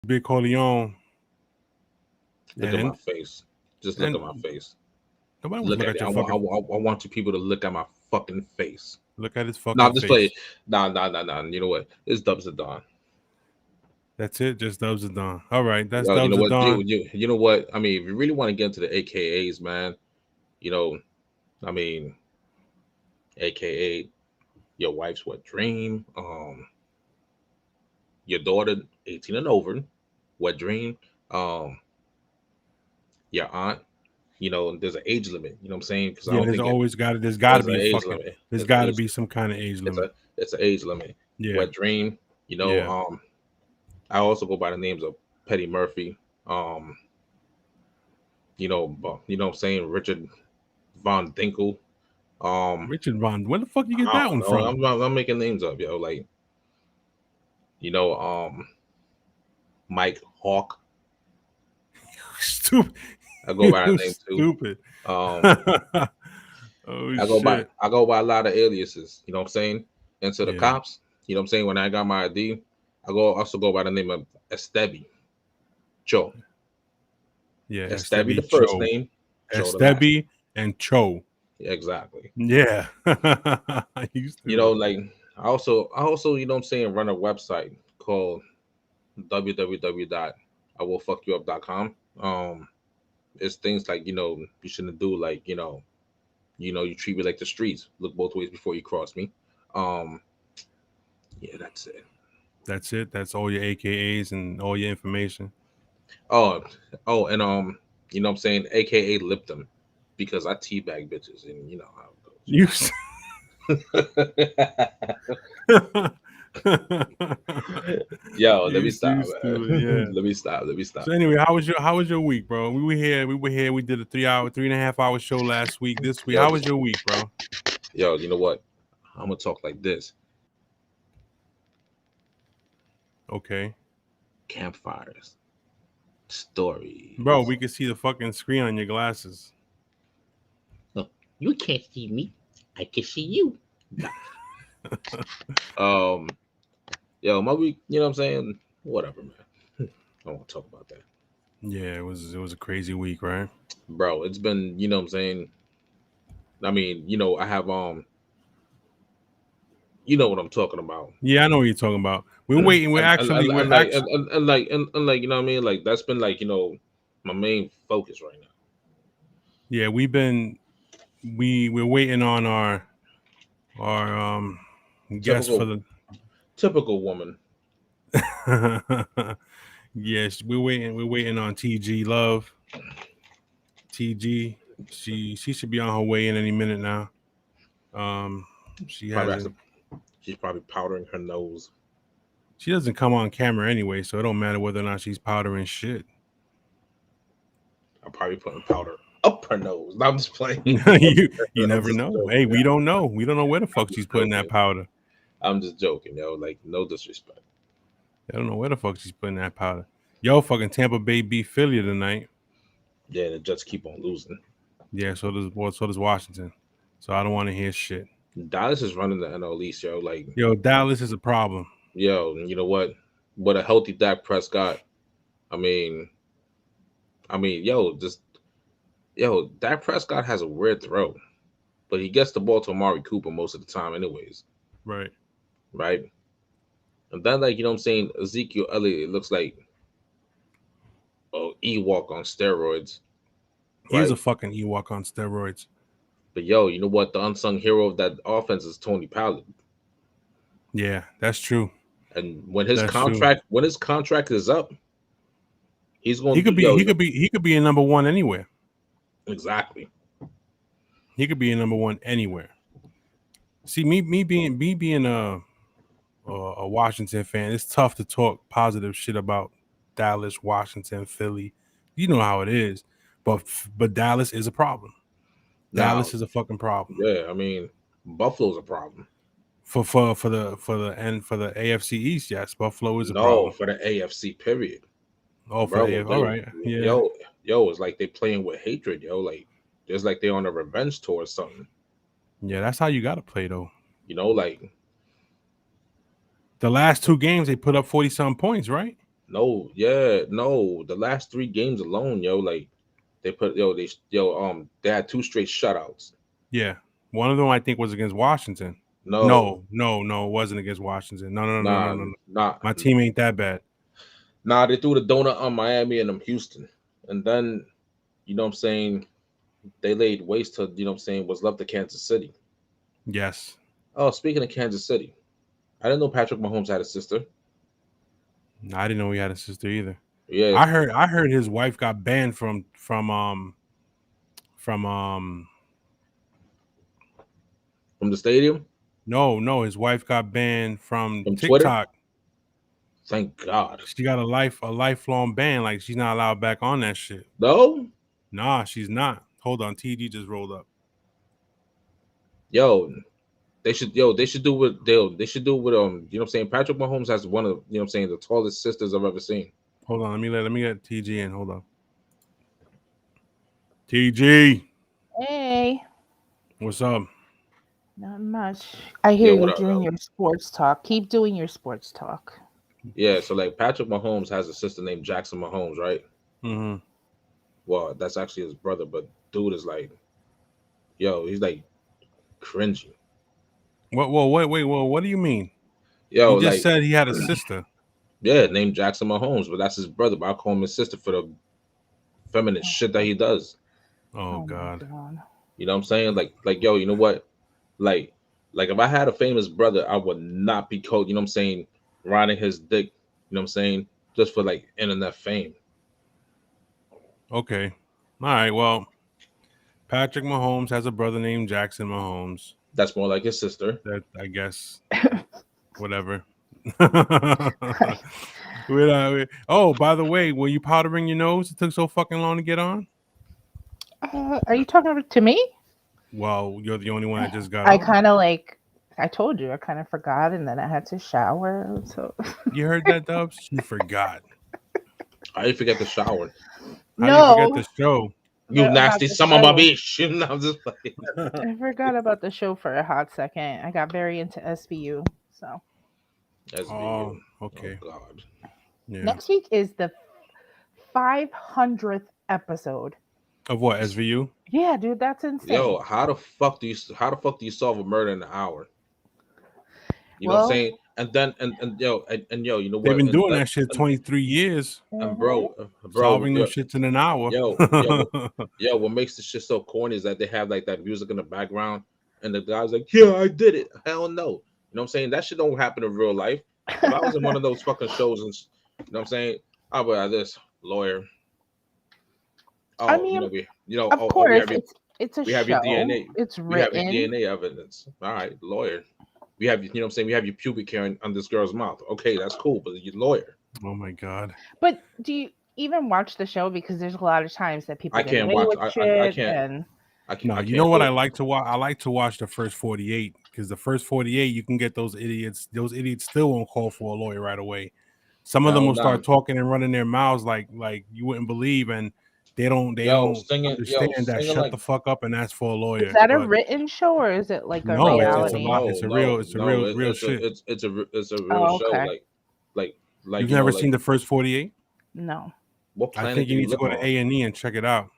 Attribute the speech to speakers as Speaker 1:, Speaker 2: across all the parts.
Speaker 1: Big Corleone,
Speaker 2: Look at my
Speaker 1: and
Speaker 2: face. Just look at
Speaker 1: and
Speaker 2: my face.
Speaker 1: nobody wants to
Speaker 2: Look
Speaker 1: look
Speaker 2: at
Speaker 1: at
Speaker 2: it.
Speaker 1: your fucking
Speaker 2: I want you people to look at my fucking face.
Speaker 1: look at his
Speaker 2: Nah,
Speaker 1: fucking
Speaker 2: I'm just playing.
Speaker 1: face.
Speaker 2: Nah. You know what? It's Dubs of Dawn.
Speaker 1: That's it. Just Dubs of Dawn. All right, that's
Speaker 2: Yo, you
Speaker 1: Dubs
Speaker 2: know
Speaker 1: of
Speaker 2: what?
Speaker 1: Dawn.
Speaker 2: You know what? I mean, if you really want to get into the AKAs, man, you know, I mean, AKA your wife's wet dream, your daughter 18 and over, wet dream, um, your aunt. There's an age limit. You know what I'm saying? Because I
Speaker 1: Yeah,
Speaker 2: don't
Speaker 1: there's
Speaker 2: think
Speaker 1: always got to. There's got to
Speaker 2: there's
Speaker 1: be
Speaker 2: an
Speaker 1: a
Speaker 2: age
Speaker 1: fucking.
Speaker 2: limit.
Speaker 1: There's
Speaker 2: There's an
Speaker 1: got to
Speaker 2: age
Speaker 1: be
Speaker 2: limit.
Speaker 1: some kind of age limit.
Speaker 2: It's an age limit.
Speaker 1: Yeah,
Speaker 2: Wet dream.
Speaker 1: yeah.
Speaker 2: I also go by the names of Petty Murphy. Um, you know what I'm saying? Richard Von Dinkel. Um,
Speaker 1: Richard Von. Where the fuck you get
Speaker 2: I
Speaker 1: that
Speaker 2: don't
Speaker 1: one
Speaker 2: know.
Speaker 1: from?
Speaker 2: I'm making names up, yo. Like, you know, um, Mike Hawk.
Speaker 1: Stupid.
Speaker 2: I go by that
Speaker 1: You
Speaker 2: name too.
Speaker 1: stupid.
Speaker 2: Um,
Speaker 1: Oh shit.
Speaker 2: I go by a lot of aliases. You know what I'm saying? And to the
Speaker 1: Yeah,
Speaker 2: cops, you know what I'm saying? When I got my ID, also go by the name of Estebi Joe.
Speaker 1: yeah.
Speaker 2: Estebi the
Speaker 1: Estebi
Speaker 2: first
Speaker 1: Cho.
Speaker 2: name, Joe the last
Speaker 1: Estebi and Cho.
Speaker 2: name. Exactly.
Speaker 1: Yeah. You stupid.
Speaker 2: Like I also, you know what I'm saying, run a website called www.iwillfuckyouup.com. It's things like, you shouldn't do, like, you treat me like the streets. Look both ways before you cross me. Um, yeah, that's it.
Speaker 1: That's it. That's all your AKAs and all your information.
Speaker 2: Oh, and you know what I'm saying, AKA Lipton, because I teabag bitches, and you know how
Speaker 1: You.
Speaker 2: it goes. Yo, let me
Speaker 1: You
Speaker 2: stop,
Speaker 1: stupid.
Speaker 2: man.
Speaker 1: Yeah.
Speaker 2: Let me stop. Let me
Speaker 1: So
Speaker 2: stop.
Speaker 1: anyway, how was your week, bro? We were here. We were here. We did a 3.5 hour show last week. This week,
Speaker 2: Yo,
Speaker 1: how was
Speaker 2: just
Speaker 1: your week, bro?
Speaker 2: yo, you know what? I'm gonna talk like this.
Speaker 1: Okay,
Speaker 2: Campfires,
Speaker 1: bro.
Speaker 2: stories.
Speaker 1: We could see the fucking screen on your glasses.
Speaker 2: No, you can't see me. I can see you. Nah. Um, Yo, my week. You know what I'm saying? Whatever, man. I don't want to talk about that,
Speaker 1: Yeah, it was a crazy week, right?
Speaker 2: bro. It's been. You know what I'm saying? I mean, I have you know what I'm talking about.
Speaker 1: Yeah, I know what you're talking about. We're
Speaker 2: and,
Speaker 1: waiting. We're
Speaker 2: and,
Speaker 1: actually,
Speaker 2: and,
Speaker 1: we're
Speaker 2: and like
Speaker 1: actually,
Speaker 2: and like, you know what I mean? Like, that's been, like, my main focus right now.
Speaker 1: yeah, we're waiting on our guest for
Speaker 2: Typical
Speaker 1: the.
Speaker 2: typical woman.
Speaker 1: Yes, we're waiting on TG Love. TG, she should be on her way in any minute now. Um, she
Speaker 2: Probably has to.
Speaker 1: hasn't.
Speaker 2: She's probably powdering her nose.
Speaker 1: She doesn't come on camera anyway, so it don't matter whether or not she's powdering shit.
Speaker 2: I'm probably putting powder up her nose. No, I'm just playing.
Speaker 1: you
Speaker 2: I'm
Speaker 1: never
Speaker 2: just
Speaker 1: know.
Speaker 2: joking.
Speaker 1: Hey, we don't know. We don't know where the
Speaker 2: I'm
Speaker 1: fuck she's
Speaker 2: just
Speaker 1: putting that
Speaker 2: joking.
Speaker 1: powder.
Speaker 2: I'm just joking, yo. Like, no disrespect.
Speaker 1: I don't know where the fuck she's putting that powder. Yo, fucking Tampa Bay beat Philly tonight.
Speaker 2: Yeah, the Jets keep on losing.
Speaker 1: Yeah, so does Washington. So I don't want to hear shit.
Speaker 2: Dallas is running the NL East, yo. Like,
Speaker 1: Yo, Dallas is a problem.
Speaker 2: yo, you know what? What a healthy Dak Prescott. I mean, Dak Prescott has a weird throw, but he gets the ball to Amari Cooper most of the time, anyways,
Speaker 1: Right.
Speaker 2: right? And then, like, you know what I'm saying, Ezekiel Elliott, it looks like Ewok on steroids,
Speaker 1: He is a
Speaker 2: right?
Speaker 1: fucking Ewok on steroids.
Speaker 2: But yo, you know what? The unsung hero of that offense is Tony Pollard.
Speaker 1: Yeah, that's true.
Speaker 2: And
Speaker 1: That's true.
Speaker 2: when his contract is up, he's
Speaker 1: He
Speaker 2: going to
Speaker 1: could
Speaker 2: do,
Speaker 1: be he could be he could be a number one anywhere.
Speaker 2: exactly.
Speaker 1: He could be a number one anywhere. See, me being a Washington fan, it's tough to talk positive shit about Dallas, Washington, Philly. You know how it is. But Dallas is a problem.
Speaker 2: Now,
Speaker 1: Dallas is a fucking problem.
Speaker 2: yeah, I mean, Buffalo's a problem.
Speaker 1: For the AFC East, yes, Buffalo is a
Speaker 2: No,
Speaker 1: problem.
Speaker 2: for the AFC period,
Speaker 1: Oh, for the
Speaker 2: bro.
Speaker 1: AFC, all right, yeah,
Speaker 2: Yo, it's like they playing with hatred, yo. Like, it's like they on a revenge tour or something.
Speaker 1: yeah. That's how you got to play though.
Speaker 2: Like,
Speaker 1: The last two games they put up 40 some points, right?
Speaker 2: No, yeah, no. The last 3 games alone, yo, like they had 2 straight shutouts.
Speaker 1: Yeah, one of them I think was against Washington.
Speaker 2: No,
Speaker 1: No, it wasn't against Washington.
Speaker 2: nah,
Speaker 1: No.
Speaker 2: nah,
Speaker 1: My team ain't that bad.
Speaker 2: nah. They threw the donut on Miami and Houston, and then you know what I'm saying they laid waste to you know what I'm saying what's left of Kansas City.
Speaker 1: Yes,
Speaker 2: Oh, speaking of Kansas City, I didn't know Patrick Mahomes had a sister.
Speaker 1: I didn't know he had a sister either.
Speaker 2: Yeah,
Speaker 1: I heard his wife got banned from
Speaker 2: from the stadium,
Speaker 1: no, his wife got banned from
Speaker 2: from Twitter.
Speaker 1: TikTok.
Speaker 2: Thank God.
Speaker 1: She got a lifelong ban. Like she's not allowed back on that shit.
Speaker 2: No,
Speaker 1: Nah, she's not. Hold on, TD just rolled up.
Speaker 2: yo, they should do what they should do with you know what I'm saying Patrick Mahomes has one of you know what I'm saying the tallest sisters I've ever seen.
Speaker 1: Hold on, let me get TG in. Hold on, TG,
Speaker 3: Hey,
Speaker 1: what's up?
Speaker 3: not much. I hear
Speaker 2: Yo, what
Speaker 3: you're
Speaker 2: up,
Speaker 3: doing
Speaker 2: yo?
Speaker 3: your sports talk. Keep doing your sports talk.
Speaker 2: Yeah, so like Patrick Mahomes has a sister named Jackson Mahomes, right?
Speaker 1: Mm-hmm.
Speaker 2: Well, that's actually his brother, but dude is like, yo, he's like cringy.
Speaker 1: What do you mean?
Speaker 2: Yo,
Speaker 1: He just
Speaker 2: like,
Speaker 1: said he had a sister.
Speaker 2: yeah, named Jackson Mahomes, but that's his brother. But I call him his sister for the feminine shit that he does.
Speaker 1: Oh
Speaker 3: Oh my
Speaker 1: God.
Speaker 3: god.
Speaker 2: You know what I'm saying? Like, yo, you know what? Like, like if I had a famous brother, I would not be called, you know what I'm saying, riding his dick, you know what I'm saying, just for like internet fame.
Speaker 1: Okay. All right. Well, Patrick Mahomes has a brother named Jackson Mahomes.
Speaker 2: That's more like his sister.
Speaker 1: That I guess whatever.
Speaker 3: Right.
Speaker 1: Oh, by the way, were you powdering your nose? It took so fucking long to get on.
Speaker 3: Are you talking to me?
Speaker 1: Well, you're the only one that just got
Speaker 3: I
Speaker 1: on.
Speaker 3: kind of I told you, I kind of forgot and then I had to shower. So,
Speaker 1: You heard that, Dubs? She forgot.
Speaker 2: I didn't forget the shower.
Speaker 1: How do you forget
Speaker 3: no,
Speaker 1: the show?
Speaker 2: You
Speaker 3: about
Speaker 2: nasty
Speaker 3: the
Speaker 2: son of a
Speaker 3: show.
Speaker 2: bitch. I'm just like,
Speaker 3: I forgot about the show for a hot second. I got very into SVU. So,
Speaker 2: SVU.
Speaker 1: Oh,
Speaker 2: Oh
Speaker 1: okay.
Speaker 2: God.
Speaker 1: Yeah.
Speaker 3: next week is the 500th episode.
Speaker 1: Of what? SVU?
Speaker 3: Yeah, dude, that's insane.
Speaker 2: Yo, how the fuck do you solve a murder in an hour? You know what I'm
Speaker 3: Well,
Speaker 2: saying? And yo, you know
Speaker 1: They've
Speaker 2: what?
Speaker 1: been doing that shit
Speaker 2: And,
Speaker 1: 23 years,
Speaker 2: and
Speaker 3: mhm.
Speaker 2: bro,
Speaker 1: solving them shits in an hour.
Speaker 2: what makes this shit so corny is that they have like that music in the background, and the guy's like, "Yeah, I did it." Hell no. You know what I'm saying? That shit don't happen in real life. If I was in one of those fucking shows, and you know what I'm saying, I would have this lawyer.
Speaker 3: I
Speaker 2: Oh,
Speaker 3: mean, of
Speaker 2: oh,
Speaker 3: course, it's a
Speaker 2: we have your
Speaker 3: show.
Speaker 2: DNA,
Speaker 3: It's
Speaker 2: we have your
Speaker 3: written.
Speaker 2: DNA evidence. All right, lawyer. We have you know what I'm saying. We have your pubic hair on this girl's mouth. Okay, that's cool, but you're lawyer.
Speaker 1: Oh my God.
Speaker 3: But do you even watch the show? Because there's a lot of times that people
Speaker 2: I
Speaker 3: get
Speaker 2: can't
Speaker 3: away
Speaker 2: watch.
Speaker 3: with shit,
Speaker 2: Can't.
Speaker 3: and
Speaker 1: No,
Speaker 2: I
Speaker 1: you know
Speaker 2: can't
Speaker 1: what
Speaker 2: do
Speaker 1: I
Speaker 2: it.
Speaker 1: like to watch? I like to watch the first 48 because the first 48 you can get those idiots. Those idiots still won't call for a lawyer right away. Some of them
Speaker 2: Hell
Speaker 1: will
Speaker 2: no.
Speaker 1: start talking and running their mouths like you wouldn't believe, and they
Speaker 2: Yo,
Speaker 1: don't
Speaker 2: singing,
Speaker 1: understand that
Speaker 2: singing
Speaker 1: shut
Speaker 2: like
Speaker 1: the fuck up and ask for a
Speaker 3: is
Speaker 1: lawyer.
Speaker 3: that a
Speaker 1: But
Speaker 3: written show or is it like a
Speaker 1: no, it's a
Speaker 3: reality?
Speaker 1: lot. It's a real real shit.
Speaker 2: it's a real
Speaker 3: Oh,
Speaker 2: show.
Speaker 3: okay.
Speaker 2: Like
Speaker 1: You've
Speaker 2: you know,
Speaker 1: never
Speaker 2: like
Speaker 1: seen the first 48?
Speaker 3: No,
Speaker 2: what
Speaker 1: I
Speaker 2: planet
Speaker 1: think
Speaker 2: do
Speaker 1: you
Speaker 2: you
Speaker 1: need to
Speaker 2: live
Speaker 1: go to
Speaker 2: on?
Speaker 1: A&E and check it out.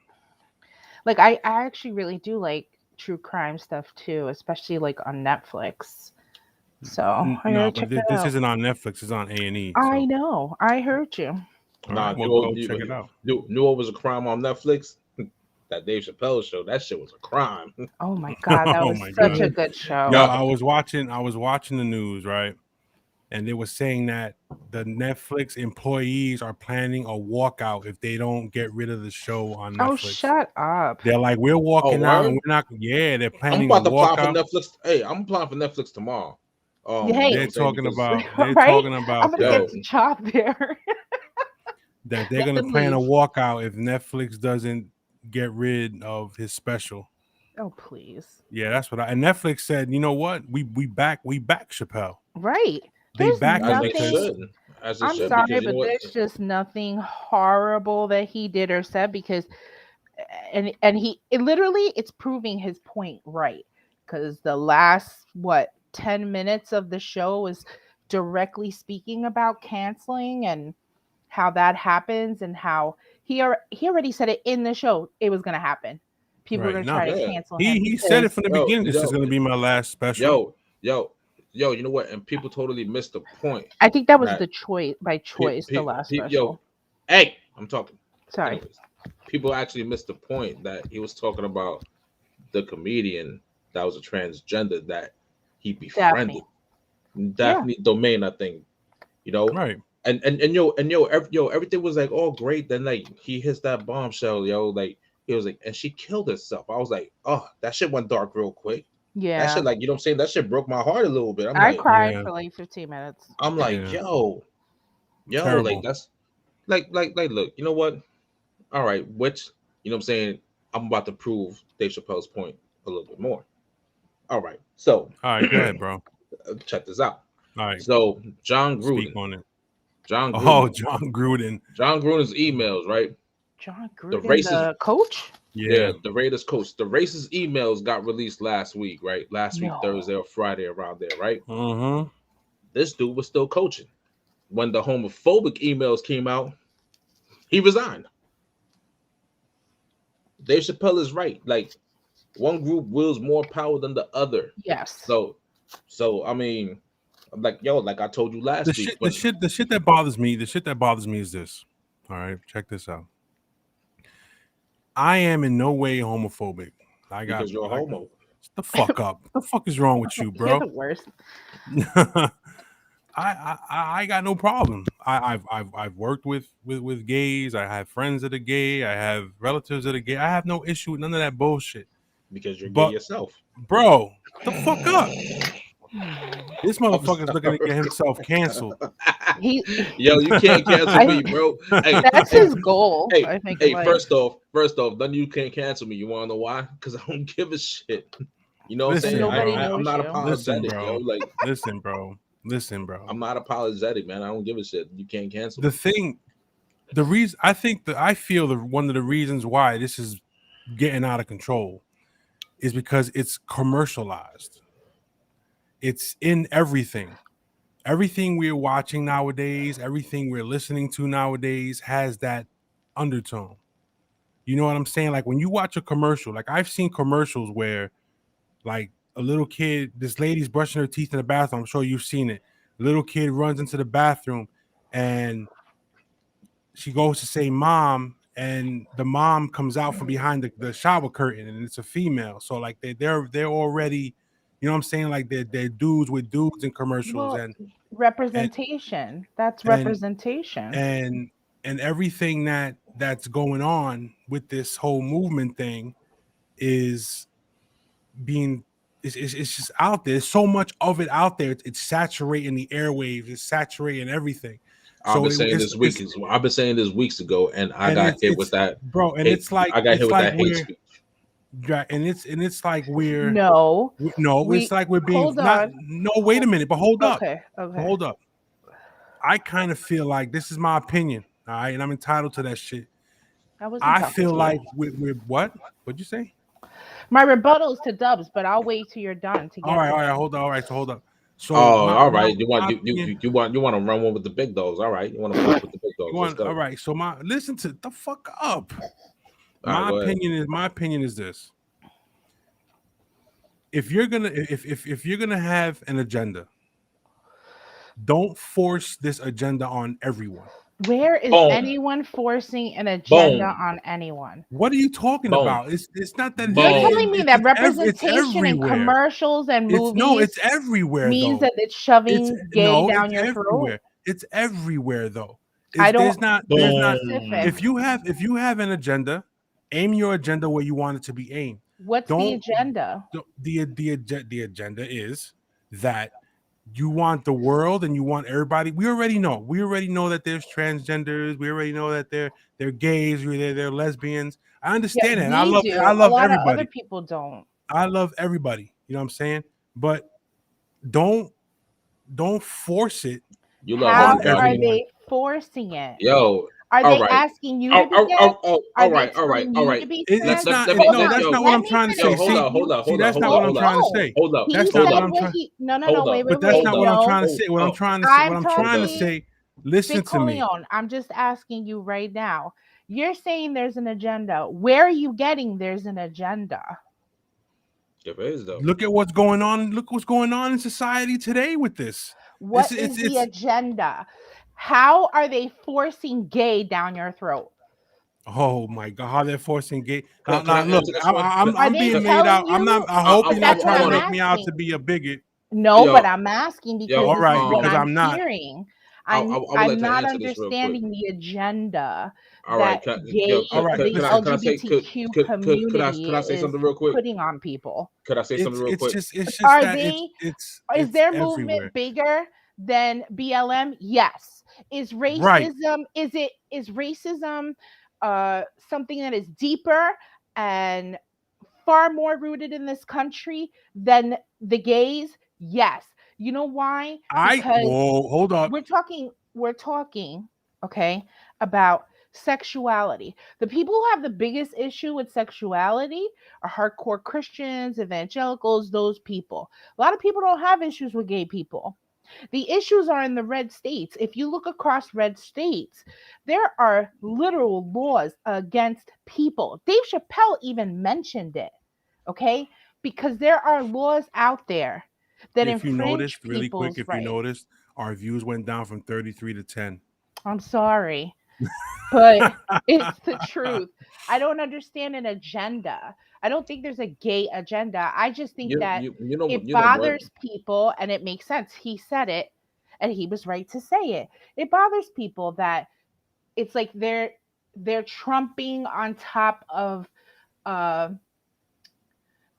Speaker 3: like I actually really do like true crime stuff too, especially like on Netflix. So I
Speaker 1: No,
Speaker 3: gotta
Speaker 1: but
Speaker 3: check that
Speaker 1: this
Speaker 3: out.
Speaker 1: isn't on Netflix. It's on A&E.
Speaker 3: I
Speaker 1: So
Speaker 3: know. I heard you.
Speaker 1: all
Speaker 2: Nah,
Speaker 1: right, well go check it out.
Speaker 2: knew it was a crime on Netflix. That Dave Chappelle show. That shit was a crime.
Speaker 3: Oh my god, that
Speaker 1: Oh
Speaker 3: was
Speaker 1: my
Speaker 3: such
Speaker 1: God.
Speaker 3: a good
Speaker 1: Yo,
Speaker 3: show.
Speaker 2: Yo,
Speaker 1: I was watching the news, right? And they were saying that the Netflix employees are planning a walkout if they don't get rid of the show on
Speaker 3: Oh,
Speaker 1: Netflix.
Speaker 3: shut up.
Speaker 1: They're like, we're
Speaker 2: oh
Speaker 1: walking out and
Speaker 2: word.
Speaker 1: we're not. Yeah, they're
Speaker 2: I'm
Speaker 1: planning a
Speaker 2: about to apply for
Speaker 1: walkout.
Speaker 2: Netflix. Hey, I'm applying for Netflix tomorrow.
Speaker 3: Yeah,
Speaker 2: You know what
Speaker 3: hey,
Speaker 1: They're
Speaker 2: I'm saying?
Speaker 1: talking
Speaker 2: Because
Speaker 1: about. They're
Speaker 3: right?
Speaker 1: talking
Speaker 3: I'm
Speaker 1: about
Speaker 3: gonna get
Speaker 1: that
Speaker 2: yo,
Speaker 3: the job there.
Speaker 1: that they're
Speaker 3: Let
Speaker 1: gonna
Speaker 3: them
Speaker 1: plan a
Speaker 3: leave.
Speaker 1: walkout if Netflix doesn't get rid of his special.
Speaker 3: Oh, please.
Speaker 1: Yeah, that's what I. And Netflix said, you know what? We back Chappelle.
Speaker 3: Right.
Speaker 1: They
Speaker 3: There's
Speaker 1: backed
Speaker 2: as
Speaker 1: him
Speaker 2: they
Speaker 3: nothing.
Speaker 1: because
Speaker 2: should, as they
Speaker 3: I'm
Speaker 2: should,
Speaker 3: sorry,
Speaker 2: because you know
Speaker 3: but
Speaker 2: what?
Speaker 3: there's just nothing horrible that he did or said because and it literally it's proving his point right because the last what 10 minutes of the show is directly speaking about canceling and how that happens and how he already said it in the show. It was going to happen. People were
Speaker 1: Right.
Speaker 3: going to
Speaker 1: No.
Speaker 3: try to
Speaker 2: Yeah.
Speaker 3: cancel him.
Speaker 1: He said it
Speaker 3: because-
Speaker 1: from the
Speaker 2: Yo,
Speaker 1: beginning. This
Speaker 2: yo,
Speaker 1: is going to be my last special.
Speaker 2: Yo, you know what? And people totally missed the point.
Speaker 3: I think that was
Speaker 2: Right.
Speaker 3: the choice by choice. The last
Speaker 2: Yo,
Speaker 3: special.
Speaker 2: hey, I'm talking.
Speaker 3: Sorry.
Speaker 2: Anyways, people actually missed the point that he was talking about the comedian that was a transgender that he befriended. Daphne Domain, I think. You know,
Speaker 1: Right.
Speaker 2: and everything was like, oh great. Then like he hits that bombshell, yo. Like he was like, and she killed herself. I was like, oh, that shit went dark real quick. That
Speaker 3: Yeah.
Speaker 2: shit, like, you know what I'm saying? That shit broke my heart a little bit. I'm
Speaker 3: I
Speaker 2: like,
Speaker 3: cried
Speaker 1: Yeah.
Speaker 3: for like 15 minutes.
Speaker 2: I'm like,
Speaker 1: Yeah.
Speaker 2: yo,
Speaker 1: Terrible.
Speaker 2: like that's like, look, you know what? All right, which, you know what I'm saying? I'm about to prove Dave Chappelle's point a little bit more. All right, so
Speaker 1: All right, go ahead, bro.
Speaker 2: check this out.
Speaker 1: All right,
Speaker 2: So John
Speaker 1: speak
Speaker 2: Gruden,
Speaker 1: on it.
Speaker 2: John
Speaker 1: Oh,
Speaker 2: Gruden,
Speaker 1: John Gruden.
Speaker 2: John Gruden's emails, right?
Speaker 3: John Gruden,
Speaker 2: racist-
Speaker 3: the coach?
Speaker 1: Yeah.
Speaker 2: The Raiders coach. The racist emails got released last week, right? Last week,
Speaker 3: No.
Speaker 2: Thursday or Friday, around there, right?
Speaker 1: Mm-hmm.
Speaker 2: This dude was still coaching. When the homophobic emails came out, he resigned. Dave Chappelle is right. Like, one group wields more power than the other.
Speaker 3: Yes.
Speaker 2: So I mean, I'm like, yo, like I told you last
Speaker 1: The
Speaker 2: week.
Speaker 1: shit that bothers me. The shit that bothers me is this. All right, check this out. I am in no way homophobic.
Speaker 2: because you're a homo.
Speaker 1: The fuck up. What the fuck is wrong with you,
Speaker 3: You're
Speaker 1: bro?
Speaker 3: the worst.
Speaker 1: I got no problem. I've worked with gays. I have friends that are gay. I have relatives that are gay. I have no issue with none of that bullshit,
Speaker 2: Because you're
Speaker 1: But-
Speaker 2: gay yourself.
Speaker 1: bro. The fuck up. This motherfucker's looking to get himself canceled.
Speaker 3: He
Speaker 2: Yo, you can't cancel me, bro. Hey,
Speaker 3: that's his goal.
Speaker 2: Hey,
Speaker 3: I think.
Speaker 2: hey,
Speaker 3: like,
Speaker 2: first off, none you can't cancel me. You want to know why? Because I don't give a shit. You know what I'm
Speaker 1: Listen,
Speaker 2: saying?
Speaker 3: Nobody
Speaker 2: I'm not
Speaker 3: knows you.
Speaker 2: apologetic,
Speaker 1: Listen,
Speaker 2: yo.
Speaker 1: bro.
Speaker 2: Like,
Speaker 1: Listen, bro.
Speaker 2: I'm not apologetic, man. I don't give a shit. You can't cancel
Speaker 1: The
Speaker 2: me.
Speaker 1: thing, the reason I feel that one of the reasons why this is getting out of control is because it's commercialized. It's in everything. Everything we're watching nowadays, everything we're listening to nowadays has that undertone. You know what I'm saying? Like when you watch a commercial, like I've seen commercials where like a little kid, this lady's brushing her teeth in the bathroom. I'm sure you've seen it. A little kid runs into the bathroom and she goes to say mom, and the mom comes out from behind the shower curtain, and it's a female. So like they're already, you know what I'm saying? Like they're dudes with dudes in commercials.
Speaker 3: Well,
Speaker 1: and
Speaker 3: representation. That's representation.
Speaker 1: and everything that's going on with this whole movement thing is being it's just out there. There's so much of it out there. It's saturating the airwaves. It's saturating everything.
Speaker 2: I've been
Speaker 1: So
Speaker 2: saying this week. I've been saying this weeks ago, and I got hit with that,
Speaker 1: bro. And
Speaker 2: hate-
Speaker 1: it's like
Speaker 2: I got hit with
Speaker 1: like
Speaker 2: that hate speech.
Speaker 1: and it's like we're
Speaker 3: No.
Speaker 1: it's like we're being
Speaker 3: hold
Speaker 1: not.
Speaker 3: on.
Speaker 1: No, wait a minute, but hold up.
Speaker 3: Okay.
Speaker 1: Hold up. I kind of feel like this is my opinion, all right, and I'm entitled to that shit. I feel like we're what? What'd you say?
Speaker 3: my rebuttal is to Dubs, but I'll wait till you're done to get.
Speaker 1: All right, hold on. All right, so hold up. So
Speaker 2: All right.
Speaker 1: you
Speaker 2: You want to run one with the big dogs. All right. You want to fuck with the big dogs. Let's go.
Speaker 1: all right. So listen to the fuck up.
Speaker 2: All right, go ahead.
Speaker 1: My opinion is this. If you're gonna have an agenda, don't force this agenda on everyone.
Speaker 3: Where is
Speaker 2: Boom.
Speaker 3: anyone forcing an agenda
Speaker 2: Boom.
Speaker 3: on anyone?
Speaker 1: What are you talking
Speaker 2: Boom.
Speaker 1: about? It's not that
Speaker 2: Boom.
Speaker 3: You're
Speaker 2: Oh,
Speaker 3: telling me that
Speaker 1: it's
Speaker 3: representation in
Speaker 1: everywhere.
Speaker 3: commercials and movies
Speaker 1: It's everywhere.
Speaker 3: means
Speaker 1: though.
Speaker 3: that it's shoving gay down
Speaker 1: it's
Speaker 3: your
Speaker 1: everywhere.
Speaker 3: throat?
Speaker 1: It's everywhere though.
Speaker 3: I don't-
Speaker 1: There's not.
Speaker 3: Specific.
Speaker 1: If you have an agenda, aim your agenda where you want it to be aimed.
Speaker 3: What's the
Speaker 1: don't-
Speaker 3: agenda?
Speaker 1: The agenda is that you want the world and you want everybody. We already know that there's transgenders. We already know that they're gays. They're lesbians. I understand that. And I
Speaker 3: we
Speaker 1: love
Speaker 3: do.
Speaker 1: I love
Speaker 3: a lot
Speaker 1: everybody.
Speaker 3: Of other people don't.
Speaker 1: I love everybody. You know what I'm saying? But don't force it.
Speaker 2: You love
Speaker 3: How
Speaker 2: everybody.
Speaker 3: are
Speaker 1: everyone.
Speaker 3: they forcing it?
Speaker 2: Yo.
Speaker 3: Are
Speaker 2: all
Speaker 3: they
Speaker 2: right.
Speaker 3: asking you to be gay?
Speaker 2: All
Speaker 3: Are
Speaker 2: right.
Speaker 3: they
Speaker 2: All right.
Speaker 3: telling
Speaker 2: All
Speaker 3: you
Speaker 2: right.
Speaker 3: to be
Speaker 1: That's
Speaker 3: trans?
Speaker 1: not.
Speaker 2: let
Speaker 1: No,
Speaker 2: me-
Speaker 1: that's
Speaker 2: yo,
Speaker 1: not what
Speaker 3: let
Speaker 1: I'm
Speaker 3: me
Speaker 1: trying to
Speaker 3: finish.
Speaker 1: say.
Speaker 2: Yo, hold up.
Speaker 1: See, that's not
Speaker 2: hold
Speaker 1: what I'm
Speaker 2: up.
Speaker 1: trying to say.
Speaker 2: Hold up.
Speaker 3: He
Speaker 1: That's
Speaker 3: said
Speaker 1: not what I'm
Speaker 3: what
Speaker 1: trying.
Speaker 3: he. No.
Speaker 2: Hold
Speaker 3: Wait.
Speaker 2: up.
Speaker 1: But that's not what I'm
Speaker 3: no.
Speaker 1: trying to say. What I'm trying to say. Listen
Speaker 3: Big
Speaker 1: to me.
Speaker 3: Corleone, I'm just asking you right now. You're saying there's an agenda. Where are you getting there's an agenda?
Speaker 2: There is though.
Speaker 1: Look at what's going on. Look what's going on in society today with this.
Speaker 3: What is the agenda? How are they forcing gay down your throat?
Speaker 1: Oh my God, how they're forcing gay.
Speaker 2: Can
Speaker 1: Now
Speaker 2: I
Speaker 1: look,
Speaker 2: answer this one?
Speaker 1: I'm
Speaker 3: they
Speaker 1: being made out.
Speaker 3: telling
Speaker 1: I'm not.
Speaker 3: you?
Speaker 1: I hope you're not
Speaker 3: That's what
Speaker 1: trying to
Speaker 3: I'm
Speaker 1: make me out to
Speaker 3: asking.
Speaker 1: be a bigot.
Speaker 3: No,
Speaker 2: Yo,
Speaker 3: but I'm asking because
Speaker 2: yo,
Speaker 1: All
Speaker 3: this
Speaker 1: right,
Speaker 3: is what
Speaker 1: because
Speaker 3: I'm
Speaker 1: I'm not.
Speaker 3: hearing.
Speaker 2: I would
Speaker 3: I'm
Speaker 2: like to
Speaker 3: not
Speaker 2: answer this real quick.
Speaker 3: understanding the agenda
Speaker 2: All right,
Speaker 3: that gay,
Speaker 1: All right,
Speaker 3: the
Speaker 1: listen.
Speaker 2: can I say
Speaker 3: LGBTQ
Speaker 2: could
Speaker 3: community
Speaker 2: I say
Speaker 3: is
Speaker 2: something real quick?
Speaker 3: putting on people.
Speaker 2: Could I say something real quick?
Speaker 1: It's just
Speaker 3: Are
Speaker 1: that
Speaker 3: they? Is
Speaker 1: it's
Speaker 3: their
Speaker 1: everywhere.
Speaker 3: movement bigger than BLM? Yes. Is
Speaker 1: Right.
Speaker 3: racism? Is racism something that is deeper and far more rooted in this country than the gays? Yes. You know why? Because
Speaker 1: Whoa, hold up.
Speaker 3: we're talking, okay, about sexuality. The people who have the biggest issue with sexuality are hardcore Christians, evangelicals, those people. A lot of people don't have issues with gay people. The issues are in the red states. If you look across red states, there are literal laws against people. Dave Chappelle even mentioned it, okay? Because there are laws out there that
Speaker 1: If you
Speaker 3: infringe
Speaker 1: noticed, really quick,
Speaker 3: people's
Speaker 1: if you
Speaker 3: rights.
Speaker 1: noticed, our views went down from 33 to 10.
Speaker 3: I'm sorry, but it's the truth. I don't understand an agenda. I don't think there's a gay agenda. I just think that
Speaker 2: You know
Speaker 3: it
Speaker 2: you know what?
Speaker 3: bothers people, and it makes sense. He said it, and he was right to say it. It bothers people that it's like they're trumping on top of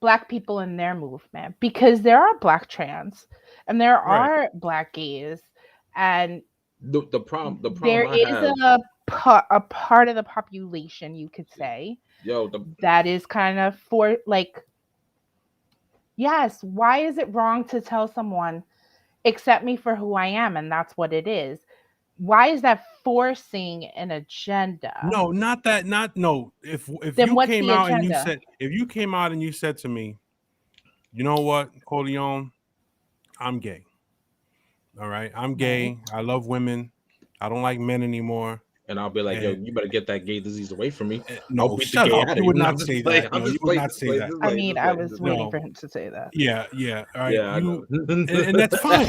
Speaker 3: Black people in their movement, because there are Black trans and there
Speaker 1: Right.
Speaker 3: are Black gays, and
Speaker 2: The problem
Speaker 3: there
Speaker 2: I
Speaker 3: is
Speaker 2: have,
Speaker 3: a part of the population, you could say, that is kind of for like, yes, why is it wrong to tell someone accept me for who I am, and that's what it is? Why is that forcing an agenda?
Speaker 1: No, not that. Not no. If
Speaker 3: Then
Speaker 1: you
Speaker 3: what's
Speaker 1: came
Speaker 3: the
Speaker 1: out and you
Speaker 3: agenda?
Speaker 1: said, if you came out and you said to me, you know what, Corleone, I'm gay. All right, I'm gay. I love women. I don't like men anymore.
Speaker 2: and I'll be like, yo,
Speaker 1: And
Speaker 2: you better get that gay disease away from me. I'll
Speaker 1: no,
Speaker 2: beat the
Speaker 1: shut
Speaker 2: gay
Speaker 1: up.
Speaker 2: out of
Speaker 1: You would
Speaker 2: you.
Speaker 1: not
Speaker 2: I'm just
Speaker 1: say
Speaker 2: playing.
Speaker 1: that.
Speaker 2: I'm
Speaker 1: No, you
Speaker 2: just
Speaker 1: would
Speaker 2: playing.
Speaker 1: not
Speaker 2: Just
Speaker 1: say
Speaker 2: playing.
Speaker 1: that.
Speaker 2: Just
Speaker 3: I
Speaker 2: playing.
Speaker 3: mean,
Speaker 2: Just
Speaker 3: I
Speaker 2: playing.
Speaker 3: was
Speaker 2: Just
Speaker 3: waiting
Speaker 2: playing.
Speaker 3: for him to say that.
Speaker 1: Yeah. All right,
Speaker 2: Yeah, I know.
Speaker 1: and that's fine.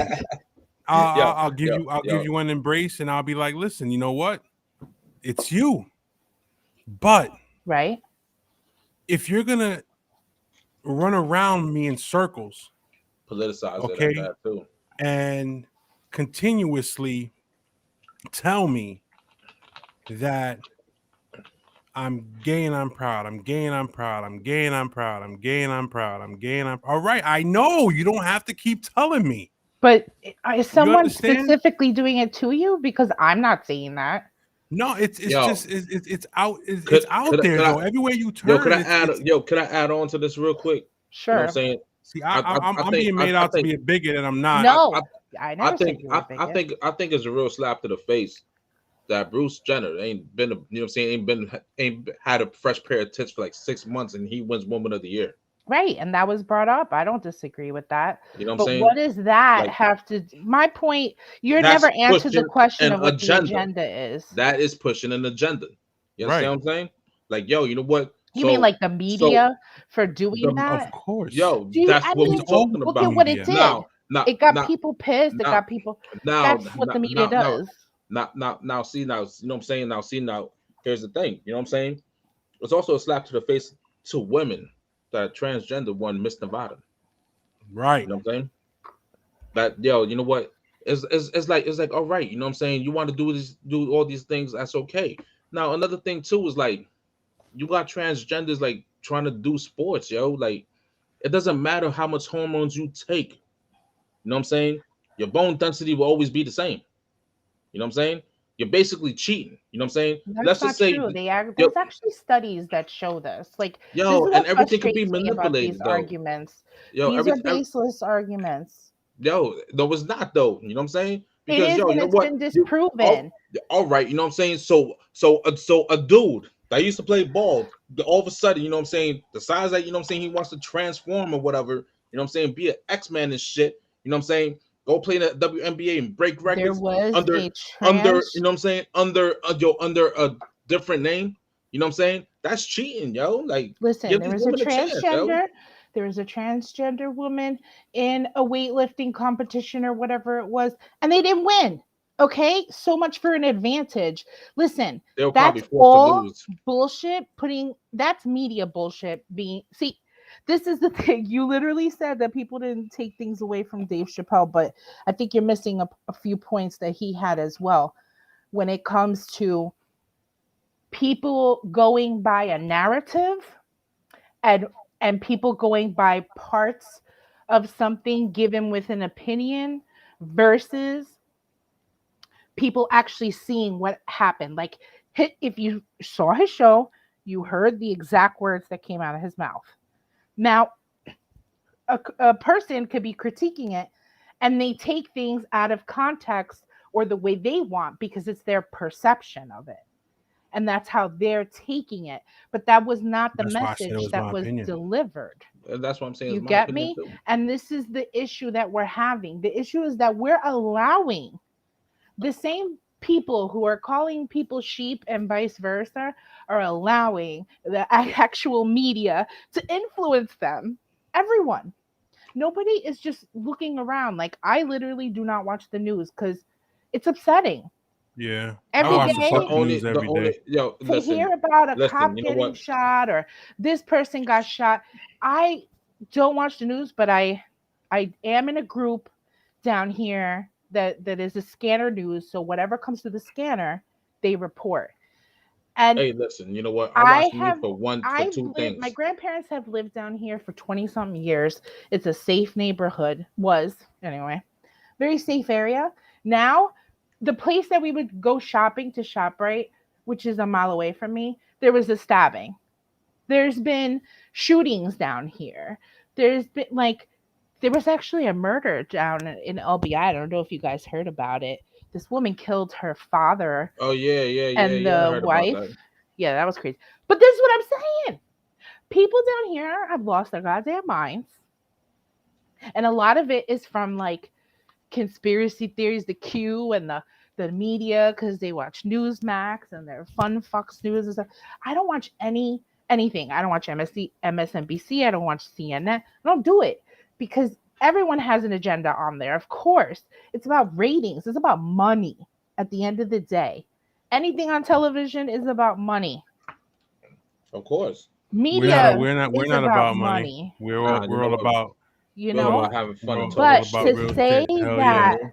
Speaker 1: I'll give
Speaker 2: yo,
Speaker 1: you. I'll
Speaker 2: yo.
Speaker 1: give you an embrace, and I'll be like, listen, you know what? It's you. But
Speaker 3: Right?
Speaker 1: if you're gonna run around me in circles,
Speaker 2: Politicize it
Speaker 1: okay,
Speaker 2: at that too.
Speaker 1: and continuously tell me that I'm gay and I'm proud. I'm gay and I'm proud. I'm gay and I'm proud. I'm gay and I'm proud. I'm gay and I'm all right. I know you don't have to keep telling me.
Speaker 3: But is someone
Speaker 1: understand?
Speaker 3: specifically doing it to you? Because I'm not saying that.
Speaker 1: No, it's
Speaker 2: Yo.
Speaker 1: just it's out it's
Speaker 2: Could-
Speaker 1: out
Speaker 2: could I-
Speaker 1: there
Speaker 2: could I-
Speaker 1: though. Everywhere you turn,
Speaker 2: Yo, could I
Speaker 1: it's
Speaker 2: add on to this real quick? You know
Speaker 3: Sure.
Speaker 2: what I'm saying?
Speaker 1: see,
Speaker 2: I
Speaker 1: I'm
Speaker 2: think-
Speaker 1: being made
Speaker 2: I
Speaker 1: out to
Speaker 2: think-
Speaker 1: be a bigot and I'm not.
Speaker 3: No, I
Speaker 2: I
Speaker 3: never said
Speaker 2: think
Speaker 3: you were a bigot.
Speaker 2: I think it's a real slap to the face that Bruce Jenner ain't been, you know what I'm saying, ain't had a fresh pair of tits for like 6 months, and he wins Woman of the Year.
Speaker 3: Right, and that was brought up. I don't disagree with that.
Speaker 2: You know what I'm
Speaker 3: But
Speaker 2: saying?
Speaker 3: what does that
Speaker 2: Like-
Speaker 3: have to? My point. You're
Speaker 2: That's
Speaker 3: never answered the
Speaker 2: pushing
Speaker 3: question
Speaker 2: an
Speaker 3: of what
Speaker 2: agenda.
Speaker 3: the agenda is.
Speaker 2: That is pushing an agenda. You understand what I'm saying? Like, yo, you know what?
Speaker 3: You mean like the media for doing
Speaker 2: the-
Speaker 3: that?
Speaker 1: Of course.
Speaker 2: Yo,
Speaker 3: Dude,
Speaker 2: that's
Speaker 3: I
Speaker 2: what
Speaker 3: mean,
Speaker 2: we're talking
Speaker 3: look
Speaker 2: about.
Speaker 3: at what it did.
Speaker 2: Now,
Speaker 3: It got
Speaker 2: now,
Speaker 3: people pissed. It
Speaker 2: now-
Speaker 3: got people.
Speaker 2: now,
Speaker 3: That's what the
Speaker 2: now-
Speaker 3: media
Speaker 2: now-
Speaker 3: does.
Speaker 2: Now, see, now, you know what I'm saying? Now, here's the thing. You know what I'm saying? It's also a slap to the face to women that are transgender won Miss Nevada.
Speaker 1: Right.
Speaker 2: You know what I'm saying? That, yo, you know what? It's like, all right, you know what I'm saying? You want to do all these things, that's okay. Now, another thing too is like, you got transgenders like trying to do sports, yo. Like, it doesn't matter how much hormones you take. You know what I'm saying? Your bone density will always be the same. You know what I'm saying? You're basically cheating. You know what I'm saying?
Speaker 3: That's
Speaker 2: Let's
Speaker 3: not
Speaker 2: just say,
Speaker 3: true. There's actually studies that show this. Like,
Speaker 2: yo,
Speaker 3: this is what
Speaker 2: and everything can be
Speaker 3: frustrates me about
Speaker 2: manipulated
Speaker 3: these
Speaker 2: though.
Speaker 3: arguments.
Speaker 2: Yo,
Speaker 3: These are baseless arguments.
Speaker 2: yo, no, it's not though. You know what I'm saying?
Speaker 3: It is,
Speaker 2: yo,
Speaker 3: and
Speaker 2: you know
Speaker 3: it's
Speaker 2: what?
Speaker 3: been disproven.
Speaker 2: All right, you know what I'm saying? So a dude that used to play ball, all of a sudden, you know what I'm saying, decides that, you know what I'm saying, he wants to transform or whatever, you know what I'm saying, be an X-Man and shit, you know what I'm saying? Go play in the WNBA and break
Speaker 3: There
Speaker 2: records
Speaker 3: was
Speaker 2: under
Speaker 3: a
Speaker 2: under
Speaker 3: trans.
Speaker 2: you know what I'm saying under a different name. You know what I'm saying? That's cheating, yo. Like
Speaker 3: Listen,
Speaker 2: give
Speaker 3: there
Speaker 2: these
Speaker 3: was a
Speaker 2: women a chance, yo.
Speaker 3: transgender. There was a transgender woman in a weightlifting competition or whatever it was, and they didn't win. Okay, so much for an advantage. Listen,
Speaker 2: They were probably
Speaker 3: that's
Speaker 2: forced to
Speaker 3: all
Speaker 2: lose.
Speaker 3: bullshit. That's media bullshit. See, this is the thing. You literally said that people didn't take things away from Dave Chappelle, but I think you're missing a few points that he had as well when it comes to people going by a narrative and people going by parts of something given with an opinion versus people actually seeing what happened. Like, if you saw his show, you heard the exact words that came out of his mouth. Now, a person could be critiquing it and they take things out of context or the way they want because it's their perception of it. And that's how they're taking it. But that was not the
Speaker 1: That's why I said it
Speaker 3: message
Speaker 1: was
Speaker 3: that
Speaker 1: my
Speaker 3: was
Speaker 1: opinion.
Speaker 3: delivered.
Speaker 2: That's what I'm saying.
Speaker 3: You
Speaker 2: Is my
Speaker 3: get
Speaker 2: opinion
Speaker 3: me?
Speaker 2: too.
Speaker 3: And this is the issue that we're having. The issue is that we're allowing the same people who are calling people sheep and vice versa are allowing the actual media to influence them. Everyone. Nobody is just looking around. Like, I literally do not watch the news because it's upsetting.
Speaker 1: Yeah,
Speaker 3: Every
Speaker 1: I watch the
Speaker 3: day
Speaker 1: fucking news every day.
Speaker 2: Yo,
Speaker 3: to
Speaker 2: listen,
Speaker 3: hear about a
Speaker 2: listen,
Speaker 3: cop
Speaker 2: you know
Speaker 3: getting
Speaker 2: what?
Speaker 3: shot or this person got shot. I don't watch the news, but I am in a group down here that is a scanner news. So whatever comes through the scanner, they report. And
Speaker 2: Hey, listen, you know what? I
Speaker 3: I
Speaker 2: watch the news
Speaker 3: have
Speaker 2: for two
Speaker 3: my
Speaker 2: things.
Speaker 3: grandparents have lived down here for 20 something years. It's a safe neighborhood, was anyway. Very safe area. Now, the place that we would go shopping to ShopRite, which is a mile away from me, there was a stabbing. There's been shootings down here. There's been there was actually a murder down in LBI. I don't know if you guys heard about it. This woman killed her father
Speaker 2: Oh yeah.
Speaker 3: and
Speaker 2: I
Speaker 3: the
Speaker 2: heard about
Speaker 3: wife.
Speaker 2: that.
Speaker 3: Yeah, that was crazy. But this is what I'm saying. People down here have lost their goddamn minds. And a lot of it is from conspiracy theories, the Q and the media, because they watch Newsmax and their fun Fox News and stuff. I don't watch anything. I don't watch MSNBC. I don't watch CNN. I don't do it because everyone has an agenda on there. Of course, it's about ratings. It's about money. At the end of the day, anything on television is about money.
Speaker 2: Of course.
Speaker 3: Media
Speaker 1: We're not about money. We're all about
Speaker 2: about having fun and
Speaker 3: But
Speaker 2: talking
Speaker 3: to
Speaker 2: shit.
Speaker 3: say
Speaker 1: Hell
Speaker 3: that
Speaker 1: yeah.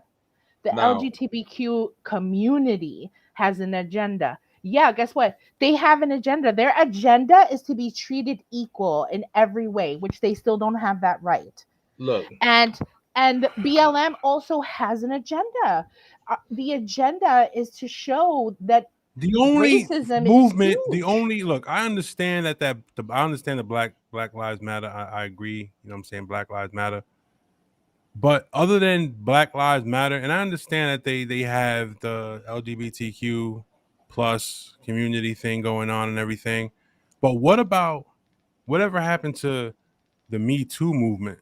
Speaker 3: the
Speaker 2: Now-
Speaker 3: LGBTQ community has an agenda. Yeah, guess what? They have an agenda. Their agenda is to be treated equal in every way, which they still don't have that right.
Speaker 2: Look,
Speaker 3: And BLM also has an agenda. The agenda is to show that
Speaker 1: the only
Speaker 3: racism
Speaker 1: movement,
Speaker 3: is
Speaker 1: the
Speaker 3: huge.
Speaker 1: only look. I understand I understand the Black Lives Matter. I agree. You know what I'm saying? Black Lives Matter. But other than Black Lives Matter, and I understand that they have the LGBTQ plus community thing going on and everything. But what about whatever happened to the Me Too movement?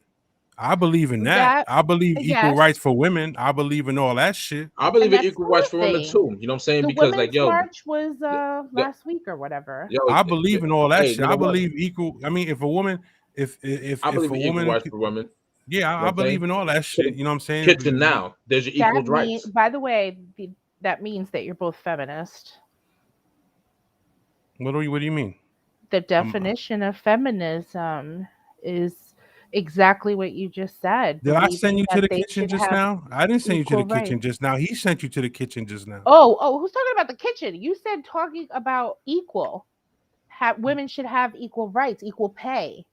Speaker 1: I believe in that. I believe equal
Speaker 3: yes.
Speaker 1: rights for women. I believe in all that shit.
Speaker 2: I believe
Speaker 3: And
Speaker 2: in
Speaker 3: that's
Speaker 2: equal rights for women
Speaker 3: thing.
Speaker 2: too. You know what I'm saying?
Speaker 3: The
Speaker 2: Because
Speaker 3: Women's March was last week or whatever.
Speaker 1: I believe in all that shit.
Speaker 2: you know
Speaker 1: I
Speaker 2: what?
Speaker 1: believe equal. I mean, if a woman, if
Speaker 2: I believe
Speaker 1: a
Speaker 2: in equal
Speaker 1: woman,
Speaker 2: rights for women.
Speaker 1: yeah, I believe in all that shit. You know what I'm saying?
Speaker 2: Kitchen now, there's your equal rights.
Speaker 3: By the way, that means that you're both feminist.
Speaker 1: What do you mean?
Speaker 3: The definition of feminism is exactly what you just said.
Speaker 1: Did I send you to the
Speaker 3: They
Speaker 1: kitchen
Speaker 3: should
Speaker 1: just
Speaker 3: have
Speaker 1: now? I didn't send you to the
Speaker 3: equal
Speaker 1: kitchen
Speaker 3: rights.
Speaker 1: just now. He sent you to the kitchen just now.
Speaker 3: Oh, who's talking about the kitchen? You said talking about equal. Women should have equal rights, equal pay.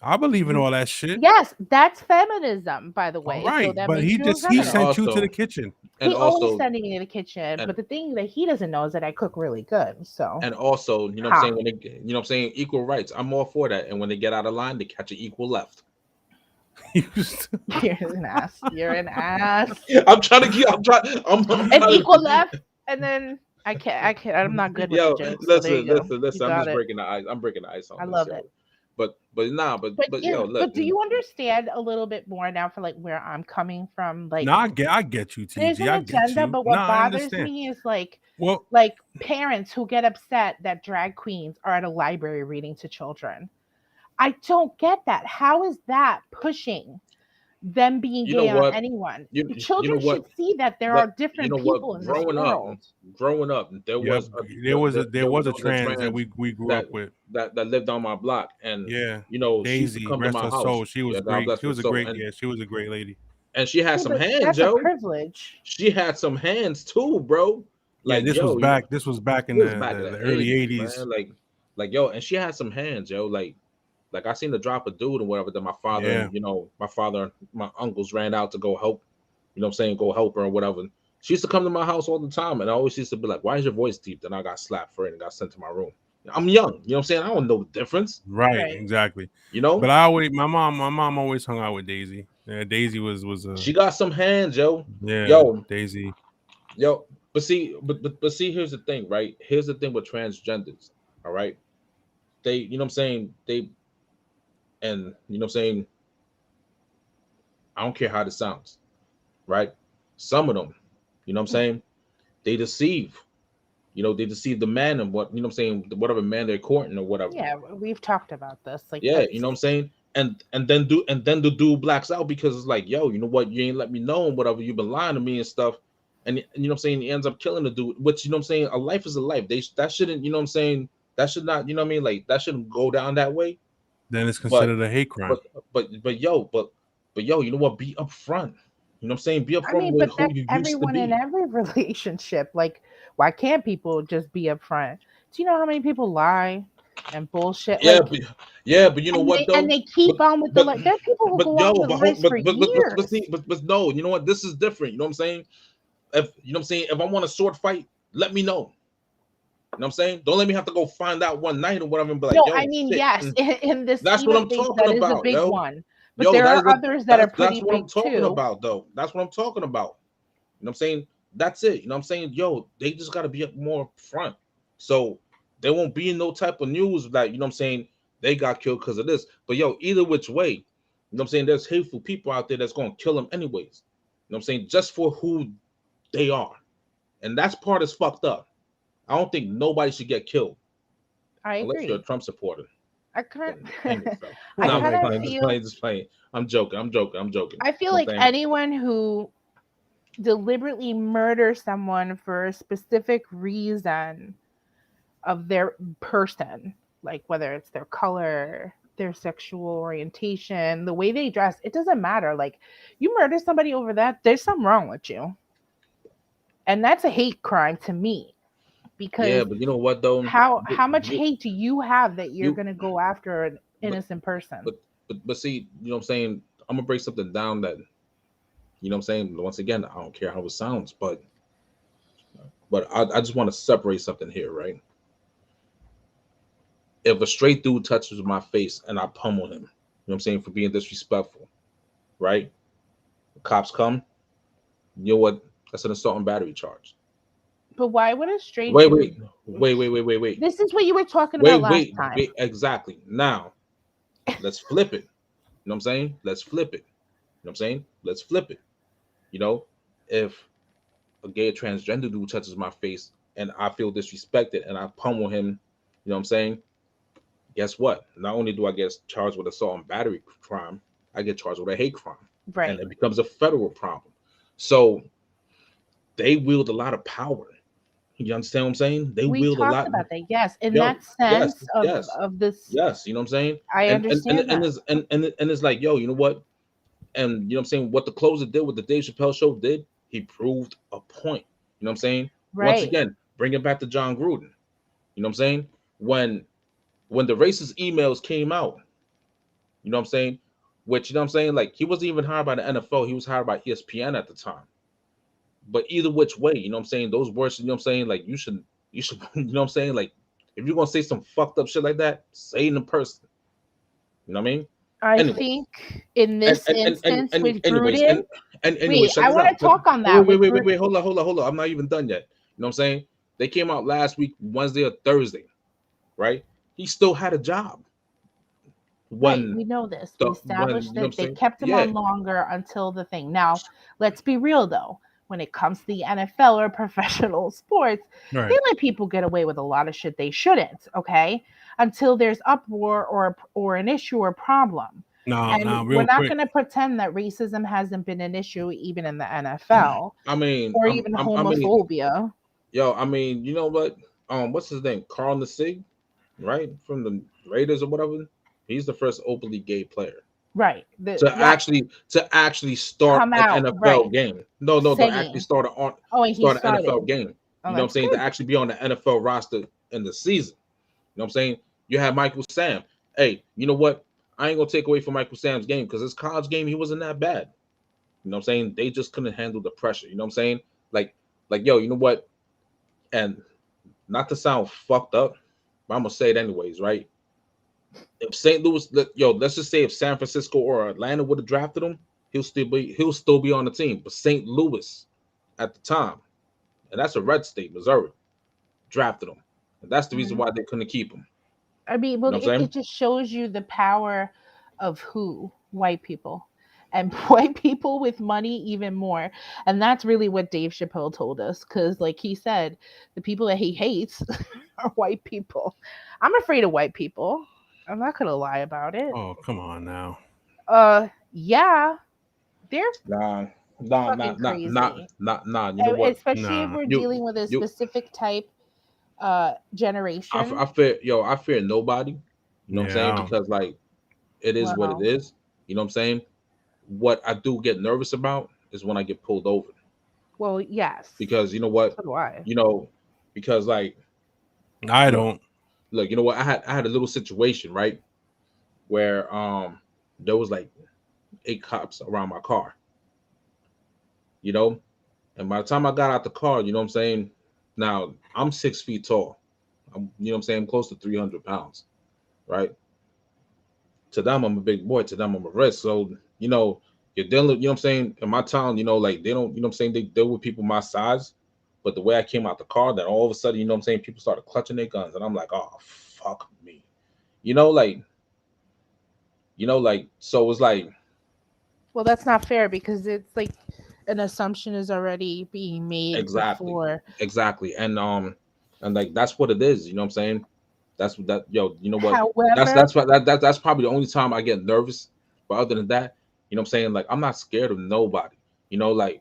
Speaker 1: I believe in all that shit.
Speaker 3: Yes, that's feminism, by the way.
Speaker 1: All right,
Speaker 3: So that
Speaker 1: but
Speaker 3: means
Speaker 1: he
Speaker 3: you're feminist.
Speaker 1: sent you to the kitchen.
Speaker 2: And
Speaker 3: He
Speaker 2: also,
Speaker 3: always sending me to the kitchen, but the thing that he doesn't know is that I cook really good. So
Speaker 2: and also, you know what I'm saying? When they, you know what I'm saying? Equal rights. I'm all for that. And when they get out of line, they catch an equal left.
Speaker 3: You're an ass. You're an ass.
Speaker 2: I'm trying to get. I'm
Speaker 3: An equal left, and then I can't. I'm not good with the jokes.
Speaker 2: Listen. I'm just breaking the ice. I'm breaking the ice on
Speaker 3: I
Speaker 2: this,
Speaker 3: love
Speaker 2: yo.
Speaker 3: it.
Speaker 2: but yo, look,
Speaker 3: but do you understand a little bit more now for like where I'm coming from? Like,
Speaker 1: No, I get you,
Speaker 3: there's
Speaker 1: TG.
Speaker 3: an
Speaker 1: I get
Speaker 3: agenda,
Speaker 1: you.
Speaker 3: but
Speaker 1: No,
Speaker 3: what
Speaker 1: I
Speaker 3: bothers
Speaker 1: understand.
Speaker 3: me is like
Speaker 1: Well,
Speaker 3: parents who get upset that drag queens are at a library reading to children. I don't get that. How is that pushing them being
Speaker 2: you know
Speaker 3: gay on
Speaker 2: what,
Speaker 3: anyone?
Speaker 2: you
Speaker 3: The
Speaker 2: you know
Speaker 3: children
Speaker 2: what,
Speaker 3: should see that there
Speaker 2: but
Speaker 3: are
Speaker 2: you
Speaker 3: different
Speaker 2: know what,
Speaker 3: people in this world.
Speaker 2: growing up, there
Speaker 1: yep.
Speaker 2: was
Speaker 1: There was a
Speaker 2: a
Speaker 1: trans that
Speaker 2: trans
Speaker 1: we grew
Speaker 2: that
Speaker 1: up with.
Speaker 2: that lived on my block, and
Speaker 1: Yeah.
Speaker 2: you know, she used to
Speaker 1: Daisy,
Speaker 2: come to
Speaker 1: rest
Speaker 2: my
Speaker 1: her
Speaker 2: house.
Speaker 1: soul. She was
Speaker 2: Yeah, God
Speaker 1: great.
Speaker 2: bless
Speaker 1: She
Speaker 2: her
Speaker 1: was a
Speaker 2: soul,
Speaker 1: great, yeah, she was a great lady.
Speaker 2: and she had
Speaker 3: Yeah,
Speaker 2: some
Speaker 3: but
Speaker 2: hands,
Speaker 3: that's a
Speaker 2: yo.
Speaker 3: privilege.
Speaker 2: She had some hands too, bro.
Speaker 1: Yeah,
Speaker 2: Like, yo, you know,
Speaker 1: this was back in
Speaker 2: it was back in
Speaker 1: the
Speaker 2: the
Speaker 1: early
Speaker 2: 80s,
Speaker 1: 80s.
Speaker 2: man. Like yo, and she had some hands, yo. Like I seen her drop a dude and whatever that my father
Speaker 1: Yeah.
Speaker 2: and my uncles ran out to go help, you know what I'm saying, go help her or whatever. She used to come to my house all the time, and I always used to be like, why is your voice deep? Then I got slapped for it and got sent to my room. I'm young, you know what I'm saying? I don't know the difference,
Speaker 1: Right,
Speaker 3: Right.
Speaker 1: exactly.
Speaker 2: you know.
Speaker 1: But my mom always hung out with Daisy. Yeah, Daisy was
Speaker 2: She got some hands, yo.
Speaker 1: yeah,
Speaker 2: Yo,
Speaker 1: Daisy.
Speaker 2: yo. But see, here's the thing, right? Here's the thing with transgenders, all right? They, you know what I'm saying? And you know what I'm saying? I don't care how this sounds, right? Some of them, you know what I'm saying? They deceive. You know, they deceive the man and what, you know what I'm saying, whatever man they're courting or whatever.
Speaker 3: Yeah, we've talked about this. Like,
Speaker 2: Yeah,
Speaker 3: that's
Speaker 2: you know what I'm saying? And then the dude blacks out because it's like, yo, you know what, you ain't let me know and whatever, you've been lying to me and stuff. And you know what I'm saying, he ends up killing the dude, which, you know what I'm saying, a life is a life. That shouldn't, you know what I'm saying, that should not, you know what I mean, like that shouldn't go down that way.
Speaker 1: Then it's
Speaker 2: But
Speaker 1: considered a hate crime.
Speaker 2: but yo, you know what, be upfront. You know what I'm saying? Be
Speaker 3: I
Speaker 2: upfront
Speaker 3: mean,
Speaker 2: with
Speaker 3: but
Speaker 2: who
Speaker 3: that's
Speaker 2: you used to
Speaker 3: everyone in
Speaker 2: be.
Speaker 3: every relationship. Like, why can't people just be upfront? Do you know how many people lie and bullshit?
Speaker 2: Yeah,
Speaker 3: Like,
Speaker 2: but you know
Speaker 3: and
Speaker 2: what
Speaker 3: they
Speaker 2: though?
Speaker 3: keep
Speaker 2: But
Speaker 3: on with the
Speaker 2: but
Speaker 3: lie. There are people who
Speaker 2: but
Speaker 3: go
Speaker 2: yo,
Speaker 3: on with lies for
Speaker 2: but
Speaker 3: years.
Speaker 2: see, but no, you know what? This is different. You know what I'm saying? If you know what I'm saying, if I want a sword fight, let me know. You know what I'm saying? Don't let me have to go find out one night or whatever and be like,
Speaker 3: No, I
Speaker 2: yo,
Speaker 3: mean,
Speaker 2: shit.
Speaker 3: yes, in the
Speaker 2: That's what
Speaker 3: scheme of
Speaker 2: I'm
Speaker 3: things,
Speaker 2: talking
Speaker 3: that is a
Speaker 2: about,
Speaker 3: big
Speaker 2: yo.
Speaker 3: one. But
Speaker 2: Yo,
Speaker 3: there are others that are
Speaker 2: that's
Speaker 3: pretty
Speaker 2: what I'm
Speaker 3: big
Speaker 2: talking
Speaker 3: too.
Speaker 2: about, though. That's what I'm talking about. You know what I'm saying? That's it. You know what I'm saying? Yo, they just gotta be up more front. So there won't be no type of news like, you know what I'm saying, they got killed because of this. But yo, either which way, you know what I'm saying, there's hateful people out there that's gonna kill them anyways. You know what I'm saying? Just for who they are. And that's part is fucked up. I don't think nobody should get killed
Speaker 3: I
Speaker 2: unless you're a
Speaker 3: agree.
Speaker 2: Trump supporter.
Speaker 3: I kind
Speaker 2: Then hang yourself.
Speaker 3: I
Speaker 2: No, I'm
Speaker 3: kind
Speaker 2: just
Speaker 3: of
Speaker 2: playing,
Speaker 3: feel
Speaker 2: just playing. I'm joking. I'm joking. I'm joking.
Speaker 3: I feel
Speaker 2: You know
Speaker 3: like
Speaker 2: what I'm saying?
Speaker 3: anyone who deliberately murders someone for a specific reason of their person, like whether it's their color, their sexual orientation, the way they dress, it doesn't matter. Like, you murder somebody over that, there's something wrong with you. And that's a hate crime to me,
Speaker 2: Yeah,
Speaker 3: because
Speaker 2: but you know what though?
Speaker 3: how much
Speaker 2: You
Speaker 3: hate do you have that you're
Speaker 2: you
Speaker 3: going to go after an
Speaker 2: but
Speaker 3: innocent person?
Speaker 2: but see, you know what I'm saying? I'm gonna break something down that, you know what I'm saying? Once again, I don't care how it sounds, but I just want to separate something here, right? If a straight dude touches my face and I pummel him, you know what I'm saying, for being disrespectful, right? The cops come, you know what? That's an assault and battery charge.
Speaker 3: But why would a straight
Speaker 2: Wait,
Speaker 3: dude?
Speaker 2: wait.
Speaker 3: This is what you were talking about last time.
Speaker 2: Wait, exactly. Now, let's flip it. You know what I'm saying? Let's flip it. You know what I'm saying? Let's flip it. You know, if a gay or transgender dude touches my face and I feel disrespected and I pummel him, you know what I'm saying? Guess what? Not only do I get charged with assault and battery crime, I get charged with a hate crime.
Speaker 3: Right.
Speaker 2: And it becomes a federal problem. So they wield a lot of power. You understand what I'm saying? They
Speaker 3: We
Speaker 2: wield a
Speaker 3: talked
Speaker 2: lot.
Speaker 3: about that. Yes. In
Speaker 2: Yo,
Speaker 3: that sense
Speaker 2: yes.
Speaker 3: of this,
Speaker 2: Yes, you know what I'm saying?
Speaker 3: I
Speaker 2: And
Speaker 3: understand that.
Speaker 2: it's like, yo, you know what? And you know what I'm saying? What the closer did, what the Dave Chappelle show did, he proved a point. You know what I'm saying? Once
Speaker 3: Right.
Speaker 2: again, bring it back to John Gruden. You know what I'm saying? When the racist emails came out, you know what I'm saying? Which, you know what I'm saying? Like, he wasn't even hired by the NFL, he was hired by ESPN at the time. But either which way, you know what I'm saying? Those words, you know what I'm saying? Like, you should, you know what I'm saying? Like, if you're gonna say some fucked up shit like that, say it in person. You know what I mean?
Speaker 3: I
Speaker 2: Anyways,
Speaker 3: think in this instance with
Speaker 2: anyways,
Speaker 3: Gruden,
Speaker 2: and anyways,
Speaker 3: wait,
Speaker 2: check
Speaker 3: I
Speaker 2: this
Speaker 3: want to
Speaker 2: out.
Speaker 3: talk on that.
Speaker 2: Wait, hold on. I'm not even done yet. You know what I'm saying? They came out last week, Wednesday or Thursday, right? He still had a job.
Speaker 3: Right,
Speaker 2: when
Speaker 3: we know this.
Speaker 2: the
Speaker 3: We
Speaker 2: when
Speaker 3: established
Speaker 2: you know what I'm
Speaker 3: that they
Speaker 2: saying?
Speaker 3: kept him
Speaker 2: Yeah,
Speaker 3: on longer until the thing. Now, let's be real though. When it comes to the NFL or professional sports, they
Speaker 1: Right.
Speaker 3: let people get away with a lot of shit they shouldn't, okay? Until there's uproar or an issue or problem.
Speaker 1: Now,
Speaker 3: And we're
Speaker 1: real
Speaker 3: not
Speaker 1: quick.
Speaker 3: going to pretend that racism hasn't been an issue even in the NFL
Speaker 2: I mean,
Speaker 3: or even
Speaker 2: I mean,
Speaker 3: homophobia.
Speaker 2: yo, I mean, you know what? What's his name? Carl Nassib, right? From the Raiders or whatever. He's the first openly gay player
Speaker 3: Right. Yeah,
Speaker 2: to actually start
Speaker 3: come
Speaker 2: an
Speaker 3: out, right.
Speaker 2: NFL game. No, to actually
Speaker 3: Saying,
Speaker 2: start
Speaker 3: oh, and he
Speaker 2: an
Speaker 3: started.
Speaker 2: NFL game.
Speaker 3: Oh,
Speaker 2: You know what I'm
Speaker 3: that's
Speaker 2: saying? To
Speaker 3: good.
Speaker 2: actually be on the NFL roster in the season. You know what I'm saying? You have Michael Sam. Hey, you know what? I ain't gonna take away from Michael Sam's game because his college game, he wasn't that bad. You know what I'm saying? They just couldn't handle the pressure. You know what I'm saying? Like, yo, you know what? And not to sound fucked up, but I'm gonna say it anyways, right? If St. Louis, let's just say if San Francisco or Atlanta would have drafted him, he'll still be on the team. But St. Louis at the time, and that's a red state, Missouri, drafted him. And that's the reason
Speaker 3: Mhm.
Speaker 2: why they couldn't keep him.
Speaker 3: I mean,
Speaker 2: You
Speaker 3: well,
Speaker 2: know what I'm
Speaker 3: it
Speaker 2: saying?
Speaker 3: just shows you the power of who? White people. And white people with money even more. And that's really what Dave Chappelle told us. Because, like he said, the people that he hates are white people. I'm afraid of white people. I'm not going to lie about it.
Speaker 1: Oh, come on now.
Speaker 3: Yeah, they're
Speaker 2: Nah,
Speaker 3: fucking crazy.
Speaker 2: nah. You know what?
Speaker 3: Especially if
Speaker 1: Nah.
Speaker 3: we're
Speaker 2: You
Speaker 3: dealing with a
Speaker 2: you
Speaker 3: specific type generation.
Speaker 2: I fear nobody. You know what I'm saying?
Speaker 1: Yeah.
Speaker 2: Because like it is what it
Speaker 3: Well,
Speaker 2: is. You know what I'm saying? What I do get nervous about is when I get pulled over.
Speaker 3: yes.
Speaker 2: Because you know what?
Speaker 3: So do I.
Speaker 2: You know, because like
Speaker 1: I
Speaker 2: look,
Speaker 1: don't.
Speaker 2: you know what? I had a little situation, right? Where there was like 8 cops around my car, you know, and by the time I got out the car, you know what I'm saying? Now I'm 6 feet tall. You know what I'm saying? I'm close to 300 pounds, right? To them, I'm a big boy. To them, I'm a risk. So, you know, you're dealing, you know what I'm saying? In my town, you know, like they don't, you know what I'm saying? They deal with people my size. But the way I came out the car, then all of a sudden, you know what I'm saying? People started clutching their guns. And I'm like, oh, fuck me. You know, like, so it's like,
Speaker 3: Well, that's not fair because it's like an assumption is already being made
Speaker 2: exactly,
Speaker 3: before.
Speaker 2: exactly. And like, that's what it is. You know what I'm saying? That's what that, yo, you know what?
Speaker 3: However,
Speaker 2: That's probably the only time I get nervous. But other than that, you know what I'm saying? Like, I'm not scared of nobody. You know, like,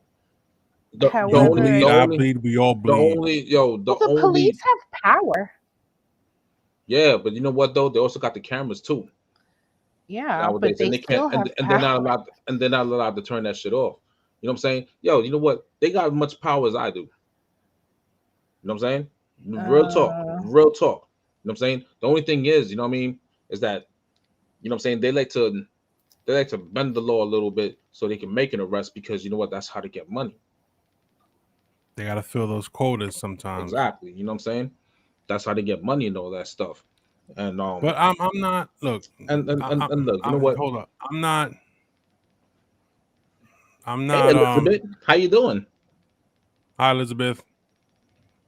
Speaker 2: the
Speaker 1: You
Speaker 2: only
Speaker 1: bleed,
Speaker 2: the
Speaker 1: I
Speaker 2: only
Speaker 1: bleed, we all
Speaker 2: the
Speaker 1: bleed.
Speaker 2: only yo the
Speaker 3: well, the
Speaker 2: only
Speaker 3: police have power.
Speaker 2: yeah, but you know what though? They also got the cameras too
Speaker 3: Yeah, but
Speaker 2: nowadays, and
Speaker 3: they
Speaker 2: they can't
Speaker 3: still have
Speaker 2: and they're not
Speaker 3: power.
Speaker 2: allowed to turn that shit off. You know what I'm saying? Yo, you know what? They got as much power as I do. You know what I'm saying? Real talk,
Speaker 3: Uh,
Speaker 2: real talk. You know what I'm saying? The only thing is, you know what I mean, is that you know what I'm saying they like to bend the law a little bit so they can make an arrest because you know what? That's how to get money.
Speaker 1: They got to fill those quotas sometimes.
Speaker 2: Exactly. You know what I'm saying? That's how they get money and all that stuff. And
Speaker 1: But I'm not. Look,
Speaker 2: and look, you know what?
Speaker 1: hold up. I'm not. I'm
Speaker 2: Hey
Speaker 1: not.
Speaker 2: Elizabeth, how you doing?
Speaker 1: Hi, Elizabeth.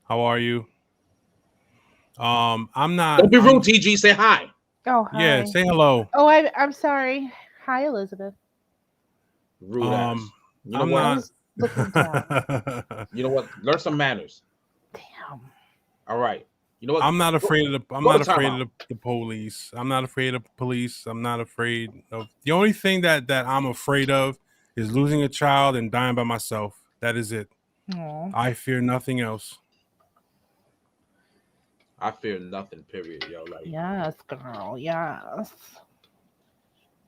Speaker 1: How are you? I'm not.
Speaker 2: Don't be rude,
Speaker 1: I'm.
Speaker 2: TG. Say hi.
Speaker 3: oh,
Speaker 1: Yeah.
Speaker 3: hi.
Speaker 1: Say hello.
Speaker 3: Oh, I'm sorry. Hi, Elizabeth.
Speaker 2: Rude ass. You know
Speaker 1: I'm
Speaker 2: what?
Speaker 3: I
Speaker 1: not.
Speaker 3: was looking down.
Speaker 2: You know what? Learn some manners.
Speaker 3: Damn.
Speaker 2: All right. You know what?
Speaker 1: I'm not afraid of the. I'm
Speaker 2: Go to
Speaker 1: not afraid of
Speaker 2: timeout.
Speaker 1: the police. I'm not afraid of police. I'm not afraid of. The only thing that I'm afraid of is losing a child and dying by myself. That is it.
Speaker 3: Aw.
Speaker 1: I fear nothing else.
Speaker 2: I fear nothing. Period, yo. Like
Speaker 3: Yes, girl. Yes.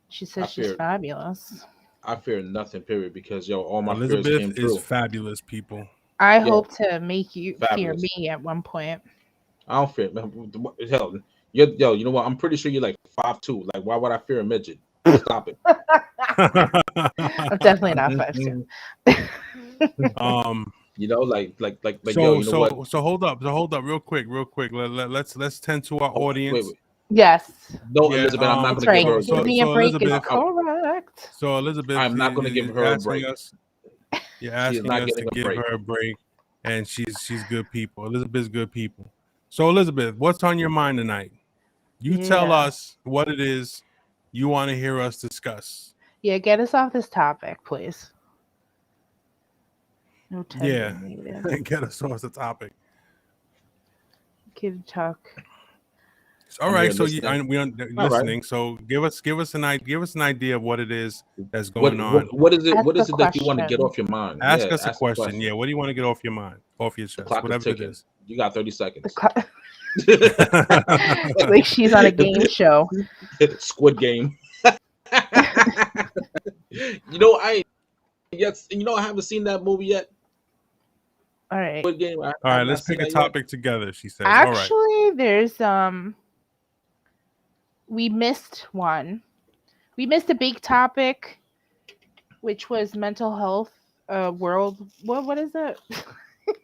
Speaker 3: She
Speaker 2: I
Speaker 3: says she's
Speaker 2: fear,
Speaker 3: fabulous.
Speaker 2: I fear nothing. Period, because yo, all my fears
Speaker 1: Elizabeth
Speaker 2: came
Speaker 1: is
Speaker 2: true.
Speaker 1: fabulous, people.
Speaker 3: I
Speaker 2: Yo,
Speaker 3: hope to make you fear
Speaker 2: fabulous.
Speaker 3: me at one point.
Speaker 2: I don't fear. Hell, yo, you know what? I'm pretty sure you're like 5'2". Like, why would I fear a midget? Stop it.
Speaker 3: I'm definitely not 5'2".
Speaker 1: um
Speaker 2: You know, yo,
Speaker 1: so
Speaker 2: you know what?
Speaker 1: hold up, real quick. Let's tend to our
Speaker 2: Oh, wait,
Speaker 1: audience.
Speaker 2: wait.
Speaker 3: Yes,
Speaker 2: No,
Speaker 1: Yeah,
Speaker 2: Elizabeth, I'm not
Speaker 3: that's
Speaker 2: gonna give
Speaker 3: right.
Speaker 2: her a
Speaker 3: Give
Speaker 2: break.
Speaker 3: me a break is
Speaker 1: Elizabeth,
Speaker 3: correct.
Speaker 1: so Elizabeth
Speaker 2: I'm not gonna give
Speaker 1: is
Speaker 2: her a
Speaker 1: asking
Speaker 2: break.
Speaker 1: us, you're
Speaker 2: She is
Speaker 1: asking
Speaker 2: not
Speaker 1: us to
Speaker 2: getting a
Speaker 1: give
Speaker 2: break.
Speaker 1: her a break, and she's good people. Elizabeth's good people. So Elizabeth, what's on your mind tonight? You tell
Speaker 3: Yeah.
Speaker 1: us what it is, you want to hear us discuss.
Speaker 3: Yeah, get us off this topic, please. No
Speaker 1: Yeah,
Speaker 3: tender needed.
Speaker 1: get us off the topic.
Speaker 3: Kid talk.
Speaker 1: All
Speaker 2: I'm
Speaker 1: right,
Speaker 2: here
Speaker 1: so
Speaker 2: listening.
Speaker 1: we are
Speaker 2: All right.
Speaker 1: listening. So give us an idea of what it is that's going on.
Speaker 2: What is it?
Speaker 3: Ask
Speaker 2: What
Speaker 3: a
Speaker 2: is it that you want to get
Speaker 3: question.
Speaker 2: off your mind?
Speaker 1: Ask
Speaker 2: Yeah,
Speaker 1: us a
Speaker 2: ask a
Speaker 1: question.
Speaker 2: question.
Speaker 1: Yeah, what do you want to get off your mind, off your
Speaker 2: The
Speaker 1: chest,
Speaker 2: clock is
Speaker 1: whatever it
Speaker 2: ticking.
Speaker 1: is.
Speaker 2: You got 30
Speaker 3: The
Speaker 2: seconds.
Speaker 3: like she's on a game show.
Speaker 2: Squid Game. I yes, I haven't seen that movie yet.
Speaker 3: All right.
Speaker 2: Squid Game. I
Speaker 1: All
Speaker 2: have
Speaker 1: right,
Speaker 2: not
Speaker 1: let's
Speaker 2: seen
Speaker 1: pick a
Speaker 2: that yet.
Speaker 1: topic together. She says. All right.
Speaker 3: Actually, there's we missed one. We missed a big topic, which was mental health. World. What is it?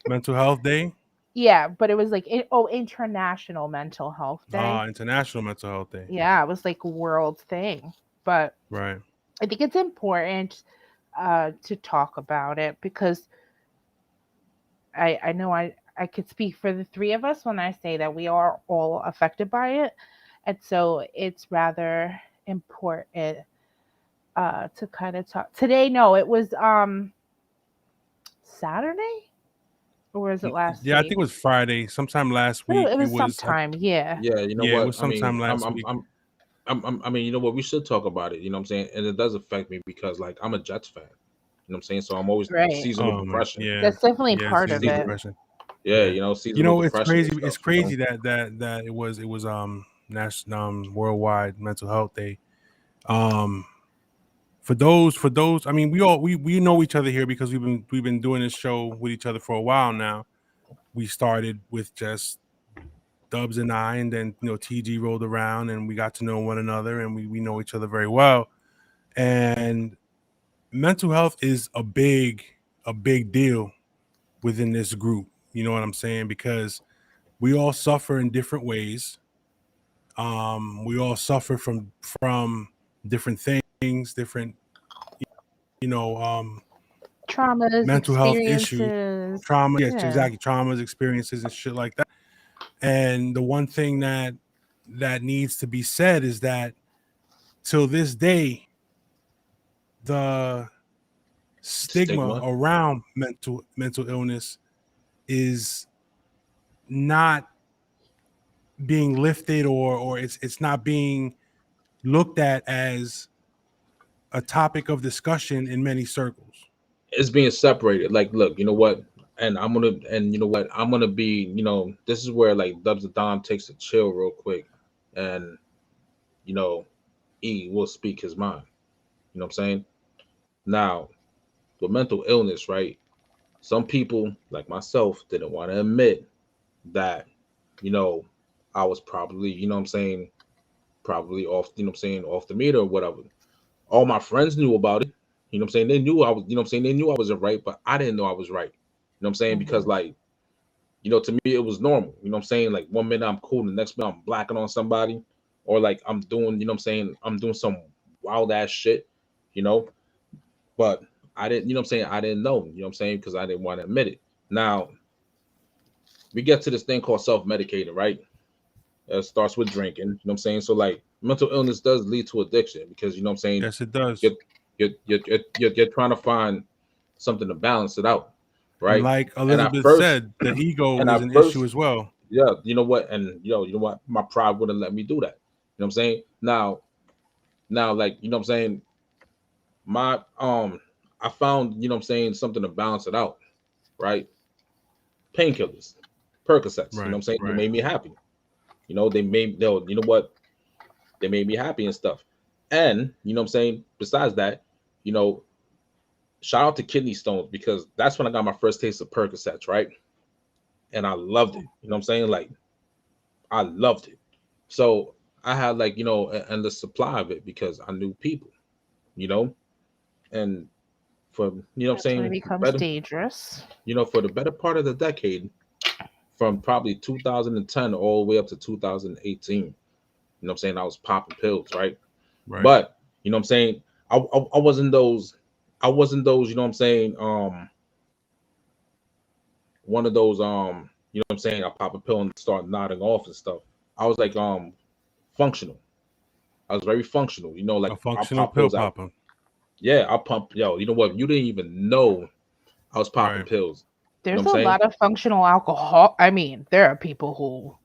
Speaker 1: Mental Health Day.
Speaker 3: Yeah, but it was like International Mental Health Day.
Speaker 1: International Mental Health Day.
Speaker 3: Yeah, it was like a world thing. But
Speaker 1: Right.
Speaker 3: I think it's important to talk about it because I know I could speak for the three of us when I say that we are all affected by it. And so it's rather important to kind of talk today. No, it was Saturday, or was it last
Speaker 1: Yeah, I
Speaker 3: week?
Speaker 1: think it was Friday, sometime last
Speaker 3: No,
Speaker 1: week.
Speaker 3: it was sometime. Yeah.
Speaker 2: Yeah, you know
Speaker 1: Yeah, it
Speaker 2: what?
Speaker 1: was
Speaker 2: I mean,
Speaker 1: sometime last week.
Speaker 2: I mean, you know what? We should talk about it. You know what I'm saying? And it does affect me because, like, I'm a Jets fan. You know what I'm saying? So I'm always
Speaker 3: Right.
Speaker 2: seasonal depression.
Speaker 1: Yeah,
Speaker 3: That's definitely
Speaker 1: yeah,
Speaker 3: part of
Speaker 1: seasonal
Speaker 3: it.
Speaker 1: depression.
Speaker 2: Yeah,
Speaker 1: Yeah.
Speaker 2: seasonal
Speaker 1: It's
Speaker 2: depression.
Speaker 1: crazy.
Speaker 2: and stuff,
Speaker 1: It's crazy that it was national Worldwide Mental Health Day. For those, I mean, we know each other here because we've been doing this show with each other for a while now. We started with just Dubs and I, and then TG rolled around, and we got to know one another, and we know each other very well. And mental health is a big deal within this group. You know what I'm saying? Because we all suffer in different ways. We all suffer from different things, different
Speaker 3: Traumas,
Speaker 1: mental health issues,
Speaker 3: experiences.
Speaker 1: trauma. Yes,
Speaker 3: Yeah.
Speaker 1: exactly. Traumas, experiences, and shit like that. And the one thing that needs to be said is that till this day, the stigma around mental illness is not being lifted, or it's not being looked at as a topic of discussion in many circles.
Speaker 2: It's being separated. Like, look, you know what? And I'm gonna be, this is where like Dubs the Dom takes a chill real quick, and E will speak his mind. You know what I'm saying? Now, with mental illness, right? Some people, like myself, didn't want to admit that, I was probably, probably off, off the meter or whatever. All my friends knew about it. You know what I'm saying? They knew I was, they knew I wasn't right, but I didn't know I was right. You know what I'm saying? Because like, to me it was normal. You know what I'm saying? Like one minute I'm cool, the next minute I'm blacking on somebody, or like I'm doing, I'm doing some wild ass shit, you know. But I didn't, I didn't know, because I didn't want to admit it. Now we get to this thing called self-medicating, right? It starts with drinking, you know what I'm saying? So like mental illness does lead to addiction because
Speaker 1: Yes, it does.
Speaker 2: You're trying to find something to balance it out, right?
Speaker 1: And like
Speaker 2: And
Speaker 1: Elizabeth said, the ego is an issue as well.
Speaker 2: Yeah, you know what? And you know what? My pride wouldn't let me do that. You know what I'm saying? Now, like, you know what I'm saying? My I found, something to balance it out, right? Painkillers, Percocets, you know what I'm saying? They made me happy. You know, they made me happy and stuff. And you know what I'm saying? Besides that, shout out to kidney stones because that's when I got my first taste of Percocets, right? And I loved it. You know what I'm saying? Like, I loved it. So I had like, an endless supply of it because I knew people, and for,
Speaker 3: That's when it becomes dangerous.
Speaker 2: For the better part of the decade, from probably 2010 all the way up to 2018, I was popping pills, right? But you know what I'm saying, I wasn't those, one of those, I pop a pill and start nodding off and stuff. I was like functional. I was very functional. You know, like
Speaker 1: A
Speaker 2: I
Speaker 1: functional
Speaker 2: pop
Speaker 1: pill
Speaker 2: pills out.
Speaker 1: popper.
Speaker 2: Yeah, I pump. Yo, you know what? You didn't even know I was popping
Speaker 1: Right.
Speaker 2: pills. You know
Speaker 3: There's
Speaker 2: what
Speaker 3: a
Speaker 2: I'm saying?
Speaker 3: lot of functional alcohol. I mean, there are people who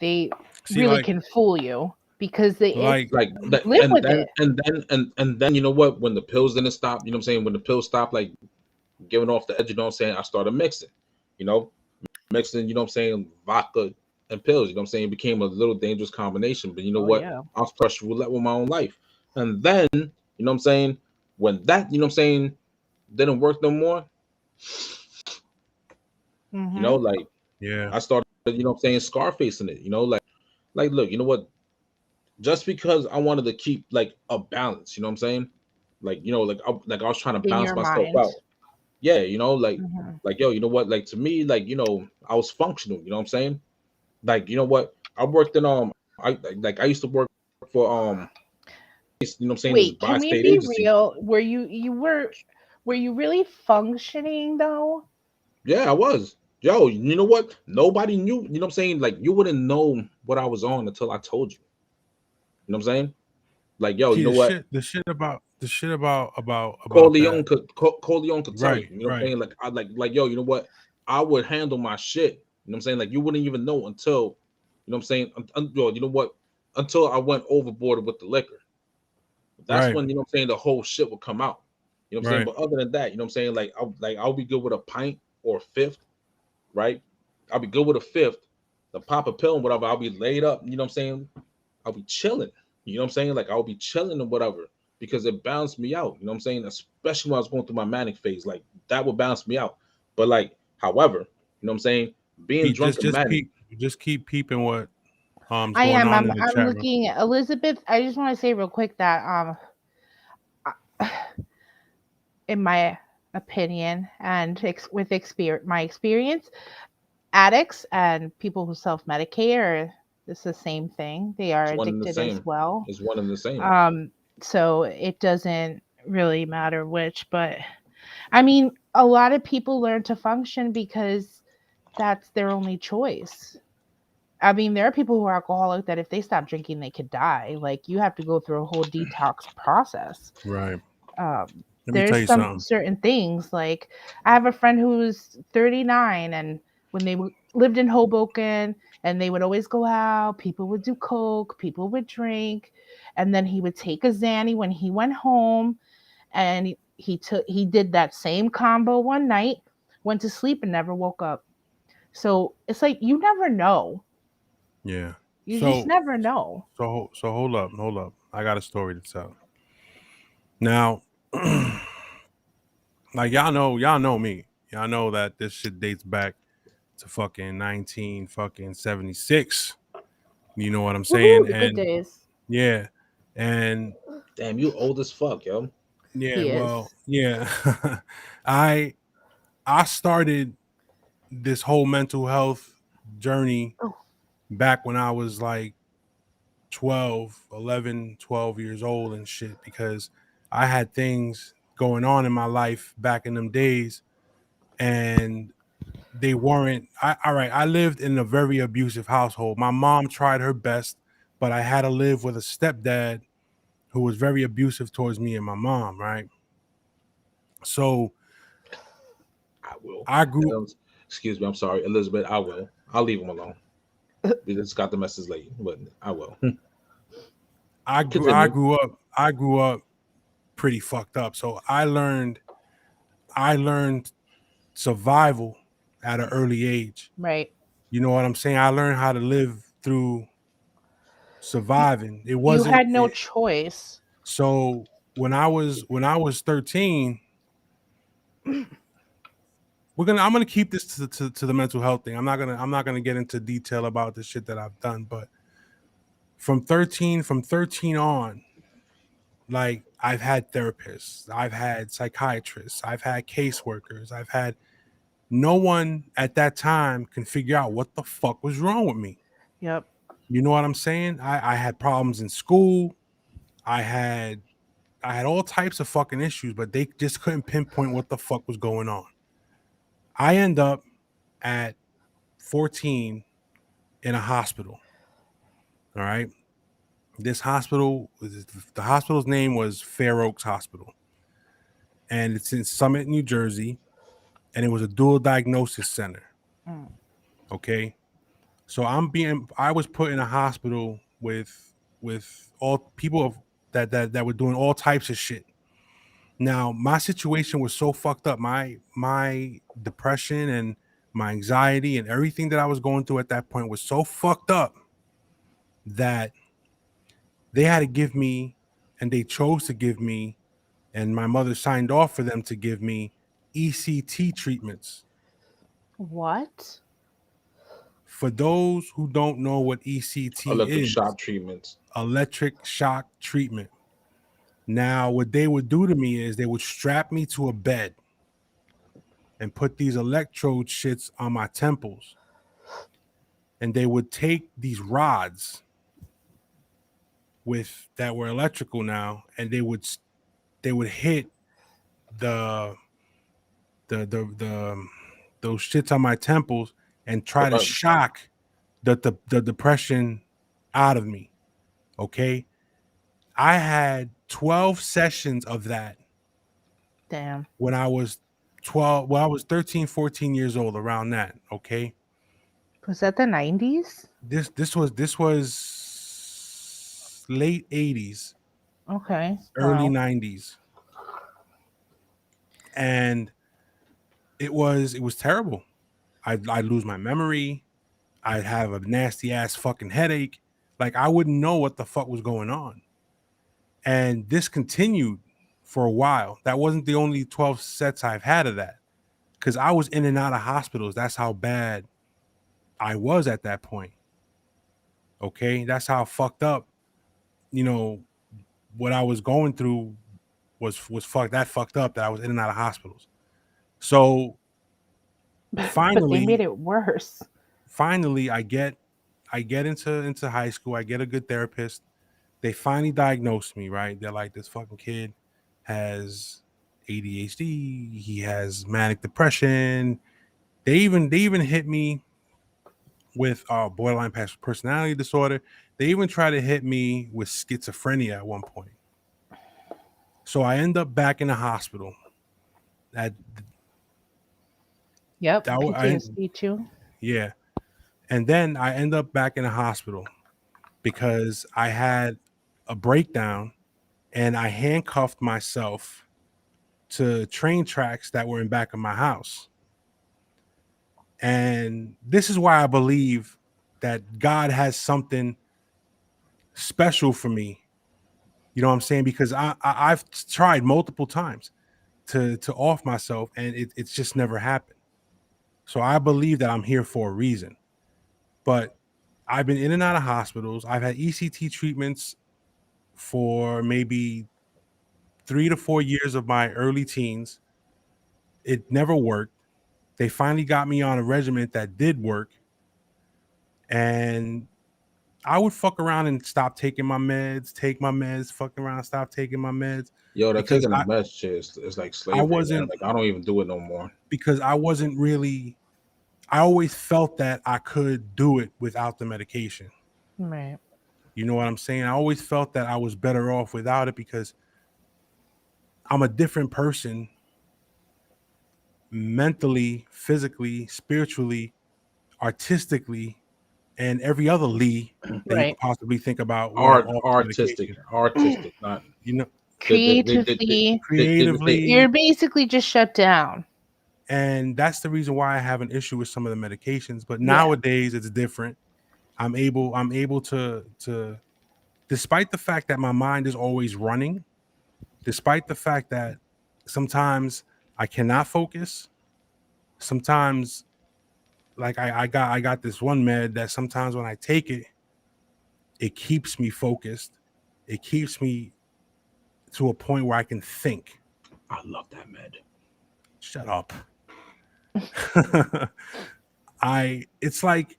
Speaker 3: they
Speaker 1: See,
Speaker 3: really can fool you because they
Speaker 1: like
Speaker 2: Like that,
Speaker 3: live with it.
Speaker 2: and then you know what? When the pills didn't stop, you know what I'm saying? When the pills stopped, like giving off the edge, you know what I'm saying? I started mixing. You know, mixing. You know what I'm saying? Vodka and pills. You know what I'm saying? It became a little dangerous combination. But you know
Speaker 3: Oh
Speaker 2: what?
Speaker 3: yeah.
Speaker 2: I was pressure roulette with my own life. And then you know what I'm saying? When that you know what I'm saying didn't work no more, you know,
Speaker 3: Hmm.
Speaker 2: like
Speaker 1: yeah,
Speaker 2: I started, you know what I'm saying, Scarfacing it, you know, like look, you know what? Just because I wanted to keep like a balance, you know what I'm saying? Like, you know, like I was trying to
Speaker 3: In
Speaker 2: balance
Speaker 3: your
Speaker 2: myself
Speaker 3: mind.
Speaker 2: out. Yeah, you know,
Speaker 3: Hmm.
Speaker 2: like yo, you know what? Like to me, like, you know, I was functional, you know what I'm saying? Like, you know what? I worked in I used to work for you know what I'm saying, this
Speaker 3: Wait, can we
Speaker 2: bi-state
Speaker 3: be
Speaker 2: agency.
Speaker 3: real? Were you really functioning though?
Speaker 2: Yeah, I was. Yo, you know what? Nobody knew, you know what I'm saying? Like you wouldn't know what I was on until I told you. You know what I'm saying? Like, yo, you
Speaker 1: see
Speaker 2: know what?
Speaker 1: the shit about
Speaker 2: Corleone
Speaker 1: that.
Speaker 2: could Corleone could tell you.
Speaker 1: Right,
Speaker 2: You know what I'm
Speaker 1: right,
Speaker 2: saying? Like I like yo, you know what? I would handle my shit. You know what I'm saying? Like you wouldn't even know until you know what I'm saying. Yo, you know what? Until I went overboard with the liquor. That's
Speaker 1: right,
Speaker 2: when you know what I'm saying the whole shit would come out. You know what I'm saying?
Speaker 1: right,
Speaker 2: But other than that, you know what I'm saying? I'll be good with a pint or a fifth, right? I'll be good with a fifth, the pop a pill and whatever. I'll be laid up. You know what I'm saying? I'll be chilling. You know what I'm saying? Like I'll be chilling or whatever because it balanced me out. You know what I'm saying? Especially when I was going through my manic phase, like that would balance me out. But like, however, you know what I'm saying? Being
Speaker 1: Pete,
Speaker 2: drunk and manic,
Speaker 1: just keep peeping what is
Speaker 3: I
Speaker 1: going
Speaker 3: am.
Speaker 1: on in the
Speaker 3: I'm
Speaker 1: chat room.
Speaker 3: looking. Elizabeth, I just want to say real quick that in my opinion and my experience, addicts and people who self-medicate are it's the same thing. They are
Speaker 2: it's one and the
Speaker 3: addicted as
Speaker 2: same.
Speaker 3: well.
Speaker 2: It's one and the same.
Speaker 3: Um, so it doesn't really matter which, but I mean, a lot of people learn to function because that's their only choice. I mean, there are people who are alcoholic that if they stop drinking, they could die. Like you have to go through a whole detox process.
Speaker 1: Right.
Speaker 3: Um,
Speaker 1: Let me tell
Speaker 3: there's
Speaker 1: you
Speaker 3: some
Speaker 1: something.
Speaker 3: certain things like I have a friend who's 39, and when they lived in Hoboken, and they would always go out, people would do coke, people would drink, and then he would take a Xanny when he went home, and he did that same combo one night, went to sleep and never woke up. So it's like you never know.
Speaker 1: Yeah.
Speaker 3: You just
Speaker 1: So
Speaker 3: never know.
Speaker 1: hold up, hold up. I got a story to tell. Now, like y'all know me. Y'all know that this shit dates back to fucking 1976. You know what I'm
Speaker 3: Woohoo,
Speaker 1: saying?
Speaker 3: the good
Speaker 1: And
Speaker 3: days.
Speaker 1: yeah, and
Speaker 2: Damn, you old as fuck, yo.
Speaker 1: yeah,
Speaker 3: He is.
Speaker 1: well, yeah. I I started this whole mental health journey
Speaker 3: Oh,
Speaker 1: back when I was like 12 years old and shit because I had things going on in my life back in them days and they weren't all right. I lived in a very abusive household. My mom tried her best, but I had to live with a stepdad who was very abusive towards me and my mom, right? So
Speaker 2: I will.
Speaker 1: I grew
Speaker 2: Um, Excuse me, I'm sorry, Elizabeth. I will. I'll leave him alone. We just got the message late, but I will. Continue.
Speaker 1: I grew up pretty fucked up. So I learned survival at an early age.
Speaker 3: right.
Speaker 1: You know what I'm saying? I learned how to live through surviving. It
Speaker 3: You
Speaker 1: wasn't
Speaker 3: had no choice.
Speaker 1: so when I was 13, I'm gonna keep this to the mental health thing. I'm not gonna get into detail about the shit that I've done, but from 13 on, like I've had therapists, I've had psychiatrists, I've had caseworkers, I've had no one at that time can figure out what the fuck was wrong with me.
Speaker 3: Yep.
Speaker 1: You know what I'm saying? I had problems in school. I had I had all types of fucking issues, but they just couldn't pinpoint what the fuck was going on. I end up at 14 in a hospital. All right. This hospital, the hospital's name was Fair Oaks Hospital, and it's in Summit, New Jersey, and it was a dual diagnosis center.
Speaker 3: Mm.
Speaker 1: Okay, so I was put in a hospital with all people that were doing all types of shit. Now, my situation was so fucked up. My depression and my anxiety and everything that I was going through at that point was so fucked up that they had to give me, and they chose to give me, and my mother signed off for them to give me ECT treatments.
Speaker 3: What?
Speaker 1: For those who don't know what ECT
Speaker 2: Electric
Speaker 1: is,
Speaker 2: shock treatments.
Speaker 1: electric shock treatment. Now, what they would do to me is they would strap me to a bed and put these electrode shits on my temples. And they would take these rods that were electrical now, and they would hit the those shits on my temples and try to shock the depression out of me. Okay. I had 12 sessions of that.
Speaker 3: Damn.
Speaker 1: When I was 12, well, I was 13, 14 years old, around that. Okay.
Speaker 3: Was that the 90s?
Speaker 1: This was late 80s,
Speaker 3: Okay.
Speaker 1: early
Speaker 3: Wow.
Speaker 1: 90s. And it was terrible. I'd lose my memory. I'd have a nasty ass fucking headache. Like, I wouldn't know what the fuck was going on. And this continued for a while. That wasn't the only 12 sets I've had of that, because I was in and out of hospitals. That's how bad I was at that point. Okay, that's how fucked up, what I was going through was fucked up that I was in and out of hospitals. So
Speaker 3: But they made it worse.
Speaker 1: Finally, I get into high school. I get a good therapist. They finally diagnosed me, right? They're like, this fucking kid has ADHD. He has manic depression. They even hit me with borderline personality disorder. They even tried to hit me with schizophrenia at one point. So I end up back in the hospital.
Speaker 3: Yep. PTSD too.
Speaker 1: Yeah. And then I end up back in the hospital because I had a breakdown and I handcuffed myself to train tracks that were in back of my house. And this is why I believe that God has something special for me. You know what I'm saying? Because I've tried multiple times to off myself, and it's just never happened. So I believe that I'm here for a reason. But I've been in and out of hospitals. I've had ECT treatments for maybe 3 to 4 years of my early teens. It never worked. They finally got me on a regimen that did work. And I would fuck around and stop taking my meds, fuck around, stop taking my meds.
Speaker 2: Yo, they're taking the meds shit. It's like slavery. I don't even do it no more.
Speaker 1: Because I wasn't really, I always felt that I could do it without the medication.
Speaker 3: Right.
Speaker 1: You know what I'm saying? I always felt that I was better off without it because I'm a different person mentally, physically, spiritually, artistically, and every other Lee that you could possibly think about.
Speaker 2: Artistic, not
Speaker 3: creatively. You're basically just shut down.
Speaker 1: And that's the reason why I have an issue with some of the medications. But nowadays it's different. I'm able to, despite the fact that my mind is always running, despite the fact that sometimes I cannot focus, sometimes like I got this one med that sometimes when I take it, it keeps me focused. It keeps me to a point where I can think.
Speaker 2: I love that med.
Speaker 1: Shut up. It's like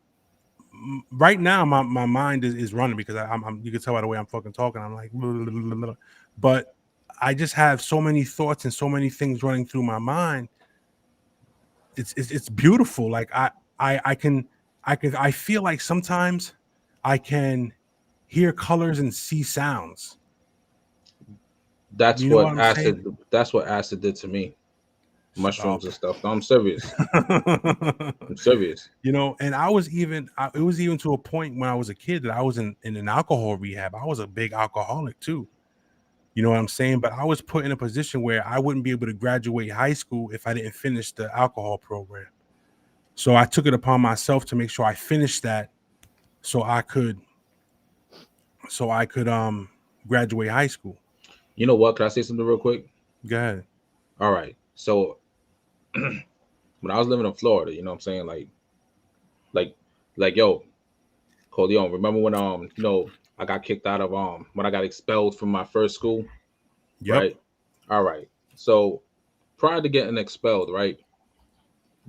Speaker 1: right now my mind is running because I'm you can tell by the way I'm fucking talking. I'm like, blah, blah, blah, blah. But I just have so many thoughts and so many things running through my mind. It's beautiful. Like I feel like sometimes I can hear colors and see sounds.
Speaker 2: That's
Speaker 1: You know
Speaker 2: what
Speaker 1: what I'm
Speaker 2: acid.
Speaker 1: saying?
Speaker 2: That's what acid did to me. Mushrooms
Speaker 1: Stop.
Speaker 2: and stuff. No, I'm serious. I'm serious.
Speaker 1: You know, and it was even to a point when I was a kid that I was in an alcohol rehab. I was a big alcoholic too. You know what I'm saying? But I was put in a position where I wouldn't be able to graduate high school if I didn't finish the alcohol program. So I took it upon myself to make sure I finished that so I could graduate high school.
Speaker 2: You know what? Can I say something real quick?
Speaker 1: Go ahead.
Speaker 2: All right. So when I was living in Florida, you know what I'm saying? Like, yo, Corleone, remember when I got kicked out of when I got expelled from my first school,
Speaker 1: Yep.
Speaker 2: right? All right. So prior to getting expelled, right?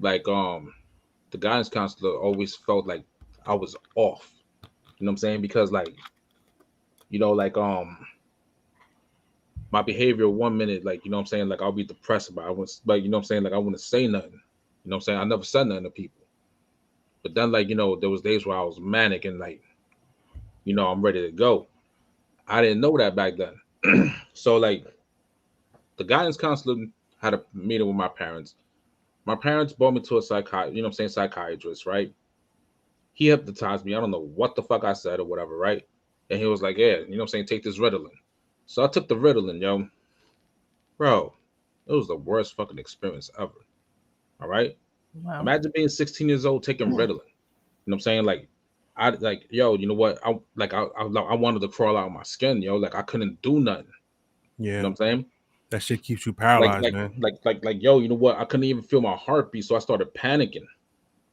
Speaker 2: Like the guidance counselor always felt like I was off. You know what I'm saying? Because like, like my behavior 1 minute, like, you know what I'm saying, like I'll be depressed about it. I was like, you know what I'm saying, like I wouldn't say nothing. You know what I'm saying? I never said nothing to people. But then like, there was days where I was manic and like, I'm ready to go. I didn't know that back then. So like the guidance counselor had a meeting with my parents. My parents brought me to a psychiatrist, right? He hypnotized me. I don't know what the fuck I said or whatever, right? And he was like, yeah, take this Ritalin. So I took the Ritalin, yo. Bro, it was the worst fucking experience ever. All right?
Speaker 3: Wow.
Speaker 2: Imagine being 16 years old taking Ritalin. You know what I'm saying? Like, I like, yo, you know what? I wanted to crawl out of my skin, yo. Like I couldn't do nothing.
Speaker 1: Yeah.
Speaker 2: You know what I'm saying?
Speaker 1: That shit keeps you paralyzed, man.
Speaker 2: Like, yo, you know what? I couldn't even feel my heartbeat, so I started panicking.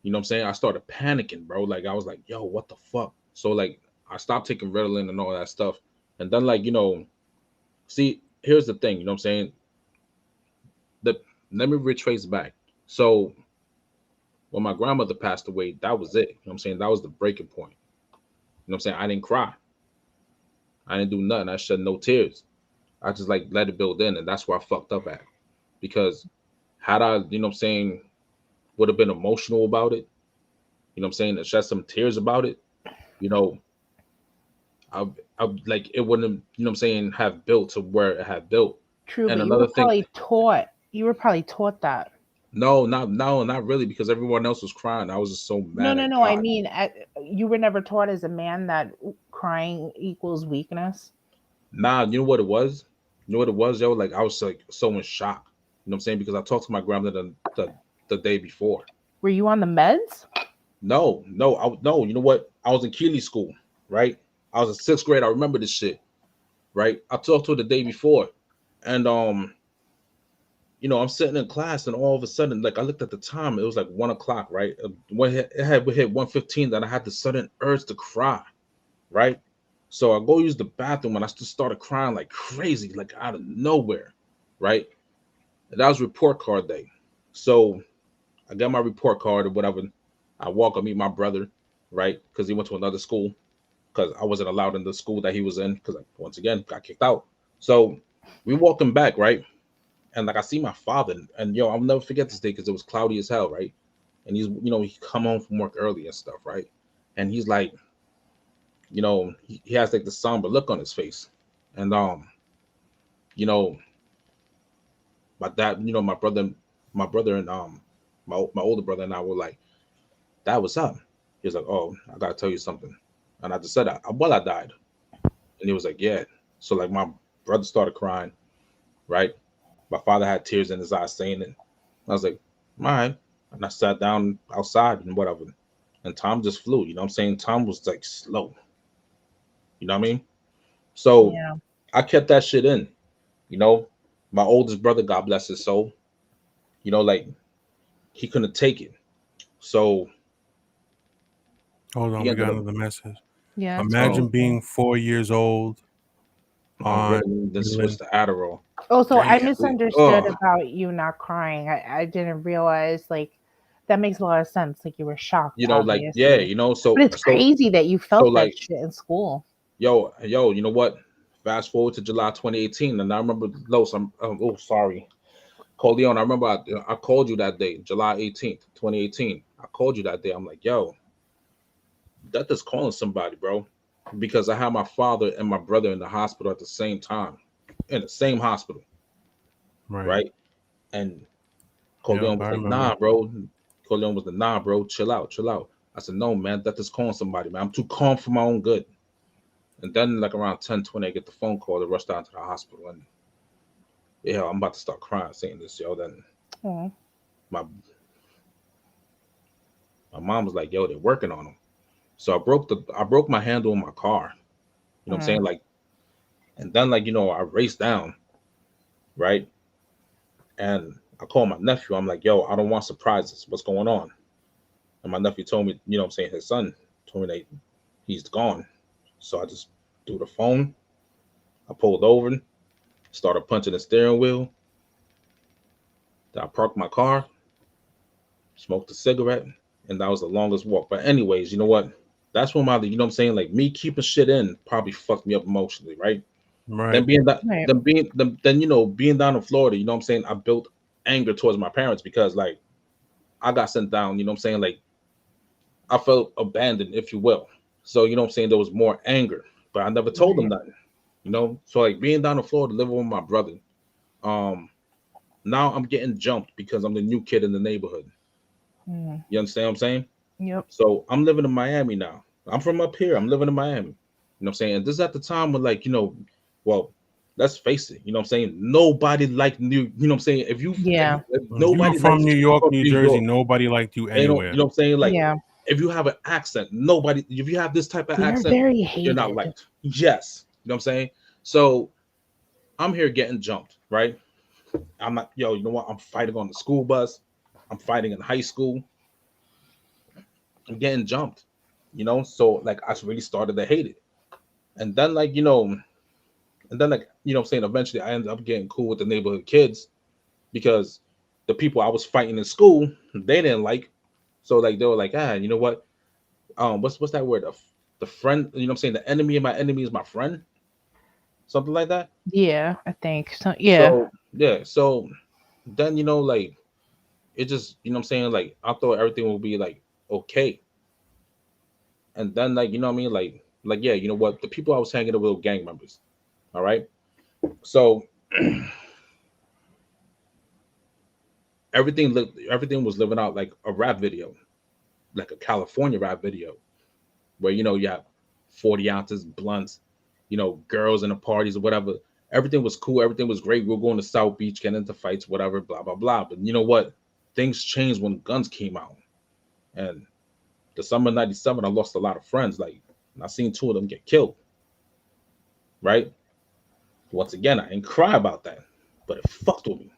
Speaker 2: You know what I'm saying? I started panicking, bro. Like I was like, yo, what the fuck? So like I stopped taking Ritalin and all that stuff. And then like, see, here's the thing, you know what I'm saying? Let me retrace back. So when my grandmother passed away, that was it. You know what I'm saying? That was the breaking point. You know what I'm saying? I didn't cry. I didn't do nothing. I shed no tears. I just like let it build in, and that's where I fucked up at. Because had I, you know what I'm saying, would have been emotional about it, you know what I'm saying, and shed some tears about it, I like it wouldn't, you know what I'm saying, have built to where it had built.
Speaker 3: True,
Speaker 2: And
Speaker 3: but
Speaker 2: another thing,
Speaker 3: you were probably taught that.
Speaker 2: no, not really, because everyone else was crying. I was just so mad at
Speaker 3: No. I
Speaker 2: God.
Speaker 3: mean, you were never taught as a man that crying equals weakness.
Speaker 2: Nah, you know what it was? You know what it was, yo? Like I was like so in shock. You know what I'm saying? Because I talked to my grandmother the day before.
Speaker 3: Were you on the meds?
Speaker 2: No. You know what? I was in Keeley school, right? I was in 6th grade. I remember this shit, right? I talked to her the day before, and I'm sitting in class, and all of a sudden, like I looked at the time, it was like 1:00, right? When it had hit 1:15, that I had the sudden urge to cry, right? So I go use the bathroom, and I just started crying like crazy, like out of nowhere, right? And that was report card day. So I got my report card or whatever. I walk and meet my brother, right? Because he went to another school, because I wasn't allowed in the school that he was in, because once again got kicked out. So we walking back, right? And like I see my father, and yo, I'll never forget this day because it was cloudy as hell, right? And he's, he come home from work early and stuff, right? And he's like, he has like the somber look on his face, and you know, my dad, my brother and my older brother and I were like, "Dad, what's up?" He was like, "Oh, I gotta tell you something," and I just said, "Well, I died," and he was like, "Yeah." So like my brother started crying, right? My father had tears in his eyes saying it. I was like, all right. And I sat down outside and whatever. And Tom just flew. You know what I'm saying? Tom was like slow. You know what I mean? So
Speaker 3: Yeah.
Speaker 2: I kept that shit in. My oldest brother, God bless his soul, like he couldn't take it. So
Speaker 1: Hold on,
Speaker 2: he
Speaker 1: we got
Speaker 2: ended up
Speaker 1: another message.
Speaker 3: Yeah.
Speaker 1: Imagine being 4 years old on
Speaker 2: then switch to Adderall.
Speaker 3: Oh, so I
Speaker 1: Damn.
Speaker 3: misunderstood about you not crying. I didn't realize, like, that makes a lot of sense. Like, you were shocked,
Speaker 2: Like,
Speaker 3: obviously.
Speaker 2: yeah, so
Speaker 3: But it's crazy that you felt that
Speaker 2: like,
Speaker 3: shit in school.
Speaker 2: yo, you know what? Fast forward to July 2018, and I remember Los. Oh, sorry, Corleone. I remember I called you that day, July 18th, 2018. I called you that day. I'm like, yo, Death is calling somebody, bro. because I had my father and my brother in the hospital at the same time, in the same hospital, right? And Corleone
Speaker 1: Yep,
Speaker 2: was
Speaker 1: I
Speaker 2: like,
Speaker 1: remember.
Speaker 2: nah, bro. Corleone was like, nah, bro, chill out, chill out. I said, no, man, that is calling somebody, man. I'm too calm for my own good. And then like around 10:20, I get the phone call to rush down to the hospital. And yeah, I'm about to start crying saying this, yo. Then
Speaker 3: Oh.
Speaker 2: my my mom was like, yo, they're working on him. So I broke my handle in my car. You know what I'm saying? Like, and then like, I raced down, right? And I called my nephew. I'm like, yo, I don't want surprises. What's going on? And my nephew told me, what I'm saying, his son told me that he's gone. So I just threw the phone. I pulled over, started punching the steering wheel. Then I parked my car, smoked a cigarette, and that was the longest walk. But anyways, you know what? That's when what I'm saying, like me keeping shit in probably fucked me up emotionally, right? Then
Speaker 1: Right.
Speaker 2: being that,
Speaker 3: Right.
Speaker 2: then being down in Florida, you know what I'm saying, I built anger towards my parents because like I got sent down, you know what I'm saying, like I felt abandoned, if you will. So you know what I'm saying, there was more anger, but I never told them
Speaker 3: Right.
Speaker 2: nothing, you know. So like being down in Florida, living with my brother, um, now I'm getting jumped because I'm the new kid in the neighborhood.
Speaker 3: Mm.
Speaker 2: You understand what I'm saying?
Speaker 3: Yep.
Speaker 2: So I'm living in Miami now. I'm from up here. I'm living in Miami. You know what I'm saying? And this is at the time when, like, well, let's face it, you know what I'm saying? Nobody liked you know what I'm saying?
Speaker 3: Yeah.
Speaker 2: If
Speaker 1: If you were
Speaker 2: nobody
Speaker 1: from
Speaker 2: likes
Speaker 1: New
Speaker 2: you
Speaker 1: York,
Speaker 2: from
Speaker 1: New
Speaker 2: New
Speaker 1: Jersey,
Speaker 2: York,
Speaker 1: nobody liked you
Speaker 2: they don't,
Speaker 1: anywhere.
Speaker 2: you know what I'm saying? Like,
Speaker 3: Yeah.
Speaker 2: if you have an accent, nobody, if you have this type of
Speaker 3: They're
Speaker 2: accent,
Speaker 3: very
Speaker 2: you're not
Speaker 3: hated.
Speaker 2: liked. Yes. You know what I'm saying? So I'm here getting jumped, right? I'm not, yo, you know what? I'm fighting on the school bus. I'm fighting in high school. I'm getting jumped, So like I really started to hate it. And then like, and then like, I'm saying eventually I ended up getting cool with the neighborhood kids because the people I was fighting in school, they didn't like. So like they were like, you know what? What's that word? The friend, you know what I'm saying? The enemy of my enemy is my friend. Something like that.
Speaker 3: Yeah, I think so. Yeah.
Speaker 2: So yeah, so then like it just, what I'm saying, like I thought everything would be like okay. And then like, what I mean? Like yeah, you know what? The people I was hanging out with were gang members. All right. So everything was living out like a rap video, like a California rap video, where you have 40 ounces blunts, girls in the parties or whatever. Everything was cool, everything was great. We were going to South Beach, getting into fights, whatever, blah blah blah. But you know what? Things changed when guns came out. And the summer of '97, I lost a lot of friends. Like I seen two of them get killed. Right? Once again, I didn't cry about that, but it fucked with me.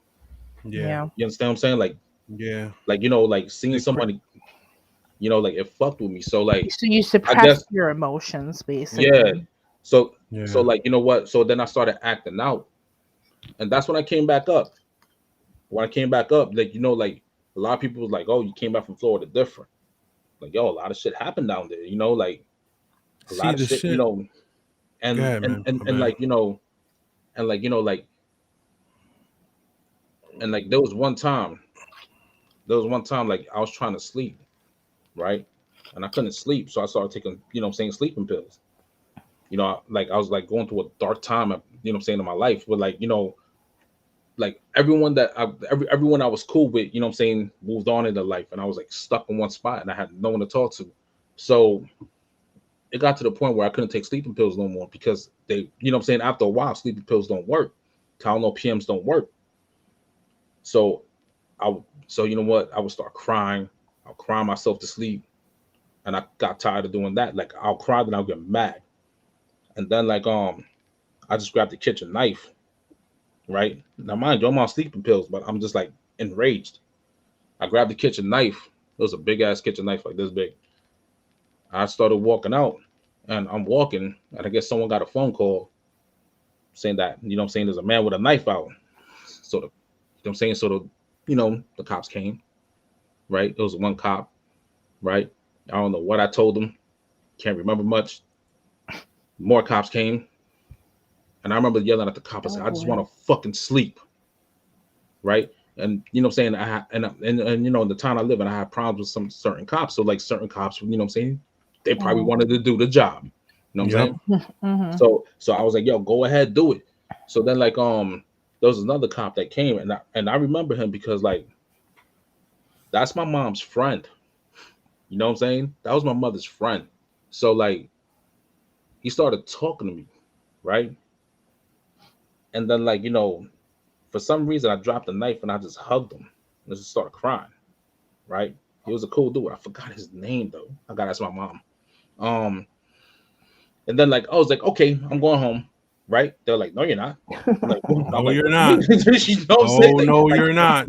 Speaker 1: Yeah.
Speaker 3: Yeah.
Speaker 2: You understand what I'm saying?
Speaker 1: Yeah.
Speaker 2: Like seeing
Speaker 1: Big cra-
Speaker 2: somebody, like it fucked with me. So like
Speaker 3: So you
Speaker 2: I
Speaker 3: suppressed
Speaker 2: guess
Speaker 3: your emotions,
Speaker 2: yeah.
Speaker 3: basically.
Speaker 2: So
Speaker 1: Yeah.
Speaker 2: like you know what? So then I started acting out, and that's when I came back up. When I came back up, like like a lot of people was like, "Oh, you came back from Florida different." Like, yo, a lot of shit happened down there. Like a
Speaker 1: See
Speaker 2: lot of
Speaker 1: the
Speaker 2: shit.
Speaker 1: shit. Go
Speaker 2: And
Speaker 1: ahead, man. My
Speaker 2: and
Speaker 1: bad.
Speaker 2: like and like like and like there was one time like I was trying to sleep, right? And I couldn't sleep, so I started taking sleeping pills. Like I was like going through a dark time, in my life, but like like everyone I was cool with, moved on in their life, and I was like stuck in one spot, and I had no one to talk to. So it got to the point where I couldn't take sleeping pills no more because they, after a while, sleeping pills don't work. Tylenol PMs don't work. So so you know what? I would start crying. I'll cry myself to sleep, and I got tired of doing that. Like I'll cry, then I'll get mad, and then like I just grabbed the kitchen knife, right? Now, mind you, I'm on sleeping pills, but I'm just like enraged. I grabbed the kitchen knife. It was a big ass kitchen knife, like this big. I started walking out, and I'm walking, and I guess someone got a phone call saying that, there's a man with a knife out. So the cops came, right? It was one cop, right? I don't know what I told them. Can't remember much. More cops came, and I remember yelling at the cop. I
Speaker 3: Oh
Speaker 2: said, "I just
Speaker 3: boy.
Speaker 2: want to fucking sleep," right? And I had, and in the town I live in, I had problems with some certain cops. So like certain cops, they probably
Speaker 3: Oh.
Speaker 2: wanted to do the job, You know what I'm
Speaker 1: Yep.
Speaker 2: saying?
Speaker 3: Mhm.
Speaker 2: So I was like, yo, go ahead, do it. So then like there was another cop that came, and I remember him because like that's my mom's friend. You know what I'm saying? That was my mother's friend. So like he started talking to me, right? And then like, for some reason I dropped the knife and I just hugged him and just started crying, right? He was a cool dude. I forgot his name though. I gotta ask my mom. Um, and then like I was like, okay, I'm going home, right? They're like, no, you're not. I'm like, what? I'm
Speaker 1: No,
Speaker 2: like,
Speaker 1: you're
Speaker 2: what do you
Speaker 1: not.
Speaker 2: mean? You know what I'm saying?
Speaker 1: Oh no, you're not.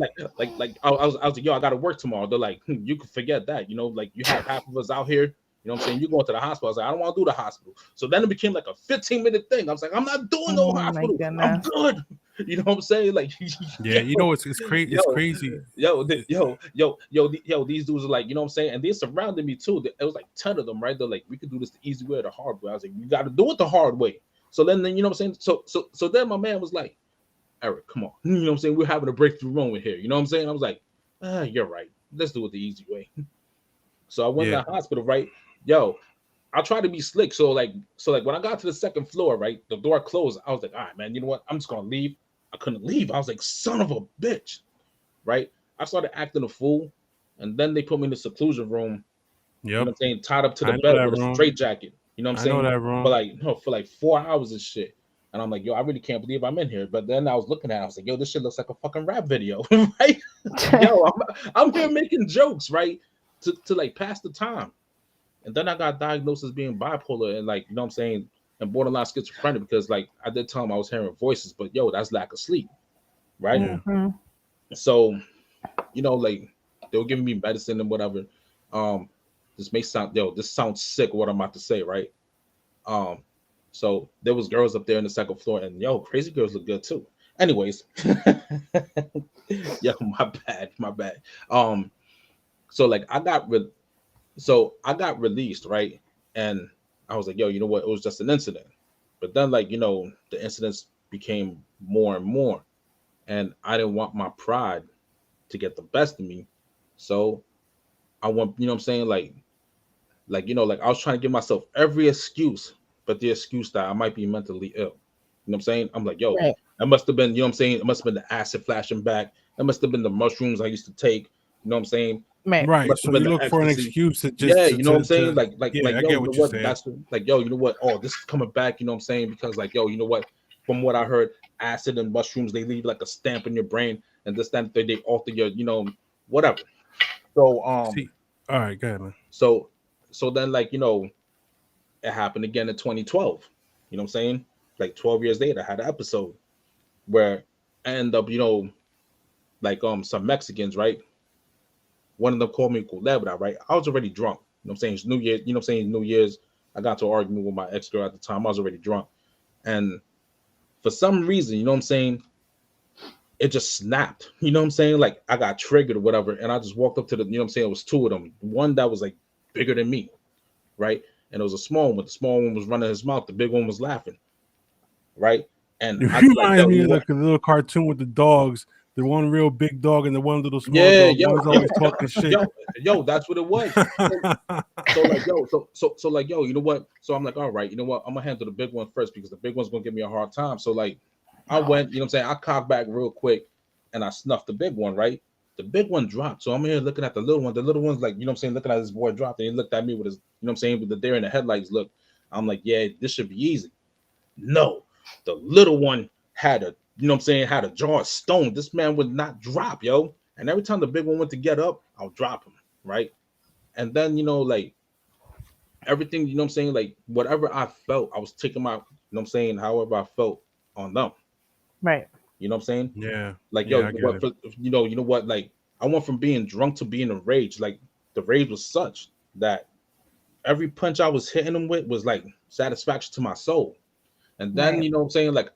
Speaker 2: I was like, yo, I gotta work tomorrow. They're like, you can forget that. Like you have half of us out here. You know what I'm saying? You going to the hospital. I was like, I don't want to do the hospital. So then it became like a 15-minute thing. I was like, I'm not doing no
Speaker 3: Oh my
Speaker 2: hospital. I'm
Speaker 3: goodness.
Speaker 2: good. You know what I'm saying? Like,
Speaker 1: Yeah, you know it's crazy. It's crazy.
Speaker 2: These dudes are like, you know what I'm saying? And they surrounded me too. It was like 10 of them, right? They're like, we could do this the easy way or the hard way. I was like, you got to do it the hard way. So then you know what I'm saying? So then my man was like, Eric, come on. You know what I'm saying? We're having a breakthrough moment here. You know what I'm saying? I was like, you're right. Let's do it the easy way. So I went to the hospital, right? Yo, I tried to be slick. So like when I got to the second floor, right, the door closed. I was like, all right, man, you know what? I'm just gonna leave. I couldn't leave. I was like, son of a bitch, right? I started acting a fool, and then they put me in the seclusion room. You know
Speaker 1: Yep.
Speaker 2: what I'm saying? Tied up to the
Speaker 1: I know
Speaker 2: bed
Speaker 1: that
Speaker 2: with a
Speaker 1: room.
Speaker 2: straight jacket. You know what I'm
Speaker 1: I know
Speaker 2: saying?
Speaker 1: that room.
Speaker 2: But like, no, for like 4 hours and shit. And I'm like, yo, I really can't believe I'm in here. But then I was looking at it, I was like, yo, this shit looks like a fucking rap video, right? Yo, I'm here making jokes, right? To like pass the time. And then I got diagnosed as being bipolar and like, you know what I'm saying, and borderline schizophrenic because like I did tell them I was hearing voices, but yo, that's lack of sleep, right?
Speaker 1: Yeah.
Speaker 3: Mhm.
Speaker 2: So, like they were giving me medicine and whatever. Um, this sounds sick what I'm about to say, right? Um, so there was girls up there in the second floor, and yo, crazy girls look good too. Anyways, yeah, my bad. Um, so like I got released, right? And I was like, yo, you know what? It was just an incident. But then, like, the incidents became more and more. And I didn't want my pride to get the best of me. So I want, you know what I'm saying? Like I was trying to give myself every excuse, but the excuse that I might be mentally ill. You know what I'm saying? I'm like, yo,
Speaker 3: Right.
Speaker 2: that must have been, you know what I'm saying? It must have been the acid flashing back. That must have been the mushrooms I used to take. You know what I'm saying?
Speaker 3: Right.
Speaker 1: Right.
Speaker 2: Must have
Speaker 1: So
Speaker 2: been
Speaker 1: you
Speaker 2: the
Speaker 1: look for an
Speaker 2: ecstasy.
Speaker 1: excuse to
Speaker 2: Yeah,
Speaker 1: just
Speaker 2: you know what I'm saying?
Speaker 1: to
Speaker 2: Like,
Speaker 1: I
Speaker 2: yo,
Speaker 1: get
Speaker 2: you know
Speaker 1: what you're
Speaker 2: what?
Speaker 1: saying.
Speaker 2: That's like, yo, you know what? Oh, this is coming back. You know what I'm saying? Because like, yo, you know what? From what I heard, acid and mushrooms they leave like a stamp in your brain, and this that they alter your, whatever. So
Speaker 1: See, all right, go ahead, man.
Speaker 2: so so then like it happened again in 2012. You know what I'm saying? Like 12 years later, I had an episode where I end up, like some Mexicans, right? One of them called me culebra, right? I was already drunk. You know what I'm saying? It's New Year, you know what I'm saying? New Year's, I got to an argument with my ex-girl at the time. I was already drunk. And for some reason, you know what I'm saying? It just snapped. You know what I'm saying? Like I got triggered or whatever. And I just walked up to the, you know what I'm saying? It was two of them. One that was like bigger than me, right? And it was a small one. The small one was running his mouth. The big one was laughing, right? And
Speaker 1: It
Speaker 2: I was like,
Speaker 1: reminds
Speaker 2: yo,
Speaker 1: me
Speaker 2: you
Speaker 1: of
Speaker 2: know
Speaker 1: like
Speaker 2: what?
Speaker 1: a little cartoon with the dogs. The one real big dog and the one little small
Speaker 2: Yeah,
Speaker 1: dog. One's always talking shit.
Speaker 2: yo, that's what it was. So like yo, so like yo, you know what? So I'm like, all right, you know what? I'm gonna handle the big one first because the big one's gonna give me a hard time. So like I went, you know what I'm saying? I cocked back real quick and I snuffed the big one, right? The big one dropped. So I'm here looking at the little one. The little one's like, you know what I'm saying, looking at this boy dropped, and he looked at me with his, you know what I'm saying, with the deer in the headlights look. I'm like, yeah, this should be easy. No, the little one had a, you know what I'm saying, had a jaw of stone. This man would not drop, yo. And every time the big one went to get up, I'll drop him, right? And then, like everything, you know what I'm saying, like whatever I felt, I was taking my, you know what I'm saying, however I felt on them.
Speaker 3: Right.
Speaker 2: You know what I'm saying?
Speaker 1: Yeah.
Speaker 2: Like, yo,
Speaker 1: Yeah, I get
Speaker 2: what,
Speaker 1: it.
Speaker 2: you know what, like I went from being drunk to being enraged. Like the rage was such that every punch I was hitting them with was like satisfaction to my soul. And then,
Speaker 3: Right.
Speaker 2: you know what I'm saying? Like,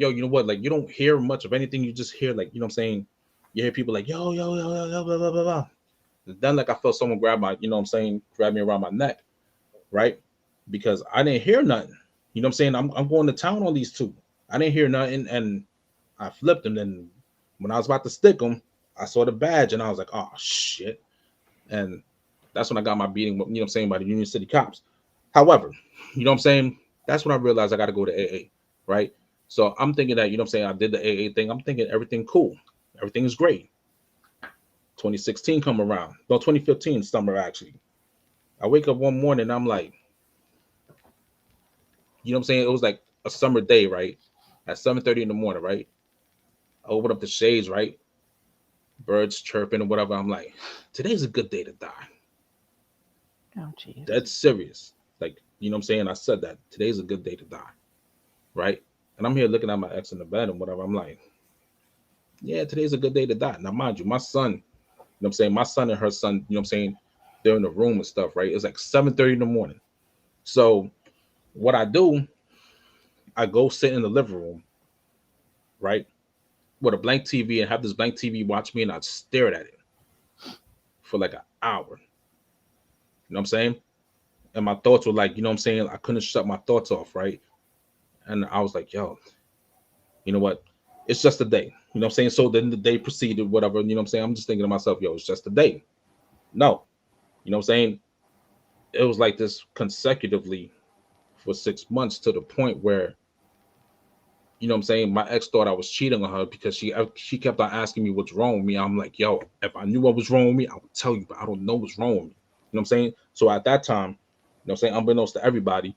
Speaker 2: yo, you know what? Like, you don't hear much of anything. You just hear, like, you know what I'm saying? You hear people like, yo, blah, blah, blah, blah. And then, like, I felt someone grab my, you know what I'm saying? Grab me around my neck, right? Because I didn't hear nothing. You know what I'm saying? I'm going to town on these two. I didn't hear nothing. And I flipped them. Then when I was about to stick them, I saw the badge and I was like, oh, shit. And that's when I got my beating, you know what I'm saying, by the Union City cops. However, you know what I'm saying? That's when I realized I got to go to AA, right? So I'm thinking that, you know what I'm saying, I did the AA thing. I'm thinking everything cool. Everything is great. 2016 come around. No, 2015 summer actually. I wake up one morning, I'm like, you know what I'm saying? It was like a summer day, right? At 7:30 in the morning, right? I open up the shades, right? Birds chirping or whatever. I'm like, today's a good day to die.
Speaker 3: Oh, jeez.
Speaker 2: That's serious. Like, you know what I'm saying? I said that. Today's a good day to die, right? And I'm here looking at my ex in the bed and whatever. I'm like, yeah, today's a good day to die. Now, mind you, my son, you know what I'm saying? My son and her son, you know what I'm saying? They're in the room and stuff, right? It's like 7:30 in the morning. So what I do, I go sit in the living room, right? With a blank TV and have this blank TV watch me and I'd stare at it for like an hour. You know what I'm saying? And my thoughts were like, you know what I'm saying? I couldn't shut my thoughts off, right? And I was like, yo, you know what? It's just a day. You know what I'm saying? So then the day proceeded, whatever. You know what I'm saying? I'm just thinking to myself, yo, it's just a day. No. You know what I'm saying? It was like this consecutively for 6 months to the point where, you know what I'm saying, my ex thought I was cheating on her because she kept on asking me what's wrong with me. I'm like, yo, if I knew what was wrong with me, I would tell you, but I don't know what's wrong with me. You know what I'm saying? So at that time, you know what I'm saying, unbeknownst to everybody,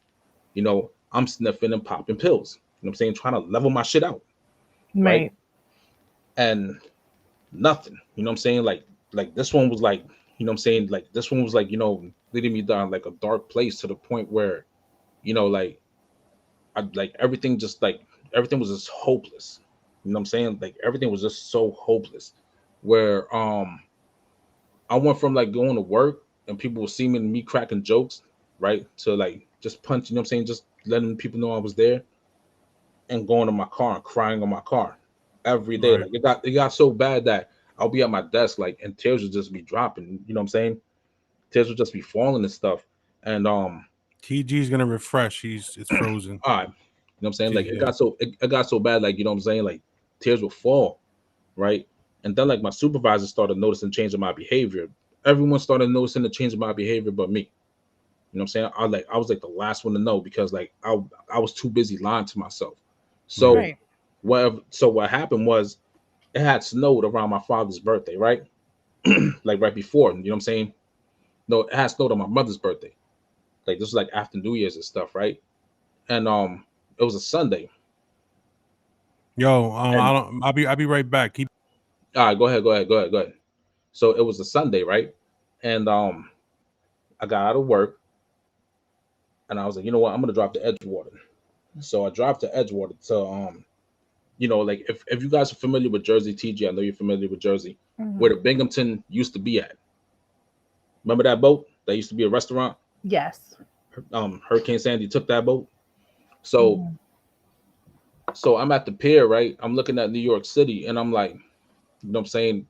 Speaker 2: you know, I'm sniffing and popping pills. You know what I'm saying? Trying to level my shit out. Right. And nothing. You know what I'm saying? Like this one was like, you know what I'm saying? Like this one was like, you know, leading me down like a dark place to the point where, you know, like I like everything was just hopeless. You know what I'm saying? Like everything was just so hopeless. Where I went from like going to work and people would see me and me cracking jokes, right? To like just punch, you know what I'm saying? Just letting people know I was there and going to my car and crying on my car every day.
Speaker 1: Right.
Speaker 2: Like it got so bad that I'll be at my desk like and tears would just be dropping, you know what I'm saying? Tears would just be falling and stuff. And
Speaker 1: TG's gonna refresh. It's frozen.
Speaker 2: all right, you know what I'm saying? Like it
Speaker 1: Yeah.
Speaker 2: got so bad, like you know what I'm saying? Like tears would fall, right? And then like my supervisor started noticing change in my behavior. Everyone started noticing the change in my behavior but me. You know what I'm saying? I was like the last one to know because like I was too busy lying to myself. So
Speaker 1: Right.
Speaker 2: what happened was it had snowed around my father's birthday, right? Like right before, you know what I'm saying? No, it had snowed on my mother's birthday. Like this was like after New Year's and stuff, right? And it was a Sunday.
Speaker 1: Yo, I
Speaker 2: And
Speaker 1: don't. I'll be right back. Keep.
Speaker 2: all right, go ahead. So it was a Sunday, right? And I got out of work and I was like, you know what, I'm gonna drop to Edgewater. So I dropped to Edgewater to you know, like if you guys are familiar with Jersey, TG, I know you're familiar with Jersey, where the Binghamton used to be at. Remember that boat that used to be a restaurant?
Speaker 3: Yes.
Speaker 2: Hurricane Sandy took that boat. So so I'm at the pier, right? I'm looking at New York City and I'm like, you know what I'm saying,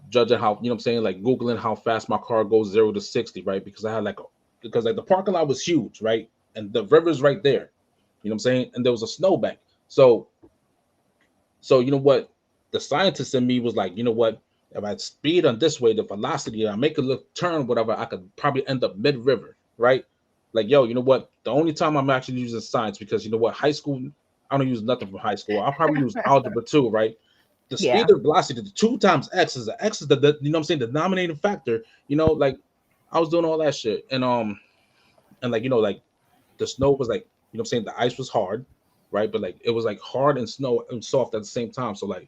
Speaker 2: judging how, you know what I'm saying, like Googling how fast my car goes 0 to 60, right? Because I had like because like the parking lot was huge, right? And the river's right there. You know what I'm saying? And there was a snowbank. So you know what? The scientist in me was like, you know what? If I speed on this way, the velocity, I make a little turn, whatever, I could probably end up mid-river, right? Like, yo, you know what? The only time I'm actually using science, because you know what? High school, I don't use nothing from high school. I'll probably use algebra too, right? The
Speaker 3: Yeah.
Speaker 2: speed of velocity, the 2 times x is the you know what I'm saying, the denominating factor. You know, like I was doing all that shit, and like you know, like the snow was like, you know what I'm saying, the ice was hard, right? But like it was like hard and snow and soft at the same time. So like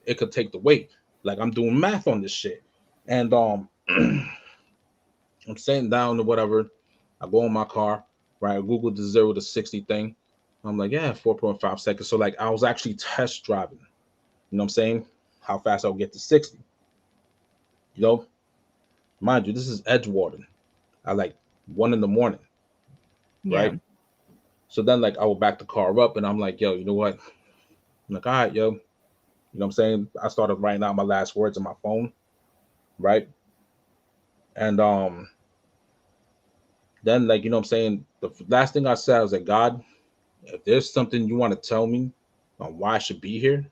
Speaker 2: it could take the weight. Like I'm doing math on this shit. And I'm sitting down or whatever. I go in my car, right? I Googled the 0 to 60 thing. I'm like, yeah, 4.5 seconds. So like I was actually test driving, you know what I'm saying? How fast I'll get to 60. You know, mind you, this is Edgewater at like 1 in the morning,
Speaker 3: Yeah.
Speaker 2: right? So then like I will back the car up and I'm like, yo, you know what? I'm like, all right, yo. You know what I'm saying? I started writing out my last words on my phone, right? And then like, you know what I'm saying? The last thing I said, I was like, God, if there's something you want to tell me on why I should be here,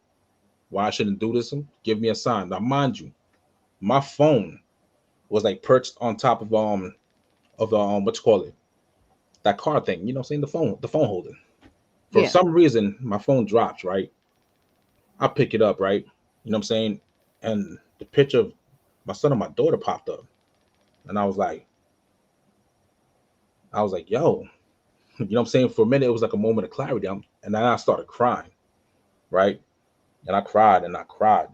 Speaker 2: why I shouldn't do this, give me a sign. Now, mind you, my phone was like perched on top of what you call it? that car thing, you know what I'm saying? The phone holder. For
Speaker 3: Yeah.
Speaker 2: some reason, my phone drops, right? I pick it up, right? You know what I'm saying? And the picture of my son and my daughter popped up. And I was like, yo, you know what I'm saying? For a minute, it was like a moment of clarity. And then I started crying, right? And I cried and I cried.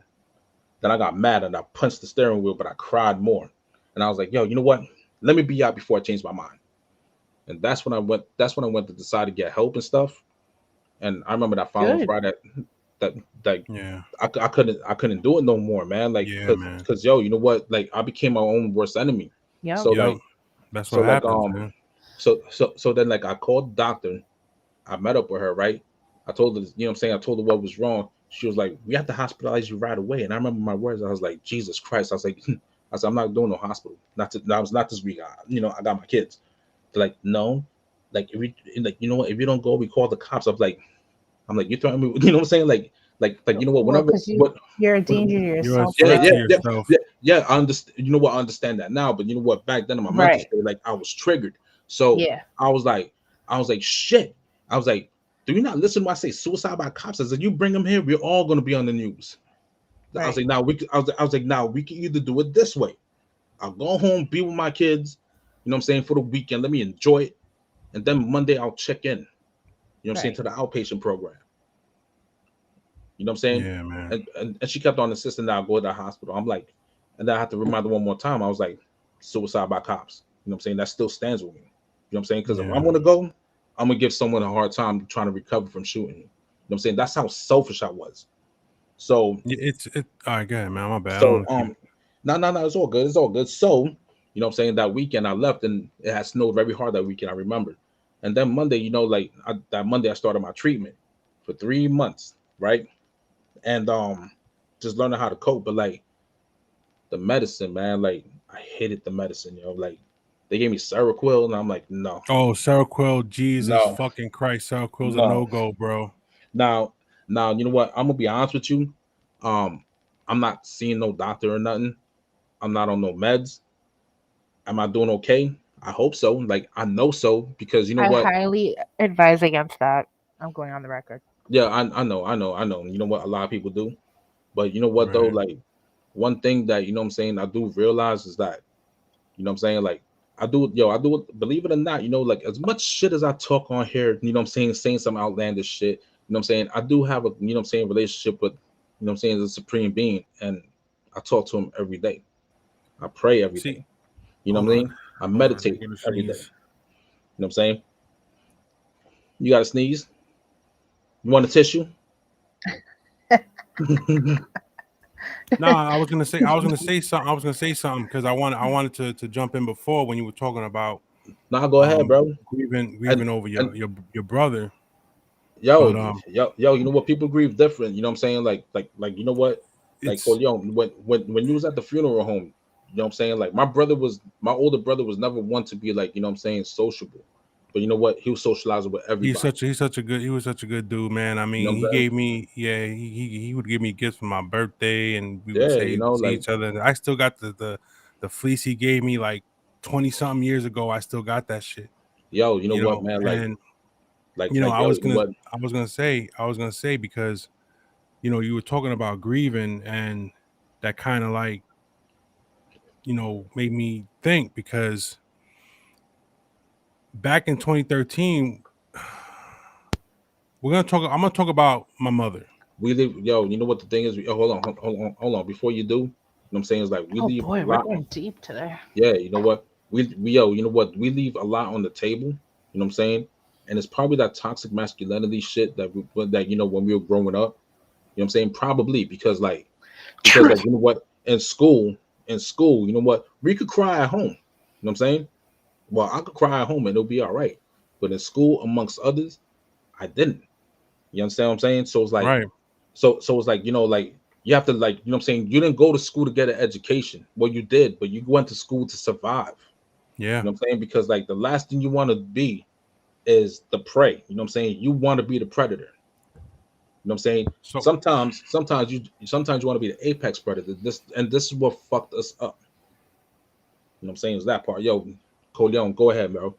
Speaker 2: Then I got mad and I punched the steering wheel, but I cried more. And I was like, yo, you know what? Let me be out before I change my mind. And that's when I went. That's when I went to decide to get help and stuff. And I remember that following
Speaker 3: Good.
Speaker 2: Friday that
Speaker 1: Yeah.
Speaker 2: I couldn't do it no more, man. Like
Speaker 1: Yeah, man.
Speaker 2: because yo, you know what? Like I became my own worst enemy.
Speaker 3: Yep.
Speaker 2: So
Speaker 1: Yep.
Speaker 2: like
Speaker 1: That's
Speaker 2: so
Speaker 1: what
Speaker 2: like
Speaker 1: happens, man.
Speaker 2: so then like I called the doctor. I met up with her, right? I told her, you know what I'm saying? I told her what was wrong. She was like, we have to hospitalize you right away. And I remember my words. I was like, Jesus Christ. I was like, I'm not doing no hospital. I was not this week. I got my kids. They're like, no. Like if we like, you know what, if you don't go, we call the cops. I'm like, you threatening me, you know what I'm saying? Like you know what,
Speaker 3: Well,
Speaker 2: whenever
Speaker 3: because
Speaker 2: what
Speaker 3: you're a danger to
Speaker 1: You're a
Speaker 3: yourself.
Speaker 2: yeah,
Speaker 1: threat
Speaker 2: yeah,
Speaker 1: to
Speaker 3: Right.
Speaker 2: yeah,
Speaker 1: yourself.
Speaker 2: yeah, yeah. I understand. You know what? I understand that now, but you know what? Back then, in my mental
Speaker 3: Right.
Speaker 2: state, like I was triggered. So
Speaker 3: Yeah.
Speaker 2: I was like, shit. I was like, do you not listen when I say suicide by cops? I said, you bring them here, we're all gonna be on the news. I was
Speaker 3: Right.
Speaker 2: like, now we. I was like, now we can either do it this way. I'll go home, be with my kids. You know what I'm saying, for the weekend. Let me enjoy it, and then Monday I'll check in. You know what I'm saying,
Speaker 3: Right.
Speaker 2: to the outpatient program. You know what I'm saying?
Speaker 1: Yeah, man.
Speaker 2: And she kept on insisting that I go to the hospital. I'm like, and then I have to remind her one more time. I was like, suicide by cops. You know what I'm saying? That still stands with me. You know what I'm saying? Because if
Speaker 1: Yeah.
Speaker 2: I'm gonna go, I'm gonna give someone a hard time trying to recover from shooting. You know what I'm saying? That's how selfish I was. So
Speaker 1: It's all right, go ahead, man. My bad. I
Speaker 2: so
Speaker 1: don't want to keep
Speaker 2: no, it's all good. It's all good. So, you know what I'm saying, that weekend I left and it had snowed very hard that weekend, I remember. And then Monday, you know, like that Monday I started my treatment for 3 months, right? And just learning how to cope. But like the medicine, man, like I hated the medicine, you know, like they gave me Seroquel and I'm like, no,
Speaker 1: Oh, Seroquel, Jesus
Speaker 2: no,
Speaker 1: fucking Christ. Seroquel's a
Speaker 2: no.
Speaker 1: no-go, bro.
Speaker 2: Now, you know what? I'm gonna be honest with you. Um, I'm not seeing no doctor or nothing. I'm not on no meds. Am I doing okay? I hope so. Like I know so because you know
Speaker 3: I
Speaker 2: what?
Speaker 3: highly advise against that. I'm going on the record.
Speaker 2: Yeah, I know. You know what? A lot of people do, but you know what though?
Speaker 1: Right.
Speaker 2: Like one thing that you know what I'm saying I do realize is that you know what I'm saying, like I do it. Believe it or not, you know, like as much shit as I talk on here, you know what I'm saying some outlandish shit. You know what I'm saying? I do have a you know what I'm saying relationship with you know what I'm saying the supreme being, and I talk to him every day. I pray every
Speaker 1: See,
Speaker 2: day. You know
Speaker 1: hold
Speaker 2: what I
Speaker 1: on.
Speaker 2: mean? I
Speaker 1: Hold on. I gotta
Speaker 2: meditate
Speaker 1: go to
Speaker 2: every day.
Speaker 1: sneeze.
Speaker 2: You know what I'm saying? You got to sneeze. You want a tissue?
Speaker 1: No, I was gonna say something because I wanted to jump in before when you were talking about
Speaker 2: Nah, go ahead, bro.
Speaker 1: grieving
Speaker 2: And
Speaker 1: over
Speaker 2: and
Speaker 1: your brother.
Speaker 2: yo,
Speaker 1: But
Speaker 2: you know what? People grieve different. You know what I'm saying? Like you know what? Like
Speaker 1: it's
Speaker 2: Corleone, when you was at the funeral home, you know what I'm saying? Like my older brother was never one to be like, you know what I'm saying, sociable. But you know what? He was socializing with everybody.
Speaker 1: he's such a good he was such a good dude, man. I
Speaker 2: You know
Speaker 1: mean,
Speaker 2: what
Speaker 1: he
Speaker 2: I'm saying?
Speaker 1: gave me he would give me gifts for my birthday, and we would
Speaker 2: Yeah,
Speaker 1: say
Speaker 2: you know,
Speaker 1: see
Speaker 2: like
Speaker 1: each other. And I still got the fleece he gave me like 20 something years ago. I still got that shit,
Speaker 2: yo, you know
Speaker 1: you
Speaker 2: what,
Speaker 1: know.
Speaker 2: man?
Speaker 1: And
Speaker 2: Yo, you know what?
Speaker 1: I was gonna say because you were talking about grieving, and that kind of like made me think because back in 2013 I'm gonna talk about my mother.
Speaker 2: We live, yo, you know what the thing is? Hold on. Before you do, you know what I'm saying, is like we
Speaker 3: Oh
Speaker 2: leave a
Speaker 3: boy, we're
Speaker 2: lot.
Speaker 3: going deep today.
Speaker 2: Yeah, you know what? You know what? We leave a lot on the table. You know what I'm saying? And it's probably that toxic masculinity shit that you know when we were growing up. You know what I'm saying? Probably because
Speaker 3: Truth.
Speaker 2: you know what? In school, you know what? We could cry at home. You know what I'm saying? Well, I could cry at home and it'll be all right. But in school, amongst others, I didn't. You understand what I'm saying? So it's like
Speaker 1: Right.
Speaker 2: so it's like, you know, like you have to like, you know what I'm saying? You didn't go to school to get an education. Well, you did, but you went to school to survive.
Speaker 1: Yeah.
Speaker 2: You know what I'm saying? Because like the last thing you want to be is the prey. You know what I'm saying? You want to be the predator. You know what I'm saying?
Speaker 1: So
Speaker 2: Sometimes you want to be the apex predator. This is what fucked us up. You know what I'm saying? Is that part. Yo, Coleon, go ahead, bro.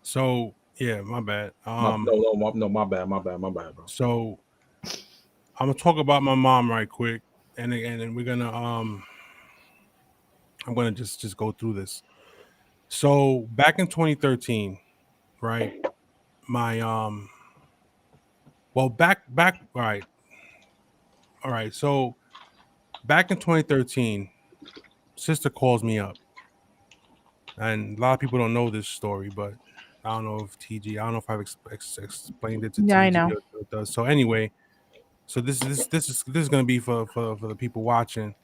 Speaker 1: So yeah, my bad.
Speaker 2: My bad, bro.
Speaker 1: So I'm gonna talk about my mom right quick, and then we're gonna I'm gonna just go through this. So back in 2013, right? My well back all right. So back in 2013, sister calls me up, and a lot of people don't know this story, but I don't know if I don't know if I've explained it to
Speaker 3: Yeah, I
Speaker 1: TG
Speaker 3: know.
Speaker 1: or it does. So anyway, so this is gonna be for the people watching.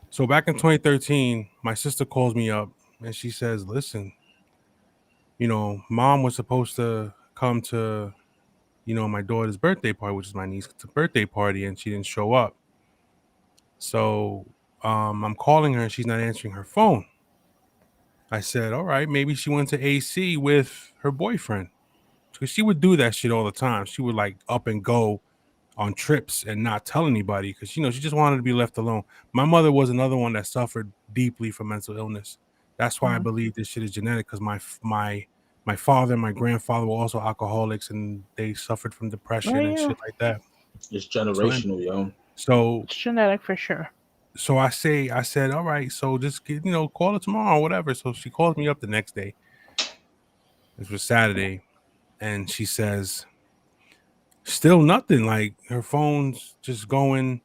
Speaker 1: So back in 2013, my sister calls me up and she says, "Listen, mom was supposed to come to, my daughter's birthday party, which is my niece's birthday party, and she didn't show up. So I'm calling her and she's not answering her phone." I said, "All right, maybe she went to AC with her boyfriend." Because she would do that shit all the time. She would like up and go on trips and not tell anybody because she just wanted to be left alone. My mother was another one that suffered deeply from mental illness. That's why I believe this shit is genetic, because my father and my grandfather were also alcoholics and they suffered from depression and
Speaker 3: yeah.
Speaker 1: shit like that.
Speaker 2: It's generational, yo.
Speaker 1: So
Speaker 3: It's genetic for sure.
Speaker 1: so I said, all right, so just call her tomorrow or whatever. So she calls me up the next day. This was Saturday, and she says, still nothing. Like her phone's just going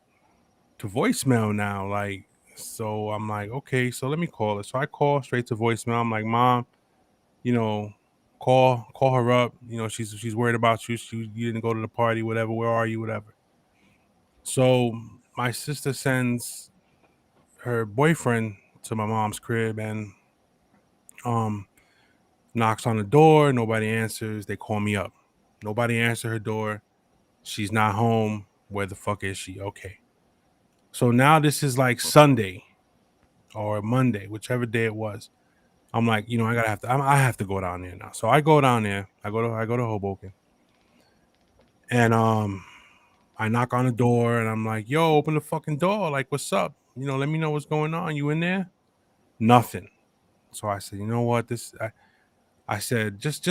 Speaker 1: to voicemail now. Like, so I'm like, okay, so let me call her. So I call straight to voicemail. I'm like, Mom, call her up. She's worried about you. You didn't go to the party, whatever. Where are you, whatever. So my sister sends her boyfriend to my mom's crib and knocks on the door. Nobody answers. They call me up. Nobody answered her door. She's not home. Where the fuck is she? Okay. So now this is like Sunday or Monday, whichever day it was. I'm like, I have to go down there now. So I go down there. I go to Hoboken, and I knock on the door, and I'm like, "Yo, open the fucking door! Like, what's up? Let me know what's going on. You in there?" Nothing. So I said, "You know what? I said, just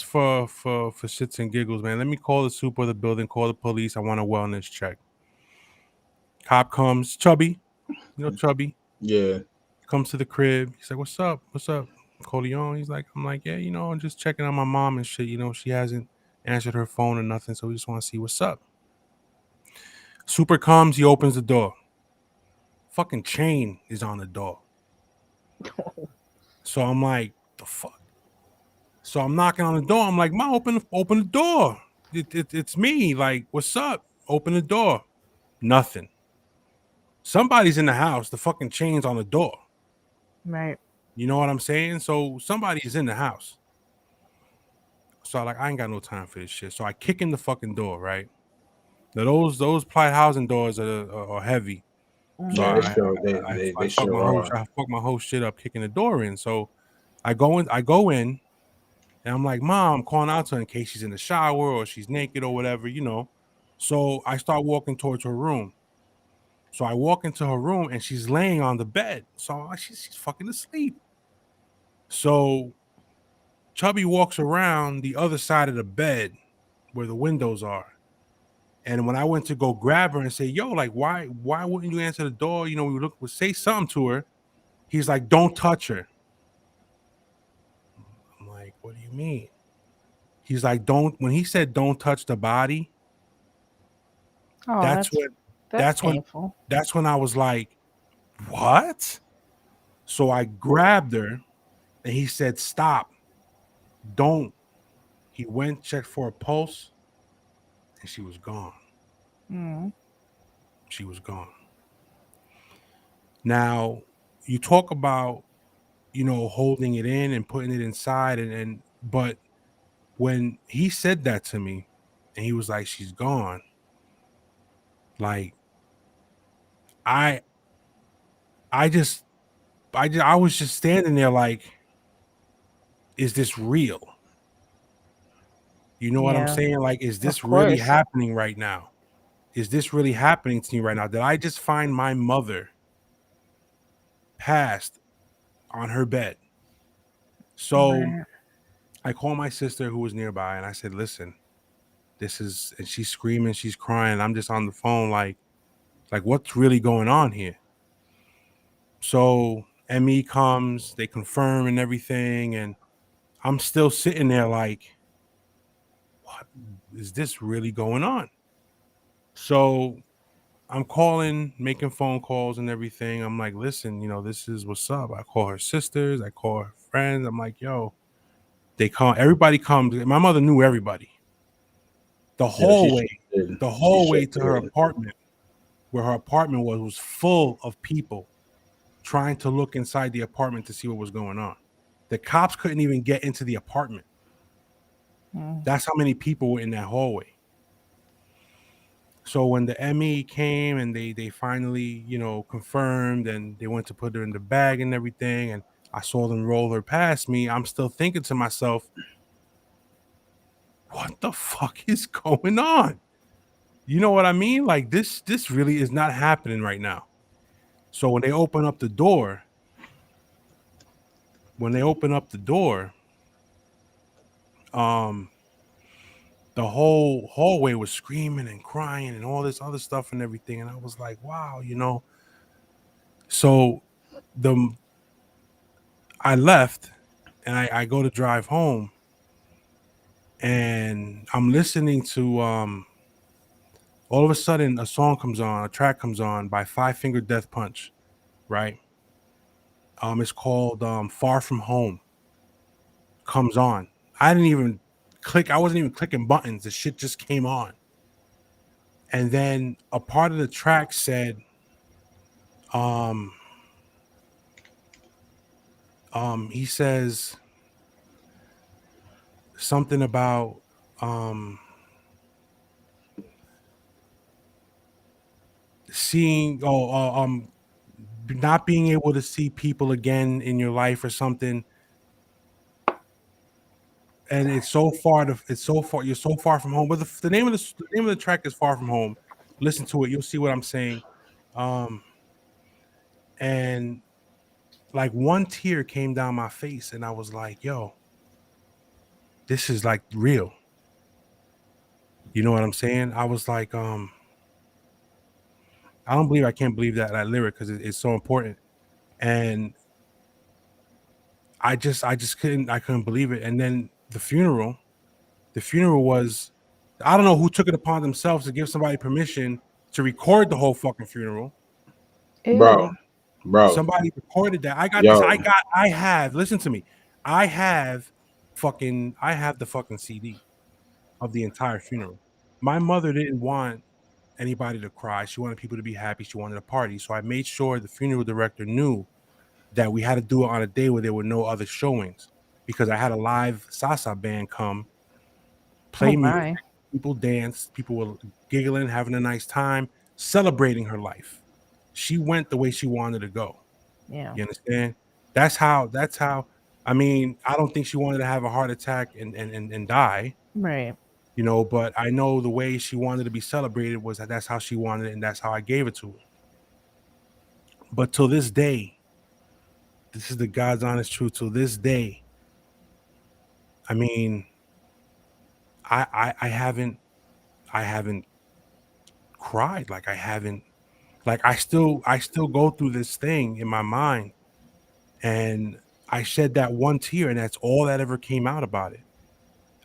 Speaker 1: for shits and giggles, man. Let me call the super of the building, call the police. I want a wellness check." Cop comes, Chubby, Chubby.
Speaker 2: Yeah.
Speaker 1: Comes to the crib. He's like, "What's up? What's up, Corleone?" I'm like, "Yeah, I'm just checking on my mom and shit. She hasn't answered her phone or nothing, so we just want to see what's up." Super comes. He opens the door. Fucking chain is on the door. So I'm like, the fuck. So I'm knocking on the door. I'm like, "Mom, open the door. It's me. Like, what's up? Open the door." Nothing. Somebody's in the house. The fucking chain's on the door.
Speaker 3: Right.
Speaker 1: You know what I'm saying? So somebody's in the house. So I ain't got no time for this shit. So I kick in the fucking door, right? Now those plied housing doors are heavy. So
Speaker 2: Yeah, they
Speaker 1: I fuck
Speaker 2: sure are.
Speaker 1: my whole shit up kicking the door in. So I go in, and I'm like, "Mom," I'm calling out to her in case she's in the shower or she's naked or whatever, So I start walking towards her room. So I walk into her room and she's laying on the bed. So she's fucking asleep. So Chubby walks around the other side of the bed where the windows are. And when I went to go grab her and say, "Yo, like, why wouldn't you answer the door? We say something to her." He's like, "Don't touch her." I'm like, "What do you mean?" He's like, when he said don't touch the body,
Speaker 3: Oh,
Speaker 1: that's
Speaker 3: painful.
Speaker 1: when I was like, "What?" So I grabbed her and he said, "Stop. Don't." He went, checked for a pulse, and she was gone. She was gone. Now, you talk about, holding it in and putting it inside, but when he said that to me and he was like, "She's gone," like I was just standing there like, is this real? You know what I'm
Speaker 3: Yeah.
Speaker 1: saying? Like, is this
Speaker 3: Of
Speaker 1: really
Speaker 3: course.
Speaker 1: happening right now? Is this really happening to me right now? Did I just find my mother passed on her bed? So
Speaker 3: Right.
Speaker 1: I called my sister who was nearby, and I said, "Listen, this is," and she's screaming, she's crying. I'm just on the phone, like what's really going on here? So ME comes, they confirm and everything, and I'm still sitting there like, what is this really going on? So I'm calling, making phone calls and everything. I'm like, listen, this is what's up. I call her sisters, I call her friends. I'm like, yo, they come, everybody comes. My mother knew everybody. The hallway, to her apartment, where her apartment was full of people trying to look inside the apartment to see what was going on. The cops couldn't even get into the apartment. That's how many people were in that hallway. So when the ME came and they finally, confirmed, and they went to put her in the bag and everything, and I saw them roll her past me, I'm still thinking to myself, what the fuck is going on? You know what I mean? Like this really is not happening right now. So when they open up the door, the whole hallway was screaming and crying and all this other stuff and everything. And I was like, wow, So I left, and I go to drive home, and I'm listening to all of a sudden a track comes on by Five Finger Death Punch, right? It's called Far From Home. Comes on. I didn't even click. I wasn't even clicking buttons. The shit just came on. And then a part of the track said, he says something about not being able to see people again in your life or something. And you're so far from home. But the name of the track is Far From Home. Listen to it, you'll see what I'm saying. And like one tear came down my face, and I was like, yo, this is like real. You know what I'm saying? I was like, I can't believe that lyric, because it's so important. And I couldn't believe it. And then the funeral was, I don't know who took it upon themselves to give somebody permission to record the whole fucking funeral.
Speaker 2: Bro.
Speaker 1: Somebody recorded that. Listen to me. I have the fucking CD of the entire funeral. My mother didn't want anybody to cry. She wanted people to be happy. She wanted a party. So I made sure the funeral director knew that we had to do it on a day where there were no other showings, because I had a live salsa band come play music. People danced. People were giggling, having a nice time, celebrating her life. She went the way she wanted to go.
Speaker 3: Yeah.
Speaker 1: You understand? That's how. I mean, I don't think she wanted to have a heart attack and die.
Speaker 3: Right.
Speaker 1: But I know the way she wanted to be celebrated was that's how she wanted it, and that's how I gave it to her. But till this day, this is the God's honest truth. Till this day, I mean, I haven't cried. Like I still go through this thing in my mind, and I shed that one tear, and that's all that ever came out about it.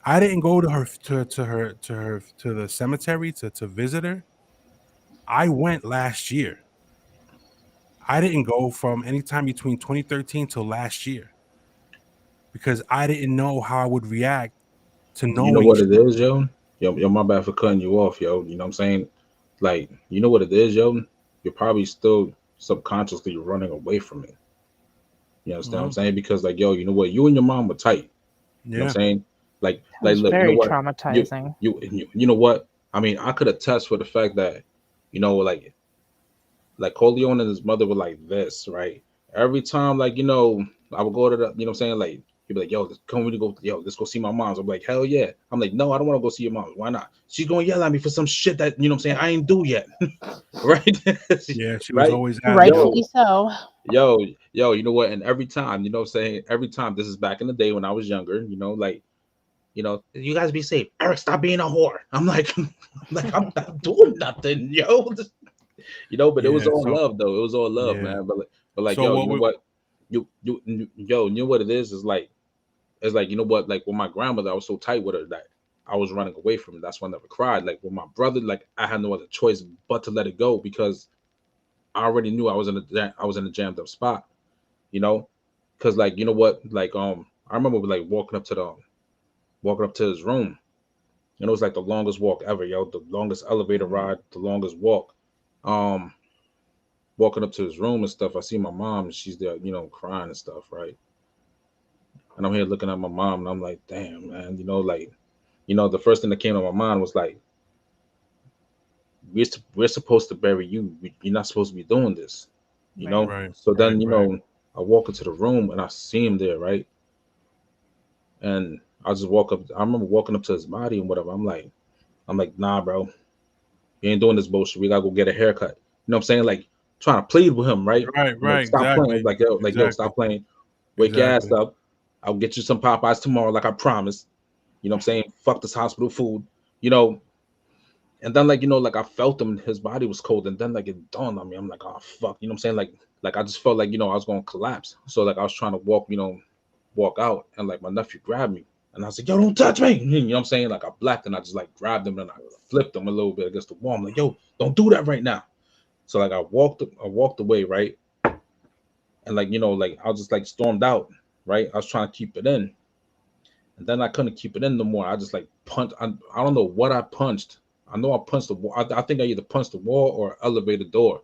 Speaker 1: I didn't go to her to the cemetery to visit her. I went last year. I didn't go from any time between 2013 till last year, because I didn't know how I would react to knowing.
Speaker 2: You know what it is, yo? Yo, my bad for cutting you off, yo. You know what I'm saying? Like, you know what it is, yo? You're probably still subconsciously running away from it. You understand what I'm saying? Because, like, yo, you know what? You and your mom were tight. You know what I'm saying? Like, look,
Speaker 3: very
Speaker 2: you know what?
Speaker 3: traumatizing.
Speaker 2: You know what? I mean, I could attest for the fact that, like Corleone and his mother were like this, right? Every time, like, I would go to the, what I'm saying? Like, he'd be like, yo, let's go see my mom's. I'm like, hell yeah. I'm like, no, I don't want to go see your mom. Why not? She's going to yell at me for some shit that, I ain't do yet. Right?
Speaker 1: Yeah, she was always
Speaker 3: rightfully so.
Speaker 2: yo, you know what? And every time, you know, what I'm saying every time, this is back in the day when I was younger, you know, like, you know, you guys be safe. Eric, stop being a whore. I'm like, I'm not doing nothing, yo. You know, but it was
Speaker 1: Yeah.
Speaker 2: all
Speaker 1: So
Speaker 2: love though. It was all love,
Speaker 1: yeah.
Speaker 2: man. But like,
Speaker 1: So
Speaker 2: yo, you
Speaker 1: what
Speaker 2: know
Speaker 1: we
Speaker 2: what? Yo, you know what it is? Is like, it's like, you know what? Like with my grandmother, I was so tight with her that I was running away from it. That's why I never cried. Like with my brother, like I had no other choice but to let it go because I already knew I was in a jammed up spot. You know, because like, you know what? Like I remember like walking up to his room, and it was like the longest walk ever, yo. The longest elevator
Speaker 3: Mhm.
Speaker 2: ride, the longest walk. Um, Walking up to his room and stuff, I see my mom and she's there, you know, crying and stuff, right? And I'm here looking at my mom and I'm like, damn, man, you know, like, you know, the first thing that came to my mind was like, we're supposed to bury you. You're not supposed to be doing this, you
Speaker 3: Right.
Speaker 2: know.
Speaker 1: right,
Speaker 2: So
Speaker 1: right,
Speaker 2: then, you
Speaker 1: right.
Speaker 2: know, I walk into the room and I see him there, right? And I just walk up. I remember walking up to his body and whatever. I'm like, nah, bro, you ain't doing this bullshit. We gotta go get a haircut. You know what I'm saying? Like trying to plead with him, right?
Speaker 1: Right,
Speaker 2: You know,
Speaker 1: right.
Speaker 2: stop playing.
Speaker 1: Exactly.
Speaker 2: Like yo,
Speaker 1: Exactly.
Speaker 2: stop playing. Wake your ass
Speaker 1: Exactly.
Speaker 2: up. I'll get you some Popeyes tomorrow, like I promised. You know what I'm saying? Fuck this hospital food. You know, and then like, you know, like I felt him, his body was cold, and then like it dawned on me. I'm like, oh fuck. You know what I'm saying? Like I just felt like, you know, I was gonna collapse. So like I was trying to walk, you know, walk out, and like my nephew grabbed me. And I was like, yo, don't touch me. You know what I'm saying? Like I blacked and I just like grabbed him and I flipped him a little bit against the wall. I'm like, yo, don't do that right now. So like I walked away, right? And like, you know, like I was just like stormed out, right? I was trying to keep it in. And then I couldn't keep it in no more. I just like punched. I don't know what I punched. I know I punched the wall. I think I either punched the wall or elevator door.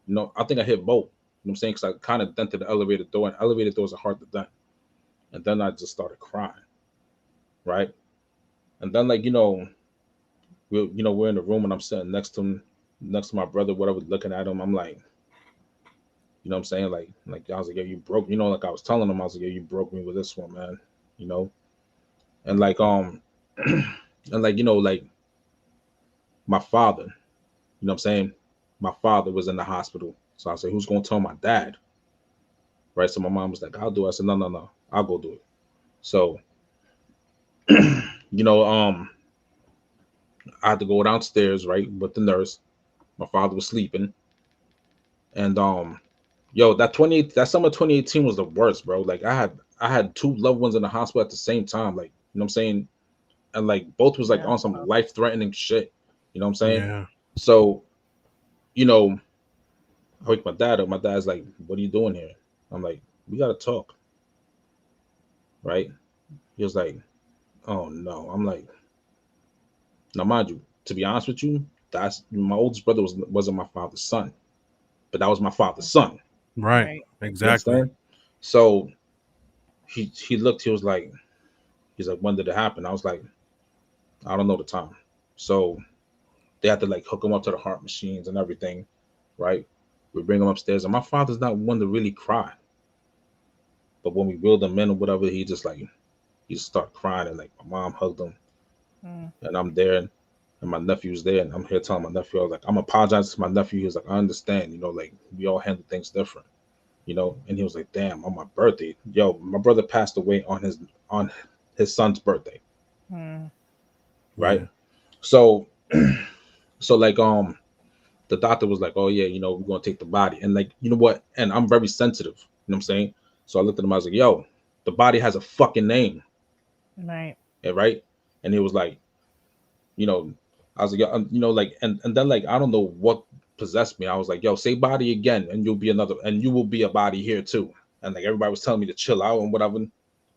Speaker 2: You know, I think I hit both. You know what I'm saying? Because I kind of dented the elevator door, and elevator doors are hard to dent. And then I just started crying, right? And then like, we're in the room and I'm sitting next to him, next to my brother, whatever, looking at him. I'm like, you know what I'm saying? Like I was like, yo, you broke. You know, like I was telling him, I was like, yo, you broke me with this one, man. You know, and like and like, you know, like my father, you know what I'm saying? My father was in the hospital. So I said, who's gonna tell my dad? Right. So my mom was like, I'll do it. I said, no, no, no, I'll go do it. So, you know, I had to go downstairs, right, with the nurse. My father was sleeping. And yo, that summer 2018 was the worst, bro. Like I had two loved ones in the hospital at the same time. Like, you know what I'm saying? And like both was like
Speaker 3: Yeah.
Speaker 2: on some life threatening shit. You know what I'm saying?
Speaker 1: Yeah.
Speaker 2: So, you know, I wake my dad up. My dad's like, what are you doing here? I'm like, we gotta talk, right? He was like, oh no. I'm like, now mind you, to be honest with you, that's my oldest brother wasn't my father's son, but that was my father's son.
Speaker 1: Right.
Speaker 3: Right.
Speaker 2: You
Speaker 1: Exactly.
Speaker 2: understand? So he looked, he's like, when did it happen? I was like, I don't know the time. So they had to like hook him up to the heart machines and everything, right? We bring him upstairs, and my father's not one to really cry. But when we wheeled him in or whatever, he just started crying, and like my mom hugged him,
Speaker 3: Mm.
Speaker 2: and I'm there, and my nephew's there, and I'm here telling my nephew, I was like, I'm apologizing to my nephew. He was like, I understand, you know, like we all handle things different, you know. And he was like, damn, on my birthday, yo, my brother passed away on his son's birthday,
Speaker 3: Mm.
Speaker 2: right?
Speaker 1: Yeah.
Speaker 2: So so like the doctor was like, oh yeah, you know, we're gonna take the body, and like, you know what, and I'm very sensitive, you know what I'm saying? So I looked at him, I was like, yo, the body has a fucking name,
Speaker 3: Right.
Speaker 2: yeah, right? And he was like, you know, I was like, yeah, you know, like, and then like, I don't know what possessed me. I was like, yo, say body again, and you will be a body here too. And like everybody was telling me to chill out and whatever,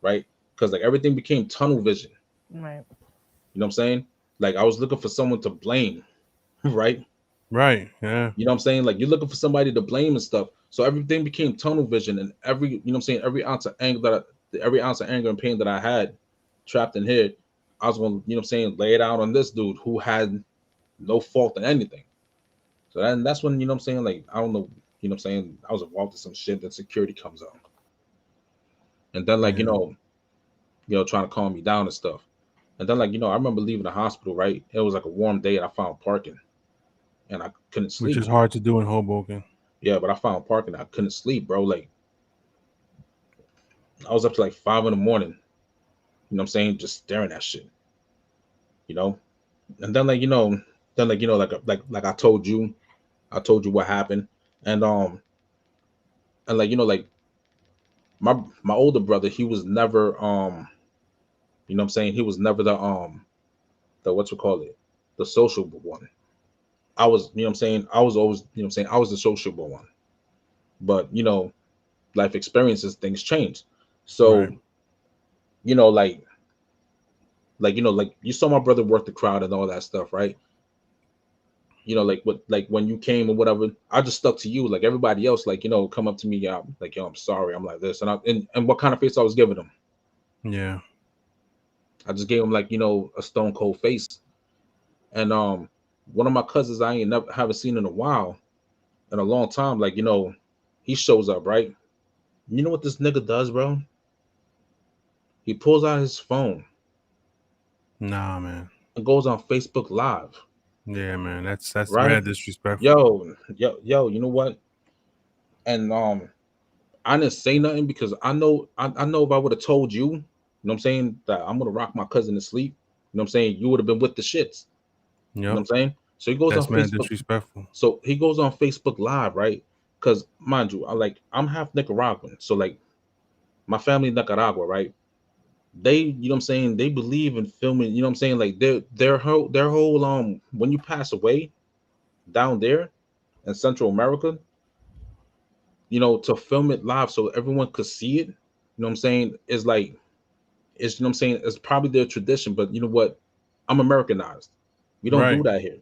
Speaker 2: right? Because like everything became tunnel vision.
Speaker 3: Right.
Speaker 2: You know what I'm saying? Like I was looking for someone to blame, right?
Speaker 1: Right. Yeah.
Speaker 2: You know what I'm saying? Like you're looking for somebody to blame and stuff. So everything became tunnel vision, and you know what I'm saying, every ounce of anger and pain that I had trapped in here, I was going to, you know what I'm saying, lay it out on this dude who had no fault in anything. So that's when, you know what I'm saying, like I don't know, you know what I'm saying, I was involved in some shit, then security comes out. And then like,
Speaker 1: Yeah.
Speaker 2: trying to calm me down and stuff. And then like, I remember leaving the hospital, right? It was like a warm day and I found parking and I couldn't
Speaker 1: Which
Speaker 2: sleep.
Speaker 1: is hard to do in Hoboken.
Speaker 2: Yeah, but I found parking. I couldn't sleep, bro. Like I was up to like 5 in the morning. You know what I'm saying? Just staring at shit. You know, and then like I told you what happened, and like my older brother, he was never you know what I'm saying, he was never the what's we call it, the sociable one. I was, you know what I'm saying, I was always, you know what I'm saying, I was the sociable one. But life experiences, things change. So
Speaker 1: Right.
Speaker 2: you know like you saw my brother work the crowd and all that stuff, right? Like when you came or whatever, I just stuck to you. Like everybody else, like come up to me, yeah, like yo, I'm sorry, I'm like this, and what kind of face I was giving them?
Speaker 1: Yeah.
Speaker 2: I just gave him like a stone cold face. And one of my cousins I ain't never haven't seen in a while, in a long time, like he shows up, right? You know what this nigga does, bro? He pulls out his phone
Speaker 1: Nah, man.
Speaker 2: and goes on Facebook Live,
Speaker 1: Yeah, man. That's
Speaker 2: right?
Speaker 1: mad disrespectful.
Speaker 2: Yo, you know what? And I didn't say nothing because I know if I would have told you, what I'm saying, that I'm gonna rock my cousin to sleep, what I'm saying, you would have been with the shits. You know what
Speaker 1: Yep.
Speaker 2: I'm saying? So he goes on
Speaker 1: That's mad
Speaker 2: Facebook.
Speaker 1: disrespectful.
Speaker 2: So he goes on Facebook Live, right? Because mind you, I'm half Nicaraguan. So like my family in Nicaragua, right? They, what I'm saying, they believe in filming, what I'm saying, like their whole when you pass away down there in Central America, to film it live so everyone could see it, what I'm saying, is like it's what I'm saying, it's probably their tradition, but you know what? I'm Americanized. We don't do
Speaker 1: Right.
Speaker 2: that here.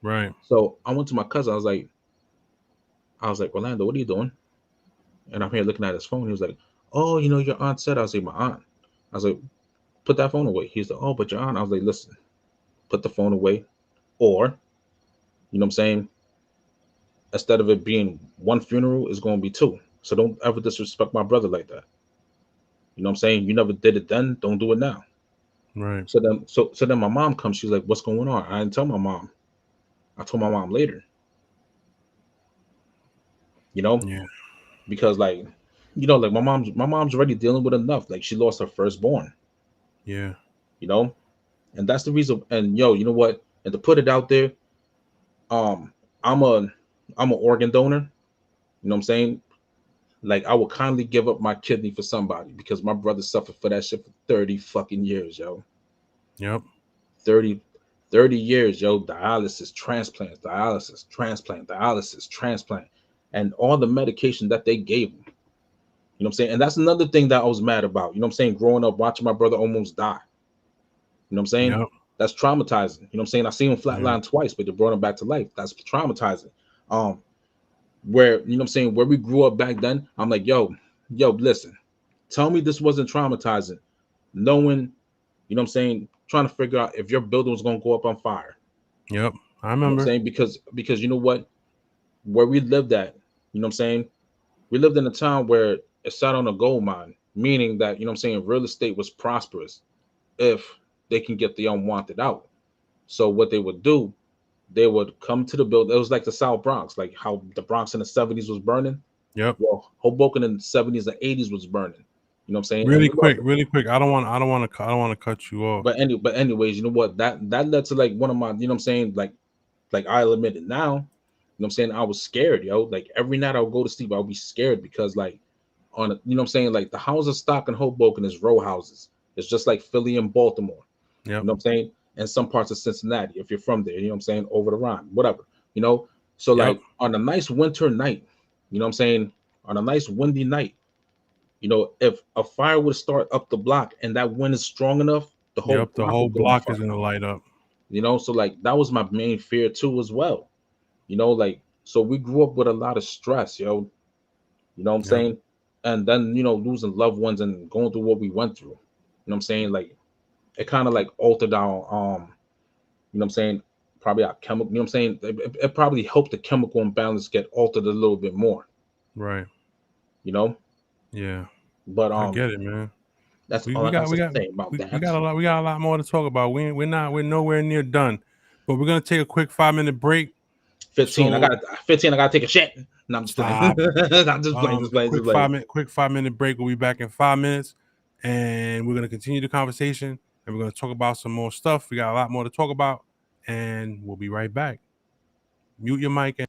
Speaker 1: Right.
Speaker 2: So I went to my cousin, I was like, Orlando, what are you doing? And I'm here looking at his phone. He was like, oh, your aunt said. I was like, my aunt. I was like, put that phone away. He's like, oh, but your aunt. I was like, listen, put the phone away. Or, what I'm saying? Instead of it being one funeral, it's going to be two. So don't ever disrespect my brother like that. You know what I'm saying? You never did it then. Don't do it now.
Speaker 1: Right.
Speaker 2: So then my mom comes. She's like, what's going on? I didn't tell my mom. I told my mom later, you know,
Speaker 1: Yeah.
Speaker 2: because like, like my mom's already dealing with enough. Like she lost her firstborn,
Speaker 1: Yeah.
Speaker 2: you know, and that's the reason. And yo, you know what? And to put it out there, um, I'm a I'm an organ donor. You know what I'm saying? Like I would kindly give up my kidney for somebody because my brother suffered for that shit for 30 fucking years, yo.
Speaker 1: Yep.
Speaker 2: 30, 30 years, yo. Dialysis, transplants, dialysis, transplant, dialysis, transplant, and all the medication that they gave him. You know what I'm saying? And that's another thing that I was mad about. You know what I'm saying? Growing up, watching my brother almost die. You know what I'm saying?
Speaker 1: Yep.
Speaker 2: That's traumatizing. You know what I'm saying? I seen him
Speaker 1: Yeah.
Speaker 2: flatline twice, but they brought him back to life. That's traumatizing. Um, where you know what I'm saying, where we grew up back then, I'm like, yo, listen, tell me this wasn't traumatizing. Knowing, you know what I'm saying, trying to figure out if your building was gonna go up on fire.
Speaker 1: Yep. I
Speaker 2: You know what I'm
Speaker 1: remember.
Speaker 2: saying? Because you know what? Where we lived at, you know what I'm saying? We lived in a town where it sat on a gold mine, meaning that, you know what I'm saying, real estate was prosperous if they can get the unwanted out. So what they would do, they would come to the building. It was like the South Bronx, like how the Bronx in the 70s was burning.
Speaker 1: Yep.
Speaker 2: Well, Hoboken in the 70s and 80s was burning. You know what I'm saying? And
Speaker 1: Really
Speaker 2: you know what?
Speaker 1: quick. Really quick. I don't want to cut you off.
Speaker 2: But anyways, you know what? That led to like one of my, you know what I'm saying? Like I'll admit it now. You know what I'm saying? I was scared, yo. Like every night I would go to sleep, I would be scared because like you know what I'm saying? Like the houses stock in Hoboken is row houses. It's just like Philly and Baltimore. You
Speaker 1: Yep.
Speaker 2: know what I'm saying? And some parts of Cincinnati, if you're from there, you know what I'm saying? Over the Rhine, whatever, you know? So
Speaker 1: Yep.
Speaker 2: like on a nice winter night, you know what I'm saying? On a nice windy night, if a fire would start up the block and that wind is strong enough, the whole
Speaker 1: Yep. The
Speaker 2: block
Speaker 1: whole
Speaker 2: would go on
Speaker 1: block is
Speaker 2: fire.
Speaker 1: gonna light up.
Speaker 2: So like that was my main fear too as well. Like so we grew up with a lot of stress, yo. You know what I'm
Speaker 1: Yep.
Speaker 2: saying? And then losing loved ones and going through what we went through. You know what I'm saying? Like it kind of like altered our you know what I'm saying, probably our chemical, you know what I'm saying? It probably helped the chemical imbalance get altered a little bit more,
Speaker 1: Right.
Speaker 2: you know?
Speaker 1: Yeah.
Speaker 2: But
Speaker 1: I get it, man.
Speaker 2: that's
Speaker 1: We
Speaker 2: all
Speaker 1: we
Speaker 2: I got
Speaker 1: got
Speaker 2: to
Speaker 1: we got
Speaker 2: say about
Speaker 1: we
Speaker 2: that.
Speaker 1: got a lot more to talk about. We're nowhere near done. But we're gonna take a quick 5-minute break.
Speaker 2: 15. I
Speaker 1: So
Speaker 2: got 15. I got to take a shit. No, I'm just
Speaker 1: Stop.
Speaker 2: playing. I'm just playing. Just playing.
Speaker 1: Quick
Speaker 2: Just playing.
Speaker 1: quick 5 minute break. We'll be back in 5 minutes, and we're gonna continue the conversation, and we're gonna talk about some more stuff. We got a lot more to talk about, and we'll be right back. Mute your mic. And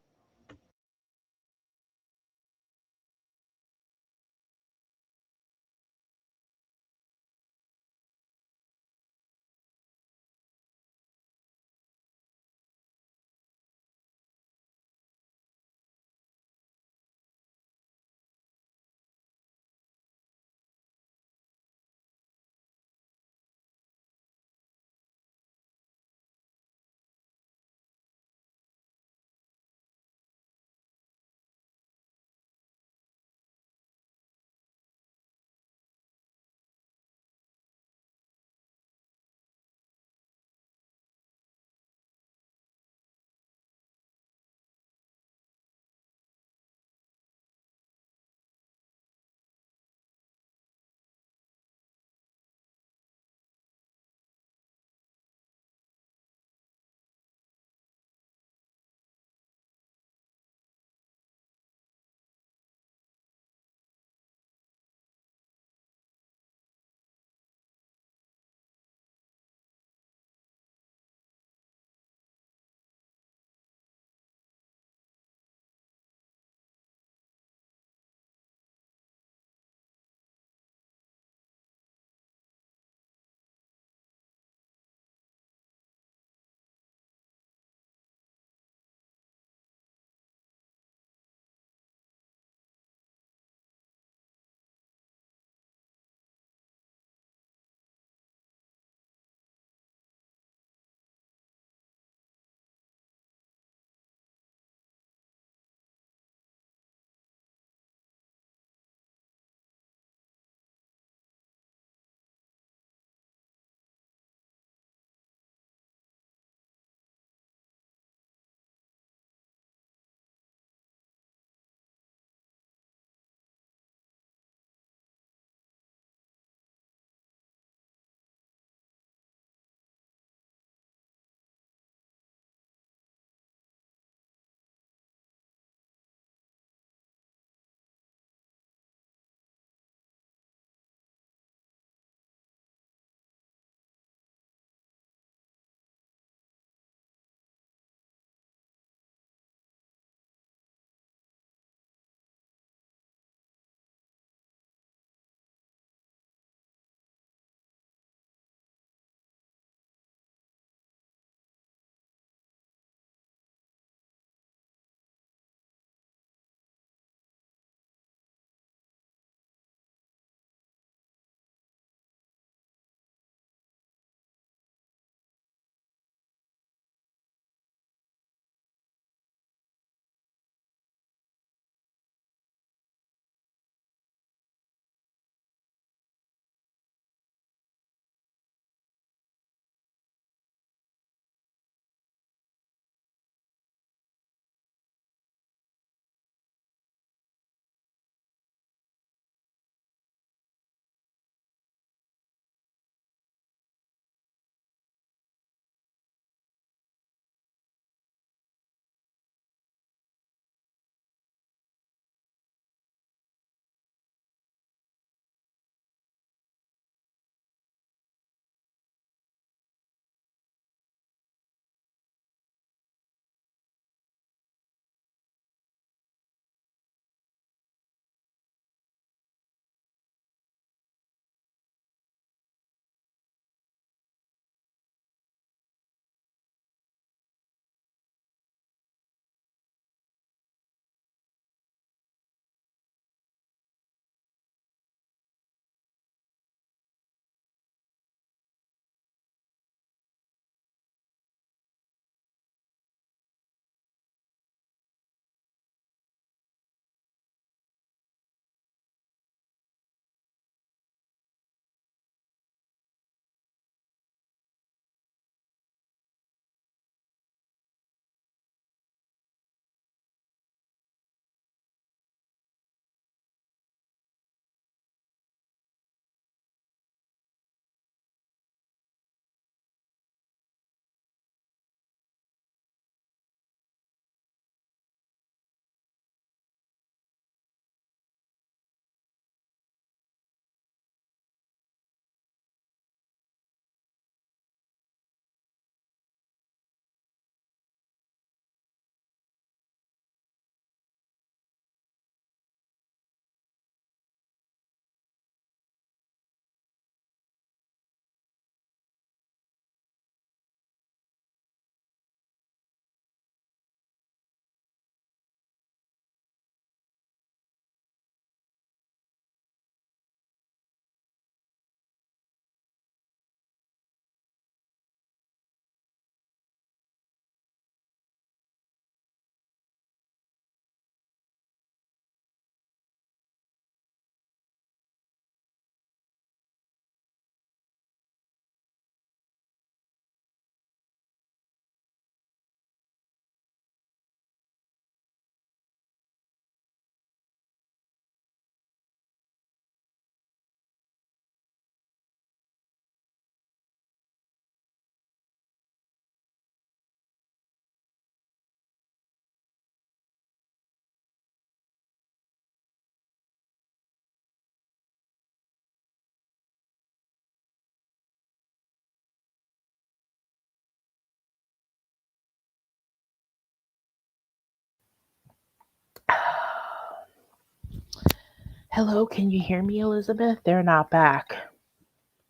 Speaker 3: Hello, can you hear me, Elizabeth? They're not back,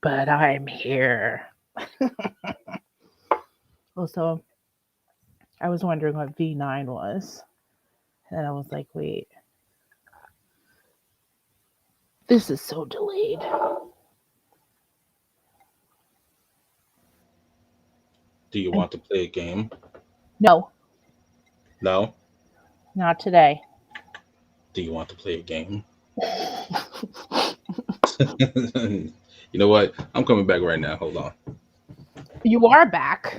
Speaker 3: but I'm here. Also, I was wondering what V9 was. And I was like, wait, this is so delayed.
Speaker 2: Do you want to play a game?
Speaker 3: No,
Speaker 2: No.
Speaker 3: not today.
Speaker 2: Do you want to play a game? You know what? I'm coming back right now. Hold on.
Speaker 3: You are back.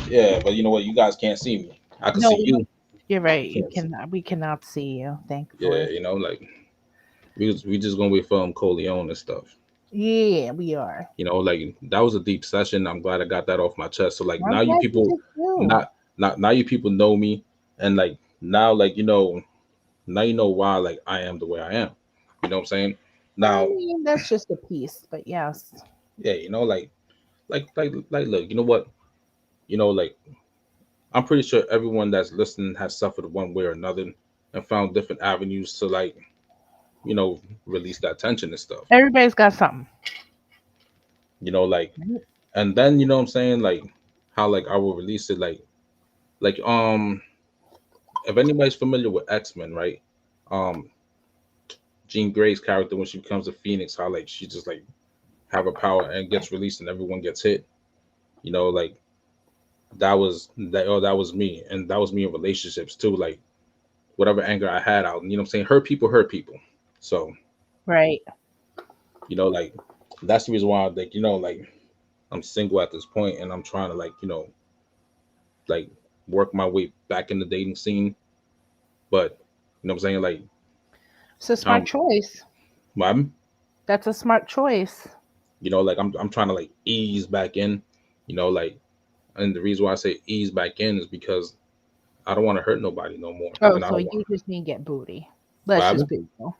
Speaker 2: Yeah, but you know what? You guys can't see me. I can
Speaker 3: No,
Speaker 2: see you.
Speaker 3: you're right. You
Speaker 2: Can't see.
Speaker 3: cannot. We cannot see you.
Speaker 2: Yeah,
Speaker 3: Thankfully.
Speaker 2: you know, like we just gonna wait for Coleon and stuff.
Speaker 3: Yeah, we are.
Speaker 2: You know, like that was a deep session. I'm glad I got that off my chest. So like
Speaker 3: I'm
Speaker 2: now you
Speaker 3: glad
Speaker 2: people,
Speaker 3: did too.
Speaker 2: not now you people know me, and like now like now you know why like I am the way I am. You know what I'm saying? Now,
Speaker 3: I mean, that's just a piece, but yes.
Speaker 2: yeah, you know, like look, you know what? You know, like I'm pretty sure everyone that's listening has suffered one way or another and found different avenues to like, release that tension and stuff.
Speaker 3: Everybody's got something.
Speaker 2: You know, like
Speaker 3: Right?
Speaker 2: and then you know what I'm saying, like how like I will release it like if anybody's familiar with X-Men, right? Um Jean Grey's character when she becomes a phoenix, how like she just like have a power and gets released and everyone gets hit. You know, like that was me. And that was me in relationships too. Like whatever anger I had out, you know what I'm saying? Hurt people. So,
Speaker 3: Right.
Speaker 2: like that's the reason why like, like I'm single at this point and I'm trying to like, like work my way back in the dating scene. But you know what I'm saying? Like
Speaker 3: It's a smart
Speaker 2: um
Speaker 3: choice.
Speaker 2: I'm
Speaker 3: That's a smart choice.
Speaker 2: like I'm trying to like ease back in, like and the reason why I say ease back in is because I don't want to hurt nobody no more.
Speaker 3: Oh,
Speaker 2: And I
Speaker 3: so
Speaker 2: don't
Speaker 3: you
Speaker 2: want
Speaker 3: just mean get booty.
Speaker 2: what
Speaker 3: Let's just
Speaker 2: happened?
Speaker 3: be real.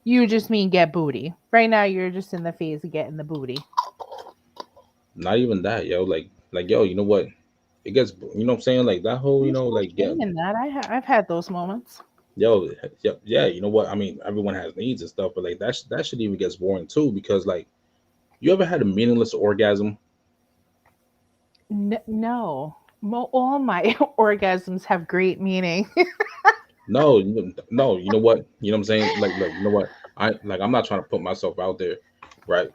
Speaker 3: You just mean get booty. Right now, you're just in the phase of getting the booty.
Speaker 2: Not even that, yo. Like yo, you know what? It gets you know what I'm saying? Like that whole,
Speaker 3: There's no
Speaker 2: like yeah,
Speaker 3: shame in that. I've had those moments.
Speaker 2: yo, yeah, you know what? I mean, everyone has needs and stuff, but like that shit even gets boring too because like you ever had a meaningless orgasm?
Speaker 3: No, all my orgasms have great meaning.
Speaker 2: No, no, you know what? You know what I'm saying? Like look, you know what? I'm not trying to put myself out there, right?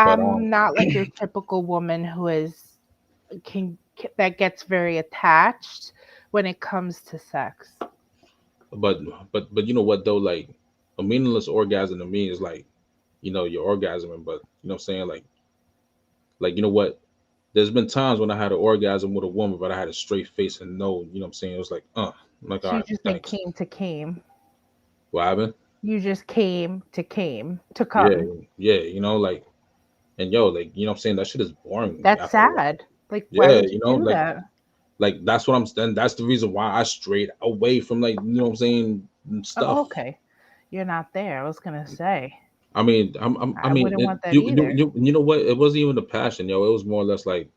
Speaker 2: But
Speaker 3: I'm not like your typical woman who is that gets very attached when it comes to sex.
Speaker 2: but but you know what though? Like a meaningless orgasm to me is like, you're orgasming, but you know what I'm saying? Like you know what? There's been times when I had an orgasm with a woman, but I had a straight face and no, you know what I'm saying? It was like, I'm like,
Speaker 3: So
Speaker 2: all
Speaker 3: you
Speaker 2: right,
Speaker 3: just like
Speaker 2: thanks.
Speaker 3: came.
Speaker 2: What happened?
Speaker 3: You just came to
Speaker 2: Yeah,
Speaker 3: come.
Speaker 2: yeah, like, and yo, like, you know what I'm saying? That shit is boring
Speaker 3: That's
Speaker 2: after a while.
Speaker 3: sad. Like, why
Speaker 2: Yeah,
Speaker 3: would you do
Speaker 2: like,
Speaker 3: that?
Speaker 2: that's what I'm saying. That's the reason why I strayed away from like, you know what I'm saying?
Speaker 3: Oh,
Speaker 2: Stuff.
Speaker 3: okay. You're not there. I was gonna say.
Speaker 2: I mean, I
Speaker 3: I
Speaker 2: mean,
Speaker 3: wouldn't want that either.
Speaker 2: you know what? It wasn't even a passion, yo. It was more or less like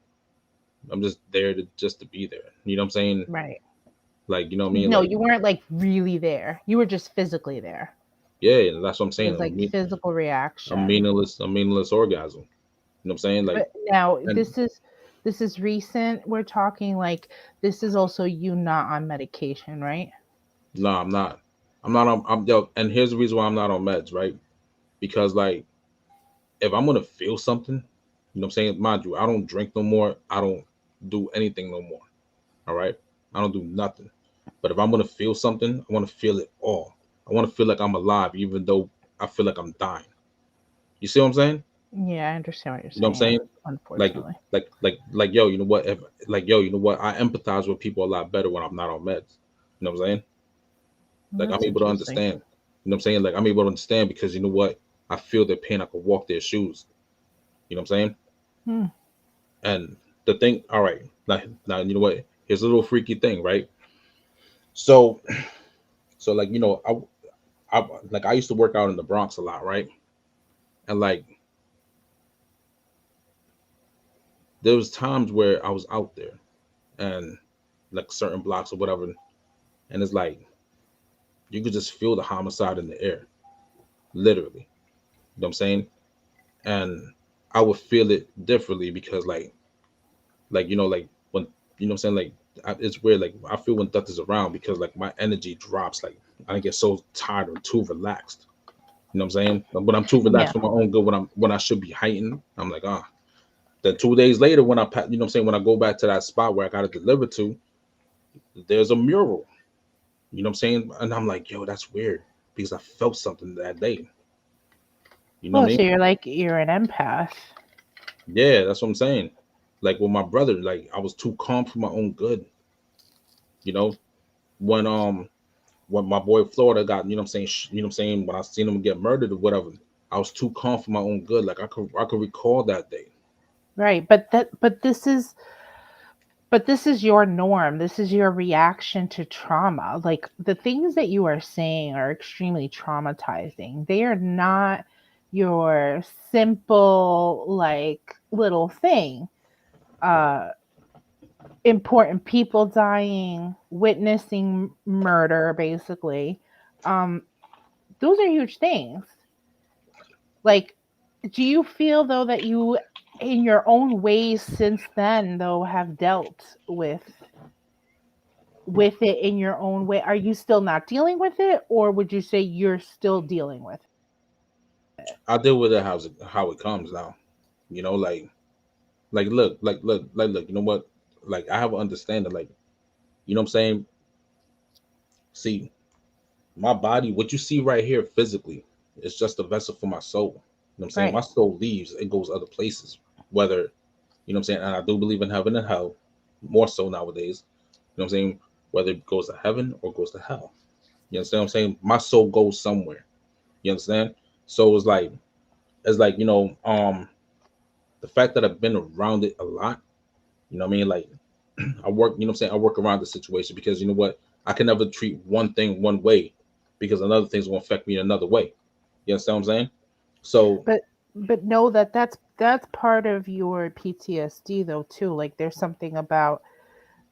Speaker 2: I'm just there to be there. You know what I'm saying?
Speaker 3: Right.
Speaker 2: Like, you know what I mean?
Speaker 3: No,
Speaker 2: Like,
Speaker 3: you weren't like really there. You were just physically there.
Speaker 2: yeah, that's what I'm
Speaker 3: It
Speaker 2: saying.
Speaker 3: was like physical reaction.
Speaker 2: A meaningless orgasm. You know what I'm saying? Like,
Speaker 3: But now
Speaker 2: and
Speaker 3: this is recent. We're talking like this is also you not on medication, right?
Speaker 2: no, I'm not. I'm not on. I'm yo. And here's the reason why I'm not on meds, right? Because like, if I'm gonna feel something, you know what I'm saying? Mind you, I don't drink no more. I don't do anything no more. All right, I don't do nothing. But if I'm gonna feel something, I want to feel it all. I want to feel like I'm alive, even though I feel like I'm dying. You see what I'm saying?
Speaker 3: Yeah, I understand what you're
Speaker 2: You know what I'm
Speaker 3: saying.
Speaker 2: saying? Like,
Speaker 3: Unfortunately.
Speaker 2: yo, you know what? Yo, you know what? I empathize with people a lot better when I'm not on meds. You know what I'm saying?
Speaker 3: Well,
Speaker 2: Like I'm
Speaker 3: that's
Speaker 2: able to
Speaker 3: interesting.
Speaker 2: understand. You know what I'm saying? Like I'm able to understand because you know what? I feel their pain. I can walk their shoes. You know what I'm saying?
Speaker 3: Hmm.
Speaker 2: And the thing, all right, now you know what? Here's a little freaky thing, right? So, so like I used to work out in the Bronx a lot, right? And like there was times where I was out there and like certain blocks or whatever, and it's like you could just feel the homicide in the air. literally. You know what I'm saying? And I would feel it differently because like like when what I'm saying, like it's weird. Like I feel when death is around because like my energy drops. Like I get so tired or too relaxed. You know what I'm saying? When I'm too
Speaker 3: Yeah.
Speaker 2: relaxed for my own good, when I should be heightened, I'm like Then 2 days later, when you know what I'm saying, when I go back to that spot where I got to deliver to, there's a mural. You know what I'm saying? And I'm like, yo, that's weird because I felt something that day. You know what
Speaker 3: Oh,
Speaker 2: I mean?
Speaker 3: so you're an empath.
Speaker 2: Yeah, that's what I'm saying. Like with my brother, like I was too calm for my own good. You know, when when my boy Florida got, you know what I'm saying, you know what I'm saying, when I seen him get murdered or whatever, I was too calm for my own good. Like I could recall that day.
Speaker 3: Right. But this is your norm. This is your reaction to trauma. Like the things that you are saying are extremely traumatizing. They are not your simple like little thing. Uh Important people dying, witnessing murder basically. Um those are huge things. Like, do you feel though that you in your own ways since then though have dealt with it in your own way? Are you still not dealing with it, or would you say you're still dealing with it?
Speaker 2: I deal with it how it comes now. You know, look. You know what? Like I have an understanding. Like you know what I'm saying. See, my body, what you see right here physically, is just a vessel for my soul. You know what I'm saying?
Speaker 3: Right.
Speaker 2: My soul leaves, it goes other places. Whether you know what I'm saying, and I do believe in heaven and hell, more so nowadays. You know what I'm saying? Whether it goes to heaven or goes to hell. You understand what I'm saying? My soul goes somewhere. You understand? So it's like the fact that I've been around it a lot. You know what I mean? Like I work, you know what I'm saying? I work around the situation because you know what? I can never treat one thing one way because another thing's gonna affect me in another way. You understand what I'm saying? So
Speaker 3: But know that that's part of your PTSD though too. Like there's something about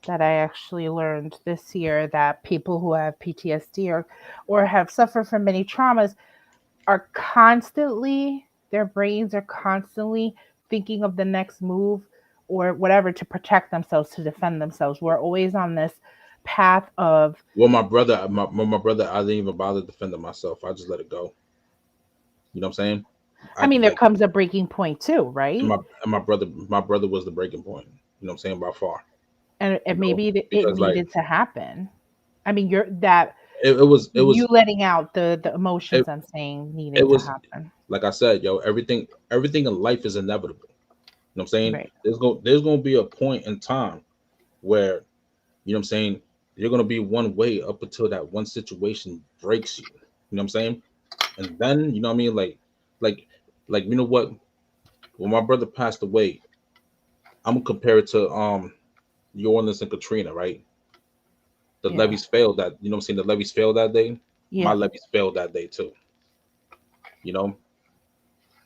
Speaker 3: that I actually learned this year that people who have PTSD or have suffered from many traumas are constantly their brains are constantly thinking of the next move or whatever to protect themselves, to defend themselves. We're always on this path of
Speaker 2: my brother, I didn't even bother defending myself. I just let it go. You know what I'm saying?
Speaker 3: I
Speaker 2: I
Speaker 3: mean there
Speaker 2: like
Speaker 3: comes a breaking point too, right?
Speaker 2: and my brother was the breaking point. You know what I'm saying? By far. You
Speaker 3: And
Speaker 2: know,
Speaker 3: maybe it
Speaker 2: because like
Speaker 3: needed to happen. I mean you're that
Speaker 2: it was
Speaker 3: you letting out the emotions
Speaker 2: it,
Speaker 3: I'm saying
Speaker 2: it
Speaker 3: needed to
Speaker 2: was
Speaker 3: happen.
Speaker 2: like I said, yo, everything in life is inevitable. You know what I'm saying?
Speaker 3: Right.
Speaker 2: There's gonna be a point in time where you know what I'm saying, you're gonna be one way up until that one situation breaks you. You know what I'm saying? And then you know what I mean, like you know what? When my brother passed away, I'm gonna compare it to New Orleans and Katrina, right? The
Speaker 3: Yeah.
Speaker 2: levees failed that, you know what I'm saying? The levees failed that day. My
Speaker 3: Yeah.
Speaker 2: levees failed that day too. You know,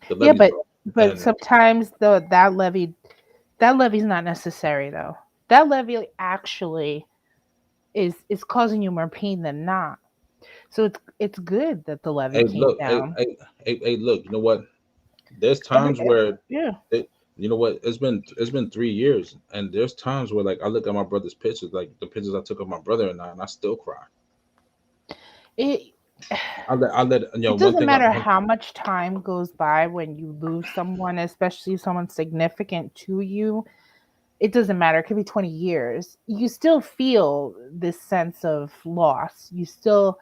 Speaker 2: the
Speaker 3: Yeah,
Speaker 2: levees broke.
Speaker 3: but
Speaker 2: And
Speaker 3: sometimes the that levy's not necessary though. That levy actually is causing you more pain than not. So it's good that the levy
Speaker 2: hey,
Speaker 3: came
Speaker 2: look,
Speaker 3: down.
Speaker 2: hey, look, you know what? There's
Speaker 3: Every
Speaker 2: times where
Speaker 3: yeah.
Speaker 2: it, you know what? It's been 3 years, and there's times where like I look at my brother's pictures, like the pictures I took of my brother and I still cry.
Speaker 3: It
Speaker 2: I let you know
Speaker 3: it
Speaker 2: one
Speaker 3: doesn't
Speaker 2: thing.
Speaker 3: matter how much time goes by when you lose someone, especially someone significant to you. It doesn't matter. It could be 20 years. You still feel this sense of loss. You still,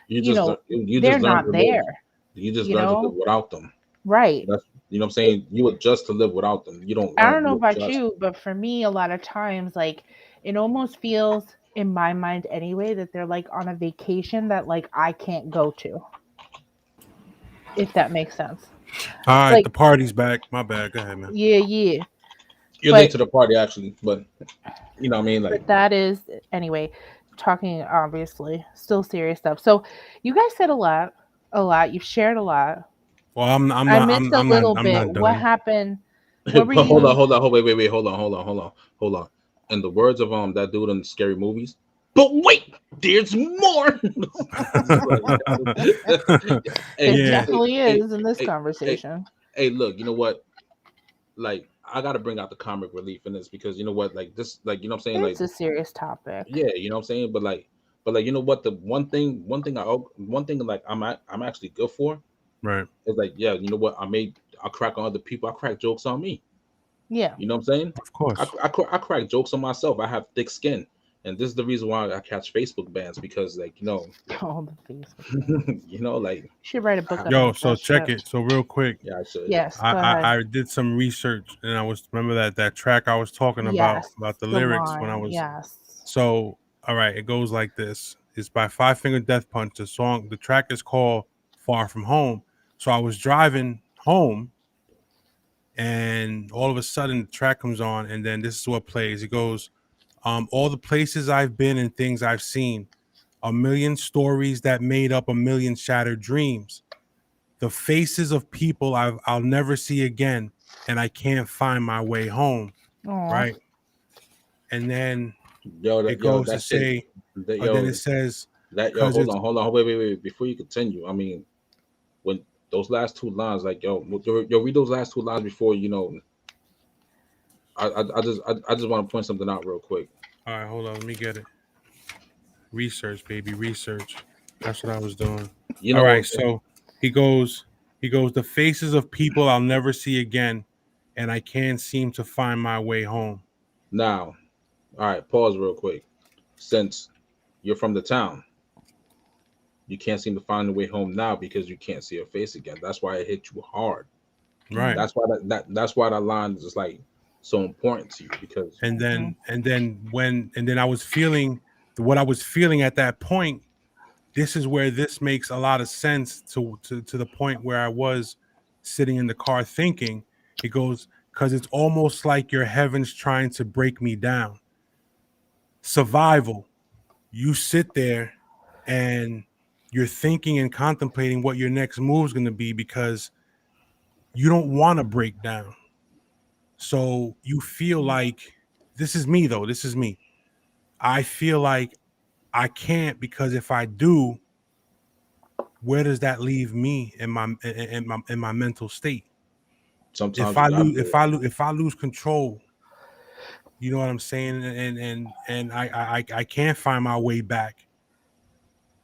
Speaker 2: You
Speaker 3: you
Speaker 2: just
Speaker 3: know,
Speaker 2: you
Speaker 3: they're
Speaker 2: just learn to
Speaker 3: not
Speaker 2: live.
Speaker 3: there,
Speaker 2: You just
Speaker 3: you
Speaker 2: learn to live
Speaker 3: know?
Speaker 2: without them.
Speaker 3: Right.
Speaker 2: That's you know what I'm
Speaker 3: It,
Speaker 2: saying. You adjust to live without them. You don't
Speaker 3: I don't
Speaker 2: learn.
Speaker 3: know
Speaker 2: You
Speaker 3: about
Speaker 2: adjust.
Speaker 3: you, but for me, a lot of times, like, it almost feels in my mind anyway that they're like on a vacation that like I can't go to, if that makes sense.
Speaker 1: All right,
Speaker 3: Like,
Speaker 1: the party's back. My bad. Go ahead, man.
Speaker 3: yeah, yeah.
Speaker 2: You're late
Speaker 3: But
Speaker 2: to the party actually, but you know what I mean. Like
Speaker 3: that is anyway, talking obviously, still serious stuff. So you guys said a lot, a lot. You've shared a lot.
Speaker 1: Well, I'm
Speaker 3: I
Speaker 1: not.
Speaker 3: missed a little
Speaker 1: I'm
Speaker 3: bit.
Speaker 1: not
Speaker 3: What
Speaker 1: done.
Speaker 3: happened? What were
Speaker 2: but hold on,
Speaker 3: you
Speaker 2: hold on, hold wait, hold on. In the words of that dude in the scary movies, But wait, there's more.
Speaker 3: It
Speaker 1: Yeah.
Speaker 3: definitely
Speaker 2: hey,
Speaker 3: is in this
Speaker 2: hey,
Speaker 3: conversation.
Speaker 2: hey, look, you know what? Like, I gotta bring out the comic relief in this because you know what, like this, like you know what I'm saying, like
Speaker 3: It's a serious topic.
Speaker 2: yeah, you know what I'm saying, but like you know what, the one thing like I'm actually good for
Speaker 1: Right.
Speaker 2: is like yeah, you know what, I crack on other people, I crack jokes on me.
Speaker 3: Yeah.
Speaker 2: You know what I'm saying?
Speaker 1: Of course.
Speaker 2: I crack jokes on myself. I have thick skin, and this is the reason why I catch Facebook bans because like
Speaker 3: Oh, the Facebook.
Speaker 2: you know like
Speaker 3: Should write a book
Speaker 2: I-
Speaker 3: on
Speaker 1: Yo,
Speaker 3: that.
Speaker 1: so check it. So real quick,
Speaker 2: yeah, I should.
Speaker 3: Yes,
Speaker 1: I,
Speaker 3: go ahead.
Speaker 1: I did some research and I was remember that track I was talking
Speaker 3: Yes,
Speaker 1: about the
Speaker 3: the
Speaker 1: lyrics when I
Speaker 3: line.
Speaker 1: was
Speaker 3: Yes.
Speaker 1: so all right, it goes like this. It's by Five Finger Death Punch. The track is called Far From Home. So I was driving home and all of a sudden the track comes on and then this is what plays. It goes, all the places I've been and things I've seen, a million stories that made up a million shattered dreams. The faces of people I'll never see again, and I can't find my way home.
Speaker 3: Aw.
Speaker 1: Right, and then
Speaker 2: Yo,
Speaker 1: it goes to
Speaker 2: that shit.
Speaker 1: say,
Speaker 2: That,
Speaker 1: then it says,
Speaker 2: yo,
Speaker 1: because it's
Speaker 2: hold on, wait. Before you continue, I mean, when those last two lines, like yo, read those last two lines before you know. I just want to point something out real quick.
Speaker 1: all right. Hold on, let me get it. Research, baby, research. That's what I was doing.
Speaker 2: You
Speaker 1: All
Speaker 2: know,
Speaker 1: right, so he goes, the faces of people I'll never see again, and I can't seem to find my way home.
Speaker 2: now, all right, pause real quick. Since you're from the town, you can't seem to find the way home now because you can't see her face again. That's why it hit you hard.
Speaker 1: Right.
Speaker 2: That's why that's why that line is just like so important to you because
Speaker 1: And then I was feeling what I was feeling at that point. This is where this makes a lot of sense to the point where I was sitting in the car thinking. It goes, because it's almost like your heaven's trying to break me down. Survival. You sit there and you're thinking and contemplating what your next move is going to be because you don't want to break down. So you feel like, this is me though. This is me. I feel like I can't, because if I do, where does that leave me in my mental state?
Speaker 2: sometimes
Speaker 1: If
Speaker 2: you
Speaker 1: I
Speaker 2: got
Speaker 1: lose if I lose control, you know what I'm saying, and I can't find my way back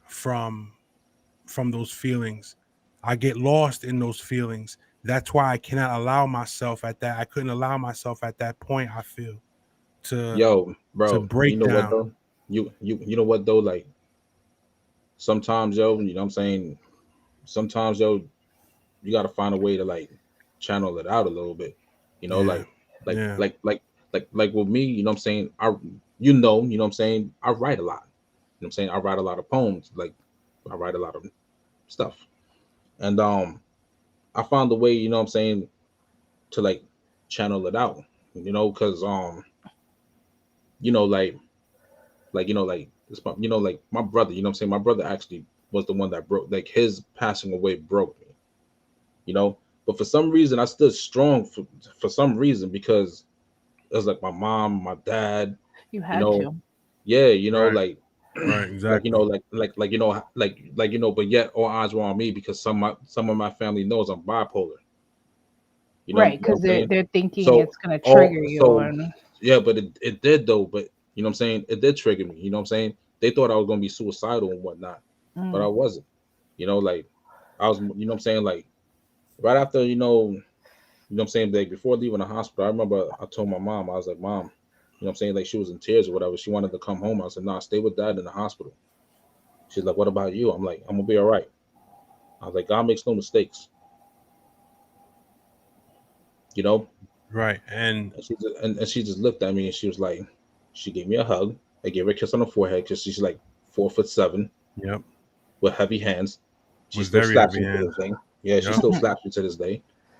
Speaker 1: from those feelings. I get lost in those feelings. That's why I cannot allow myself at that. I couldn't allow myself at that point. I feel to
Speaker 2: yo, bro. You
Speaker 1: break
Speaker 2: know what
Speaker 1: down.
Speaker 2: though? You know what though? Like sometimes, yo, you know what I'm saying. Sometimes, yo, you got to find a way to like channel it out a little bit. You know,
Speaker 1: Yeah.
Speaker 2: like
Speaker 1: Yeah.
Speaker 2: like with me. You know what I'm saying. You know what I'm saying. I write a lot. You know what I'm saying. I write a lot of poems. Like I write a lot of stuff, and I found a way. You know what I'm saying, to like channel it out. You know, because you know, you know, like it's my, you know, like my brother. You know what I'm saying. My brother actually was the one that broke. Like his passing away broke me. You know, but for some reason I stood strong for some reason because it was like my mom, my dad.
Speaker 3: You
Speaker 2: You
Speaker 3: had
Speaker 2: know,
Speaker 3: to.
Speaker 2: yeah. You know,
Speaker 1: Right.
Speaker 2: like.
Speaker 1: Right.
Speaker 2: Like you
Speaker 1: Exactly.
Speaker 2: know, like you know, like you know, but yet all eyes were on me because some of my family knows I'm bipolar.
Speaker 3: Right,
Speaker 2: You know what
Speaker 3: because
Speaker 2: I'm saying?
Speaker 3: they're thinking
Speaker 2: So
Speaker 3: it's gonna
Speaker 2: all
Speaker 3: trigger you
Speaker 2: so
Speaker 3: and
Speaker 2: yeah, but it did though. But you know what I'm saying? It did trigger me. You know what I'm saying? They thought I was gonna be suicidal and whatnot, but I
Speaker 3: mm,
Speaker 2: wasn't. You know, like I was. You know what I'm saying? Like right after you know what I'm saying? Like before leaving the hospital, I remember I told my mom, I was like, Mom, you know what I'm saying? Like she was in tears or whatever. She wanted to come home. I said, Nah, stay with Dad in the hospital. She's like, What about you? I'm like, I'm gonna be all right. I was like, God makes no mistakes. You know?
Speaker 1: Right. And
Speaker 2: And she just looked at me and she was like, she gave me a hug. I gave her a kiss on the forehead because she's like 4'7"
Speaker 1: yep,
Speaker 2: with heavy hands. She
Speaker 1: with
Speaker 2: still
Speaker 1: very
Speaker 2: slaps
Speaker 1: heavy
Speaker 2: me to
Speaker 1: hands.
Speaker 2: this day. Yeah, she
Speaker 1: Yep.
Speaker 2: still slaps me to this day.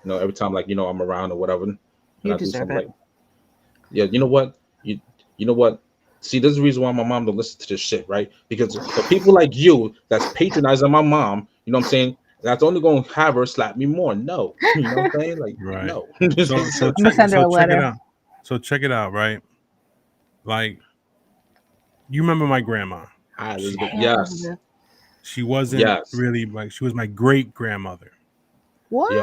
Speaker 2: You know, every time like, you know, I'm around or whatever. And
Speaker 3: you
Speaker 2: I do
Speaker 3: deserve
Speaker 2: something
Speaker 3: it.
Speaker 2: like, yeah, you know what? You know what? See, this is the reason why my mom don't listen to this shit, right? Because for people like you that's patronizing my mom, you know what I'm saying? That's only gonna have her slap me more. No. You know what I'm saying? Like,
Speaker 1: Right.
Speaker 2: no.
Speaker 1: So
Speaker 3: I'm gonna send her a
Speaker 1: check it
Speaker 3: letter.
Speaker 1: out. So check it out, right? Like You remember my grandma?
Speaker 2: Hi, Elizabeth.
Speaker 3: Hey,
Speaker 2: Yes.
Speaker 3: Elizabeth.
Speaker 1: She wasn't
Speaker 2: Yes.
Speaker 1: really like, she was my great grandmother.
Speaker 3: What?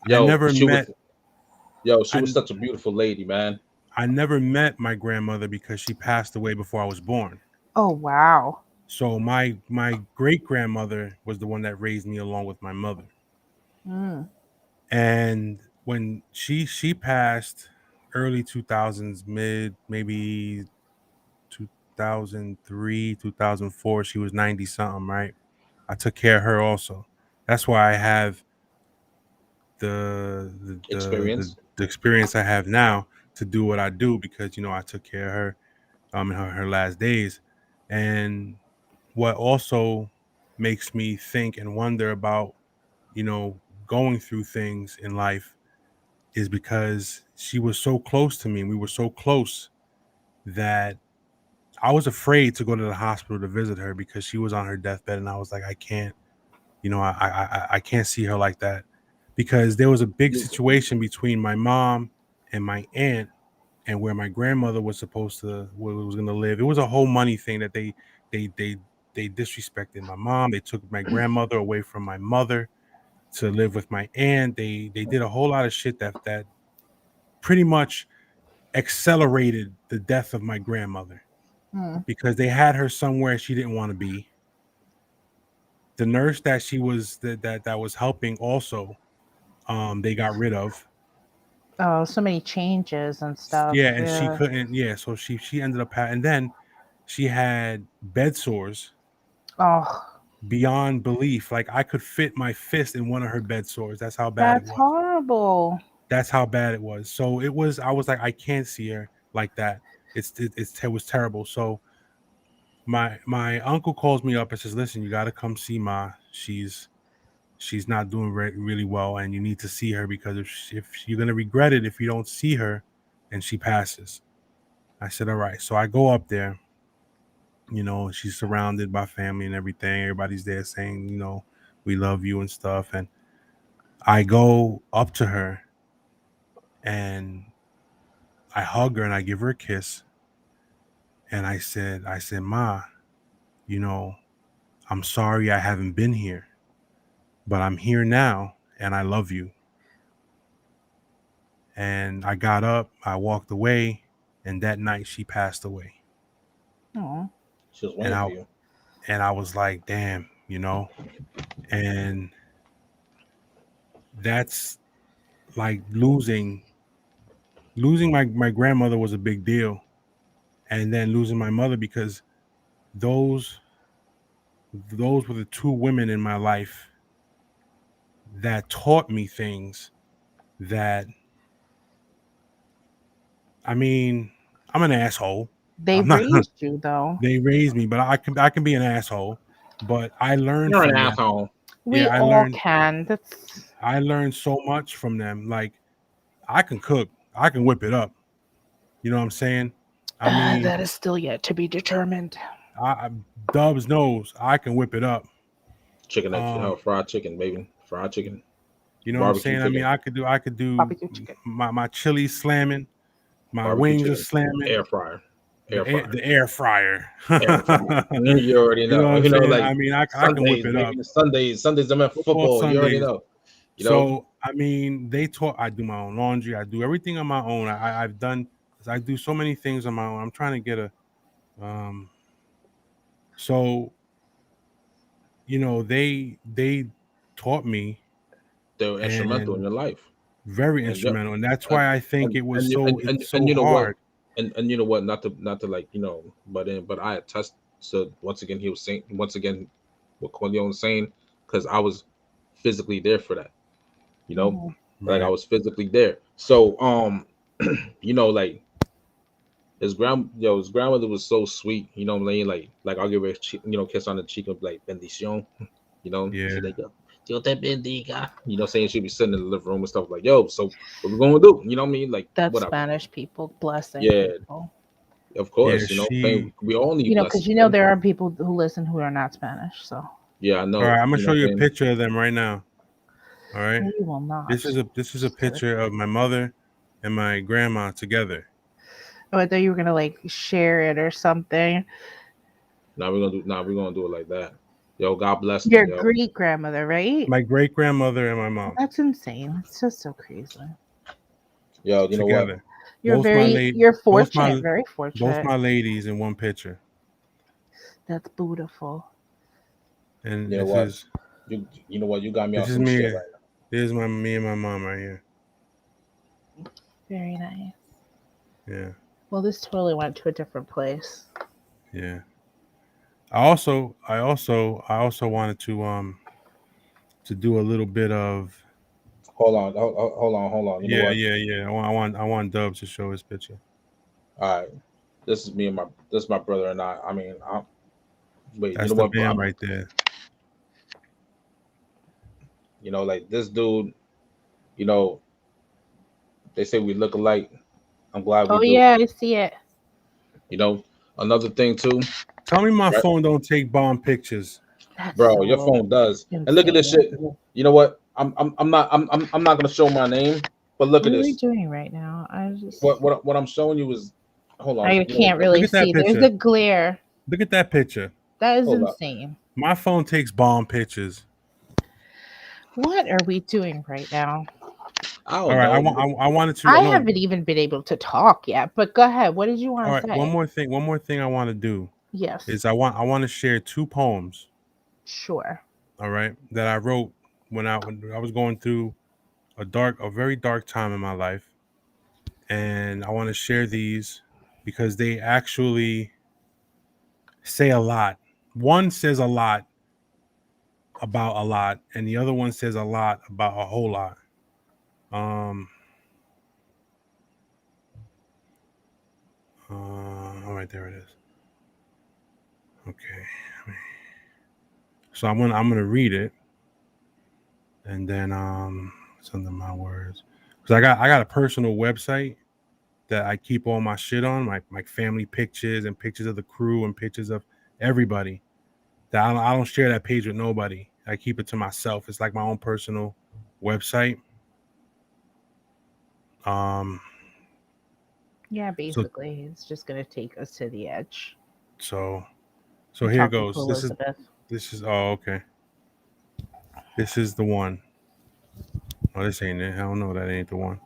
Speaker 1: I never
Speaker 2: she
Speaker 1: met.
Speaker 2: she
Speaker 1: I,
Speaker 2: was such a beautiful lady, man.
Speaker 1: I never met my grandmother because she passed away before I was born.
Speaker 3: Oh, wow.
Speaker 1: So my great grandmother was the one that raised me along with my mother.
Speaker 3: Mm.
Speaker 1: And when she passed early 2000s, maybe 2003, 2004, she was 90 something, right? I took care of her also. That's why I have the experience I have now to do what I do, because I took care of her in her last days. And what also makes me think and wonder about going through things in life is because she was so close to me, and we were so close that I was afraid to go to the hospital to visit her, because she was on her deathbed, and I was like, I can't, I can't see her like that, because there was a big situation between my mom and my aunt, and where my grandmother was going to live. It was a whole money thing that they they disrespected my mom. They took my grandmother away from my mother to live with my aunt. They did a whole lot of shit that pretty much accelerated the death of my grandmother,
Speaker 3: Mm.
Speaker 1: because they had her somewhere she didn't want to be. The nurse that she was that was helping also, they got rid of.
Speaker 3: Oh, so many changes and stuff.
Speaker 1: Yeah, and she
Speaker 3: Yeah.
Speaker 1: couldn't. Yeah, so she ended up and then she had bed sores
Speaker 3: Oh,
Speaker 1: beyond belief. Like, I could fit my fist in one of her bed sores. That's how bad it
Speaker 3: that's
Speaker 1: was.
Speaker 3: horrible.
Speaker 1: That's how bad it was. So it was. I was like, I can't see her like that. It was terrible. So my uncle calls me up and says, "Listen, you got to come see Ma. She's not doing really well, and you need to see her, because if you're gonna regret it if you don't see her, and she passes." I said, "All right." So I go up there. She's surrounded by family and everything. Everybody's there saying, we love you and stuff. And I go up to her and I hug her and I give her a kiss. And I said, Ma, you know, I'm sorry I haven't been here, but I'm here now and I love you. And I got up, I walked away, and that night she passed away.
Speaker 3: Oh,
Speaker 2: She was
Speaker 1: And
Speaker 2: waiting
Speaker 1: I
Speaker 2: for you.
Speaker 1: and I was like, damn, and that's like losing my grandmother was a big deal, and then losing my mother, because those were the two women in my life that taught me things that, I mean, I'm an asshole.
Speaker 3: they
Speaker 1: I'm not
Speaker 3: raised you though.
Speaker 1: they raised me, but I can be an asshole, but I learned
Speaker 2: You're an
Speaker 1: from them.
Speaker 2: asshole.
Speaker 3: We
Speaker 1: Yeah,
Speaker 3: all can. That's
Speaker 1: I learned so much from them. Like, I can cook, I can whip it up. You know what I'm saying? I mean,
Speaker 3: that is still yet to be determined.
Speaker 1: Dubs knows I can whip it up.
Speaker 2: Chicken,
Speaker 1: Um,
Speaker 2: fried chicken, baby. Fried chicken.
Speaker 1: you know what I'm
Speaker 2: Barbecue
Speaker 1: saying? I mean,
Speaker 2: chicken.
Speaker 1: I could do
Speaker 3: Barbecue chicken.
Speaker 1: my chili slamming, my
Speaker 2: Barbecue
Speaker 1: wings are
Speaker 2: chicken.
Speaker 1: slamming,
Speaker 2: Air fryer. Air fryer.
Speaker 1: the air fryer.
Speaker 2: Air fryer. You already
Speaker 1: You know what
Speaker 2: know.
Speaker 1: I'm saying?
Speaker 2: Like
Speaker 1: I mean, I can whip
Speaker 2: Sundays,
Speaker 1: it up.
Speaker 2: baby. Sundays, I'm at
Speaker 1: Football
Speaker 2: football. You already
Speaker 1: Sundays.
Speaker 2: know.
Speaker 1: So I mean, they taught. I do my own laundry. I do everything on my own. I do so many things on my own. I'm trying to get a. So they taught me,
Speaker 2: They were instrumental in
Speaker 1: and
Speaker 2: your life.
Speaker 1: very
Speaker 2: And yeah,
Speaker 1: instrumental, and that's
Speaker 2: and
Speaker 1: why I think it was it's so
Speaker 2: and you know what?
Speaker 1: hard.
Speaker 2: And you know what? Not to like, but I attest to, once again, he was saying, once again, what Corleone was saying, because I was physically there for that.
Speaker 3: Mhm.
Speaker 2: Like, I
Speaker 1: Right.
Speaker 2: was physically there. So like, his grandmother was so sweet. You know what I mean? Like I'll give her a kiss on the cheek and be like, bendición. She
Speaker 1: Yeah.
Speaker 2: like, yo, Dios te bendiga. Saying she'd be sitting in the living room and stuff, like, yo, so what we gonna do? You know what I mean? Like,
Speaker 3: That's
Speaker 2: whatever.
Speaker 3: Spanish people blessing
Speaker 2: Yeah,
Speaker 3: people.
Speaker 2: of
Speaker 1: Yeah.
Speaker 2: course.
Speaker 1: She.
Speaker 2: We all need
Speaker 3: Because
Speaker 2: blessings, man.
Speaker 3: there are people who listen who are not Spanish. So
Speaker 2: Yeah, I
Speaker 1: All
Speaker 2: know.
Speaker 1: right. I'm gonna
Speaker 2: You know
Speaker 1: show
Speaker 2: what
Speaker 1: you a
Speaker 2: I'm saying?
Speaker 1: picture of them right now. All right.
Speaker 3: no, you will not.
Speaker 1: This is a picture of my mother and my grandma together.
Speaker 3: Oh, I thought you were gonna like share it or something.
Speaker 2: we're gonna do it like that. Yo, God bless them,
Speaker 3: Your
Speaker 2: yo.
Speaker 3: great grandmother, right?
Speaker 1: My great grandmother and my mom
Speaker 3: That's insane. It's just so crazy.
Speaker 2: Yo, you know what?
Speaker 1: together.
Speaker 3: You're
Speaker 1: both my
Speaker 3: fortunate, very
Speaker 1: both
Speaker 3: fortunate.
Speaker 1: my ladies in one picture,
Speaker 3: That's beautiful.
Speaker 1: and
Speaker 2: You know
Speaker 1: this
Speaker 2: what?
Speaker 1: is
Speaker 2: You know what? You got me on
Speaker 1: this is
Speaker 2: some
Speaker 1: me.
Speaker 2: shit right now.
Speaker 1: This is me and my mom right here.
Speaker 3: Very nice.
Speaker 1: Yeah,
Speaker 3: Well, this totally went to a different place.
Speaker 1: yeah. I also wanted to do a little bit of
Speaker 2: Hold on. You know what?
Speaker 1: yeah. I want Dubs to show his picture.
Speaker 2: All right. This is my brother and I. I mean, wait, you
Speaker 1: That's
Speaker 2: know
Speaker 1: the
Speaker 2: what?
Speaker 1: band right there.
Speaker 2: You know, like this dude, you know, they say we look alike. I'm glad we
Speaker 3: Oh
Speaker 2: do.
Speaker 3: yeah, I see it.
Speaker 2: You know, another thing too,
Speaker 1: Tell me my
Speaker 2: right?
Speaker 1: phone don't take bomb pictures.
Speaker 3: That's
Speaker 2: Bro, your
Speaker 3: so
Speaker 2: phone does. And look at this
Speaker 3: insane.
Speaker 2: shit. You know what? I'm not gonna show my name, but look
Speaker 3: What
Speaker 2: at
Speaker 3: are we
Speaker 2: this.
Speaker 3: doing right now? I just
Speaker 2: What I'm showing you is, hold on.
Speaker 3: I
Speaker 2: You know
Speaker 3: can't
Speaker 2: what?
Speaker 1: Look
Speaker 3: really
Speaker 1: at that
Speaker 3: see. There's
Speaker 1: picture.
Speaker 3: the glare.
Speaker 1: Look at that picture.
Speaker 3: That is
Speaker 2: Hold up.
Speaker 3: insane.
Speaker 1: My phone takes bomb pictures.
Speaker 3: What are we doing right now?
Speaker 2: I
Speaker 1: All
Speaker 2: don't
Speaker 1: right,
Speaker 2: know.
Speaker 1: I wanted to
Speaker 3: I
Speaker 1: no.
Speaker 3: haven't even been able to talk yet, but go ahead. What did you
Speaker 1: All
Speaker 3: want
Speaker 1: right,
Speaker 3: to say?
Speaker 1: one more thing I want to do
Speaker 3: Yes,
Speaker 1: is I want to share two poems.
Speaker 3: sure.
Speaker 1: All right, that I wrote when I was going through a very dark time in my life, and I want to share these because they actually say a lot. One says a lot about a lot, and the other one says a lot about a whole lot. Um, all right, there it is. Okay, so I'm gonna read it, and then it's under my words because I got a personal website that I keep all my shit on, my family pictures and pictures of the crew and pictures of everybody. That I don't share that page with nobody. I keep it to myself. It's like my own personal website. Um,
Speaker 3: Yeah,
Speaker 1: so
Speaker 3: basically, it's just gonna take us to the edge.
Speaker 1: so so
Speaker 3: I'm
Speaker 1: here it
Speaker 3: talking to
Speaker 1: goes.
Speaker 3: Elizabeth.
Speaker 1: This is oh okay. This is the one. Oh, this ain't it. I don't know. That ain't the one.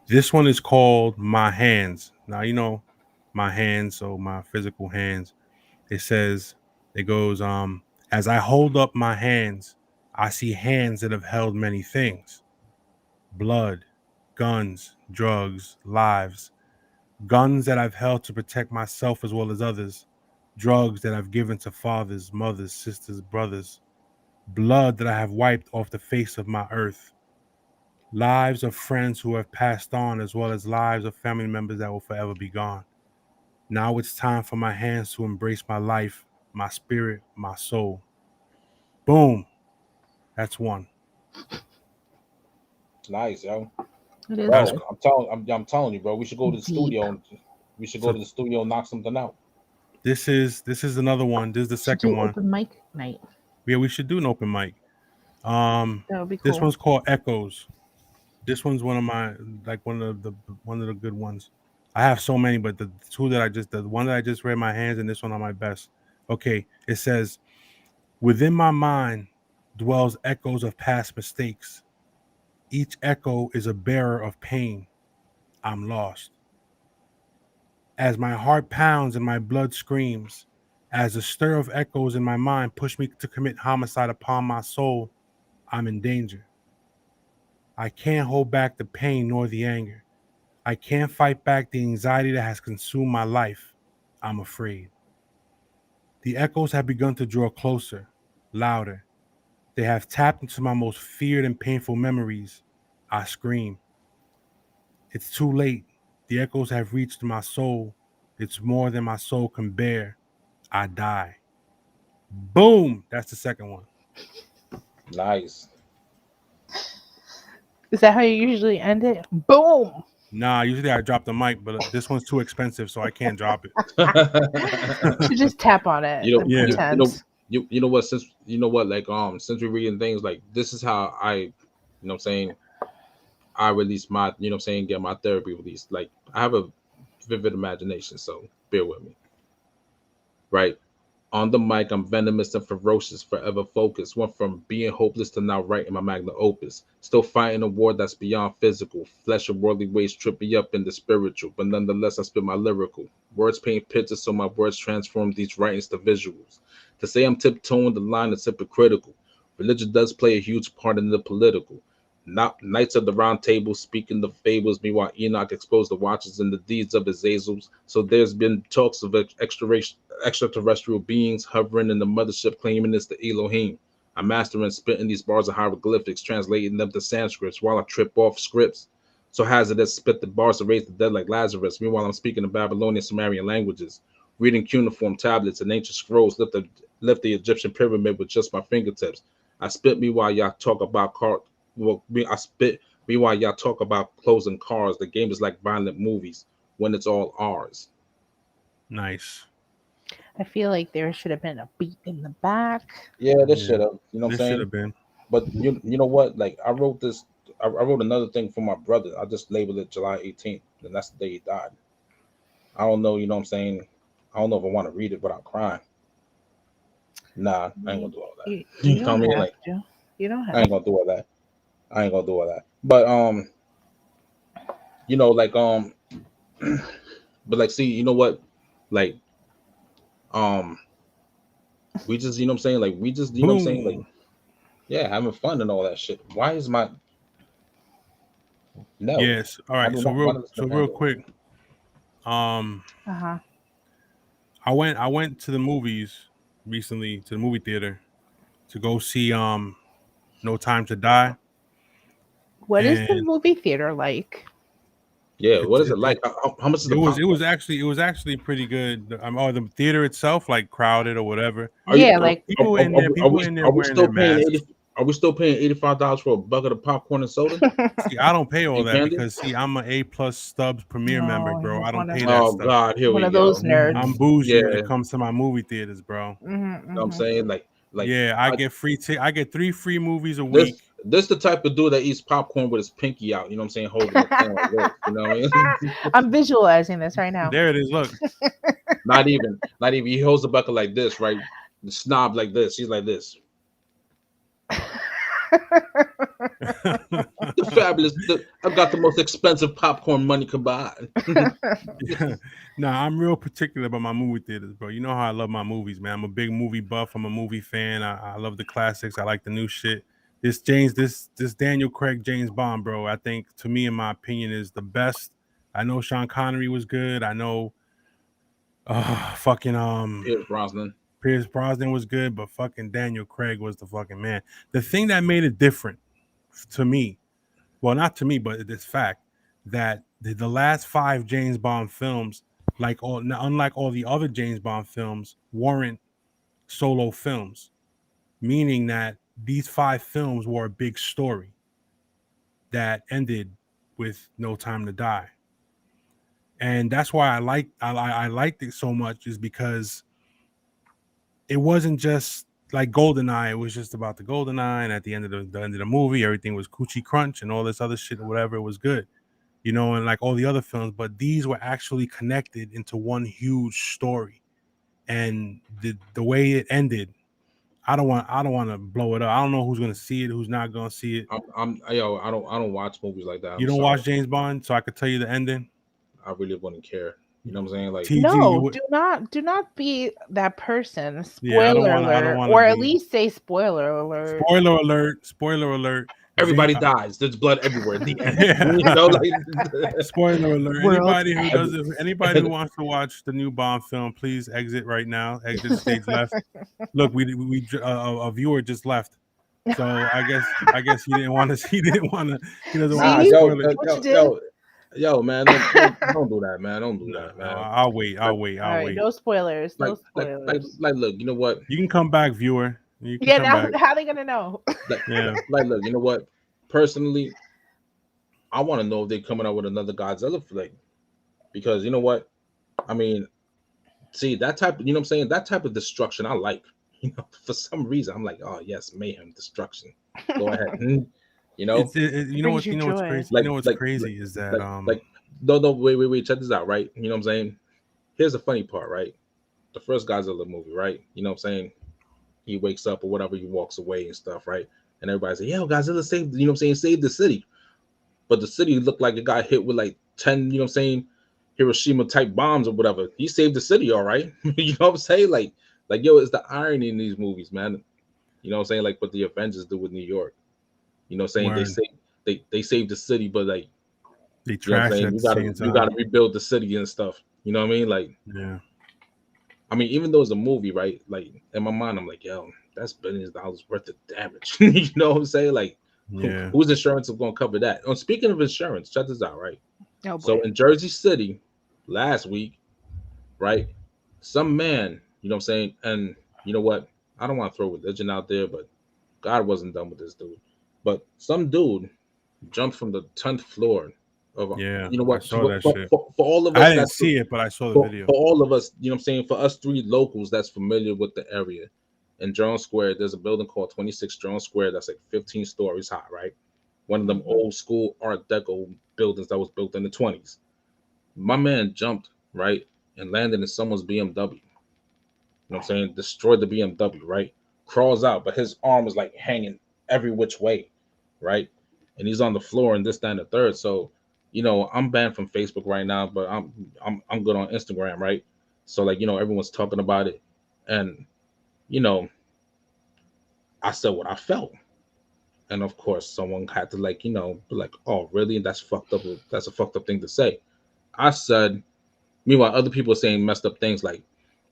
Speaker 1: This one is called My Hands. Now you know my hands, so my physical hands. It says it goes as I hold up my hands, I see hands that have held many things. Blood, guns, drugs, lives. Guns that I've held to protect myself as well as others. Drugs that I've given to fathers, mothers, sisters, brothers. Blood that I have wiped off the face of my earth. Lives of friends who have passed on, as well as lives of family members that will forever be gone. Now it's time for my hands to embrace my life, my spirit, my soul. Boom. That's one.
Speaker 2: Nice, yo.
Speaker 3: It is
Speaker 1: That's
Speaker 2: Bro,
Speaker 3: good.
Speaker 2: I'm telling you, bro. We should go to the
Speaker 3: Deep.
Speaker 2: studio. We should go
Speaker 1: so
Speaker 2: to the studio and knock something out.
Speaker 1: this is another one. This is the
Speaker 3: Should
Speaker 1: second
Speaker 3: do
Speaker 1: one.
Speaker 3: open mic night.
Speaker 1: Yeah, we should do an open mic. Um
Speaker 3: That would be
Speaker 1: this
Speaker 3: cool.
Speaker 1: one's called Echoes. This one's one of my like one of the good ones. I have so many, but the two that the one that I just read my hands and this one are my best. Okay, it says, within my mind dwells echoes of past mistakes. Each echo is a bearer of pain. I'm lost. As my heart pounds and my blood screams, as the stir of echoes in my mind push me to commit homicide upon my soul, I'm in danger. I can't hold back the pain nor the anger. I can't fight back the anxiety that has consumed my life. I'm afraid. The echoes have begun to draw closer, louder. They have tapped into my most feared and painful memories. I scream. It's too late. The echoes have reached my soul. It's more than my soul can bear. I die. Boom. That's the second one.
Speaker 2: Nice.
Speaker 3: Is that how you usually end it? Boom.
Speaker 1: Nah, usually I drop the mic, but this one's too expensive, so I can't drop it.
Speaker 3: You just tap on it
Speaker 2: you know,
Speaker 3: and
Speaker 1: Yeah.
Speaker 3: pretend.
Speaker 2: you know what? Like since we're reading things, like this is how I, what I'm saying, I release my, what I'm saying, get my therapy released. Like I have a vivid imagination, so bear with me. right? On the mic, I'm venomous and ferocious, forever focused. Went from being hopeless to now writing my magnum opus. Still fighting a war that's beyond physical. Flesh and worldly ways trip me up in the spiritual, but nonetheless, I spit my lyrical. Words paint pictures, so my words transform these writings to visuals. To say I'm tiptoeing the line is hypocritical. Religion does play a huge part in the political. Not Knights of the Round Table speaking the fables, meanwhile Enoch exposed the watchers and the deeds of his Azels. So there's been talks of extraterrestrial beings hovering in the mothership, claiming it's the Elohim. I'm mastering spitting these bars of hieroglyphics, translating them to Sanskrit while I trip off scripts. So hazardous spit the bars to raise the dead like Lazarus. Meanwhile, I'm speaking the Babylonian Sumerian languages, reading cuneiform tablets and ancient scrolls, lift the Egyptian pyramid with just my fingertips. I spit me while y'all talk about I spit me while y'all talk about closing cars. The game is like violent movies when it's all ours.
Speaker 1: Nice.
Speaker 3: I feel like there should have been a beat in the back.
Speaker 2: Yeah, this
Speaker 1: Yeah.
Speaker 2: should have. You know what I'm
Speaker 1: This should
Speaker 2: saying?
Speaker 1: have been.
Speaker 2: But you know what? Like I wrote this. I wrote another thing for my brother. I just labeled it July 18th, and that's the day he died. I don't know. You know what I'm saying? I don't know if I want to read it without crying. Nah, I ain't gonna do all that.
Speaker 3: You
Speaker 2: You know what I
Speaker 3: don't
Speaker 2: mean?
Speaker 3: have
Speaker 2: Like
Speaker 3: to. You don't have
Speaker 2: I ain't gonna do all that. I ain't gonna do all that. But you know, like but like, see, you know what? Like we just, you know what I'm saying? Like we just, you know what I'm saying? Like,
Speaker 1: Boom.
Speaker 2: yeah, having fun and all that shit. Why is my no?
Speaker 1: Yes. All
Speaker 2: I
Speaker 1: right.
Speaker 2: do
Speaker 1: So
Speaker 2: not want
Speaker 1: real,
Speaker 2: to
Speaker 1: so
Speaker 2: listen to
Speaker 1: real
Speaker 2: Pandora.
Speaker 1: quick.
Speaker 3: Uh-huh.
Speaker 1: I went to the movies recently, to the movie theater, to go see No Time to Die.
Speaker 3: What is the
Speaker 1: And
Speaker 3: movie theater like?
Speaker 2: Yeah, what
Speaker 1: it's
Speaker 2: is it like? How much is the
Speaker 1: it
Speaker 2: popcorn?
Speaker 1: was actually pretty good. The theater itself, like crowded or whatever.
Speaker 2: Are you
Speaker 3: Yeah, like
Speaker 1: People in there
Speaker 2: are we
Speaker 1: wearing
Speaker 2: still
Speaker 1: their
Speaker 2: paying
Speaker 1: masks.
Speaker 2: Are we still paying $85 for a bucket of popcorn and soda
Speaker 1: See, I don't pay all
Speaker 2: and
Speaker 1: that
Speaker 2: candy?
Speaker 1: because see, I'm an A+ Stubs Premier member,
Speaker 3: no,
Speaker 1: bro.
Speaker 3: he's
Speaker 1: I don't
Speaker 3: one of
Speaker 1: pay that
Speaker 2: Oh
Speaker 1: stuff.
Speaker 2: God, here
Speaker 3: one
Speaker 2: we
Speaker 3: of those
Speaker 2: go.
Speaker 3: nerds.
Speaker 1: I'm bougie
Speaker 2: Yeah,
Speaker 1: when
Speaker 2: you
Speaker 1: it comes to my movie theaters, bro.
Speaker 3: Mhm,
Speaker 2: know what I'm
Speaker 3: mhm.
Speaker 2: saying? Like
Speaker 1: Yeah, I
Speaker 2: I,
Speaker 1: get I get 3 free movies a week.
Speaker 2: this the type of dude that eats popcorn with his pinky out. You know what I'm saying? Holding it down like this. You know what I mean?
Speaker 3: I'm visualizing this right now.
Speaker 1: There it is. Look.
Speaker 2: Not even. He holds the bucket like this, right? The snob like this. He's like this. The fabulous. I've got the most expensive popcorn money could buy.
Speaker 1: Yeah. Nah, I'm real particular about my movie theaters, bro. You know how I love my movies, man. I'm a big movie buff. I'm a movie fan. I love the classics. I like the new shit. This Daniel Craig James Bond, bro. I think, to me, in my opinion, is the best. I know Sean Connery was good. I know fucking
Speaker 2: Pierce Brosnan.
Speaker 1: Pierce Brosnan was good, but fucking Daniel Craig was the fucking man. The thing that made it different to me, well, not to me, but this fact that the last 5 James Bond films, unlike all the other James Bond films, weren't solo films, meaning that these 5 films were a big story that ended with No Time to Die. And that's why I liked it so much, is because it wasn't just like GoldenEye. It was just about the GoldenEye, and at the end of the end of the movie, everything was coochie crunch and all this other shit or whatever. It was good, you know, and like all the other films. But these were actually connected into one huge story, and the way it ended, I don't want to blow it up. I don't know who's gonna see it, who's not gonna see it.
Speaker 2: I don't watch movies like that.
Speaker 1: You don't watch James Bond, so I could tell you the ending.
Speaker 2: I really wouldn't care. You know what I'm saying? Like
Speaker 1: TG,
Speaker 3: No, do not be that person.
Speaker 1: Yeah, I don't
Speaker 3: Spoiler
Speaker 1: wanna- I don't
Speaker 3: alert,
Speaker 1: wanna
Speaker 3: or at
Speaker 1: be-
Speaker 3: least say spoiler alert.
Speaker 1: Spoiler alert! Spoiler alert!
Speaker 2: everybody dies. There's blood everywhere. At the end.
Speaker 1: Yeah.
Speaker 2: You know, like
Speaker 1: Spoiler alert!
Speaker 3: World
Speaker 1: Anybody who wants to watch the new Bond film, please exit right now. Exit stage left. Look, a viewer just left, so I guess he didn't want to. He doesn't want to
Speaker 2: nah,
Speaker 1: spoil it.
Speaker 2: yo, man, don't do that, man. Don't do
Speaker 1: No,
Speaker 2: that,
Speaker 1: no,
Speaker 2: man.
Speaker 1: I'll wait.
Speaker 3: All right, no spoilers. No spoilers.
Speaker 2: Like, look, you know what?
Speaker 1: You can come back, viewer. You can
Speaker 3: Yeah,
Speaker 1: come
Speaker 3: now
Speaker 1: back.
Speaker 3: how are they gonna know?
Speaker 1: Yeah.
Speaker 2: Like, look, you know what? Personally, I want to know if they're coming out with another Godzilla flick, because you know what? I mean, see that type. You know what I'm saying? That type of destruction, I like. You know, for some reason, I'm like, oh yes, mayhem, destruction. Go ahead. You know,
Speaker 1: You know what's
Speaker 3: Brings you
Speaker 1: what's
Speaker 3: joy.
Speaker 1: crazy.
Speaker 2: Like-
Speaker 1: You know what's
Speaker 2: like-
Speaker 1: crazy is that
Speaker 2: no, wait, check this out, right? You know what I'm saying? Here's the funny part, right? the first Godzilla movie, right? You know what I'm saying? He wakes up or whatever, he walks away and stuff, right? And everybody's like, "Yo, Godzilla saved, you know what I'm saying, saved the city." But the city looked like it got hit with like 10, you know what I'm saying, Hiroshima type bombs or whatever. He saved the city, all right. You know what I'm saying? Like yo, it's the irony in these movies, man. You know what I'm saying? Like what the Avengers do with New York. You know what I'm saying? They
Speaker 1: Word.
Speaker 2: say they saved the city, but like,
Speaker 1: They
Speaker 2: you know what I'm
Speaker 1: trashed it
Speaker 2: saying,
Speaker 1: at
Speaker 2: you
Speaker 1: the
Speaker 2: gotta
Speaker 1: same
Speaker 2: you
Speaker 1: time.
Speaker 2: gotta rebuild the city and stuff. You know what I mean? Like,
Speaker 1: Yeah.
Speaker 2: I mean, even though it's a movie, right? Like in my mind, I'm like, yo, that's billions of dollars worth of damage. You know what I'm saying? Like,
Speaker 1: Yeah.
Speaker 2: whose insurance is going to cover that? Oh, speaking of insurance, check this out, right?
Speaker 3: Oh
Speaker 2: So
Speaker 3: boy.
Speaker 2: in Jersey City last week, right? Some man, you know what I'm saying? And you know what? I don't want to throw religion out there, but God wasn't done with this dude. But some dude jumped from the 10th floor of,
Speaker 1: Yeah.
Speaker 2: you know
Speaker 1: I
Speaker 2: what?
Speaker 1: saw that
Speaker 2: For,
Speaker 1: shit.
Speaker 2: for all of
Speaker 1: I
Speaker 2: us
Speaker 1: didn't
Speaker 2: that's
Speaker 1: see it, but I saw the
Speaker 2: for,
Speaker 1: video.
Speaker 2: for all of us, you know what I'm saying, for us three locals that's familiar with the area, in Jones Square, there's a building called 26 Jones Square that's like 15 stories high, right? One of them old school Art Deco buildings that was built in the 20s. My man jumped, right, and landed in someone's BMW. You know what I'm saying? Destroyed the BMW, right? Crawls out, but his arm is like hanging every which way, right? And he's on the floor and this, that, and the third. So, you know, I'm banned from Facebook right now, but I'm good on Instagram, right? So like, you know, everyone's talking about it. And, you know, I said what I felt. And of course, someone had to like, you know, be like, oh, really? That's fucked up. That's a fucked up thing to say. I said, meanwhile, other people are saying messed up things like,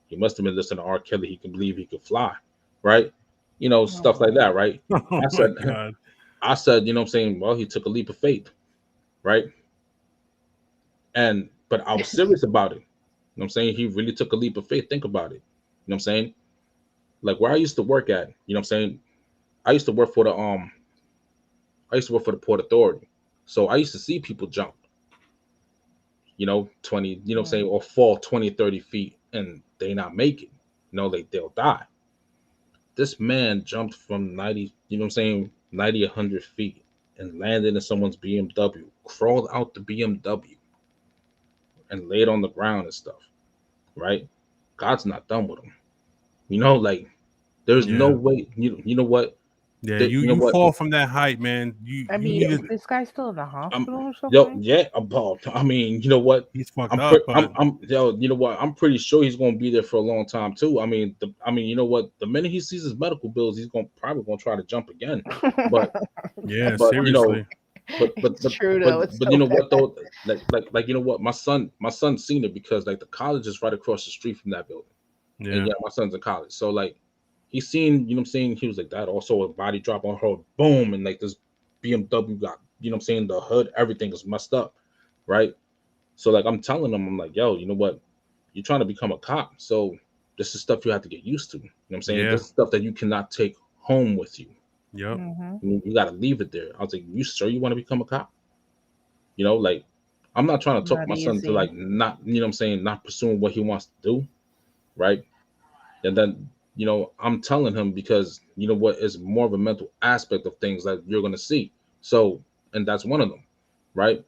Speaker 2: he must have been listening to R. Kelly. He could believe he could fly, right? You know, stuff like that, right?
Speaker 1: Oh
Speaker 2: I
Speaker 1: my
Speaker 2: said,
Speaker 1: god.
Speaker 2: I said, you know what I'm saying? Well, he took a leap of faith, right? And, but I was serious about it. You know what I'm saying? He really took a leap of faith. Think about it. You know what I'm saying? Like where I used to work at, you know what I'm saying? I used to work for the Port Authority. So I used to see people jump, you know, 20, you know what I'm saying, or fall 20, 30 feet and they not make it. You know, they'll die. This man jumped from 90, you know what I'm saying, 90, 100 feet and landed in someone's BMW, crawled out the BMW and laid on the ground and stuff, right? God's not done with him. You know, like there's no
Speaker 1: Yeah.
Speaker 2: way, you know what?
Speaker 1: Yeah.
Speaker 2: There,
Speaker 1: You
Speaker 2: you know
Speaker 1: you
Speaker 2: what?
Speaker 1: fall from that height, man.
Speaker 3: I
Speaker 1: You
Speaker 3: mean,
Speaker 1: need
Speaker 3: is
Speaker 1: to.
Speaker 3: this guy still in the hospital or
Speaker 2: Yo,
Speaker 3: something?
Speaker 2: yeah, about. I mean, you know what?
Speaker 1: He's fucked up, but
Speaker 2: Yo, you know what? I'm pretty sure he's gonna be there for a long time too. I mean, you know what? The minute he sees his medical bills, he's probably gonna try to jump again. But,
Speaker 1: yeah,
Speaker 2: but you know,
Speaker 1: seriously.
Speaker 3: It's true though. It's
Speaker 2: but
Speaker 3: so
Speaker 2: you know
Speaker 3: bad.
Speaker 2: what though? Like you know what? My son seen it because like the college is right across the street from that building, and
Speaker 1: Yeah.
Speaker 2: yeah, my son's in college, so like he's seen, you know what I'm saying? He was like that. Also, a body drop on her, boom, and like this BMW got, you know what I'm saying? The hood, everything is messed up, right? So like I'm telling him, I'm like, yo, you know what? You're trying to become a cop, so this is stuff you have to get used to. You know what I'm saying?
Speaker 1: Yeah.
Speaker 2: This is stuff that you cannot take home with you.
Speaker 1: Yep.
Speaker 3: Mhm.
Speaker 2: You got to leave it there. I was like, you sure you want to become a cop? You know, like I'm not trying to talk
Speaker 3: Not
Speaker 2: my son to
Speaker 3: easy.
Speaker 2: like not, you know what I'm saying, not pursuing what he wants to do, right? And then, you know, I'm telling him because you know what is more of a mental aspect of things that you're gonna see. So, and that's one of them, right?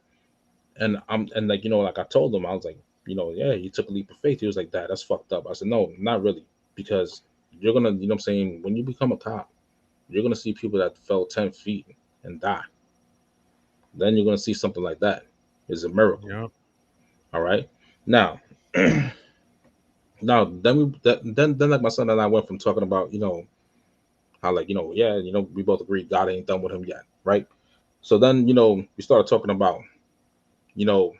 Speaker 2: And like, you know, like I told him, I was like, you know, yeah, he took a leap of faith. He was like, that's fucked up. I said, no, not really, because you're gonna, you know what I'm saying, when you become a cop, you're gonna see people that fell 10 feet and die. Then you're gonna see something like that. It's a miracle.
Speaker 1: Yep.
Speaker 2: All right. Now, now then then like my son and I went from talking about, you know, how like, you know, yeah, you know, we both agree God ain't done with him yet, right? So then, you know, we started talking about, you know,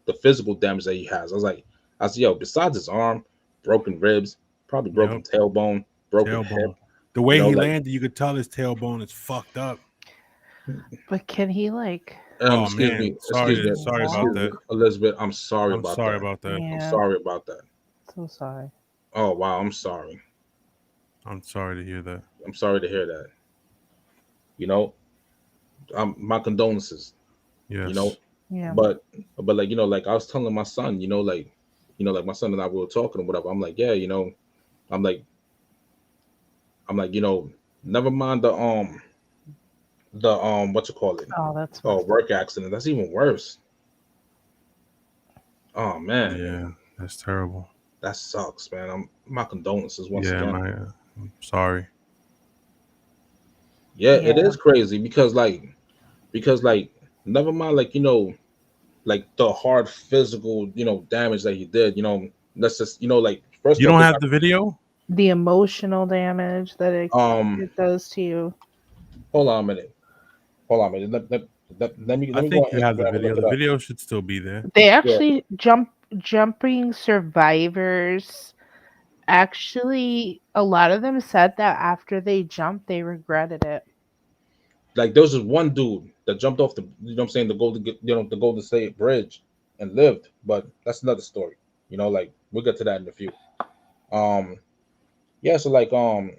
Speaker 2: the physical damage that he has. I said, yo, besides his arm, broken ribs, probably broken
Speaker 1: Yep.
Speaker 2: tailbone, broken hip,
Speaker 1: Tailbone. The
Speaker 2: you
Speaker 1: way
Speaker 2: know,
Speaker 1: he
Speaker 2: like,
Speaker 1: landed, you could tell his tailbone is fucked up.
Speaker 3: But can he like?
Speaker 1: Oh man,
Speaker 2: excuse me,
Speaker 1: sorry about
Speaker 3: Walk?
Speaker 2: excuse me,
Speaker 1: that.
Speaker 2: Elizabeth, I'm sorry
Speaker 1: I'm
Speaker 2: about
Speaker 1: sorry
Speaker 2: that.
Speaker 1: about that.
Speaker 2: I'm
Speaker 3: Yeah.
Speaker 2: sorry about that.
Speaker 3: So sorry.
Speaker 2: Oh wow, I'm sorry.
Speaker 1: I'm sorry to hear that.
Speaker 2: I'm sorry to hear that. You know, my condolences. You know,
Speaker 1: Yes.
Speaker 3: Yeah.
Speaker 2: but like, you know, like I was telling my son, you know, like my son and I were talking or whatever. I'm like, yeah, you know, I'm like, you know, never mind the what you call it,
Speaker 3: Oh, that's
Speaker 2: oh,
Speaker 3: messed up.
Speaker 2: work accident. That's even worse. Oh man,
Speaker 1: Yeah, that's terrible.
Speaker 2: That sucks, man. My condolences once
Speaker 1: Yeah,
Speaker 2: again.
Speaker 1: I'm sorry.
Speaker 2: Yeah, it
Speaker 3: Yeah.
Speaker 2: is crazy because like never mind like like the hard physical damage that he did. Let's just like first
Speaker 1: You
Speaker 2: off
Speaker 1: don't
Speaker 2: they
Speaker 1: have
Speaker 2: got
Speaker 1: the video?
Speaker 3: The emotional damage that
Speaker 2: um.
Speaker 3: it does to you.
Speaker 2: Hold on a minute. Hold on a minute.
Speaker 1: I
Speaker 2: Let me go
Speaker 1: think
Speaker 2: on
Speaker 1: you have the
Speaker 2: Instagram and
Speaker 1: video.
Speaker 2: look
Speaker 1: The
Speaker 2: it up.
Speaker 1: video should still be there.
Speaker 3: They
Speaker 2: Yeah,
Speaker 3: actually jumping survivors. Actually, a lot of them said that after they jumped, they regretted it.
Speaker 2: like there was this one dude that jumped off the what I'm saying the Golden State Bridge and lived, but that's another story. Like we'll get to that in a few. Um, yeah. So like hold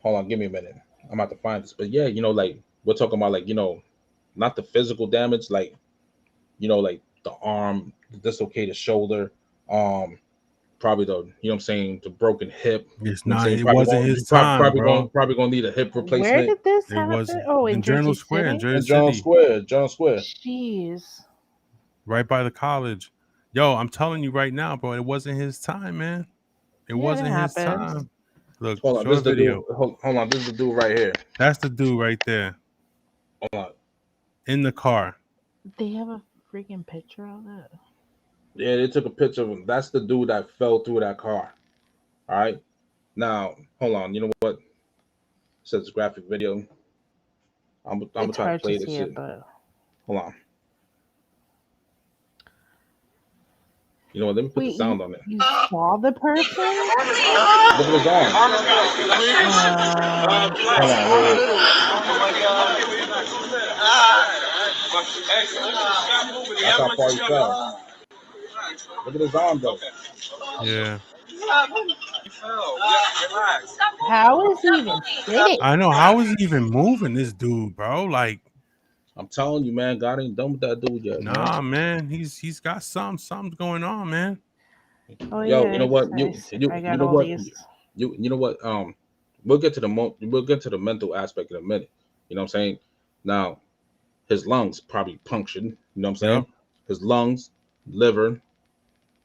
Speaker 2: on, give me a minute. I'm about to find this, but yeah, like we're talking about like not the physical damage, like like the arm, the dislocated shoulder, um, probably what I'm saying, the broken hip.
Speaker 1: It's
Speaker 2: I'm
Speaker 1: not.
Speaker 2: saying
Speaker 1: It wasn't his time, bro.
Speaker 2: probably going to need a hip
Speaker 3: Where
Speaker 2: replacement
Speaker 3: did this
Speaker 1: It
Speaker 3: happen?
Speaker 1: wasn't
Speaker 3: Oh, in
Speaker 1: in Journal
Speaker 3: Jersey
Speaker 1: Square in
Speaker 3: City?
Speaker 1: Jersey
Speaker 2: in Jones
Speaker 1: City,
Speaker 2: Square. Jones Square.
Speaker 3: Jeez.
Speaker 1: right by the college. Yo, I'm telling you right now, bro. It wasn't his time, man. It
Speaker 3: Yeah, it
Speaker 1: wasn't his
Speaker 3: happens.
Speaker 1: time. Look,
Speaker 2: Hold on, this
Speaker 1: short
Speaker 2: is the dude.
Speaker 1: video.
Speaker 2: Hold on, this is the dude right here.
Speaker 1: That's the dude right there
Speaker 2: Hold on.
Speaker 1: in the car.
Speaker 3: They have a freaking picture of it.
Speaker 2: Yeah, they took a picture of him. That's the dude that fell through that car. All right. Now, hold on. You know what? It says graphic video. I'm gonna
Speaker 3: It's
Speaker 2: try to
Speaker 3: hard to
Speaker 2: play this
Speaker 3: see
Speaker 2: shit.
Speaker 3: it, but
Speaker 2: Hold on. You know what? Let me put the
Speaker 3: wait,
Speaker 2: sound on it.
Speaker 3: you saw the person?
Speaker 2: Look at his arm. Hold on. That's how far he fell. Look at his arm though.
Speaker 1: Yeah,
Speaker 3: How is he even sitting?
Speaker 1: I know. How is he even moving, this dude, bro? Like,
Speaker 2: I'm telling you, man. God ain't done with that dude yet, man.
Speaker 1: nah, man. He's got something's going on, man.
Speaker 3: Oh
Speaker 2: Yo,
Speaker 3: yeah,
Speaker 2: you know what?
Speaker 3: I
Speaker 2: You
Speaker 3: got
Speaker 2: know
Speaker 3: all
Speaker 2: what?
Speaker 3: these.
Speaker 2: You know what? We'll get to we'll get to the mental aspect in a minute. You know what I'm saying? Now, his lungs probably punctured. You know what I'm
Speaker 1: Yep.
Speaker 2: saying? His lungs, liver.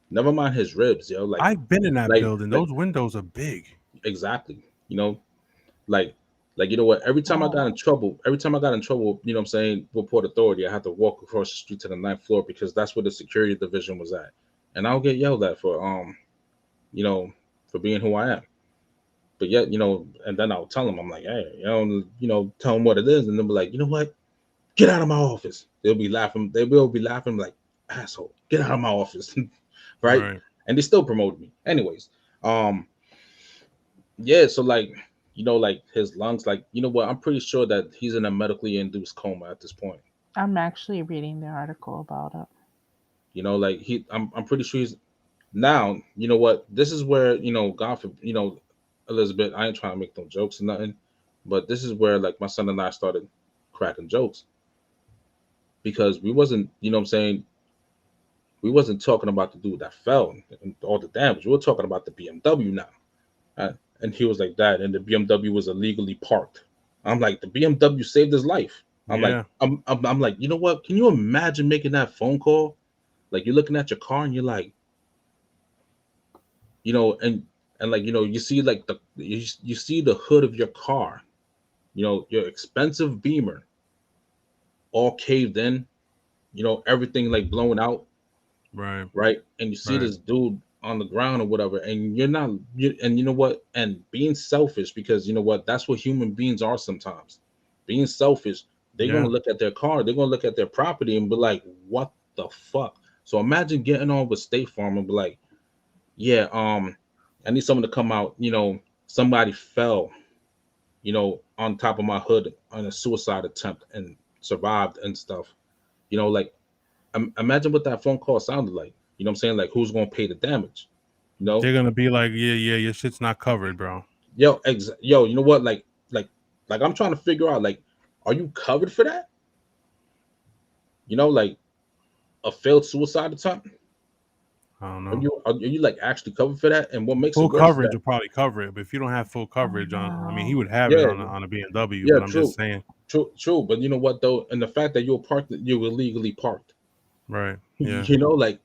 Speaker 2: Never mind his ribs, yo.
Speaker 1: I've been in that building.
Speaker 2: Like
Speaker 1: Those windows are big.
Speaker 2: exactly. You know, like you know what?
Speaker 3: Oh,
Speaker 2: every time I got in trouble, you know what I'm saying, with Port Authority, I had to walk across the street to the ninth floor because that's where the security division was at, and I'll get yelled at for you know, for being who I am. But yet, and then I'll tell them, I'm like, hey, tell them what it is, and they'll be like, you know what? Get out of my office. They'll be laughing. They will be laughing like, asshole, get out of my office, right?
Speaker 1: Right.
Speaker 2: And they still promote me, anyways. Um, yeah. So like, like his lungs, like, you know what? I'm pretty sure that he's in a medically induced coma at this point.
Speaker 3: I'm actually reading the article about it.
Speaker 2: Like I'm pretty sure he's now. You know what? This is where God for Elizabeth. I ain't trying to make no jokes or nothing, but this is where like my son and I started cracking jokes because we wasn't, what I'm saying, we wasn't talking about the dude that fell and all the damage. We were talking about the BMW now. And he was like that, and the BMW was illegally parked. I'm like, the BMW saved his life. I'm like,
Speaker 1: Yeah.
Speaker 2: I'm like, you know what? Can you imagine making that phone call? Like you're looking at your car and you're like, and like you see like you see the hood of your car, your expensive Beamer, all caved in, everything like blown out,
Speaker 1: Right.
Speaker 2: right? And you see
Speaker 1: Right.
Speaker 2: this dude on the ground or whatever, and you're not, and you know what? And being selfish, because you know what? That's what human beings are sometimes. Being selfish, they're
Speaker 1: Yeah.
Speaker 2: gonna look at their car, they're gonna look at their property, and be like, "What the fuck?" So imagine getting on with State Farm and be like, "Yeah, I need someone to come out. Somebody fell, on top of my hood on a suicide attempt and survived and stuff. Like imagine what that phone call sounded like. You know what I'm saying? Like who's gonna pay the damage? You know,
Speaker 1: They're gonna be like, yeah, your shit's not covered, bro.
Speaker 2: yo, you know what? Like I'm trying to figure out, like, are you covered for that? Like a failed suicide attempt?
Speaker 1: I don't
Speaker 2: Are
Speaker 1: know.
Speaker 2: you like actually covered for that? And what makes it
Speaker 1: Full
Speaker 2: worse is
Speaker 1: coverage
Speaker 2: that
Speaker 1: will probably cover it, but if you don't have full coverage on, I mean, he
Speaker 3: No.
Speaker 1: would have it
Speaker 2: yeah,
Speaker 1: on a BMW.
Speaker 2: yeah,
Speaker 1: But I'm
Speaker 2: true,
Speaker 1: just saying,
Speaker 2: true. But you know what though? And the fact that you were illegally parked,
Speaker 1: right? Yeah.
Speaker 2: like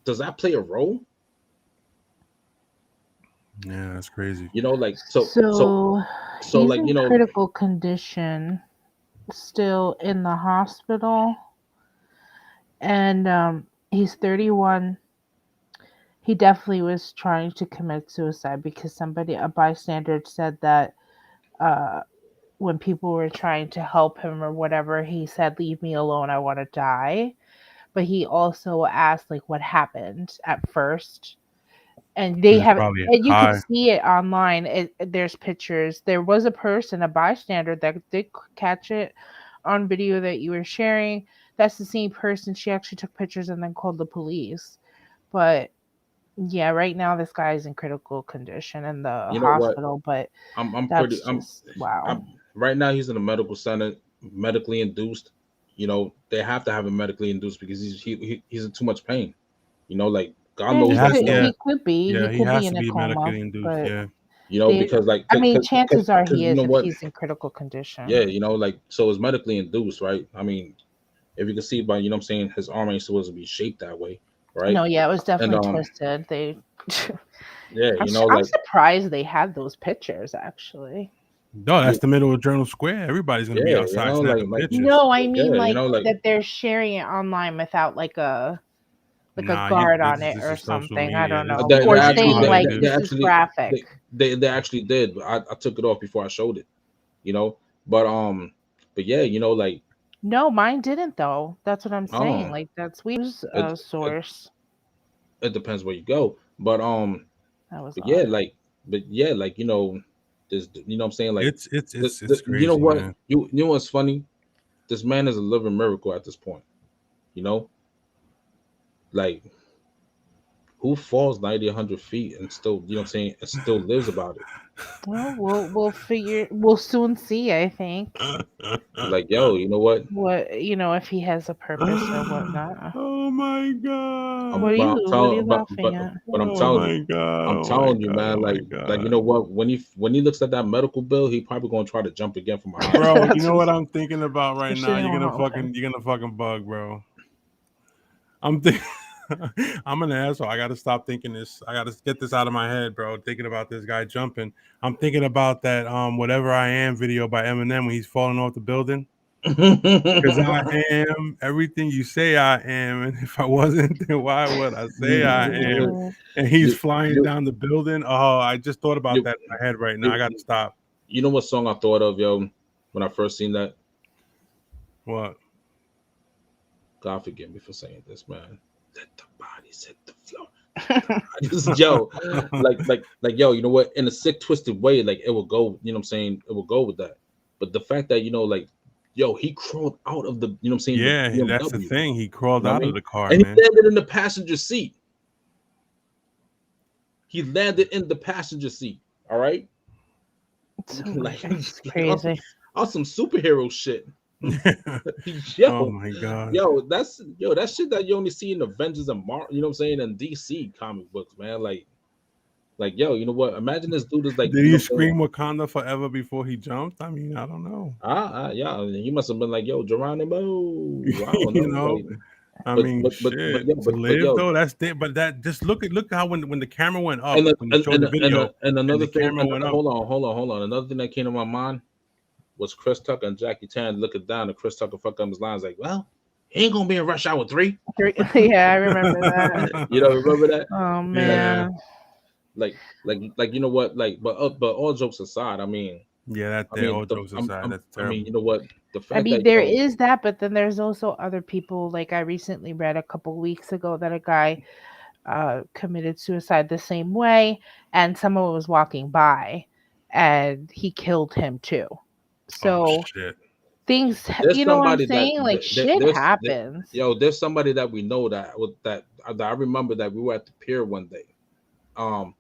Speaker 2: does that play a role?
Speaker 1: Yeah, that's crazy.
Speaker 2: You know, like so
Speaker 3: He's
Speaker 2: like,
Speaker 3: in
Speaker 2: you know,
Speaker 3: critical condition, still in the hospital, and he's 31. He definitely was trying to commit suicide because a bystander said that when people were trying to help him or whatever, he said, "Leave me alone, I want to die." But he also asked like what happened at first. And
Speaker 1: He was probably
Speaker 3: and you could
Speaker 1: high.
Speaker 3: see it online. There's pictures. There was a person, a bystander, that did catch it on video that you were sharing. That's the same person. She actually took pictures and then called the police. But yeah, right now this guy is in critical condition in the
Speaker 2: you know what?
Speaker 3: hospital. But
Speaker 2: I'm pretty.
Speaker 3: that's just wow.
Speaker 2: Right now he's in a medical center, medically induced. You know, they have to have him medically induced because he's in too much pain. You know, like God
Speaker 3: Yeah,
Speaker 2: knows, like, you know,
Speaker 3: he could be. He
Speaker 1: Yeah, he
Speaker 3: could be
Speaker 1: has to
Speaker 3: in a
Speaker 1: be
Speaker 3: coma.
Speaker 1: medically induced.
Speaker 3: But
Speaker 1: Yeah.
Speaker 3: they,
Speaker 2: because like,
Speaker 3: I mean, chances are he
Speaker 2: you know
Speaker 3: is if
Speaker 2: what?
Speaker 3: he's in critical condition.
Speaker 2: Yeah, you know, like, so it's medically induced, right? I mean, if you can see by, you know what I'm saying, his arm ain't supposed to be shaped that way, right?
Speaker 3: No, yeah, it was
Speaker 2: And
Speaker 3: definitely twisted. They
Speaker 2: yeah, you know,
Speaker 3: I'm
Speaker 2: like,
Speaker 3: surprised they had those pictures actually.
Speaker 1: No, that's
Speaker 2: you-
Speaker 1: the middle of Journal Square. Everybody's gonna be
Speaker 2: yeah, you
Speaker 1: outside
Speaker 2: know,
Speaker 1: snapping
Speaker 2: like,
Speaker 1: pictures.
Speaker 3: No, I mean
Speaker 2: yeah, you
Speaker 3: like
Speaker 2: know, like,
Speaker 3: that they're sharing it online without like a
Speaker 1: Nah,
Speaker 3: guard on it
Speaker 1: this
Speaker 3: or
Speaker 1: is social
Speaker 3: something. I
Speaker 1: media.
Speaker 3: don't
Speaker 1: This
Speaker 3: know.
Speaker 1: is
Speaker 2: they
Speaker 3: Or
Speaker 1: you know
Speaker 3: saying
Speaker 1: how they
Speaker 3: like
Speaker 1: do.
Speaker 2: they
Speaker 3: this is
Speaker 2: actually
Speaker 3: graphic.
Speaker 2: they actually did. But I took it off before I showed it, you know. But yeah, you know, like,
Speaker 3: No, mine didn't though. That's what I'm saying.
Speaker 2: um,
Speaker 3: Like that's we use
Speaker 2: it,
Speaker 3: a
Speaker 2: it
Speaker 3: source.
Speaker 2: it depends where you go. But
Speaker 3: That was
Speaker 2: but yeah,
Speaker 3: odd.
Speaker 2: like, you know, this, you know what I'm saying, like,
Speaker 1: It's
Speaker 2: you know
Speaker 1: crazy,
Speaker 2: what,
Speaker 1: man.
Speaker 2: you know what's funny? This man is a living miracle at this point. You know, like, who falls 90, 100 feet and still, you know what I'm saying, and still lives about it?
Speaker 3: Well, we'll soon see, I think.
Speaker 2: Like, yo, you know what?
Speaker 3: What if he has a purpose or whatnot.
Speaker 1: Oh my god.
Speaker 3: What are you laughing at?
Speaker 2: But I'm
Speaker 1: Oh
Speaker 2: telling you,
Speaker 1: my god.
Speaker 2: I'm
Speaker 1: Oh my
Speaker 2: telling you,
Speaker 1: god.
Speaker 2: man,
Speaker 1: Oh my
Speaker 2: like, you
Speaker 1: god.
Speaker 2: know what? When he looks at that medical bill, he probably gonna try to jump again from a high.
Speaker 1: Bro, you
Speaker 3: That's
Speaker 1: know what
Speaker 3: just,
Speaker 1: I'm thinking about right now?
Speaker 3: especially on Hope.
Speaker 1: You're gonna fucking bug, bro. I'm thinking I'm an asshole. I gotta stop thinking this. I gotta get this out of my head, bro. Thinking about this guy jumping. I'm thinking about that Whatever I Am video by Eminem when he's falling off the building. Because I am everything you say I am, and if I wasn't, then why would I say I am? And he's
Speaker 2: you,
Speaker 1: flying
Speaker 2: you,
Speaker 1: down the building. Oh, I just thought about
Speaker 2: you,
Speaker 1: that in my head right now. I
Speaker 2: you,
Speaker 1: gotta stop.
Speaker 2: you know what song I thought of, yo, when I first seen that?
Speaker 1: What?
Speaker 2: God forgive me for saying this, man. Let the bodies hit the floor. I just, yo, like, yo, you know what? In a sick, twisted way, like, it will go. You know what I'm saying? It will go with that. But the fact that, you know, like, yo, he crawled out of the, you know what I'm saying, the
Speaker 1: Yeah, that's the
Speaker 2: BMW.
Speaker 1: thing. He
Speaker 2: You
Speaker 1: crawled
Speaker 2: know what
Speaker 1: out
Speaker 2: I
Speaker 1: of
Speaker 2: mean?
Speaker 1: the car,
Speaker 2: And he
Speaker 1: man.
Speaker 2: landed in the passenger seat. He landed in the passenger seat. All right,
Speaker 3: So
Speaker 2: like,
Speaker 3: it's crazy.
Speaker 2: on some superhero shit.
Speaker 1: Oh
Speaker 2: Yo,
Speaker 1: my god.
Speaker 2: that shit that you only see in Avengers and you know what I'm saying, and DC comic books, man. Like, yo, you know what? Imagine this dude is like,
Speaker 1: Did
Speaker 2: you
Speaker 1: he
Speaker 2: know what I'm saying?
Speaker 1: scream Wakanda forever before he jumped? I mean, I don't know.
Speaker 2: Yeah, he must have been like, yo, Geronimo. I don't
Speaker 1: You
Speaker 2: know,
Speaker 1: know,
Speaker 2: like,
Speaker 1: I mean, shit. To
Speaker 2: but
Speaker 1: live
Speaker 2: yo,
Speaker 1: though, that's it. But that just look how when the camera went up,
Speaker 2: and then,
Speaker 1: when you showed the video,
Speaker 2: and
Speaker 1: and
Speaker 2: another
Speaker 1: the
Speaker 2: thing,
Speaker 1: camera went up.
Speaker 2: hold on. Another thing that came to my mind was Chris Tucker and Jackie Chan looking down, and Chris Tucker fuck up his lines like, well, he ain't gonna be in Rush Hour 3.
Speaker 3: Yeah, I remember that.
Speaker 2: You know, remember that?
Speaker 3: Oh
Speaker 1: Yeah,
Speaker 3: man.
Speaker 2: Like, you know what? Like, but all jokes aside,
Speaker 1: yeah.
Speaker 2: I mean,
Speaker 1: All jokes aside, that's
Speaker 2: I mean,
Speaker 1: terrible.
Speaker 2: you know what? The
Speaker 3: I
Speaker 2: fact
Speaker 3: mean,
Speaker 2: that, you
Speaker 3: there
Speaker 2: know,
Speaker 3: is that, but then there's also other people. Like I recently read a couple weeks ago that a guy committed suicide the same way, and someone was walking by, and he killed him too.
Speaker 1: Oh
Speaker 3: So
Speaker 1: shit.
Speaker 3: things,
Speaker 2: there's
Speaker 3: you know what I'm
Speaker 2: somebody that
Speaker 3: saying? Like shit happens.
Speaker 2: yo, there's somebody that we know that I remember that we were at the pier one day. Um,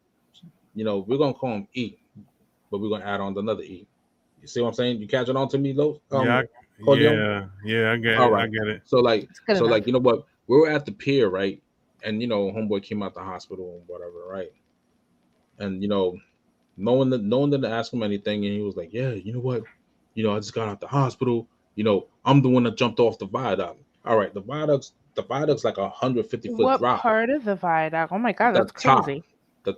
Speaker 2: you know, we're gonna call him E, but we're gonna add on another E. You see what I'm saying? You catching on to me, Lo? Corleone?
Speaker 1: Yeah. I get
Speaker 2: All
Speaker 1: it. I
Speaker 2: right.
Speaker 1: get it.
Speaker 2: So like,
Speaker 3: It's good enough.
Speaker 2: you know what? We were at the pier, right? And, you know, homeboy came out the hospital and whatever, right? And, you know, no one didn't ask him anything, and he was like, yeah, you know what? You know, I just got out the hospital. You know, I'm the one that jumped off the viaduct. All right, the viaduct's the viaduct's like 150-foot
Speaker 3: What
Speaker 2: drop.
Speaker 3: part of the viaduct? Oh my god,
Speaker 2: The
Speaker 3: that's
Speaker 2: top,
Speaker 3: crazy.
Speaker 2: the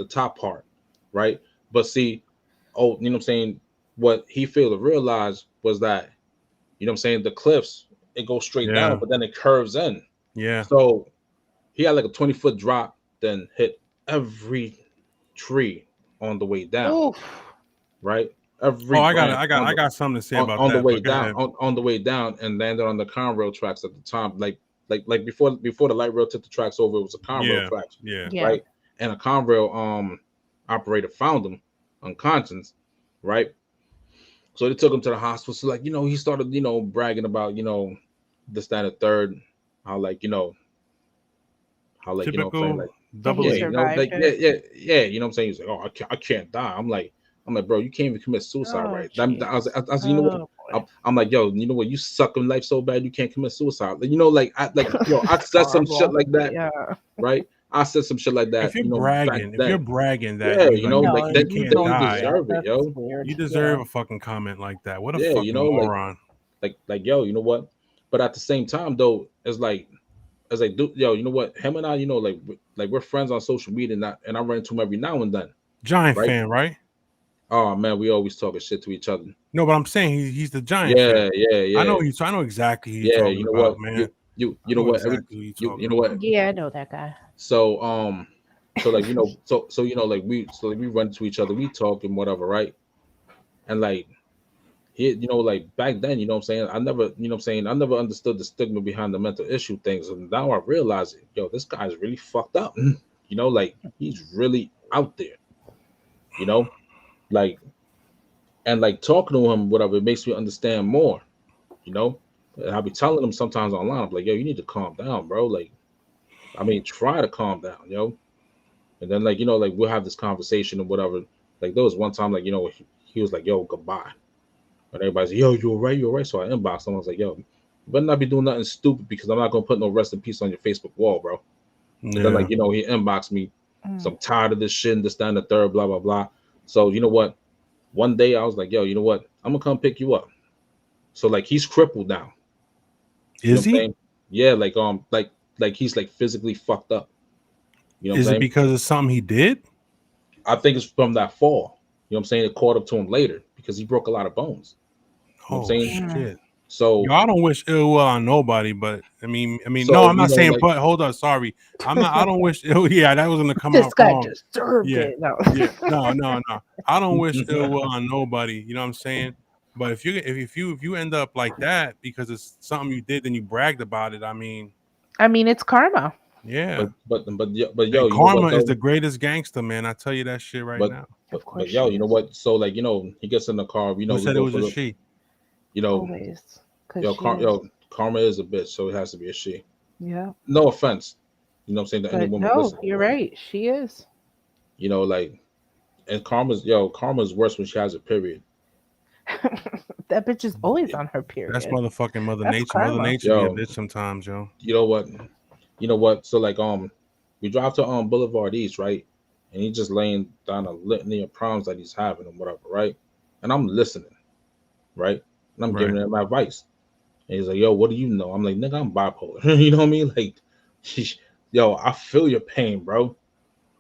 Speaker 2: top part, right? But see, oh, you know what I'm saying? What he failed to realize was that, you know what I'm saying, the cliffs, it goes straight
Speaker 1: Yeah.
Speaker 2: down, but then it curves in.
Speaker 1: Yeah.
Speaker 2: So he had like a 20-foot drop, then hit every tree on the way down,
Speaker 3: Oof.
Speaker 2: right? Every
Speaker 1: Oh, I
Speaker 2: branch
Speaker 1: got something to say
Speaker 2: on,
Speaker 1: about
Speaker 2: on the
Speaker 1: that.
Speaker 2: way
Speaker 1: But go
Speaker 2: down,
Speaker 1: ahead.
Speaker 2: on the way down, and landed on the Conrail tracks at the time. Like before the light rail took the tracks over, it was a Conrail
Speaker 1: Yeah.
Speaker 2: tracks,
Speaker 1: Yeah.
Speaker 3: Yeah.
Speaker 2: right? And a Conrail operator found him unconscious, right? So they took him to the hospital. So like, you know, he started, you know, bragging about, you know, this, that, and third, how like, you know, how like, you know what I'm saying,
Speaker 1: Typical
Speaker 2: like,
Speaker 1: double
Speaker 3: He
Speaker 2: yeah,
Speaker 1: E.
Speaker 2: you know,
Speaker 3: survived
Speaker 2: like,
Speaker 3: it.
Speaker 2: yeah, you know what I'm saying. He's like, oh, I can't die. I'm like, bro, you can't even commit suicide,
Speaker 3: Oh,
Speaker 2: right? I was,
Speaker 3: jeez.
Speaker 2: you know what?
Speaker 3: Oh, boy.
Speaker 2: I'm like, yo, you know what? You suck in life so bad you can't commit suicide. Like, you know, like I said some shit
Speaker 3: Horrible.
Speaker 2: like that,
Speaker 3: Yeah.
Speaker 2: right? I said some shit like that,
Speaker 1: If you're
Speaker 2: you know, back
Speaker 1: bragging,
Speaker 2: then.
Speaker 1: that
Speaker 2: Yeah,
Speaker 1: you
Speaker 2: you know,
Speaker 1: like
Speaker 2: like
Speaker 3: No,
Speaker 1: you
Speaker 2: that,
Speaker 3: you
Speaker 1: can't
Speaker 2: then you
Speaker 3: don't do
Speaker 1: die,
Speaker 3: that.
Speaker 2: deserve it,
Speaker 3: That's
Speaker 2: yo.
Speaker 3: weird.
Speaker 1: you deserve a fucking comment like that. What a
Speaker 2: Yeah,
Speaker 1: fucking
Speaker 2: you know,
Speaker 1: moron.
Speaker 2: like, yo, you know what? But at the same time, though, it's like, as I do, yo, you know what? Him and I, you know, like we're friends on social media, and I run into him every now and then,
Speaker 1: Giant
Speaker 2: right?
Speaker 1: fan, right?
Speaker 2: Oh man, we always talking shit to each other.
Speaker 1: No, but I'm saying he's the Giant fan.
Speaker 2: Yeah.
Speaker 1: I know exactly who you're
Speaker 2: Yeah,
Speaker 1: talking
Speaker 2: you know
Speaker 1: about,
Speaker 2: what?
Speaker 1: man.
Speaker 2: You
Speaker 1: I
Speaker 2: know
Speaker 1: know
Speaker 2: what?
Speaker 1: exactly who you're
Speaker 2: You
Speaker 1: talking
Speaker 2: know what?
Speaker 1: about.
Speaker 3: Yeah, I know that guy.
Speaker 2: So so like, you know, so you know, like we run to each other, we talk and whatever, right? And like he, you know, like back then, you know what I'm saying, I never, you know what I'm saying, I never understood the stigma behind the mental issue things, and now I realize it. Yo, this guy's really fucked up. You know, like he's really out there. You know, like, and like talking to him, whatever, it makes me understand more. You know, and I'll be telling him sometimes online, I'm like, yo, you need to calm down, bro. Like, I mean, try to calm down, yo. And then like, you know, like we'll have this conversation or whatever. Like there was one time, like, you know, he was like, yo, goodbye. And everybody's like, yo, you're right, you're right. So I inboxed him. I was like, yo, you better not be doing nothing stupid because I'm not gonna put no rest in peace on your Facebook wall, bro. And then
Speaker 1: Yeah.
Speaker 2: like, you know, he inboxed me. So
Speaker 3: Mm.
Speaker 2: I'm tired of this shit and this, that, and the third, blah, blah, blah. So you know what? One day I was like, yo, you know what? I'm gonna come pick you up. So like he's crippled now. You know
Speaker 1: Is
Speaker 2: what I'm
Speaker 1: he?
Speaker 2: saying? Yeah, like he's like physically fucked up. You know what I'm
Speaker 1: Is it
Speaker 2: saying?
Speaker 1: because of something he did?
Speaker 2: I think it's from that fall. You know what I'm saying? It caught up to him later because he broke a lot of bones. You know what I'm
Speaker 1: Oh
Speaker 2: saying?
Speaker 1: shit.
Speaker 2: So
Speaker 1: Yo, I don't wish ill will on nobody, but I mean, no,
Speaker 2: so
Speaker 1: I'm
Speaker 2: you
Speaker 1: not
Speaker 2: know,
Speaker 1: saying.
Speaker 2: like
Speaker 1: But hold up, sorry, I'm not. I don't wish ill. Yeah, that was gonna come
Speaker 3: This
Speaker 1: out
Speaker 3: guy
Speaker 1: wrong.
Speaker 3: deserved
Speaker 1: Yeah,
Speaker 3: it. No.
Speaker 1: yeah, no. I don't wish ill will on nobody. You know what I'm saying? But if you end up like that because it's something you did and you bragged about it, I mean,
Speaker 3: I mean, it's karma.
Speaker 1: yeah.
Speaker 2: but yo,
Speaker 1: And
Speaker 2: you know what
Speaker 1: karma is
Speaker 2: though?
Speaker 1: the greatest gangster, man. I tell you that shit right
Speaker 2: But
Speaker 1: now.
Speaker 3: Of course
Speaker 2: but yo,
Speaker 3: she
Speaker 2: you know
Speaker 3: is.
Speaker 2: what? So like, you know, he gets in the car. You know,
Speaker 1: Who
Speaker 2: we
Speaker 1: said it
Speaker 2: go
Speaker 1: was
Speaker 2: for
Speaker 1: a
Speaker 2: the,
Speaker 1: she?
Speaker 2: you know,
Speaker 3: Always. Because she is.
Speaker 2: yo, karma is a bitch, so it has to be a she.
Speaker 3: Yeah.
Speaker 2: No offense, you know what I'm saying, to any
Speaker 3: But
Speaker 2: woman
Speaker 3: no,
Speaker 2: listening.
Speaker 3: you're right. She is.
Speaker 2: You know, like, and karma's worse when she has a period.
Speaker 3: That bitch is always on her
Speaker 1: That's
Speaker 3: period.
Speaker 1: motherfucking Mother
Speaker 3: That's
Speaker 1: Nature. Mother
Speaker 3: karma.
Speaker 1: Nature be a
Speaker 2: Yo,
Speaker 1: bitch sometimes, yo.
Speaker 2: you know what? You know what? So like, we drive to Boulevard East, right? And he's just laying down a litany of problems that he's having and whatever, right? And I'm listening, right? And I'm giving
Speaker 1: Right,
Speaker 2: him advice. And he's like, yo, what do you know? I'm like, nigga, I'm bipolar. You know what I mean? Like, yo, I feel your pain, bro.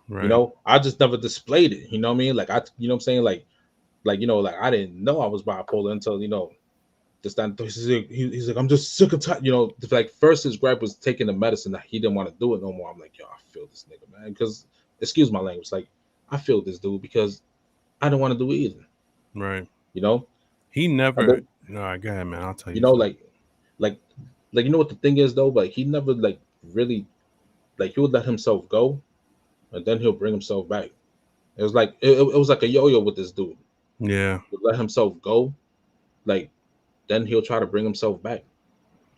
Speaker 2: You
Speaker 1: right.
Speaker 2: know, I just never displayed it. You know what I mean? Like, you know what I'm saying? Like, you know, like I didn't know I was bipolar until, you know, just that he's like, I'm just sick of tired. You know, like first his gripe was taking the medicine that he didn't want to do it no more. I'm like, yo, I feel this nigga, man. Because, excuse my language, like, I feel this dude because I don't want to do it either.
Speaker 1: Right.
Speaker 2: You know?
Speaker 1: He
Speaker 2: And
Speaker 1: never.
Speaker 2: then,
Speaker 1: No, go ahead, man. I'll tell
Speaker 2: you
Speaker 1: you
Speaker 2: know,
Speaker 1: something.
Speaker 2: like, you know what the thing is though? Like, he never, like, really, like, he would let himself go and then he'll bring himself back. It was like it was like a yo-yo with this dude.
Speaker 1: Yeah,
Speaker 2: He'll let himself go, like then he'll try to bring himself back,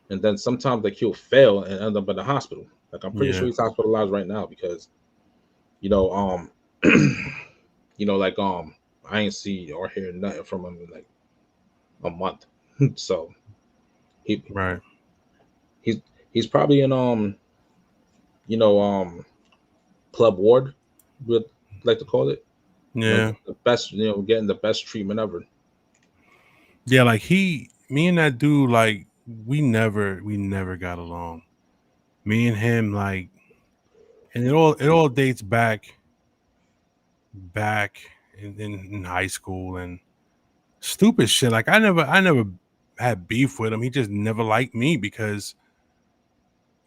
Speaker 2: and then sometimes like he'll fail and end up in the hospital. Like I'm pretty sure
Speaker 1: yeah,
Speaker 2: he's hospitalized right now because you know you know like I ain't see or hear nothing from him in like a month. So he
Speaker 1: right.
Speaker 2: he's he's probably in you know club ward, would like to call it. You know,
Speaker 1: Yeah,
Speaker 2: the best, you know, getting the best treatment ever.
Speaker 1: yeah. Like me and that dude, like we never got along. me and him, like, and it all dates back in high school and stupid shit. Like I never had beef with him. He just never liked me because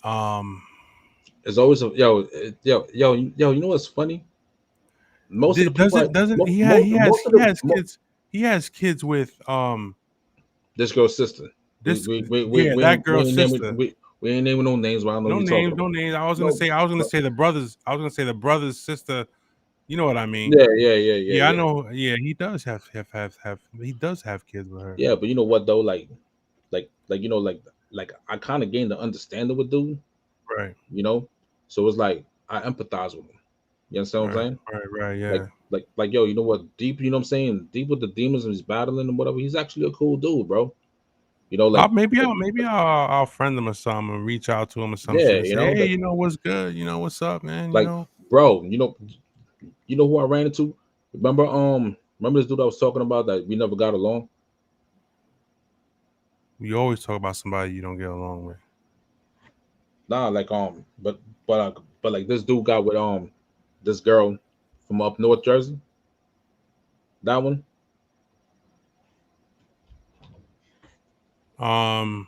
Speaker 1: um
Speaker 2: It's always a yo. You know what's funny? Most of the people,
Speaker 1: doesn't
Speaker 2: most of
Speaker 1: he
Speaker 2: the
Speaker 1: has kids, he has kids with
Speaker 2: this girl's sister.
Speaker 1: this yeah, that
Speaker 2: We
Speaker 1: girl's
Speaker 2: ain't naming
Speaker 1: sister.
Speaker 2: we ain't naming no names, but I know
Speaker 1: No
Speaker 2: who you're talking
Speaker 1: names, no
Speaker 2: about.
Speaker 1: names.
Speaker 2: No,
Speaker 1: I was gonna
Speaker 2: but
Speaker 1: say the brothers. I was gonna say the brother's sister. You know what I mean? Yeah, I
Speaker 2: yeah.
Speaker 1: know. Yeah, he does have. He does have kids with her.
Speaker 2: Yeah, but you know what though? Like you know, like I kind of gained the understanding with dude,
Speaker 1: Right,
Speaker 2: you know. So it's like I empathize with him. You understand what I'm
Speaker 1: right,
Speaker 2: saying?
Speaker 1: right.
Speaker 2: Like
Speaker 1: Yeah.
Speaker 2: like yo, you know what? Deep, you know what I'm saying? Deep with the demons and he's battling and whatever. He's actually a cool dude, bro. You know,
Speaker 1: I'll friend him or something and reach out to him or some shit
Speaker 2: yeah,
Speaker 1: and
Speaker 2: you
Speaker 1: say,
Speaker 2: know,
Speaker 1: hey, you know what's good? You know what's up, man? You
Speaker 2: like
Speaker 1: know,
Speaker 2: bro, you know who I ran into? Remember this dude I was talking about that we never got along?
Speaker 1: we always talk about somebody you don't get along with.
Speaker 2: Nah, like but like this dude got with this girl from up North Jersey. That one.
Speaker 1: Um,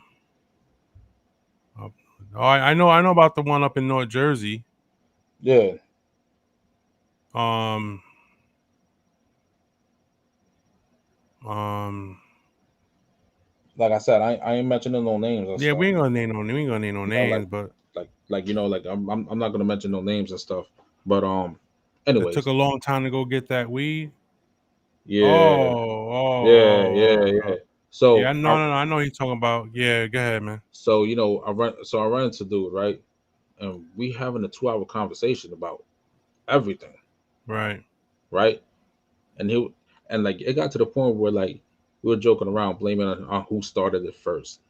Speaker 1: uh, I know about the one up in North Jersey.
Speaker 2: Yeah.
Speaker 1: Um, um,
Speaker 2: Like I said, I ain't mentioning no names and
Speaker 1: yeah,
Speaker 2: stuff.
Speaker 1: we ain't gonna name no
Speaker 2: You know,
Speaker 1: names, but
Speaker 2: like you know, like I'm not gonna mention no names and stuff. But
Speaker 1: it took
Speaker 2: anyways,
Speaker 1: a long time to go get that weed.
Speaker 2: yeah, yeah.
Speaker 1: Yeah,
Speaker 2: So
Speaker 1: no, I know you're talking about. Yeah, go ahead, man.
Speaker 2: you know, I run into dude, right? And we having a 2 hour conversation about everything,
Speaker 1: Right,
Speaker 2: right? And and like it got to the point where like we were joking around, blaming on who started it first.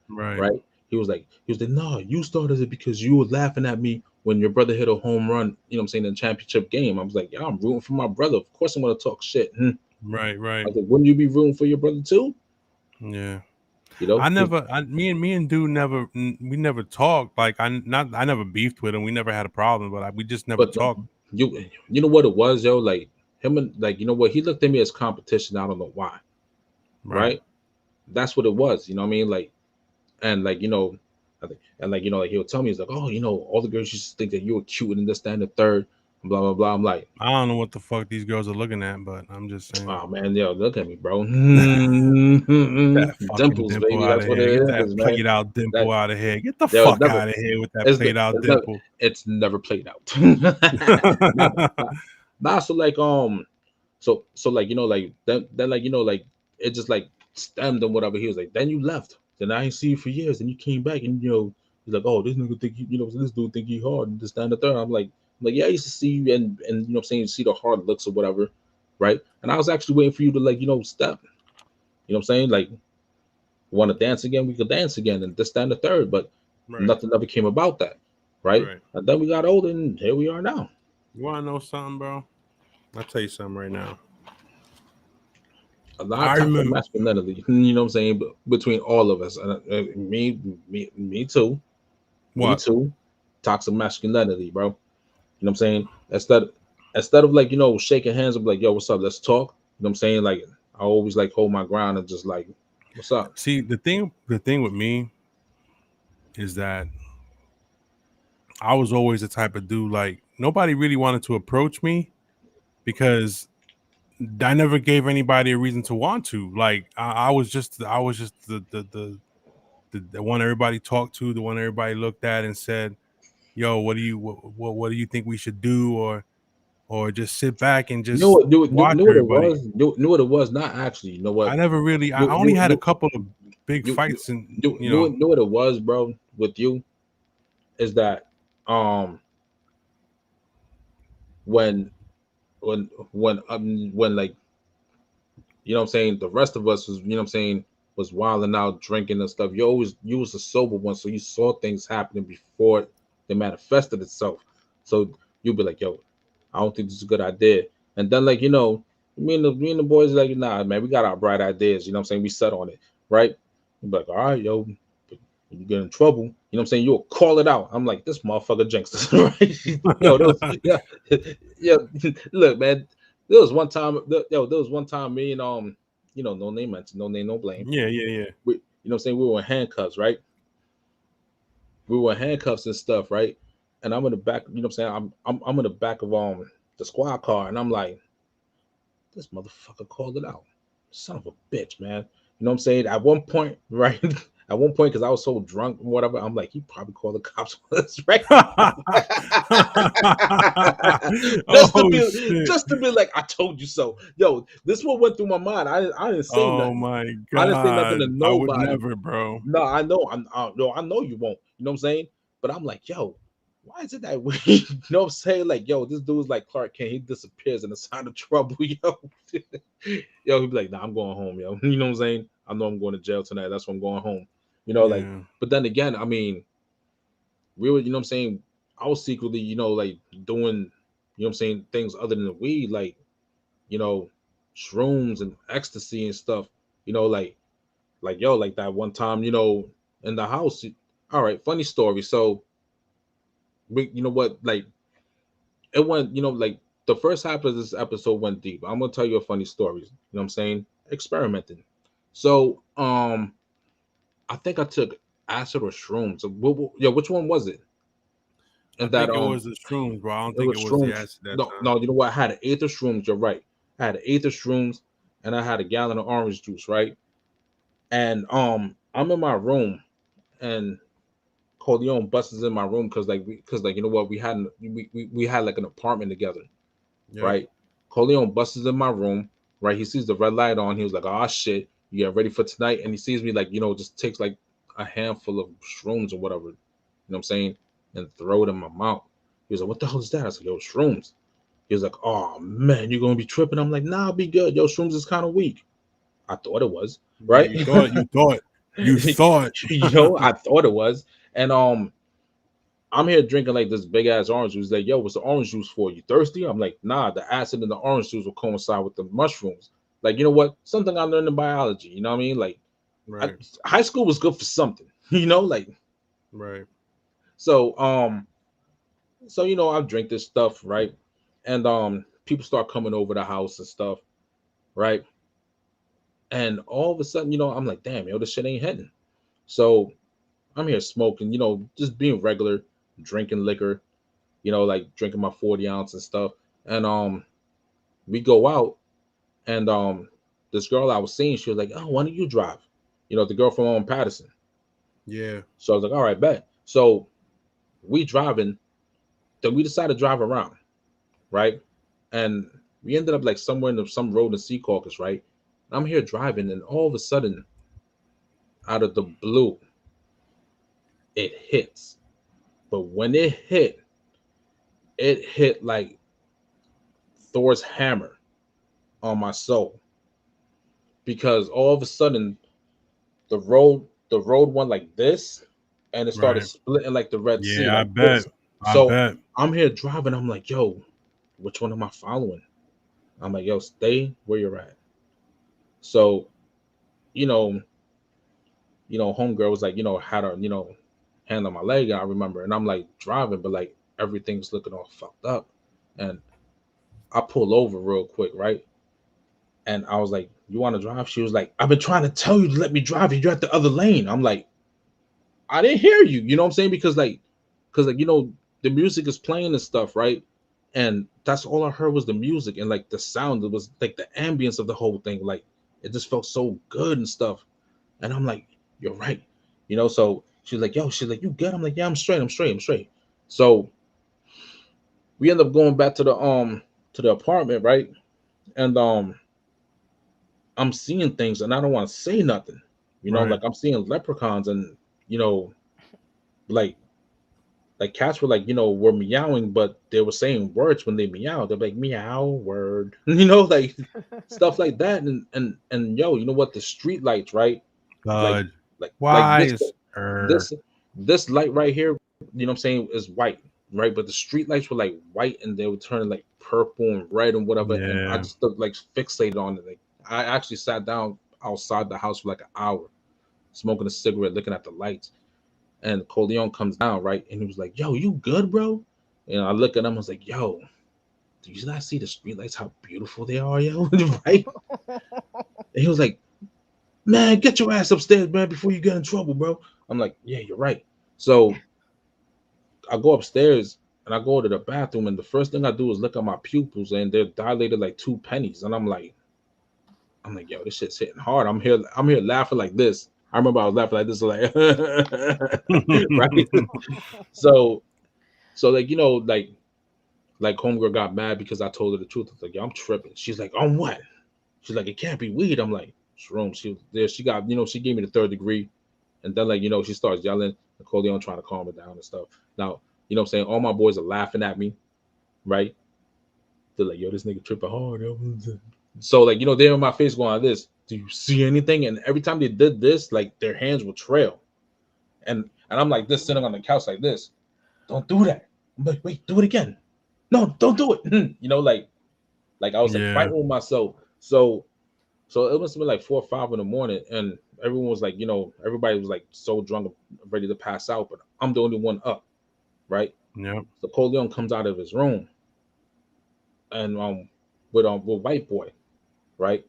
Speaker 1: right,
Speaker 2: Right? He was like, no, you started it because you were laughing at me when your brother hit a home run, you know what I'm saying, in the championship game. I was like, yeah, I'm rooting for my brother. Of course I'm gonna talk shit. I
Speaker 1: right.
Speaker 2: was like, wouldn't you be rooting for your brother too?
Speaker 1: Yeah.
Speaker 2: You know?
Speaker 1: Me and dude we never talked. Like I never beefed with him. We never had a problem, but we just never
Speaker 2: But
Speaker 1: talked.
Speaker 2: you know what it was, yo? Like him and like you know what? He looked at me as competition. I don't know why.
Speaker 1: Right,
Speaker 2: Right? That's what it was. You know what I mean? Like and like you know, I think, and like you know, like he'll tell me he's like, oh, you know, all the girls used to think that you were cute and this, that, and the third, blah blah blah. I'm like,
Speaker 1: I don't know what the fuck these girls are looking at, but I'm just saying.
Speaker 2: oh man, yo, look at me, bro.
Speaker 1: That fucking
Speaker 2: Dimples,
Speaker 1: dimple
Speaker 2: baby,
Speaker 1: out
Speaker 2: that's
Speaker 1: of
Speaker 2: what
Speaker 1: here. Get
Speaker 2: it
Speaker 1: that
Speaker 2: is, man.
Speaker 1: played out
Speaker 2: That
Speaker 1: dimple out of here. Get the
Speaker 2: yo, it's
Speaker 1: fuck
Speaker 2: never,
Speaker 1: out of here with that played out dimple.
Speaker 2: it's never played out. Never. Nah, so like so like you know like then like you know like it just like stemmed and whatever. He was like, then you left. Then I ain't see you for years. Then you came back and you know he's like, oh, this nigga think you know this dude think he hard and this that, and the third. I'm like yeah, I used to see you and you know what I'm saying, see the hard looks or whatever, right? And I was actually waiting for you to like you know step. You know what I'm saying? Like want to dance again, we could dance again and this that, and the third. But
Speaker 1: Right,
Speaker 2: nothing ever came about that, right?
Speaker 1: right.
Speaker 2: And then we got older and here we are now.
Speaker 1: You wanna know something, bro? I'll tell you something right now.
Speaker 2: A lot of
Speaker 1: I
Speaker 2: toxic
Speaker 1: remember
Speaker 2: masculinity, you know what I'm saying, between all of us. And me too, me
Speaker 1: what?
Speaker 2: too. Toxic masculinity, bro. You know what I'm saying? Instead of like, you know, shaking hands and be like, yo, what's up? Let's talk. You know what I'm saying? Like I always like hold my ground and just like, what's up?
Speaker 1: See, the thing with me is that I was always the type of dude like nobody really wanted to approach me because I never gave anybody a reason to want to. Like I was just the one everybody talked to, the one everybody looked at and said, "Yo, what do you think we should do?" Or just sit back and
Speaker 2: You know
Speaker 1: just
Speaker 2: what?
Speaker 1: watch
Speaker 2: Knew what it
Speaker 1: everybody.
Speaker 2: was. Knew what it was. Not actually. You know
Speaker 1: I
Speaker 2: what?
Speaker 1: never really. I
Speaker 2: Knew
Speaker 1: only
Speaker 2: knew
Speaker 1: had a
Speaker 2: knew
Speaker 1: couple of big fights, and you know,
Speaker 2: knew what it was, bro. With you is that um when when like you know what I'm saying, the rest of us was, you know what I'm saying, was wilding out, drinking and stuff. You was a sober one, so you saw things happening before they manifested itself. So you'll be like, yo, I don't think this is a good idea. And then like, you know, me and the boys are like, nah, man, we got our bright ideas, you know what I'm saying? We set on it, right? You be like, all right, yo, you get in trouble, You know what I'm saying? You'll call it out. I'm like, this motherfucker jinxed us, right? Yo, those, yeah, yeah. Look, man, there was one time, there was one time me and no name mentioned, no name, no blame.
Speaker 1: Yeah, yeah, yeah.
Speaker 2: We, you know what I'm saying? We were in handcuffs, right? We were in handcuffs and stuff, right? And I'm in the back, you know what I'm saying? I'm in the back of the squad car, and I'm like, this motherfucker called it out. Son of a bitch, man. You know what I'm saying? At one point, right? At one point, because I was so drunk and whatever, I'm like, he probably called the cops on us, right?
Speaker 1: Oh shit.
Speaker 2: Just to be like, I told you so. Yo, this one went through my mind. I didn't say
Speaker 1: Oh
Speaker 2: nothing.
Speaker 1: my
Speaker 2: I didn't say nothing
Speaker 1: god.
Speaker 2: to
Speaker 1: I would
Speaker 2: nobody.
Speaker 1: never, bro.
Speaker 2: No, I know. I know you won't. You know what I'm saying? But I'm like, yo, why is it that way? You know what I'm saying? Like, yo, this dude's like Clark Kent. He disappears in a sign of trouble, yo. Yo, he'd be like, nah, I'm going home, yo. You know what I'm saying? I know I'm going to jail tonight. That's why I'm going home. You know, like,
Speaker 1: Yeah.
Speaker 2: but then again, I mean, we were, you know what I'm saying? I was secretly, like doing, you know what I'm saying, things other than the weed, like, you know, shrooms and ecstasy and stuff, like yo, like that one time, in the house. All right, funny story. So we, you know what, like it went, like the first half of this episode went deep. I'm gonna tell you a funny story. You know what I'm saying? Experimenting. So I think I took acid or shrooms. So, yeah, which one was it?
Speaker 1: I
Speaker 2: And that
Speaker 1: think it was the shrooms, bro. I don't
Speaker 2: it
Speaker 1: think
Speaker 2: was
Speaker 1: it was the
Speaker 2: shrooms.
Speaker 1: acid that
Speaker 2: No,
Speaker 1: time.
Speaker 2: no, you know what? I had an eighth of shrooms. You're right. I had an eighth of shrooms, and I had a gallon of orange juice, right? And I'm in my room, and Corleone busts in my room because you know what, we had like an apartment together,
Speaker 1: Yep.
Speaker 2: right? Corleone busts in my room, right? He sees the red light on. He was like, "Oh shit, you get ready for tonight?" And he sees me like, just takes like a handful of shrooms or whatever, you know what I'm saying, and throw it in my mouth. He was like, "What the hell is that?" I was like, "Yo, shrooms." He was like, "Oh man, you're gonna be tripping." I'm like, "Nah, I'll be good. Yo, shrooms is kind of weak." I thought it was,
Speaker 1: Yeah,
Speaker 2: right?
Speaker 1: you thought.
Speaker 2: I thought it was. And I'm here drinking like this big ass orange juice. Like, yo, what's the orange juice for? You thirsty? I'm like, nah, the acid in the orange juice will coincide with the mushrooms. Like, you know what? Something I learned in biology. You know what I mean? Like,
Speaker 1: Right,
Speaker 2: high school was good for something. Like,
Speaker 1: right.
Speaker 2: so I drink this stuff, right? And people start coming over the house and stuff, right? And all of a sudden, I'm like, damn, yo, this shit ain't hitting. So I'm here smoking, just being regular, drinking liquor, like drinking my 40 ounce and stuff. And we go out, and this girl I was seeing, she was like, "Oh, why don't you drive?" The girl from Patterson.
Speaker 1: Yeah.
Speaker 2: So I was like, "All right, bet." So we driving, then we decided to drive around, right? And we ended up like somewhere in some road in Secaucus, right? I'm here driving, and all of a sudden, out of the blue, it hits. But when it hit like Thor's hammer on my soul, because all of a sudden the road went like this, and it started
Speaker 1: Right.
Speaker 2: splitting like the Red Sea,
Speaker 1: Yeah, I
Speaker 2: like
Speaker 1: bet.
Speaker 2: this.
Speaker 1: I
Speaker 2: So
Speaker 1: bet.
Speaker 2: I'm here driving. I'm like, yo, which one am I following? I'm like, yo, stay where you're at. So, you know, homegirl was like, had her, hand on my leg. I remember, and I'm like driving, but like everything's looking all fucked up. And I pull over real quick, right? And I was like, "You want to drive?" She was like, "I've been trying to tell you to let me drive you. You're at the other lane." I'm like, "I didn't hear you." You know what I'm saying? Because the music is playing and stuff, right? And that's all I heard was the music and like the sound. It was like the ambience of the whole thing. Like it just felt so good and stuff. And I'm like, "You're right." So she's like, "Yo," she's like, "You good?" I'm like, "Yeah, I'm straight. I'm straight. I'm straight." So we end up going back to the apartment, right? And I'm seeing things and I don't want to say nothing.
Speaker 1: Right.
Speaker 2: Like I'm seeing leprechauns and you know, like cats were like, were meowing, but they were saying words when they meow. They're like meow word, like stuff like that. And yo, you know what? The street lights, right? Like
Speaker 1: God.
Speaker 2: like
Speaker 1: Why is her?
Speaker 2: this this light right here, what I'm saying, is white, right? But the street lights were like white and they were turning like purple and red and whatever. And I
Speaker 1: Yeah.
Speaker 2: just like fixated on it. Like I actually sat down outside the house for like an hour, smoking a cigarette, looking at the lights. And Corleone comes down, right? And he was like, "Yo, you good, bro?" And I look at him, I was like, "Yo, do you not see the streetlights? How beautiful they are, yo!" Right? And he was like, "Man, get your ass upstairs, man, before you get in trouble, bro." I'm like, "Yeah, you're right." So I go upstairs and I go to the bathroom, and the first thing I do is look at my pupils, and they're dilated like 2 pennies. And I'm like, "Yo, this shit's hitting hard." I'm here laughing like this. I remember I was laughing like this, like right. So, like like homegirl got mad because I told her the truth. I was like, "Yo, I'm tripping." She's like, "On what?" She's like, "It can't be weed." I'm like, "Shrooms." She was there. She got, she gave me the 3rd degree, and then she starts yelling. Napoleon trying to calm her down and stuff. Now, what I'm saying, all my boys are laughing at me, right? They're like, "Yo, this nigga tripping hard, yo." So they're in my face going like this. "Do you see anything?" And every time they did this, like their hands would trail, and I'm like this, sitting on the couch like this. "Don't do that." I'm like, "Wait, do it again." "No, don't do it." Like I was like
Speaker 1: Yeah.
Speaker 2: fighting with myself. So it must have been like 4 or 5 in the morning, and everyone was like, everybody was like so drunk, ready to pass out, but I'm the only one up, right?
Speaker 1: Yep.
Speaker 2: So Corleone comes out of his room, and with white boy, right?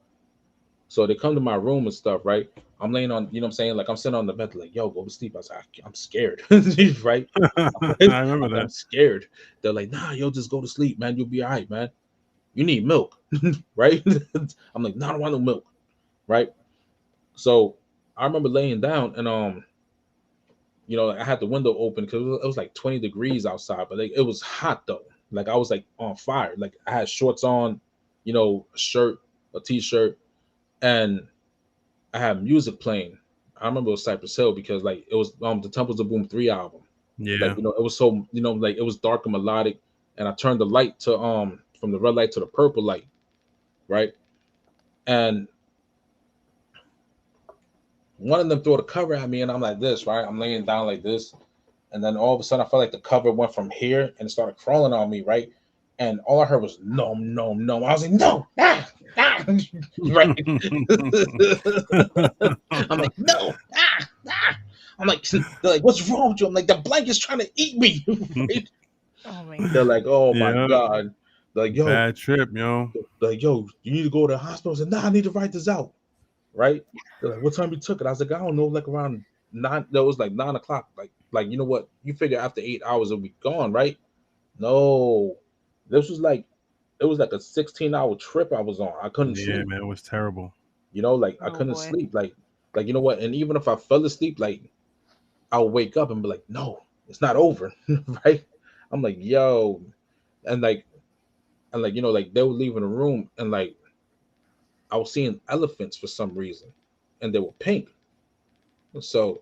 Speaker 2: So they come to my room and stuff, right? I'm laying on, what I'm saying, like I'm sitting on the bed, like, "Yo, go to sleep." I was like, "I'm scared," right?
Speaker 1: I remember
Speaker 2: I'm
Speaker 1: that.
Speaker 2: scared. They're like, "Nah, yo, just go to sleep, man. You'll be all right, man. You need milk," right? I'm like, "No, I don't want no milk," right? So I remember laying down, and I had the window open because it was like 20 degrees outside, but it was hot though. Like I was like on fire. Like I had shorts on, a shirt, a t-shirt, and I had music playing. I remember it was Cypress Hill because like it was the Temples of Boom 3 album. Like
Speaker 1: Yeah.
Speaker 2: it was so like it was dark and melodic, and I turned the light to from the red light to the purple light, right? And one of them threw the cover at me, and I'm like this, right? I'm laying down like this, and then all of a sudden I felt like the cover went from here and started crawling on me, right? And all I heard was no, no, no. I was like, "No, ah, ah," right? I'm like, "No, ah, ah." I'm like, they're like, "What's wrong with you?" I'm like, "The blanket's trying to eat me." Right?
Speaker 3: Oh my
Speaker 2: They're like, "Oh my
Speaker 1: Yeah.
Speaker 2: god." They're like, "Yo,"
Speaker 1: Bad trip, yo.
Speaker 2: they're like, "Yo, you need to go to the hospital." I said, "Nah, I need to write this out." Right? They're like, "What time you took it?" I was like, "I don't know, like around 9." That was like 9 o'clock. Like you know what? You figure after 8 hours it'll be gone, right? No, this was like it was like a 16-hour trip I was on. I couldn't
Speaker 1: Yeah,
Speaker 2: sleep.
Speaker 1: man, it was terrible.
Speaker 2: Like I
Speaker 3: oh
Speaker 2: couldn't
Speaker 3: boy.
Speaker 2: sleep. Like you know what? And even if I fell asleep, like I'll wake up and be like, "No, it's not over." Right? I'm like, "Yo," and like like they were leaving the room, and like I was seeing elephants for some reason, and they were pink. So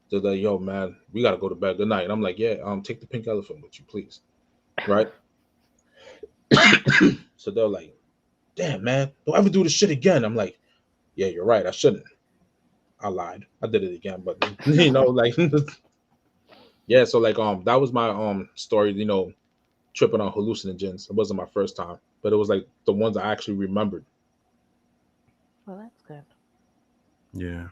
Speaker 2: they're like, "Yo, man, we gotta go to bed. Good night." And I'm like, "Yeah, take the pink elephant with you, please." Right? So they're like, "Damn, man, don't ever do this shit again." I'm like, "Yeah, you're right. I shouldn't. I lied. I did it again." But like, yeah. So like, that was my story. Tripping on hallucinogens. It wasn't my first time, but it was like the ones I actually remembered.
Speaker 3: Well, that's good.
Speaker 1: Yeah.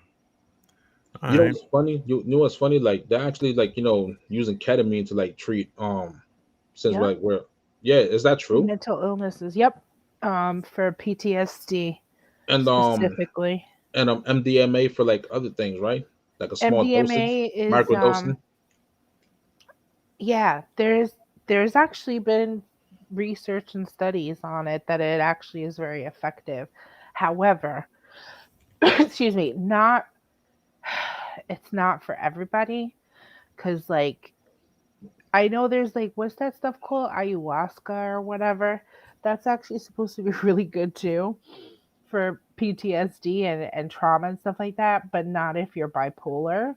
Speaker 1: All
Speaker 2: You know
Speaker 1: right.
Speaker 2: what's funny? You know what's funny? Like they're actually like using ketamine to like treat since
Speaker 3: Yep.
Speaker 2: like we're yeah. Is that true?
Speaker 3: Mental illnesses. Yep. For PTSD
Speaker 2: And
Speaker 3: specifically.
Speaker 2: MDMA for like other things, right? Like a small dosage,
Speaker 3: MDMA is
Speaker 2: microdosing.
Speaker 3: yeah, there's actually been research and studies on it that it actually is very effective. However, excuse me, not it's not for everybody cuz like I know there's like what's that stuff called ayahuasca or whatever. That's actually supposed to be really good too for PTSD and trauma and stuff like that, but not if you're bipolar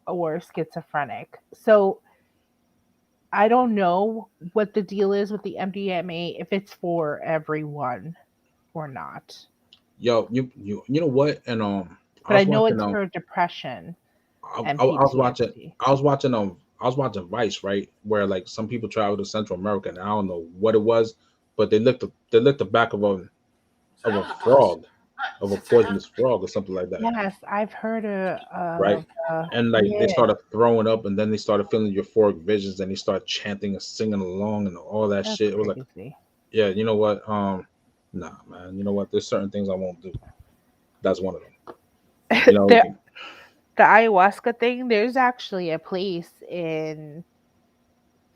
Speaker 3: or schizophrenic. So I don't know what the deal is with the MDMA, if it's for everyone or not.
Speaker 2: Yo, you know what? And I
Speaker 3: But I
Speaker 2: was
Speaker 3: know
Speaker 2: watching
Speaker 3: it's for depression and
Speaker 2: I was watching
Speaker 3: PTSD.
Speaker 2: I was watching Vice, right? Where like some people travel to Central America, and I don't know what it was, but they licked the back of a frog. of a poisonous frog or something like that,
Speaker 3: Yes, I've heard
Speaker 2: right?
Speaker 3: of
Speaker 2: And like they
Speaker 3: yeah,
Speaker 2: started throwing up, and then they started feeling euphoric visions, and they started chanting and singing along and all that
Speaker 3: that's
Speaker 2: shit. It was like,
Speaker 3: crazy.
Speaker 2: yeah, you know what? Nah, man. You know what? There's certain things I won't do. That's one of them. You know,
Speaker 3: the the ayahuasca thing, there's actually a place in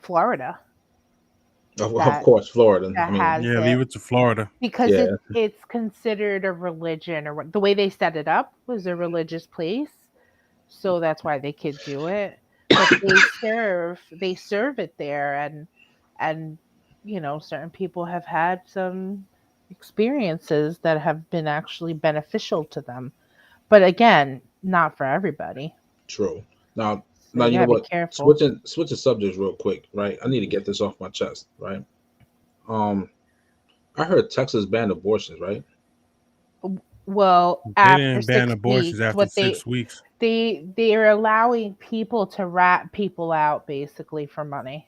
Speaker 3: Florida
Speaker 2: of
Speaker 3: that
Speaker 2: course, Florida. I
Speaker 3: that
Speaker 2: mean,
Speaker 3: has
Speaker 1: Yeah,
Speaker 3: it
Speaker 1: leave it to Florida.
Speaker 3: because
Speaker 2: yeah,
Speaker 3: it's considered a religion, or the way they set it up was a religious place, so that's why they could do it. But they serve it there, and certain people have had some experiences that have been actually beneficial to them. But again, not for everybody.
Speaker 2: true. Now,
Speaker 3: So
Speaker 2: now
Speaker 3: you
Speaker 2: you know
Speaker 3: gotta be
Speaker 2: what?
Speaker 3: careful.
Speaker 2: Switching subjects real quick, right? I need to get this off my chest, right? Um, I heard Texas banned abortions, right?
Speaker 3: Well,
Speaker 1: They
Speaker 3: after
Speaker 1: didn't ban
Speaker 3: 6 weeks,
Speaker 1: abortions after 6 weeks.
Speaker 3: they're allowing people to rat people out basically for money.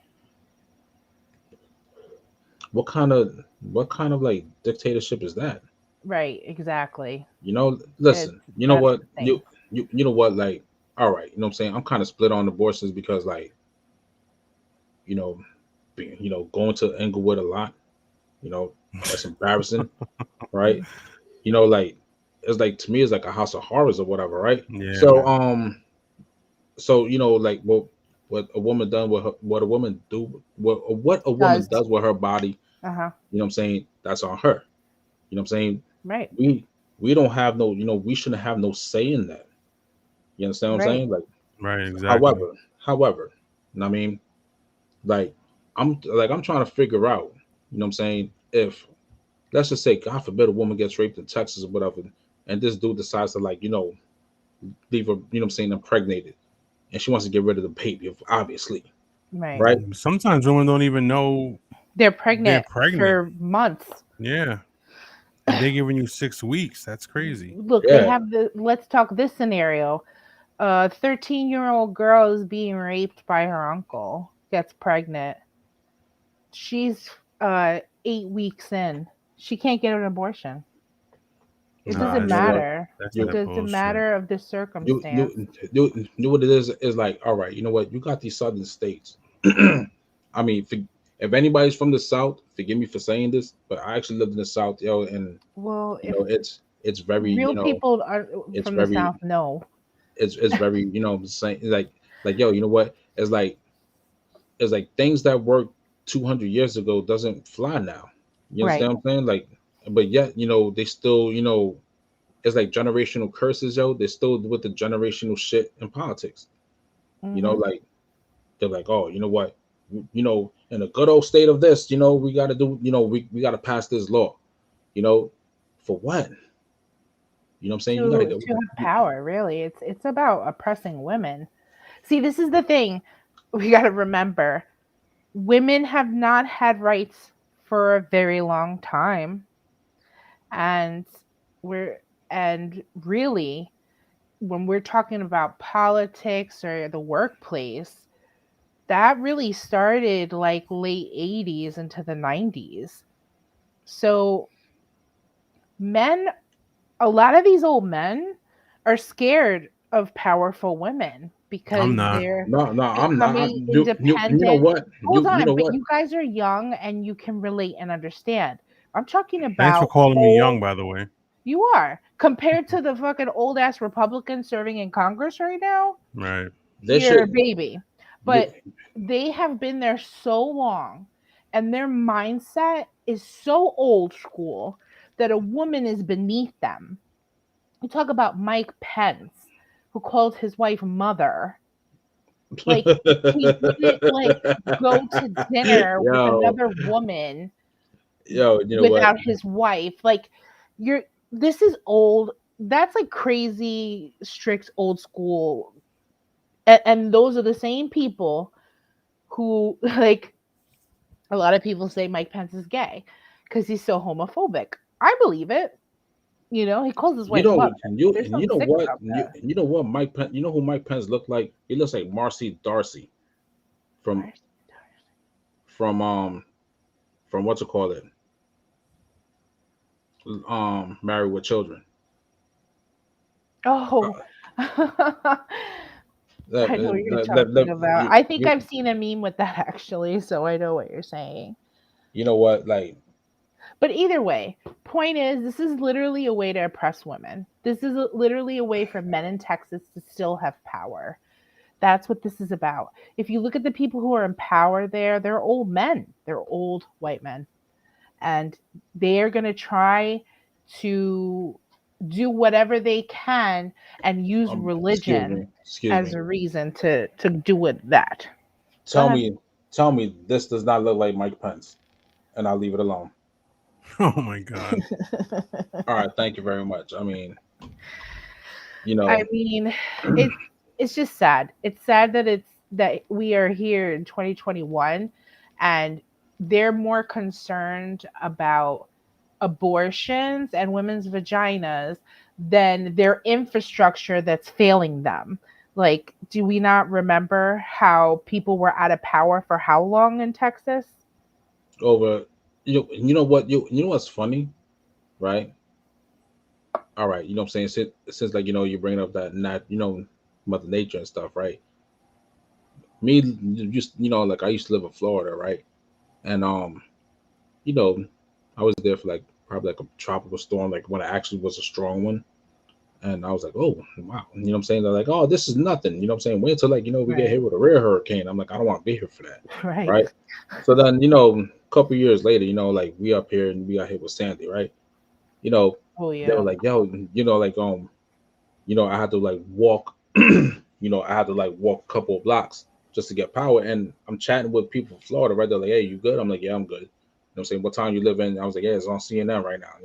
Speaker 2: What kind of like dictatorship is that?
Speaker 3: Right, exactly.
Speaker 2: You know,
Speaker 3: It's
Speaker 2: listen, you know
Speaker 3: that's
Speaker 2: what?
Speaker 3: the thing.
Speaker 2: You know what, like, all right, you know what I'm saying? I'm kind of split on abortions because like, you know, going to Englewood a lot, you know, that's embarrassing, right? You know, like it's like to me it's like a house of horrors or whatever, right?
Speaker 1: Yeah,
Speaker 2: So
Speaker 1: man.
Speaker 2: you know, like what a woman done with her, what a woman do what a woman
Speaker 3: Does
Speaker 2: does with her body,
Speaker 3: uh-huh.
Speaker 2: you know what I'm saying? That's on her. You know what I'm saying?
Speaker 3: Right,
Speaker 2: We we don't have no, we shouldn't have no say in that. You understand what I'm
Speaker 3: right.
Speaker 2: saying? Like,
Speaker 1: Right, exactly.
Speaker 2: however, you know what I mean, like I'm trying to figure out, you know what I'm saying, if let's just say, God forbid, a woman gets raped in Texas or whatever, and this dude decides to like, leave her, you know what I'm saying, impregnated, and she wants to get rid of the baby, obviously,
Speaker 3: Right.
Speaker 2: right?
Speaker 1: Sometimes women don't even know
Speaker 3: They're
Speaker 1: they're
Speaker 3: pregnant
Speaker 1: pregnant.
Speaker 3: for months.
Speaker 1: Yeah, and they're giving you 6 weeks. That's crazy.
Speaker 3: Look, they
Speaker 2: Yeah,
Speaker 3: have let's talk this scenario. A 13-year-old girl is being raped by her uncle, gets pregnant. She's 8 weeks in. She can't get an abortion. It
Speaker 1: Nah,
Speaker 3: doesn't
Speaker 2: you know what?
Speaker 3: matter.
Speaker 1: that's
Speaker 3: It
Speaker 2: You
Speaker 1: that
Speaker 3: doesn't
Speaker 1: bullshit.
Speaker 3: matter of the
Speaker 2: you
Speaker 3: circumstance.
Speaker 2: you you what it is like, all right, you know what? You got these southern states. I mean, if anybody's from the South, forgive me for saying this, but I actually lived in the South, yo, and
Speaker 3: Well, if
Speaker 2: it's very,
Speaker 3: real people are
Speaker 2: it's
Speaker 3: from the
Speaker 2: very
Speaker 3: South, no.
Speaker 2: it's very, saying like yo, you know what? It's like things that worked 200 years ago doesn't fly now. You
Speaker 3: Right.
Speaker 2: understand what I'm saying? Like, but yet, they still, it's like generational curses, yo. They're still with the generational shit in politics.
Speaker 3: Hmm.
Speaker 2: Like they're like, oh, you know what? In a good old state of this, we got to do, we got to pass this law. You know, for what? You know what I'm saying? You got to
Speaker 3: To
Speaker 2: get.
Speaker 3: have power, really. It's about oppressing women. See, this is the thing we got to remember. Women have not had rights for a very long time, and we're and really when we're talking about politics or the workplace, that really started like late 80s into the 90s. So men, a lot of these old men are scared of powerful women
Speaker 1: I'm
Speaker 3: because
Speaker 1: not.
Speaker 3: they're
Speaker 2: No, no, I'm not.
Speaker 3: becoming
Speaker 2: You know
Speaker 3: independent.
Speaker 2: what?
Speaker 3: Hold
Speaker 2: You
Speaker 3: on,
Speaker 2: know
Speaker 3: but
Speaker 2: what?
Speaker 3: you guys are young and you can relate and understand. I'm talking
Speaker 1: Thanks for
Speaker 3: about
Speaker 1: calling me
Speaker 3: old.
Speaker 1: young, by the way.
Speaker 3: You are compared to the fucking old ass Republicans serving in Congress right now.
Speaker 1: Right.
Speaker 2: This
Speaker 3: You're
Speaker 2: shit.
Speaker 3: a baby,
Speaker 2: You
Speaker 3: but they have been there so long, and their mindset is so old school that a woman is beneath them. You talk about Mike Pence, who called his wife mother. Like he wouldn't like go to dinner with
Speaker 2: yo,
Speaker 3: another woman
Speaker 2: you know what?
Speaker 3: without his wife. Like you're this is old. That's like crazy strict old school. And those are the same people who like a lot of people say Mike Pence is gay because he's so homophobic. I believe it. He calls his
Speaker 2: You
Speaker 3: wife
Speaker 2: know,
Speaker 3: mother. There's
Speaker 2: you
Speaker 3: something
Speaker 2: know
Speaker 3: sick
Speaker 2: what?
Speaker 3: about that.
Speaker 2: You know what? Mike Pence. You know who Mike Pence looked like? He looks like Marcy Darcy from
Speaker 3: Darcy.
Speaker 2: from um from what's it called it? Married with Children.
Speaker 3: Oh, I know what you're talking about. I think I've seen a meme with that actually, so I know what you're saying.
Speaker 2: You know what? Like,
Speaker 3: But either way, point is, this is literally a way to oppress women. This is literally a way for men in Texas to still have power. That's what this is about. If you look at the people who are in power there, they're old men. They're old white men. And they are going to try to do whatever they can and use religion as a reason to do it that.
Speaker 2: Tell me this does not look like Mike Pence, and I'll leave it alone.
Speaker 1: Oh my God.
Speaker 2: All right, thank you very much. I mean,
Speaker 3: it's just sad. It's sad that we are here in 2021 and they're more concerned about abortions and women's vaginas than their infrastructure that's failing them. Like, do we not remember how people were out of power for how long in Texas?
Speaker 2: Over, you know what, you know what's funny, right? All right, you know what I'm saying? Since like, you bring up that, not, Mother Nature and stuff, right? Me, just, like I used to live in Florida, right? And I was there for like probably like a tropical storm, like when it actually was a strong one. And I was like, oh wow, you know what I'm saying? They're like, oh, this is nothing, you know what I'm saying? Wait until like, we get hit with a real hurricane. I'm like, I don't want to be here for that. Right. So then, a couple years later, like we up here and we got hit with Sandy, right?
Speaker 3: Oh yeah.
Speaker 2: They were like, yo, like I had to like walk, I had to like walk a couple of blocks just to get power. And I'm chatting with people from Florida, right? They're like, hey, you good? I'm like, yeah, I'm good. You know what I'm saying? What time you live in? I was like, yeah, it's on CNN right now,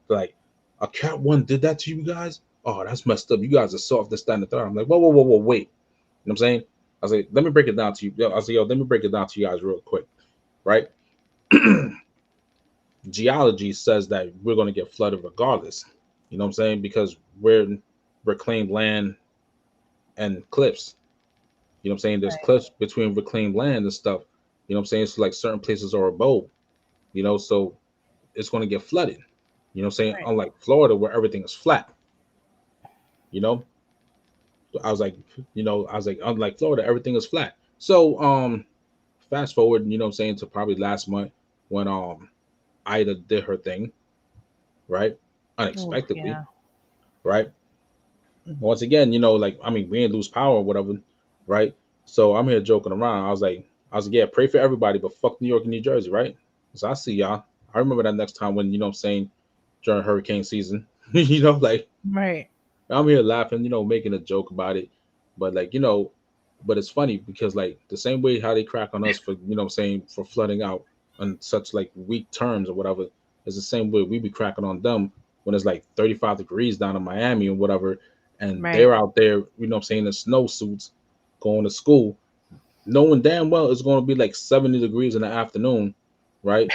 Speaker 2: like, a Cat 1 did that to you guys? Oh, that's messed up. You guys are soft, this, that, and the third. I'm like, whoa, wait. You know what I'm saying? I was like, let me break it down to you. I was like, let me break it down to you guys real quick, right? Geology says that we're going to get flooded regardless. You know what I'm saying? Because we're reclaimed land and cliffs. You know what I'm saying? There's cliffs between reclaimed land and stuff. You know what I'm saying? So like certain places are above, so it's going to get flooded. You know what I'm saying? Right. Unlike Florida, where everything is flat. I was like, unlike Florida, everything is flat. So fast forward, you know what I'm saying, to probably last month when Ida did her thing, right? Unexpectedly. Right? Once again, we didn't lose power or whatever, right? So I'm here joking around. I was like, yeah, pray for everybody, but fuck New York and New Jersey, right? So I see y'all. I remember that next time when, you know what I'm saying, during hurricane season, like,
Speaker 3: right.
Speaker 2: I'm here laughing, making a joke about it. But like, but it's funny because like the same way how they crack on us for, for flooding out on such like weak terms or whatever, is the same way we be cracking on them when it's like 35 degrees down in Miami or whatever. And they're out there, in snowsuits going to school, knowing damn well it's going to be like 70 degrees in the afternoon. Right.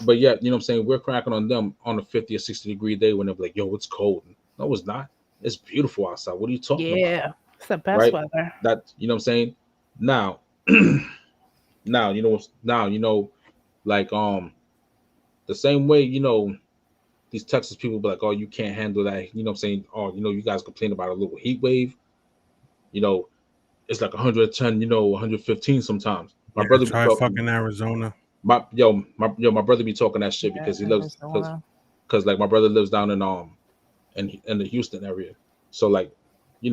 Speaker 2: But yet, we're cracking on them on a 50 or 60 degree day when they're like, yo, it's cold. No, it's not. It's beautiful outside. What are you talking about?
Speaker 3: Yeah, it's the best weather.
Speaker 2: That, now, like, the same way, these Texas people be like, oh, you can't handle that. Oh, you guys complain about a little heat wave. It's like 110, 115 sometimes. My brother
Speaker 1: try fucking Arizona.
Speaker 2: My brother be talking that shit because he lives because like my brother lives down in the Houston area. So like, he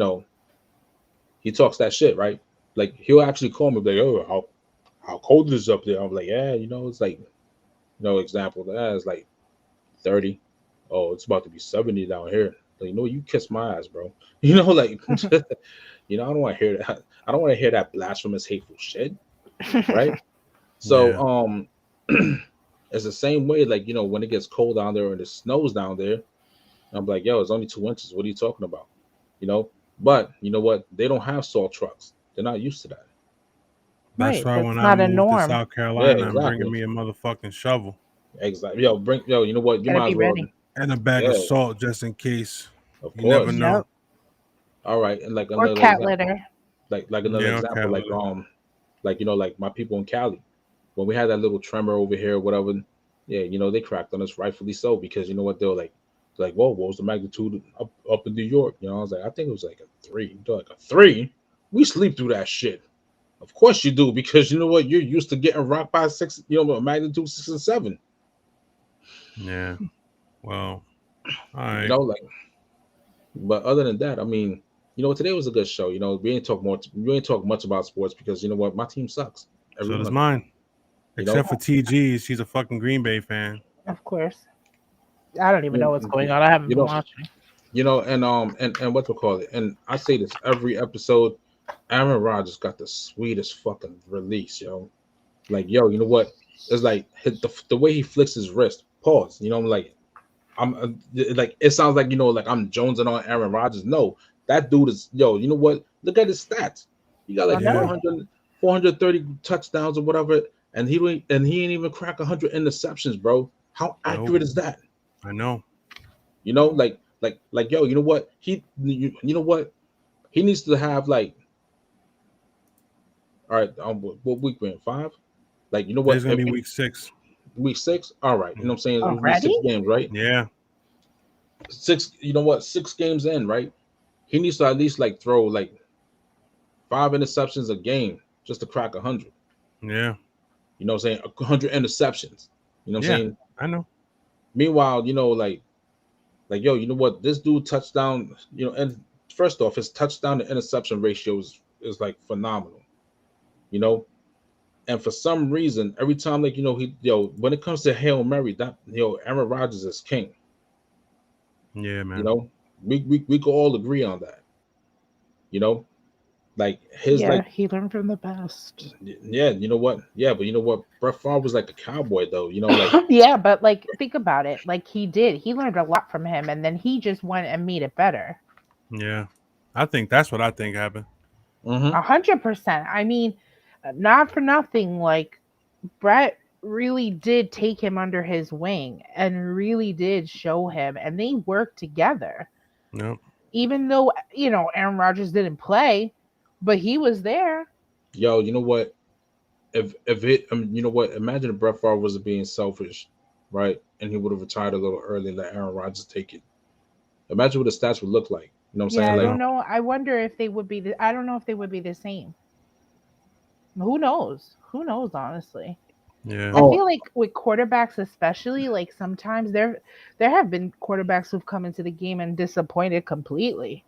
Speaker 2: talks that shit, right? Like he'll actually call me like, oh, how cold is it up there? I'm like, yeah, it's like, example that is like 30. Oh, it's about to be 70 down here. Like, you kiss my ass, bro. Like, I don't want to hear that. I don't want to hear that blasphemous, hateful shit, right? So, it's the same way, like, when it gets cold down there and it snows down there, I'm like, yo, it's only 2 inches. What are you talking about? But you know what? They don't have salt trucks. They're not used to that.
Speaker 1: That's why when I moved to South Carolina, I'm bringing me a motherfucking shovel.
Speaker 2: Exactly. You know what? You might as well.
Speaker 1: And a bag of salt just in case.
Speaker 2: Of course.
Speaker 1: You never know.
Speaker 3: Yep.
Speaker 2: All right. And like
Speaker 3: another cat litter.
Speaker 2: Like another example, like like my people in Cali, when we had that little tremor over here, whatever, Yeah, they cracked on us, rightfully so, because you know what, they were like, whoa, what was the magnitude up in New York? I was like, I think it was like a 3. They're like, a 3? We sleep through that shit. Of course you do, because you know what, you're used to getting rocked by 6, a magnitude 6 and 7.
Speaker 1: Yeah. Well, all
Speaker 2: You
Speaker 1: right.
Speaker 2: know, like, but other than that, I mean, today was a good show. We didn't talk much about sports because you know what, my team sucks. Every
Speaker 1: So
Speaker 2: one
Speaker 1: does
Speaker 2: of them.
Speaker 1: mine.
Speaker 2: You know,
Speaker 1: Except for TG, she's a fucking Green Bay fan.
Speaker 3: Of course. I don't even know what's
Speaker 2: you,
Speaker 3: going on. I haven't
Speaker 2: you
Speaker 3: been
Speaker 2: know,
Speaker 3: watching.
Speaker 2: and what to call it. And I say this every episode. Aaron Rodgers got the sweetest fucking release, yo. Like, yo, you know what? It's like the way he flicks his wrist. Pause. Like like it sounds like like I'm jonesing on Aaron Rodgers. No, that dude is yo. You know what? Look at his stats. He got like
Speaker 3: I know.
Speaker 2: 430 touchdowns or whatever, and he ain't even crack 100 interceptions, bro. How
Speaker 1: Nope.
Speaker 2: accurate is that?
Speaker 1: I know.
Speaker 2: Like yo. You know what? You know what? He needs to have like, all right. What week we're in? 5. Like, you know
Speaker 1: This
Speaker 2: what?
Speaker 1: is gonna be week 6.
Speaker 2: Week 6. All right. You know what I'm saying? It'll be 6
Speaker 3: Already?
Speaker 2: games, right?
Speaker 1: Yeah.
Speaker 2: 6. You know what? 6 games in, right? He needs to at least like throw like 5 interceptions a game just to crack 100.
Speaker 1: Yeah.
Speaker 2: You know what I'm saying? 100 interceptions. You know what I'm
Speaker 1: Yeah.
Speaker 2: saying?
Speaker 1: I know.
Speaker 2: Meanwhile, like yo, you know what? This dude touchdown, and first off, his touchdown to interception ratio is like phenomenal. You know, and for some reason, every time like when it comes to Hail Mary, that Aaron Rodgers is king.
Speaker 1: Yeah,
Speaker 2: You
Speaker 1: man.
Speaker 2: know, we could all agree on that. You know, like his
Speaker 3: Yeah,
Speaker 2: like
Speaker 3: he learned from the best.
Speaker 2: yeah, you know what? Yeah, but you know what? Brett Favre was like a cowboy though. Like
Speaker 3: Yeah, but like think about it. Like he did. He learned a lot from him and then he just went and made it better.
Speaker 1: Yeah. I think that's what I think happened.
Speaker 3: 100%. I mean, not for nothing, like Brett really did take him under his wing and really did show him and they worked together.
Speaker 1: Yep.
Speaker 3: Even though, Aaron Rodgers didn't play, but he was there.
Speaker 2: yo, you know what? If it, you know what? Imagine if Brett Favre was being selfish, right? And he would have retired a little early and let Aaron Rodgers take it. Imagine what the stats would look like. You know what I'm
Speaker 3: Yeah,
Speaker 2: saying?
Speaker 3: I
Speaker 2: Like,
Speaker 3: don't know. I wonder if they would be I don't know if they would be the same. Who knows? Who knows, honestly.
Speaker 1: Yeah.
Speaker 3: I
Speaker 2: oh
Speaker 3: feel like with quarterbacks especially, like sometimes there have been quarterbacks who've come into the game and disappointed completely.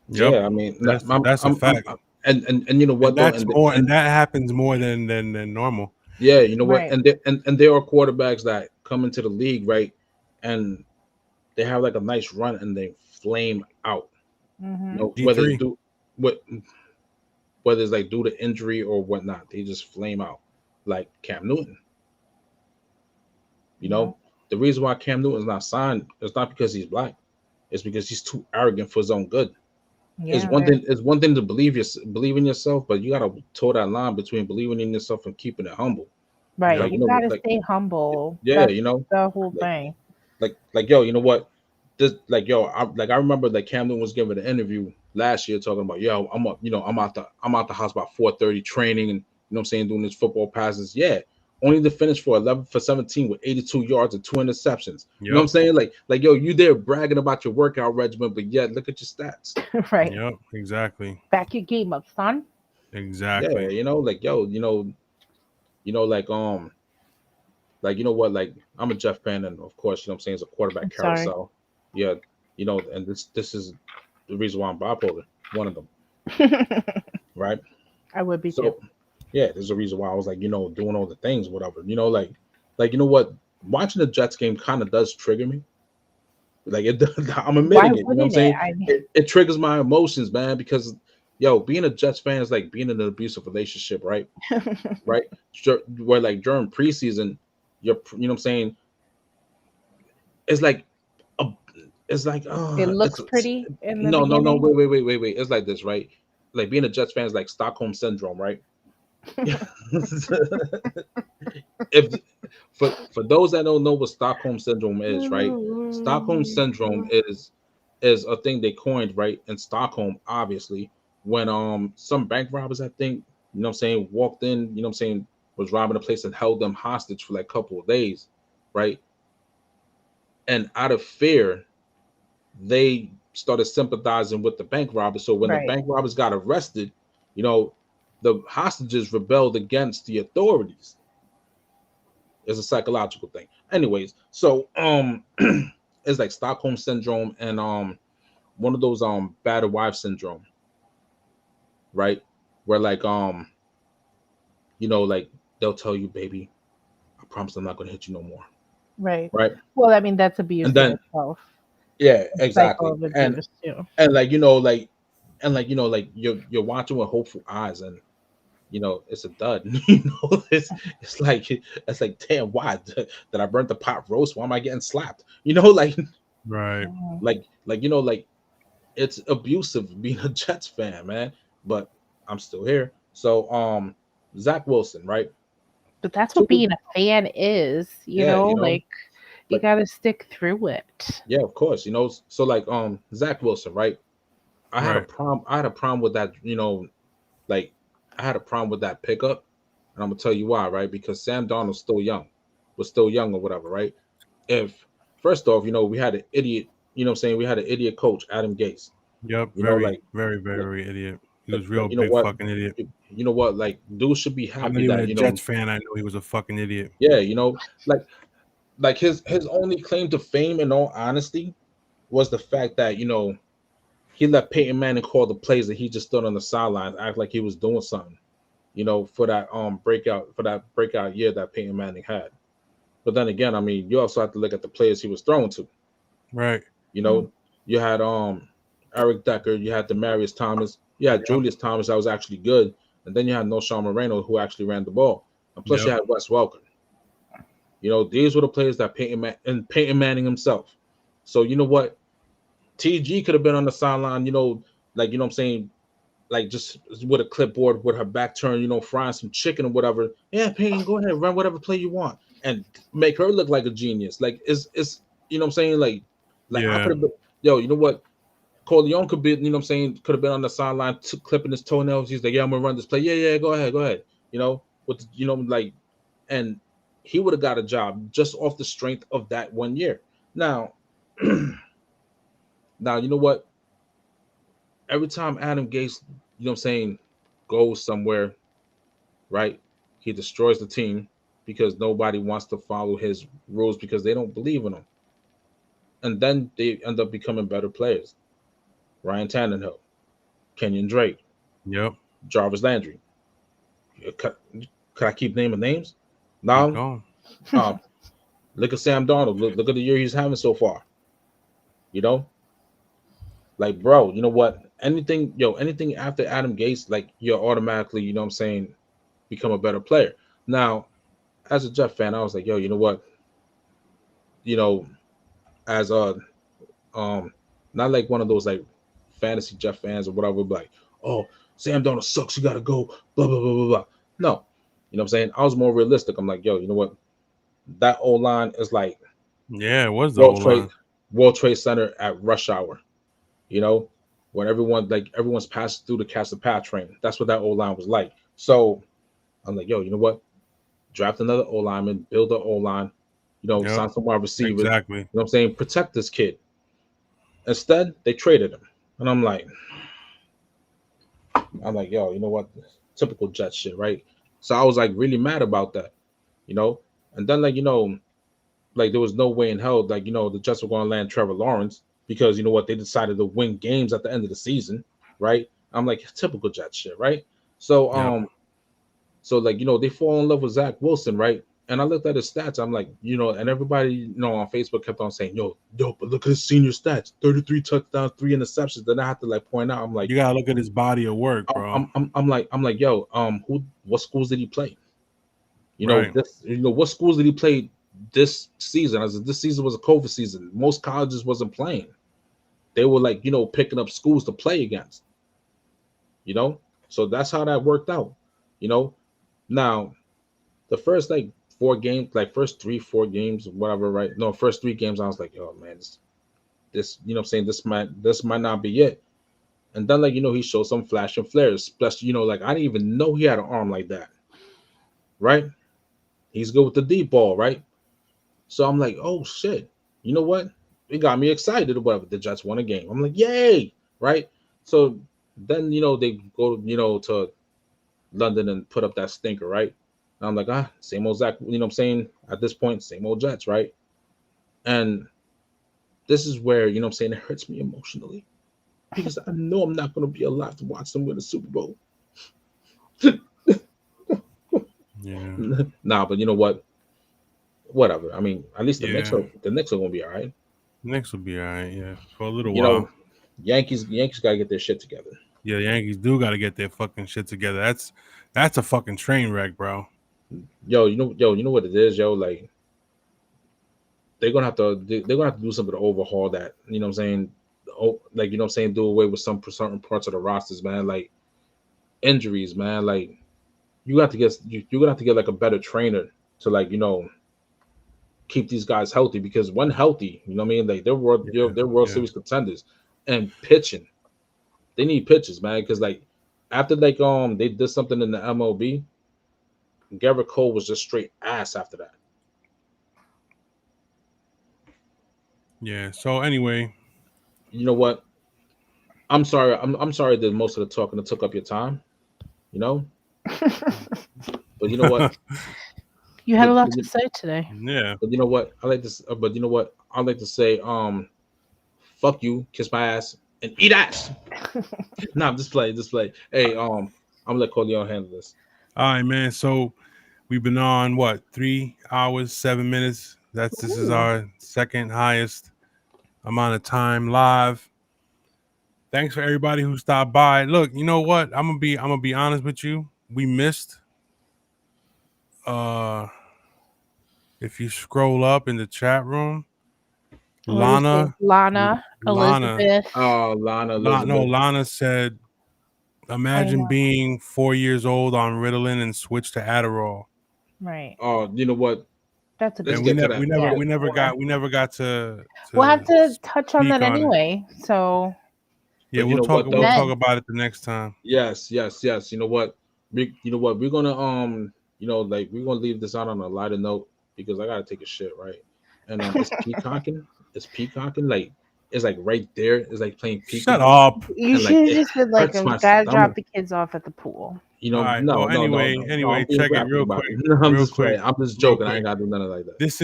Speaker 1: Yep.
Speaker 2: yeah, I mean,
Speaker 1: That's a fact.
Speaker 2: and you know what
Speaker 1: And
Speaker 2: though,
Speaker 1: that's more and that happens more than normal.
Speaker 2: yeah, you know what,
Speaker 3: Right.
Speaker 2: and there are quarterbacks that come into the league, right, and they have like a nice run and they flame out.
Speaker 3: Mm-hmm.
Speaker 2: Whether it's
Speaker 1: D3.
Speaker 2: what whether it's like due to injury or whatnot, they just flame out. Like Cam Newton, you
Speaker 3: Yeah.
Speaker 2: know, the reason why Cam Newton's not signed is not because he's black, it's because he's too arrogant for his own good. It's
Speaker 3: Yeah.
Speaker 2: one thing. It's one thing to believe in yourself, but you gotta toe that line between believing in yourself and keeping it humble.
Speaker 3: Right.
Speaker 1: Yep.
Speaker 2: Like
Speaker 3: You gotta
Speaker 2: like
Speaker 3: stay humble.
Speaker 2: yeah,
Speaker 3: That's the whole
Speaker 2: like
Speaker 3: thing.
Speaker 2: yo, you know what? This like yo, I remember that Cam Newton was giving an interview last year talking about yo, I'm up, I'm out the house about 4:30 training and what I'm saying, doing this football passes. Yeah. Only to finish for 11 for 17 with 82 yards and 2 interceptions. You know what I'm
Speaker 1: Yep.
Speaker 2: saying? Like yo, you there bragging about your workout regimen, but yet look at your stats.
Speaker 3: Right.
Speaker 1: Yep. Exactly.
Speaker 3: Back your game up, son.
Speaker 2: Yeah,
Speaker 1: Exactly.
Speaker 2: like yo, like you know what, like I'm a Jeff fan, and of course, what I'm saying, it's a quarterback
Speaker 3: I'm sorry.
Speaker 2: carousel. Yeah, and this is the reason why I'm bipolar, one of them, right?
Speaker 3: I would be too.
Speaker 2: So yeah, there's a reason why I was like, doing all the things, whatever. Like you know what, watching the Jets game kind of does trigger me. Like I'm
Speaker 3: Why
Speaker 2: admitting it. You know what I'm
Speaker 3: wouldn't it?
Speaker 2: saying?
Speaker 3: I mean,
Speaker 2: It triggers my emotions, man, because yo, being a Jets fan is like being in an abusive relationship, right? Right? Where like during preseason, you know what I'm saying? It's like a, it's like
Speaker 3: it
Speaker 2: it's
Speaker 3: looks pretty in the
Speaker 2: no,
Speaker 3: beginning.
Speaker 2: wait. It's like this, right? Like being a Jets fan is like Stockholm syndrome, right? If for those that don't know what Stockholm syndrome is, right? Stockholm syndrome is a thing they coined, right, in Stockholm, obviously, when some bank robbers, I think, walked in, was robbing a place and held them hostage for like a couple of days. right? And out of fear, they started sympathizing with the bank robbers. So when the
Speaker 3: Right.
Speaker 2: bank robbers got arrested, you know, the hostages rebelled against the authorities. It's a psychological thing. Anyways, so it's like Stockholm syndrome and one of those battered wife syndrome, right? Where like like they'll tell you, baby, I promise I'm not gonna hit you no more.
Speaker 3: Right.
Speaker 2: Right.
Speaker 3: Well, I mean, that's abuse
Speaker 2: And
Speaker 3: in
Speaker 2: then
Speaker 3: itself.
Speaker 2: yeah,
Speaker 3: A cycle
Speaker 2: exactly.
Speaker 3: of abuse too.
Speaker 2: And like you're watching with hopeful eyes, and it's a dud. It's like damn, why did I burn the pot roast? Why am I getting slapped? Like
Speaker 1: Right.
Speaker 3: Mhm.
Speaker 2: like it's abusive being a Jets fan, man. But I'm still here. So Zach Wilson, right?
Speaker 3: But that's what
Speaker 2: Super,
Speaker 3: being a fan is,
Speaker 2: yeah,
Speaker 3: like you
Speaker 2: like
Speaker 3: got to stick through it.
Speaker 2: yeah, of course, so like Zach Wilson, right?
Speaker 1: Right.
Speaker 2: I had a problem with that, like I had a problem with that pickup, and I'm gonna tell you why, right? Because Sam Darnold's was still young or whatever, right? If first off, we had an idiot, what I'm saying, we had an idiot coach, Adam Gase.
Speaker 1: Yep.
Speaker 2: Like
Speaker 1: Very, very, very,
Speaker 2: like
Speaker 1: very idiot. He
Speaker 2: like,
Speaker 1: was
Speaker 2: like
Speaker 1: real
Speaker 2: you know
Speaker 1: big
Speaker 2: what,
Speaker 1: fucking idiot.
Speaker 2: like dude should be
Speaker 1: I'm not
Speaker 2: happy
Speaker 1: even
Speaker 2: that
Speaker 1: a Jets fan. I know he was a fucking idiot.
Speaker 2: yeah, like his only claim to fame, in all honesty, was the fact that he let Peyton Manning call the plays that he just stood on the sidelines, act like he was doing something, for that breakout year that Peyton Manning had. But then again, I mean, you also have to look at the players he was throwing to.
Speaker 1: Right.
Speaker 2: You had Eric Decker, you had Demarius Thomas, you had
Speaker 1: Yep.
Speaker 2: Julius Thomas that was actually good, and then you had No Sean Moreno who actually ran the ball, and plus you
Speaker 1: Yep.
Speaker 2: had Wes Welker. These were the players that Peyton Manning himself. So you know what, TG could have been on the sideline, like what I'm saying, like just with a clipboard with her back turned, frying some chicken or whatever. Yeah, Peyton, go ahead, run whatever play you want, and make her look like a genius. Like it's what I'm saying, like I
Speaker 1: Yeah.
Speaker 2: could have been, you know what, Corleone could be, what I'm saying, could have been on the sideline clipping his toenails. He's like, yeah, I'm gonna run this play. Yeah, go ahead. With like, and he would have got a job just off the strength of that 1 year. Now, now you know what? Every time Adam Gase, what I'm saying, goes somewhere, right? He destroys the team because nobody wants to follow his rules because they don't believe in him. And then they end up becoming better players. Ryan Tannehill, Kenyon Drake,
Speaker 1: Yep.
Speaker 2: Jarvis Landry. Could I keep naming names?
Speaker 1: Keep
Speaker 2: Now,
Speaker 1: going.
Speaker 2: look at Sam Darnold. Look at the year he's having so far. Like, bro, you know what? Anything after Adam Gase, like, you're automatically, what I'm saying, become a better player. Now, as a Jeff fan, I was like, yo, you know what? As a not like one of those like fantasy Jeff fans or whatever, like, oh, Sam Darnold sucks, you gotta go, blah blah blah blah blah. No, what I'm saying? I was more realistic. I'm like, yo, you know what? That old line is like
Speaker 1: Yeah, it was the whole line.
Speaker 2: World Trade Center at rush hour. When everyone's passing through to catch the PAT train. That's what that old line was like. So I'm like, yo, you know what? Draft another O lineman, build an O line,
Speaker 1: Yep.
Speaker 2: sign some wide receivers.
Speaker 1: Exactly.
Speaker 2: You know what I'm saying? Protect this kid. Instead, they traded him. And I'm like, yo, you know what? Typical Jet shit, right? So I was like really mad about that, And then like there was no way in hell like the Jets were going to land Trevor Lawrence because you know what, they decided to win games at the end of the season, right? I'm like, typical Jet shit, right? So
Speaker 1: Yep.
Speaker 2: so like they fall in love with Zach Wilson, right? And I looked at his stats. I'm like, and everybody on Facebook kept on saying, yo, but look at his senior stats: 33 touchdowns, 3 interceptions. Then I have to like point out, I'm like,
Speaker 1: You gotta look at his body of work, bro.
Speaker 2: I'm like, yo, what schools did he play?
Speaker 1: Right.
Speaker 2: What schools did he play this season? As this season was a COVID season, most colleges wasn't playing. They were like, picking up schools to play against. So that's how that worked out. Now the first like 4 games, like first 3-4 games, whatever, right? No, first 3 games, I was like, oh man, this what I'm saying, this might not be it. And then like he showed some flash and flares. Plus, like I didn't even know he had an arm like that. Right? He's good with the deep ball, right? So I'm like, oh shit, you know what? It got me excited or whatever. The Jets won a game. I'm like, yay, right? So then they go to London and put up that stinker, right? And I'm like, same old Zach. You know what I'm saying? At this point, same old Jets, right? And this is where what I'm saying, it hurts me emotionally because I know I'm not going to be alive to watch them win the Super Bowl.
Speaker 1: Yeah.
Speaker 2: Nah, but you know what? Whatever. I mean, at least the Knicks
Speaker 1: Yeah.
Speaker 2: are going to be all right.
Speaker 1: Knicks will be all right. Yeah, for a little
Speaker 2: You
Speaker 1: while.
Speaker 2: know, Yankees got to get their shit together.
Speaker 1: Yeah, the Yankees do got to get their fucking shit together. That's a fucking train wreck, bro.
Speaker 2: Yo, you know what it is, yo. Like they're gonna have to do something to overhaul that. You know what I'm saying? Like do away with some certain parts of the rosters, man. Like injuries, man. Like you're gonna have to get like a better trainer to like keep these guys healthy because when healthy, you know what I mean. Like they're World Series contenders, and pitching. They need pitches, man. Because like after they did something in the MLB, Garrett Cole was just straight ass after that.
Speaker 1: Yeah. So anyway,
Speaker 2: You know what? I'm sorry. I'm sorry that most of the talking took up your time. You know, but you know what?
Speaker 3: You had a lot to say today.
Speaker 1: Yeah.
Speaker 2: But you know what? I like this. But you know what? I like to say, fuck you, kiss my ass, and eat ass. Nah, just play. Hey, I'm gonna let Corleone handle this.
Speaker 1: All right, man. So we've been on what 3 hours 7 minutes. This is our second highest amount of time live. Thanks for everybody who stopped by. Look, you know what? I'm gonna be honest with you. We missed. If you scroll up in the chat room, Lana
Speaker 3: Elizabeth.
Speaker 2: Oh, Lana Elizabeth.
Speaker 1: No, Lana said, imagine being 4 years old on Ritalin and switch to Adderall.
Speaker 3: Right.
Speaker 2: Oh, you know what?
Speaker 3: That's a
Speaker 1: and we never got to
Speaker 3: we'll have to touch on that anyway. So
Speaker 1: yeah, we'll talk about it the next time.
Speaker 2: Yes. You know what? We're gonna we're gonna leave this out on a lighter note because I gotta take a shit, right? And it's peacocking. It's peacocking. Like it's like right there. It's like playing peacock.
Speaker 1: Shut up.
Speaker 3: You should have just been like, gotta drop the kids off at the pool.
Speaker 2: You know,
Speaker 1: right.
Speaker 2: no.
Speaker 1: Anyway, check it real quick.
Speaker 2: I'm just joking. I ain't gotta do none of like that.
Speaker 1: This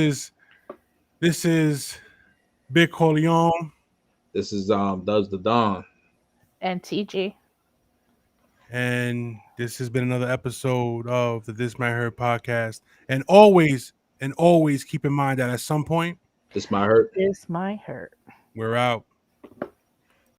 Speaker 1: is Big Corleone.
Speaker 2: This is Does the Don
Speaker 3: and TG.
Speaker 1: And this has been another episode of the This Might Hurt podcast. And always keep in mind that at some point,
Speaker 2: this might hurt.
Speaker 3: This might hurt.
Speaker 1: We're out.